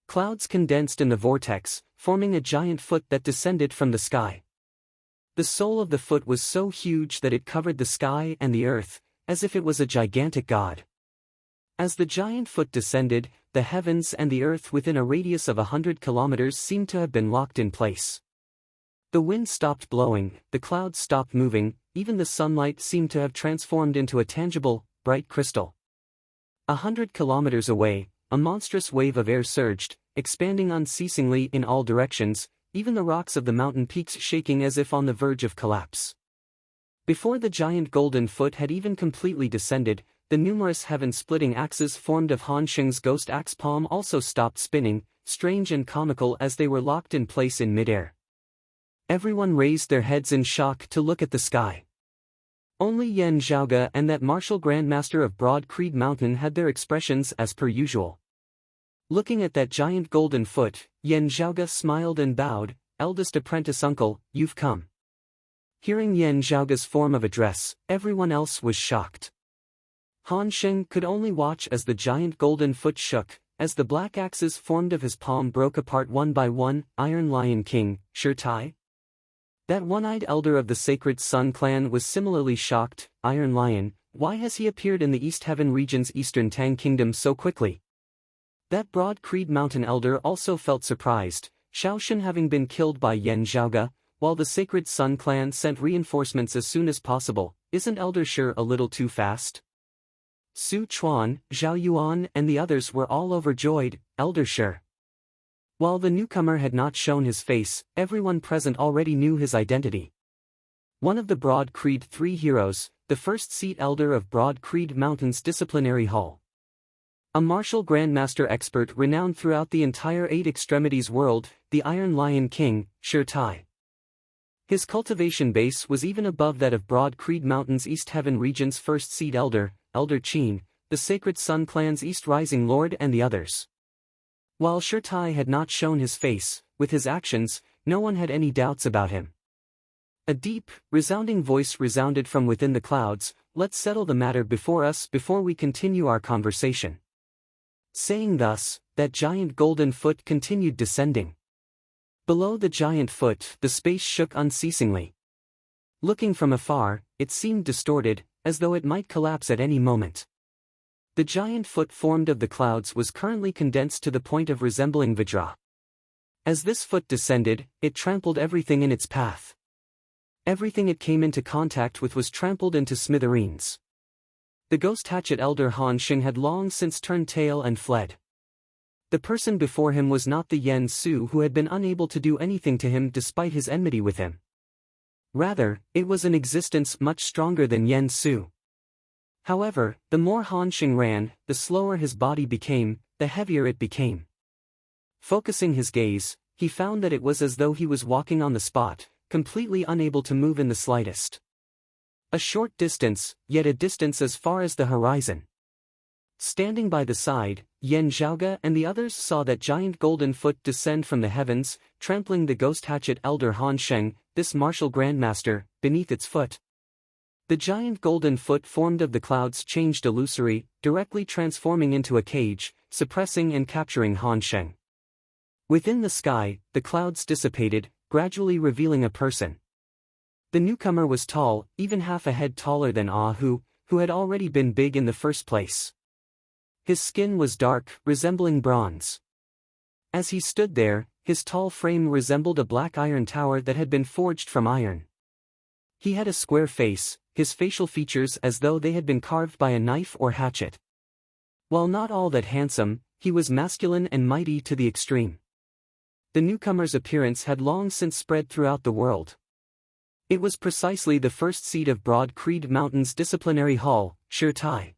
A: Clouds condensed in the vortex, forming a giant foot that descended from the sky. The sole of the foot was so huge that it covered the sky and the earth, as if it was a gigantic god. As the giant foot descended, the heavens and the earth within a radius of 100 kilometers seemed to have been locked in place. The wind stopped blowing, the clouds stopped moving, even the sunlight seemed to have transformed into a tangible, bright crystal. 100 kilometers away, a monstrous wave of air surged, expanding unceasingly in all directions, even the rocks of the mountain peaks shaking as if on the verge of collapse. Before the giant golden foot had even completely descended, the numerous heaven-splitting axes formed of Han Sheng's ghost axe palm also stopped spinning, strange and comical as they were locked in place in midair. Everyone raised their heads in shock to look at the sky. Only Yan Zhaoge and that martial grandmaster of Broad Creed Mountain had their expressions as per usual. Looking at that giant golden foot, Yan Zhaoge smiled and bowed, "Eldest apprentice uncle, you've come." Hearing Yan Zhaoge's form of address, everyone else was shocked. Han Sheng could only watch as the giant golden foot shook, as the black axes formed of his palm broke apart one by one. Iron Lion King, Shi Tai? That one-eyed elder of the Sacred Sun clan was similarly shocked. Iron Lion, why has he appeared in the East Heaven region's Eastern Tang Kingdom so quickly? That Broad Creed Mountain elder also felt surprised, Shaoshan having been killed by Yan Zhaoge, while the Sacred Sun clan sent reinforcements as soon as possible. Isn't Elder Shi a little too fast? Su Chuan, Zhao Yuan and the others were all overjoyed, Elder Shi. While the newcomer had not shown his face, everyone present already knew his identity. One of the Broad Creed 3 heroes, the first seat elder of Broad Creed Mountain's disciplinary hall. A martial grandmaster expert renowned throughout the entire Eight Extremities world, the Iron Lion King, Shi Tai. His cultivation base was even above that of Broad Creed Mountain's East Heaven region's first seed elder, Elder Qin, the Sacred Sun Clan's East Rising Lord and the others. While Shi Tai had not shown his face, with his actions, no one had any doubts about him. A deep, resounding voice resounded from within the clouds, "Let's settle the matter before us before we continue our conversation." Saying thus, that giant golden foot continued descending. Below the giant foot, the space shook unceasingly. Looking from afar, it seemed distorted, as though it might collapse at any moment. The giant foot formed of the clouds was currently condensed to the point of resembling Vajra. As this foot descended, it trampled everything in its path. Everything it came into contact with was trampled into smithereens. The ghost hatchet elder Han Xing had long since turned tail and fled. The person before him was not the Yen Su who had been unable to do anything to him despite his enmity with him. Rather, it was an existence much stronger than Yen Su. However, the more Han Xing ran, the slower his body became, the heavier it became. Focusing his gaze, he found that it was as though he was walking on the spot, completely unable to move in the slightest. A short distance, yet a distance as far as the horizon. Standing by the side, Yen Zhaoge and the others saw that giant golden foot descend from the heavens, trampling the ghost hatchet elder Han Sheng, this martial grandmaster, beneath its foot. The giant golden foot formed of the clouds changed illusory, directly transforming into a cage, suppressing and capturing Han Sheng. Within the sky, the clouds dissipated, gradually revealing a person. The newcomer was tall, even half a head taller than Ah Hu, who had already been big in the first place. His skin was dark, resembling bronze. As he stood there, his tall frame resembled a black iron tower that had been forged from iron. He had a square face, his facial features as though they had been carved by a knife or hatchet. While not all that handsome, he was masculine and mighty to the extreme. The newcomer's appearance had long since spread throughout the world. It was precisely the first seat of Broad Creed Mountain's disciplinary hall, Shi Tai.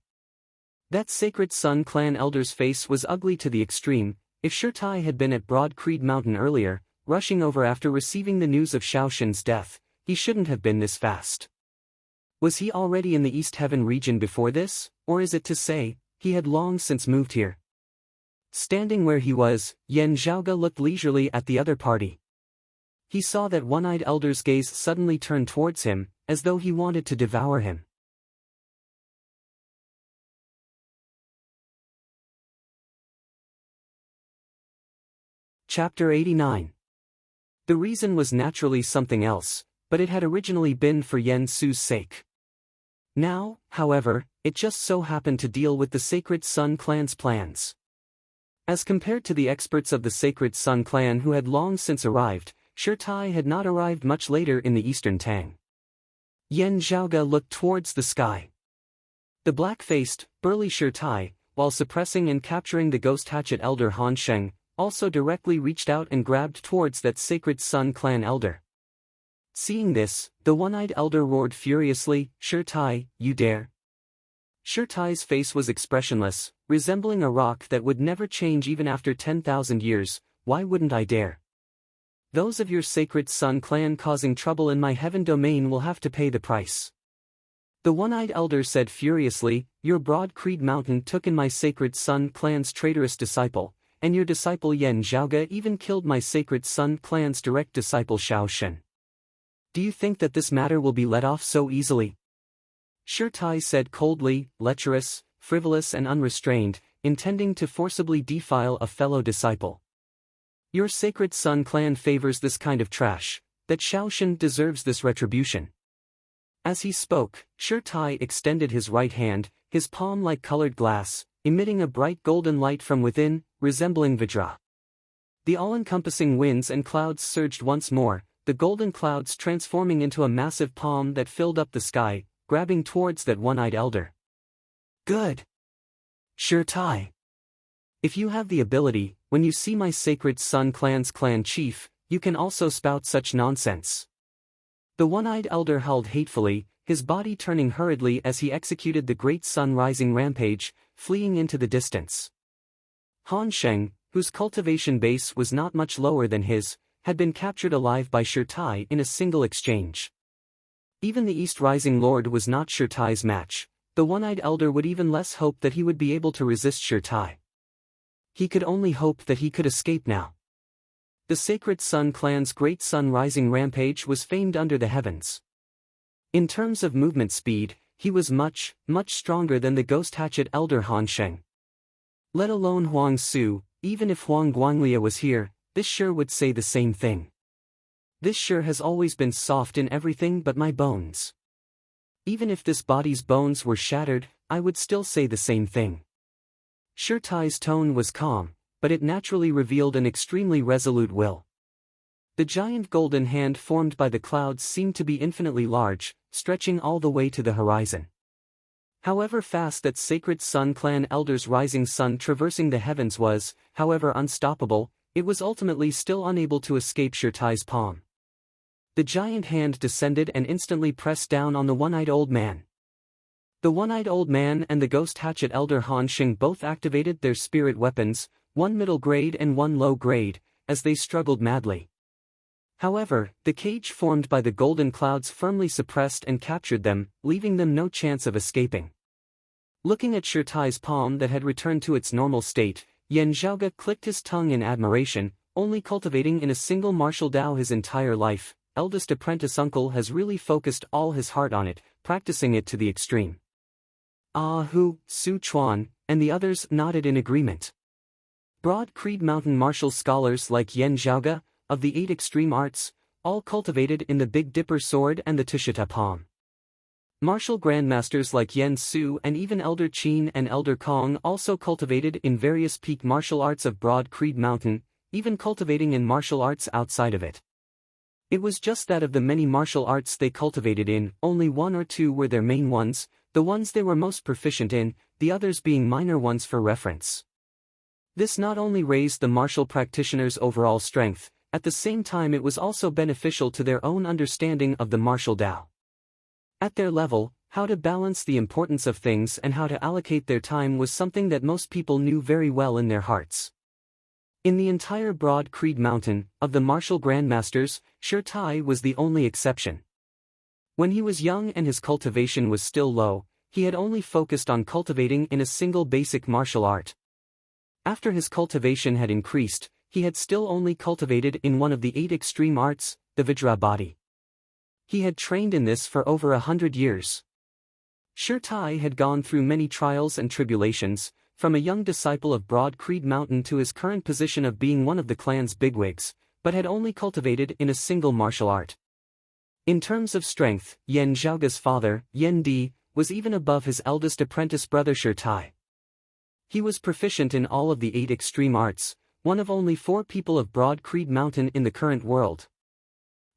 A: That Sacred Sun clan elder's face was ugly to the extreme. If Shi Tai had been at Broad Creed Mountain earlier, rushing over after receiving the news of Shaoxin's death, he shouldn't have been this fast. Was he already in the East Heaven region before this, or is it to say, he had long since moved here? Standing where he was, Yen Zhaoge looked leisurely at the other party. He saw that one-eyed elder's gaze suddenly turned towards him, as though he wanted to devour him. Chapter 89. The reason was naturally something else, but it had originally been for Yen Su's sake. Now, however, it just so happened to deal with the Sacred Sun clan's plans. As compared to the experts of the Sacred Sun clan who had long since arrived, Shi Tai had not arrived much later in the Eastern Tang. Yen Zhaoge looked towards the sky. The black-faced, burly Shi Tai, while suppressing and capturing the ghost hatchet elder Han Sheng, also directly reached out and grabbed towards that Sacred Sun clan elder. Seeing this, the one-eyed elder roared furiously, "Shi Tai, you dare!" Shi Tai's face was expressionless, resembling a rock that would never change even after 10,000 years. "Why wouldn't I dare? Those of your Sacred Sun clan causing trouble in my heaven domain will have to pay the price." The one-eyed elder said furiously, "Your Broad Creed Mountain took in my Sacred Sun clan's traitorous disciple, and your disciple Yen Zhaoge even killed my Sacred Sun clan's direct disciple Shaoxin. Do you think that this matter will be let off so easily?" Shi Tai said coldly, lecherous, frivolous and unrestrained, intending to forcibly defile a fellow disciple. "Your Sacred Sun clan favors this kind of trash, that Shaoxin deserves this retribution." As he spoke, Shi Tai extended his right hand, his palm like colored glass, emitting a bright golden light from within, resembling Vajra. The all-encompassing winds and clouds surged once more, the golden clouds transforming into a massive palm that filled up the sky, grabbing towards that one-eyed elder. "Good!" Sure Tai. If you have the ability, when you see my Sacred Sun Clan's clan chief, you can also spout such nonsense. The one-eyed elder howled hatefully, his body turning hurriedly as he executed the great sun-rising rampage, fleeing into the distance. Han Sheng, whose cultivation base was not much lower than his, had been captured alive by Sure Tai in a single exchange. Even the East Rising Lord was not Sure Tai's match. The one-eyed elder would even less hope that he would be able to resist Sure Tai. He could only hope that he could escape now. The Sacred Sun Clan's great sun-rising rampage was famed under the heavens. In terms of movement speed, he was much, much stronger than the Ghost Hatchet elder Han Sheng. Let alone Huang Su, even if Huang Guanglia was here, this sure would say the same thing. This sure has always been soft in everything but my bones. Even if this body's bones were shattered, I would still say the same thing. Sure Tai's tone was calm, but it naturally revealed an extremely resolute will. The giant golden hand formed by the clouds seemed to be infinitely large, stretching all the way to the horizon. However fast that Sacred Sun Clan elder's rising sun traversing the heavens was, however unstoppable, it was ultimately still unable to escape Sure Tai's palm. The giant hand descended and instantly pressed down on the one-eyed old man. The one-eyed old man and the Ghost Hatchet elder Han Sheng both activated their spirit weapons, one middle grade and one low grade, as they struggled madly. However, the cage formed by the golden clouds firmly suppressed and captured them, leaving them no chance of escaping. Looking at Sure Tai's palm that had returned to its normal state, Yan Zhaoge clicked his tongue in admiration, only cultivating in a single martial Dao his entire life. Eldest apprentice uncle has really focused all his heart on it, practicing it to the extreme. Ah Hu, Su Chuan, and the others nodded in agreement. Broad Creed Mountain martial scholars like Yan Zhaoge, of the 8 extreme arts, all cultivated in the Big Dipper sword and the Tushita palm. Martial grandmasters like Yen Su and even Elder Qin and Elder Kong also cultivated in various peak martial arts of Broad Creed Mountain, even cultivating in martial arts outside of it. It was just that of the many martial arts they cultivated in, only 1 or 2 were their main ones, the ones they were most proficient in, the others being minor ones for reference. This not only raised the martial practitioners' overall strength, at the same time it was also beneficial to their own understanding of the martial Dao. At their level, how to balance the importance of things and how to allocate their time was something that most people knew very well in their hearts. In the entire Broad Creed Mountain, of the martial grandmasters, Sure Tai was the only exception. When he was young and his cultivation was still low, he had only focused on cultivating in a single basic martial art. After his cultivation had increased, he had still only cultivated in one of the 8 extreme arts, the Vajra body. He had trained in this for over 100 years. Sure Tai had gone through many trials and tribulations, from a young disciple of Broad Creed Mountain to his current position of being one of the clan's bigwigs, but had only cultivated in a single martial art. In terms of strength, Yan Zhaoge's father, Yan Di, was even above his eldest apprentice brother Sure Tai. He was proficient in all of the 8 extreme arts, one of only 4 people of Broad Creed Mountain in the current world.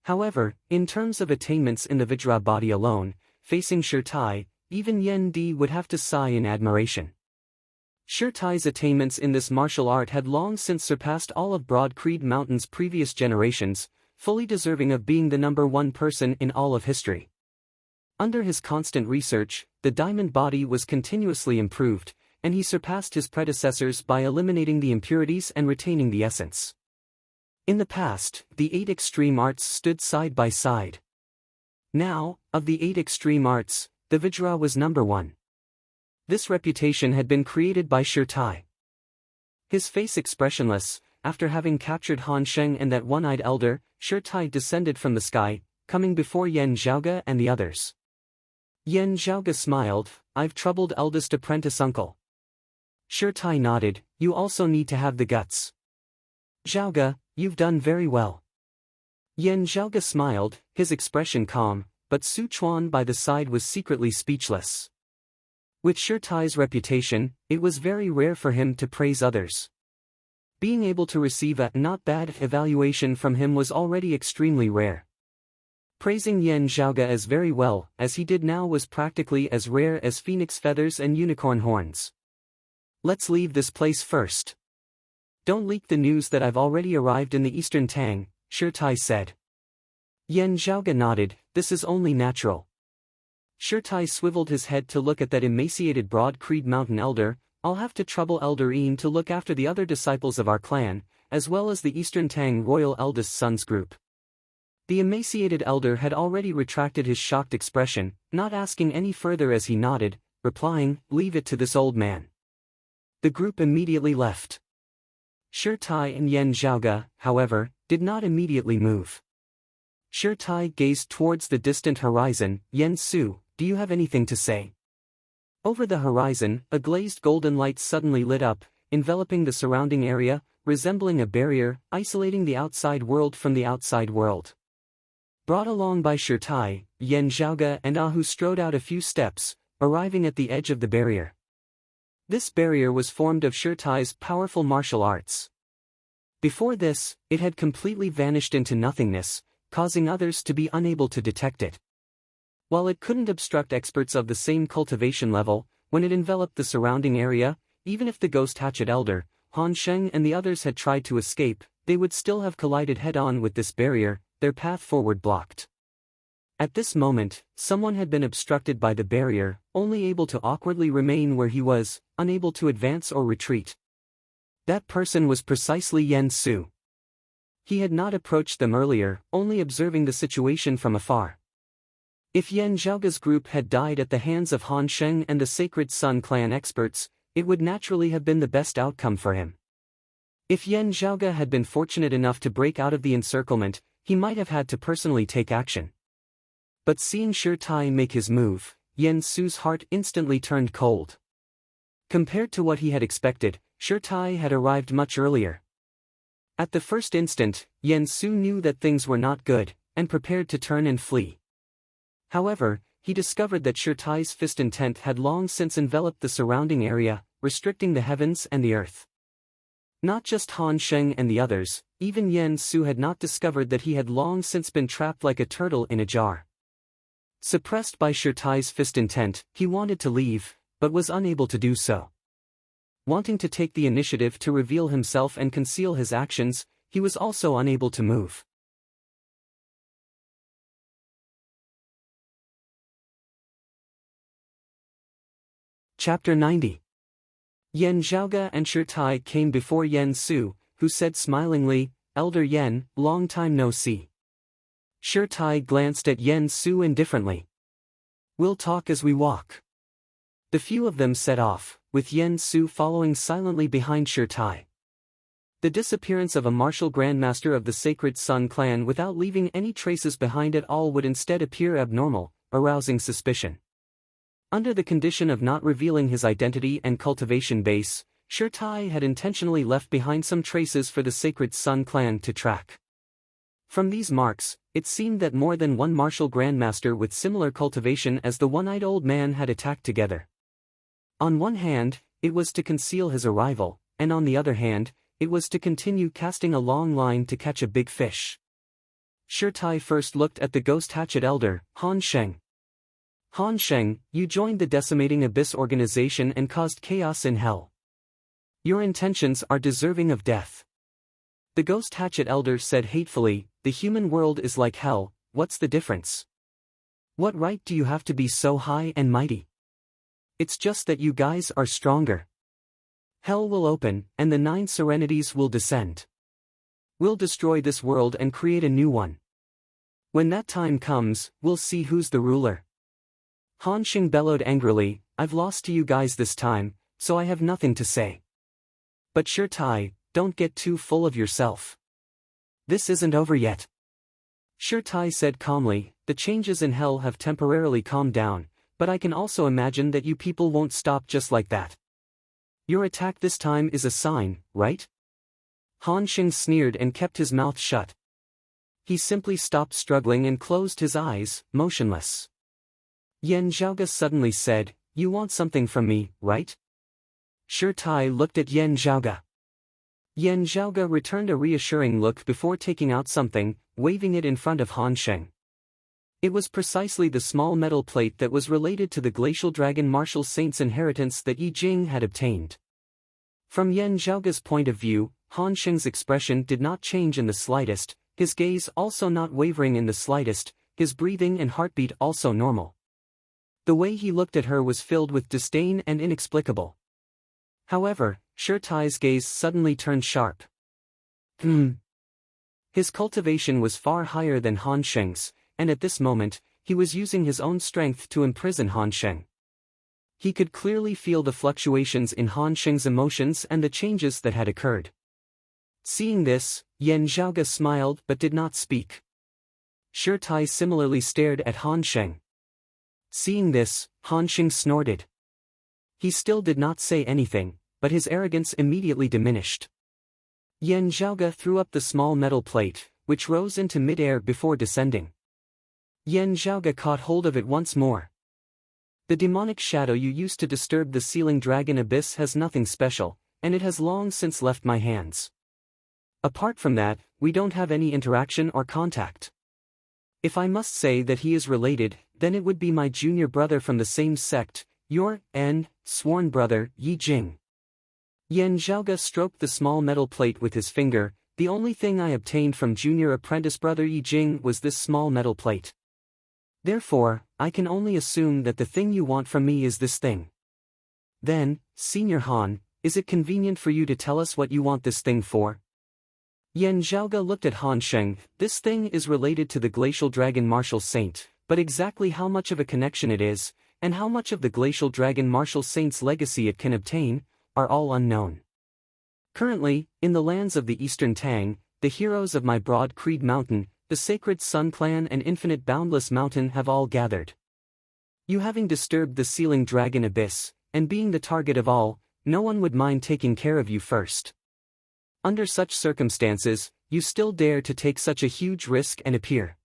A: However, in terms of attainments in the Vajra body alone, facing Sure Tai, even Yan Di would have to sigh in admiration. Sure Tai's attainments in this martial art had long since surpassed all of Broad Creed Mountain's previous generations, fully deserving of being the #1 person in all of history. Under his constant research, the diamond body was continuously improved, and he surpassed his predecessors by eliminating the impurities and retaining the essence. In the past, the 8 extreme arts stood side by side. Now, of the 8 extreme arts, the Vajra was #1. This reputation had been created by Sure Tai. His face expressionless, after having captured Han Sheng and that one-eyed elder, Sure Tai descended from the sky, coming before Yan Zhaoge and the others. Yan Zhaoge smiled, "I've troubled eldest apprentice uncle." Sure Tai nodded, "You also need to have the guts. Zhaoge, you've done very well." Yan Zhaoge smiled, his expression calm, but Su Chuan by the side was secretly speechless. With Sure Tai's reputation, it was very rare for him to praise others. Being able to receive a not bad evaluation from him was already extremely rare. Praising Yan Zhaoge as very well as he did now was practically as rare as phoenix feathers and unicorn horns. Let's leave this place first. Don't leak the news that I've already arrived in the Eastern Tang, Shirtai said. Yan Zhaoga nodded, this is only natural. Shirtai swiveled his head to look at that emaciated Broad Creed Mountain elder. I'll have to trouble Elder Een to look after the other disciples of our clan, as well as the Eastern Tang royal eldest sons group. The emaciated elder had already retracted his shocked expression, not asking any further as he nodded, replying, leave it to this old man. The group immediately left. Shirtai and Yan Zhaoga, however, did not immediately move. Shirtai gazed towards the distant horizon. Yen Su, do you have anything to say? Over the horizon, a glazed golden light suddenly lit up, enveloping the surrounding area, resembling a barrier, isolating the outside world from the outside world. Brought along by Shirtai, Yan Zhaoga and Ahu strode out a few steps, arriving at the edge of the barrier. This barrier was formed of Shirtai's powerful martial arts. Before this, it had completely vanished into nothingness, causing others to be unable to detect it. While it couldn't obstruct experts of the same cultivation level, when it enveloped the surrounding area, even if the Ghost Hatchet Elder, Han Sheng and the others had tried to escape, they would still have collided head-on with this barrier, their path forward blocked. At this moment, someone had been obstructed by the barrier, only able to awkwardly remain where he was, unable to advance or retreat. That person was precisely Yen Su. He had not approached them earlier, only observing the situation from afar. If Yan Zhaoga's group had died at the hands of Han Sheng and the Sacred Sun clan experts, it would naturally have been the best outcome for him. If Yan Zhaoga had been fortunate enough to break out of the encirclement, he might have had to personally take action. But seeing Shirtai make his move, Yen Su's heart instantly turned cold. Compared to what he had expected, Shirtai had arrived much earlier. At the first instant, Yen Su knew that things were not good, and prepared to turn and flee. However, he discovered that Shirtai's fist intent had long since enveloped the surrounding area, restricting the heavens and the earth. Not just Han Sheng and the others, even Yen Su had not discovered that he had long since been trapped like a turtle in a jar. Suppressed by Shirtai's fist intent, he wanted to leave, but was unable to do so. Wanting to take the initiative to reveal himself and conceal his actions, he was also unable to move. Chapter 90. Yan Zhaoga and Shirtai came before Yen Su, who said smilingly, Elder Yen, long time no see. Shirtai glanced at Yen Su indifferently. We'll talk as we walk. The few of them set off, with Yen Su following silently behind Shirtai. The disappearance of a martial grandmaster of the Sacred Sun clan without leaving any traces behind at all would instead appear abnormal, arousing suspicion. Under the condition of not revealing his identity and cultivation base, Shirtai had intentionally left behind some traces for the Sacred Sun clan to track. From these marks, it seemed that more than one martial grandmaster with similar cultivation as the one-eyed old man had attacked together. On one hand, it was to conceal his arrival, and on the other hand, it was to continue casting a long line to catch a big fish. Shirtai first looked at the Ghost Hatchet Elder, Han Sheng. Han Sheng, you joined the Decimating Abyss organization and caused chaos in hell. Your intentions are deserving of death. The Ghost Hatchet Elder said hatefully, the human world is like hell, what's the difference? What right do you have to be so high and mighty? It's just that you guys are stronger. Hell will open, and the 9 serenities will descend. We'll destroy this world and create a new one. When that time comes, we'll see who's the ruler. Han Sheng bellowed angrily, I've lost to you guys this time, so I have nothing to say. But Shirtai, don't get too full of yourself. This isn't over yet. Shirtai said calmly, the changes in hell have temporarily calmed down, but I can also imagine that you people won't stop just like that. Your attack this time is a sign, right? Han Sheng sneered and kept his mouth shut. He simply stopped struggling and closed his eyes, motionless. Yan Zhaoga suddenly said, you want something from me, right? Shirtai looked at Yan Zhaoga. Yan Zhaoga returned a reassuring look before taking out something, waving it in front of Han Sheng. It was precisely the small metal plate that was related to the Glacial Dragon Martial Saint's inheritance that Yi Jing had obtained. From Yan Zhaoga's point of view, Han Sheng's expression did not change in the slightest, his gaze also not wavering in the slightest, his breathing and heartbeat also normal. The way he looked at her was filled with disdain and inexplicable. However, Shi Tai's gaze suddenly turned sharp. His cultivation was far higher than Han Sheng's, and at this moment, he was using his own strength to imprison Han Sheng. He could clearly feel the fluctuations in Han Sheng's emotions and the changes that had occurred. Seeing this, Yan Zhaoga smiled but did not speak. Shi Tai similarly stared at Han Sheng. Seeing this, Han Sheng snorted. He still did not say anything, but his arrogance immediately diminished. Yan Zhaoga threw up the small metal plate, which rose into mid-air before descending. Yan Zhaoga caught hold of it once more. The demonic shadow you used to disturb the ceiling dragon abyss has nothing special, and it has long since left my hands. Apart from that, we don't have any interaction or contact. If I must say that he is related, then it would be my junior brother from the same sect, your, sworn brother, Yi Jing. Yan Zhaoga stroked the small metal plate with his finger. The only thing I obtained from junior apprentice brother Yi Jing was this small metal plate. Therefore, I can only assume that the thing you want from me is this thing. Then, Senior Han, is it convenient for you to tell us what you want this thing for? Yan Zhaoga looked at Han Sheng. This thing is related to the Glacial Dragon Martial Saint, but exactly how much of a connection it is, and how much of the Glacial Dragon Martial Saint's legacy it can obtain, are all unknown. Currently, in the lands of the Eastern Tang, the heroes of my Broad Creed Mountain, the Sacred Sun Clan and Infinite Boundless Mountain have all gathered. You having disturbed the Ceiling Dragon Abyss, and being the target of all, no one would mind taking care of you first. Under such circumstances, you still dare to take such a huge risk and appear.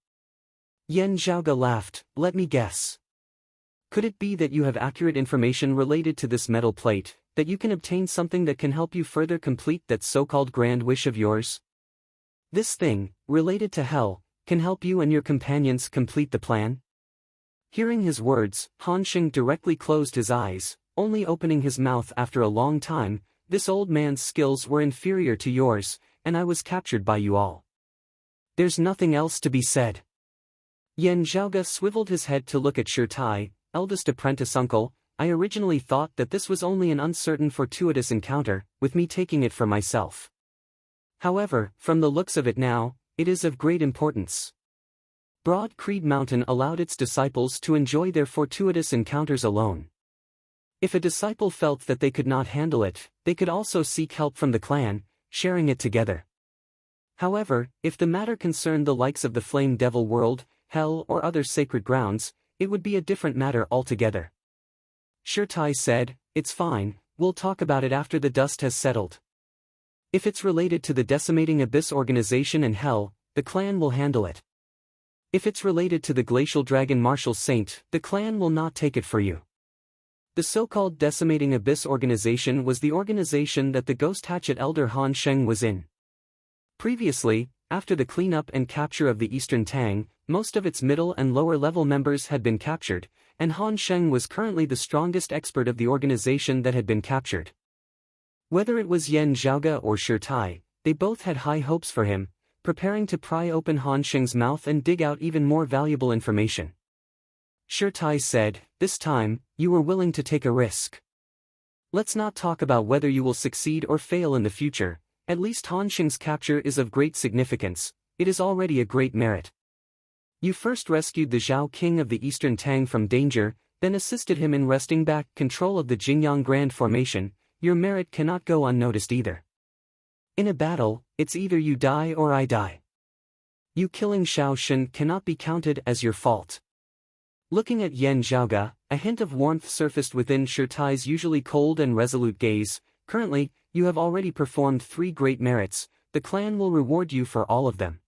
A: Yan Zhaoga laughed. Let me guess. Could it be that you have accurate information related to this metal plate, that you can obtain something that can help you further complete that so-called grand wish of yours? This thing, related to hell, can help you and your companions complete the plan? Hearing his words, Han Sheng directly closed his eyes, only opening his mouth after a long time. This old man's skills were inferior to yours, and I was captured by you all. There's nothing else to be said. Yan Zhaoga swiveled his head to look at Shi Tai, eldest apprentice uncle. I originally thought that this was only an uncertain fortuitous encounter, with me taking it for myself. However, from the looks of it now, it is of great importance. Broad Creed Mountain allowed its disciples to enjoy their fortuitous encounters alone. If a disciple felt that they could not handle it, they could also seek help from the clan, sharing it together. However, if the matter concerned the likes of the Flame Devil World, Hell or other sacred grounds, it would be a different matter altogether. Shi Tai said, it's fine, we'll talk about it after the dust has settled. If it's related to the Decimating Abyss organization and Hell, the clan will handle it. If it's related to the Glacial Dragon Martial Saint, the clan will not take it for you. The so-called Decimating Abyss organization was the organization that the Ghost Hatchet Elder Han Sheng was in. Previously, after the cleanup and capture of the Eastern Tang, most of its middle and lower level members had been captured, and Han Sheng was currently the strongest expert of the organization that had been captured. Whether it was Yan Zhaoga or Shi Tai, they both had high hopes for him, preparing to pry open Han Sheng's mouth and dig out even more valuable information. Shi Tai said, this time, you were willing to take a risk. Let's not talk about whether you will succeed or fail in the future. At least Han Sheng's capture is of great significance, it is already a great merit. You first rescued the Zhao King of the Eastern Tang from danger, then assisted him in wresting back control of the Jingyang Grand Formation. Your merit cannot go unnoticed either. In a battle, it's either you die or I die. You killing Xiao Shen cannot be counted as your fault. Looking at Yan Zhaoga, a hint of warmth surfaced within Shi Tai's usually cold and resolute gaze. Currently, you have already performed 3 great merits, the clan will reward you for all of them.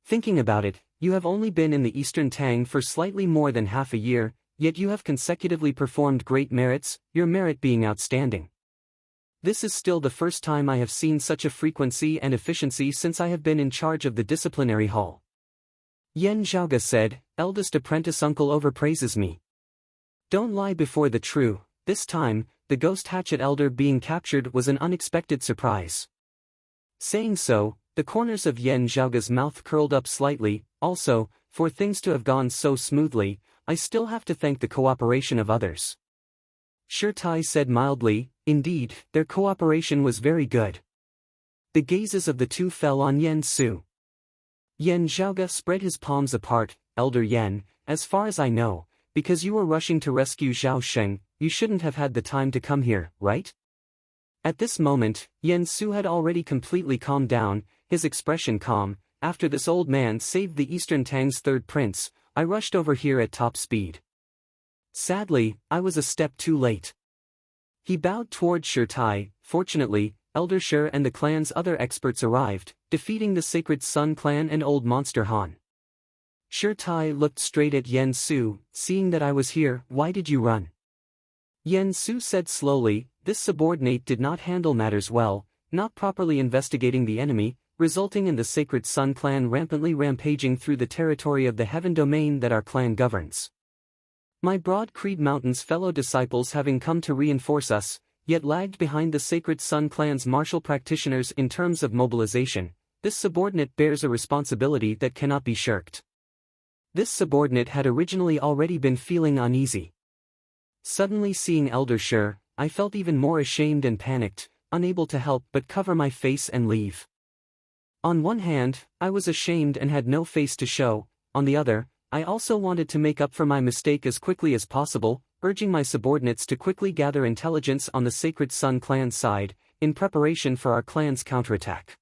A: Thinking about it, you have only been in the Eastern Tang for slightly more than half a year, yet you have consecutively performed great merits, your merit being outstanding. This is still the first time I have seen such a frequency and efficiency since I have been in charge of the disciplinary hall. Yan Zhaoga said, eldest apprentice uncle overpraises me. Don't lie before the true, this time, the ghost hatchet elder being captured was an unexpected surprise. Saying so, the corners of Yen Zhaoge's mouth curled up slightly. Also, for things to have gone so smoothly, I still have to thank the cooperation of others. Shi Tai said mildly. Indeed, their cooperation was very good. The gazes of the two fell on Yen Su. Yen Zhaoge spread his palms apart. Elder Yen, as far as I know, because you were rushing to rescue Zhao Sheng, you shouldn't have had the time to come here, right? At this moment, Yen Su had already completely calmed down, his expression calm. After this old man saved the Eastern Tang's third prince, I rushed over here at top speed. Sadly, I was a step too late. He bowed toward Shi Tai. Fortunately, Elder Shi and the clan's other experts arrived, defeating the Sacred Sun clan and Old Monster Han. Shi Tai looked straight at Yen Su. Seeing that I was here, why did you run? Yen Su said slowly. This subordinate did not handle matters well, not properly investigating the enemy, resulting in the Sacred Sun clan rampantly rampaging through the territory of the heaven domain that our clan governs. My Broad Creed Mountain's fellow disciples having come to reinforce us, yet lagged behind the Sacred Sun clan's martial practitioners in terms of mobilization, this subordinate bears a responsibility that cannot be shirked. This subordinate had originally already been feeling uneasy. Suddenly seeing Elder Shi, I felt even more ashamed and panicked, unable to help but cover my face and leave. On one hand, I was ashamed and had no face to show. On the other, I also wanted to make up for my mistake as quickly as possible, urging my subordinates to quickly gather intelligence on the Sacred Sun clan side, in preparation for our clan's counterattack.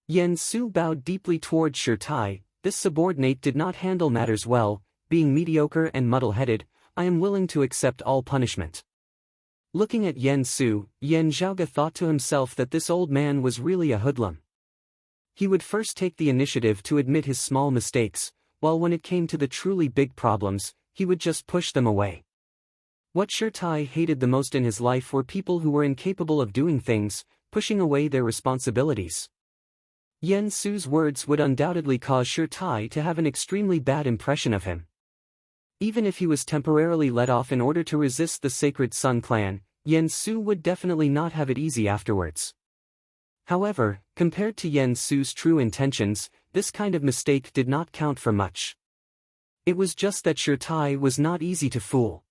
A: Yen Su bowed deeply toward Shi Tai. This subordinate did not handle matters well, being mediocre and muddle-headed. I am willing to accept all punishment. Looking at Yen Su, Yen Zhaoge thought to himself that this old man was really a hoodlum. He would first take the initiative to admit his small mistakes, while when it came to the truly big problems, he would just push them away. What Shi Tai hated the most in his life were people who were incapable of doing things, pushing away their responsibilities. Yen Su's words would undoubtedly cause Shi Tai to have an extremely bad impression of him. Even if he was temporarily let off in order to resist the Sacred Sun clan, Yen Su would definitely not have it easy afterwards. However, compared to Yen Su's true intentions, this kind of mistake did not count for much. It was just that Shi Tai was not easy to fool.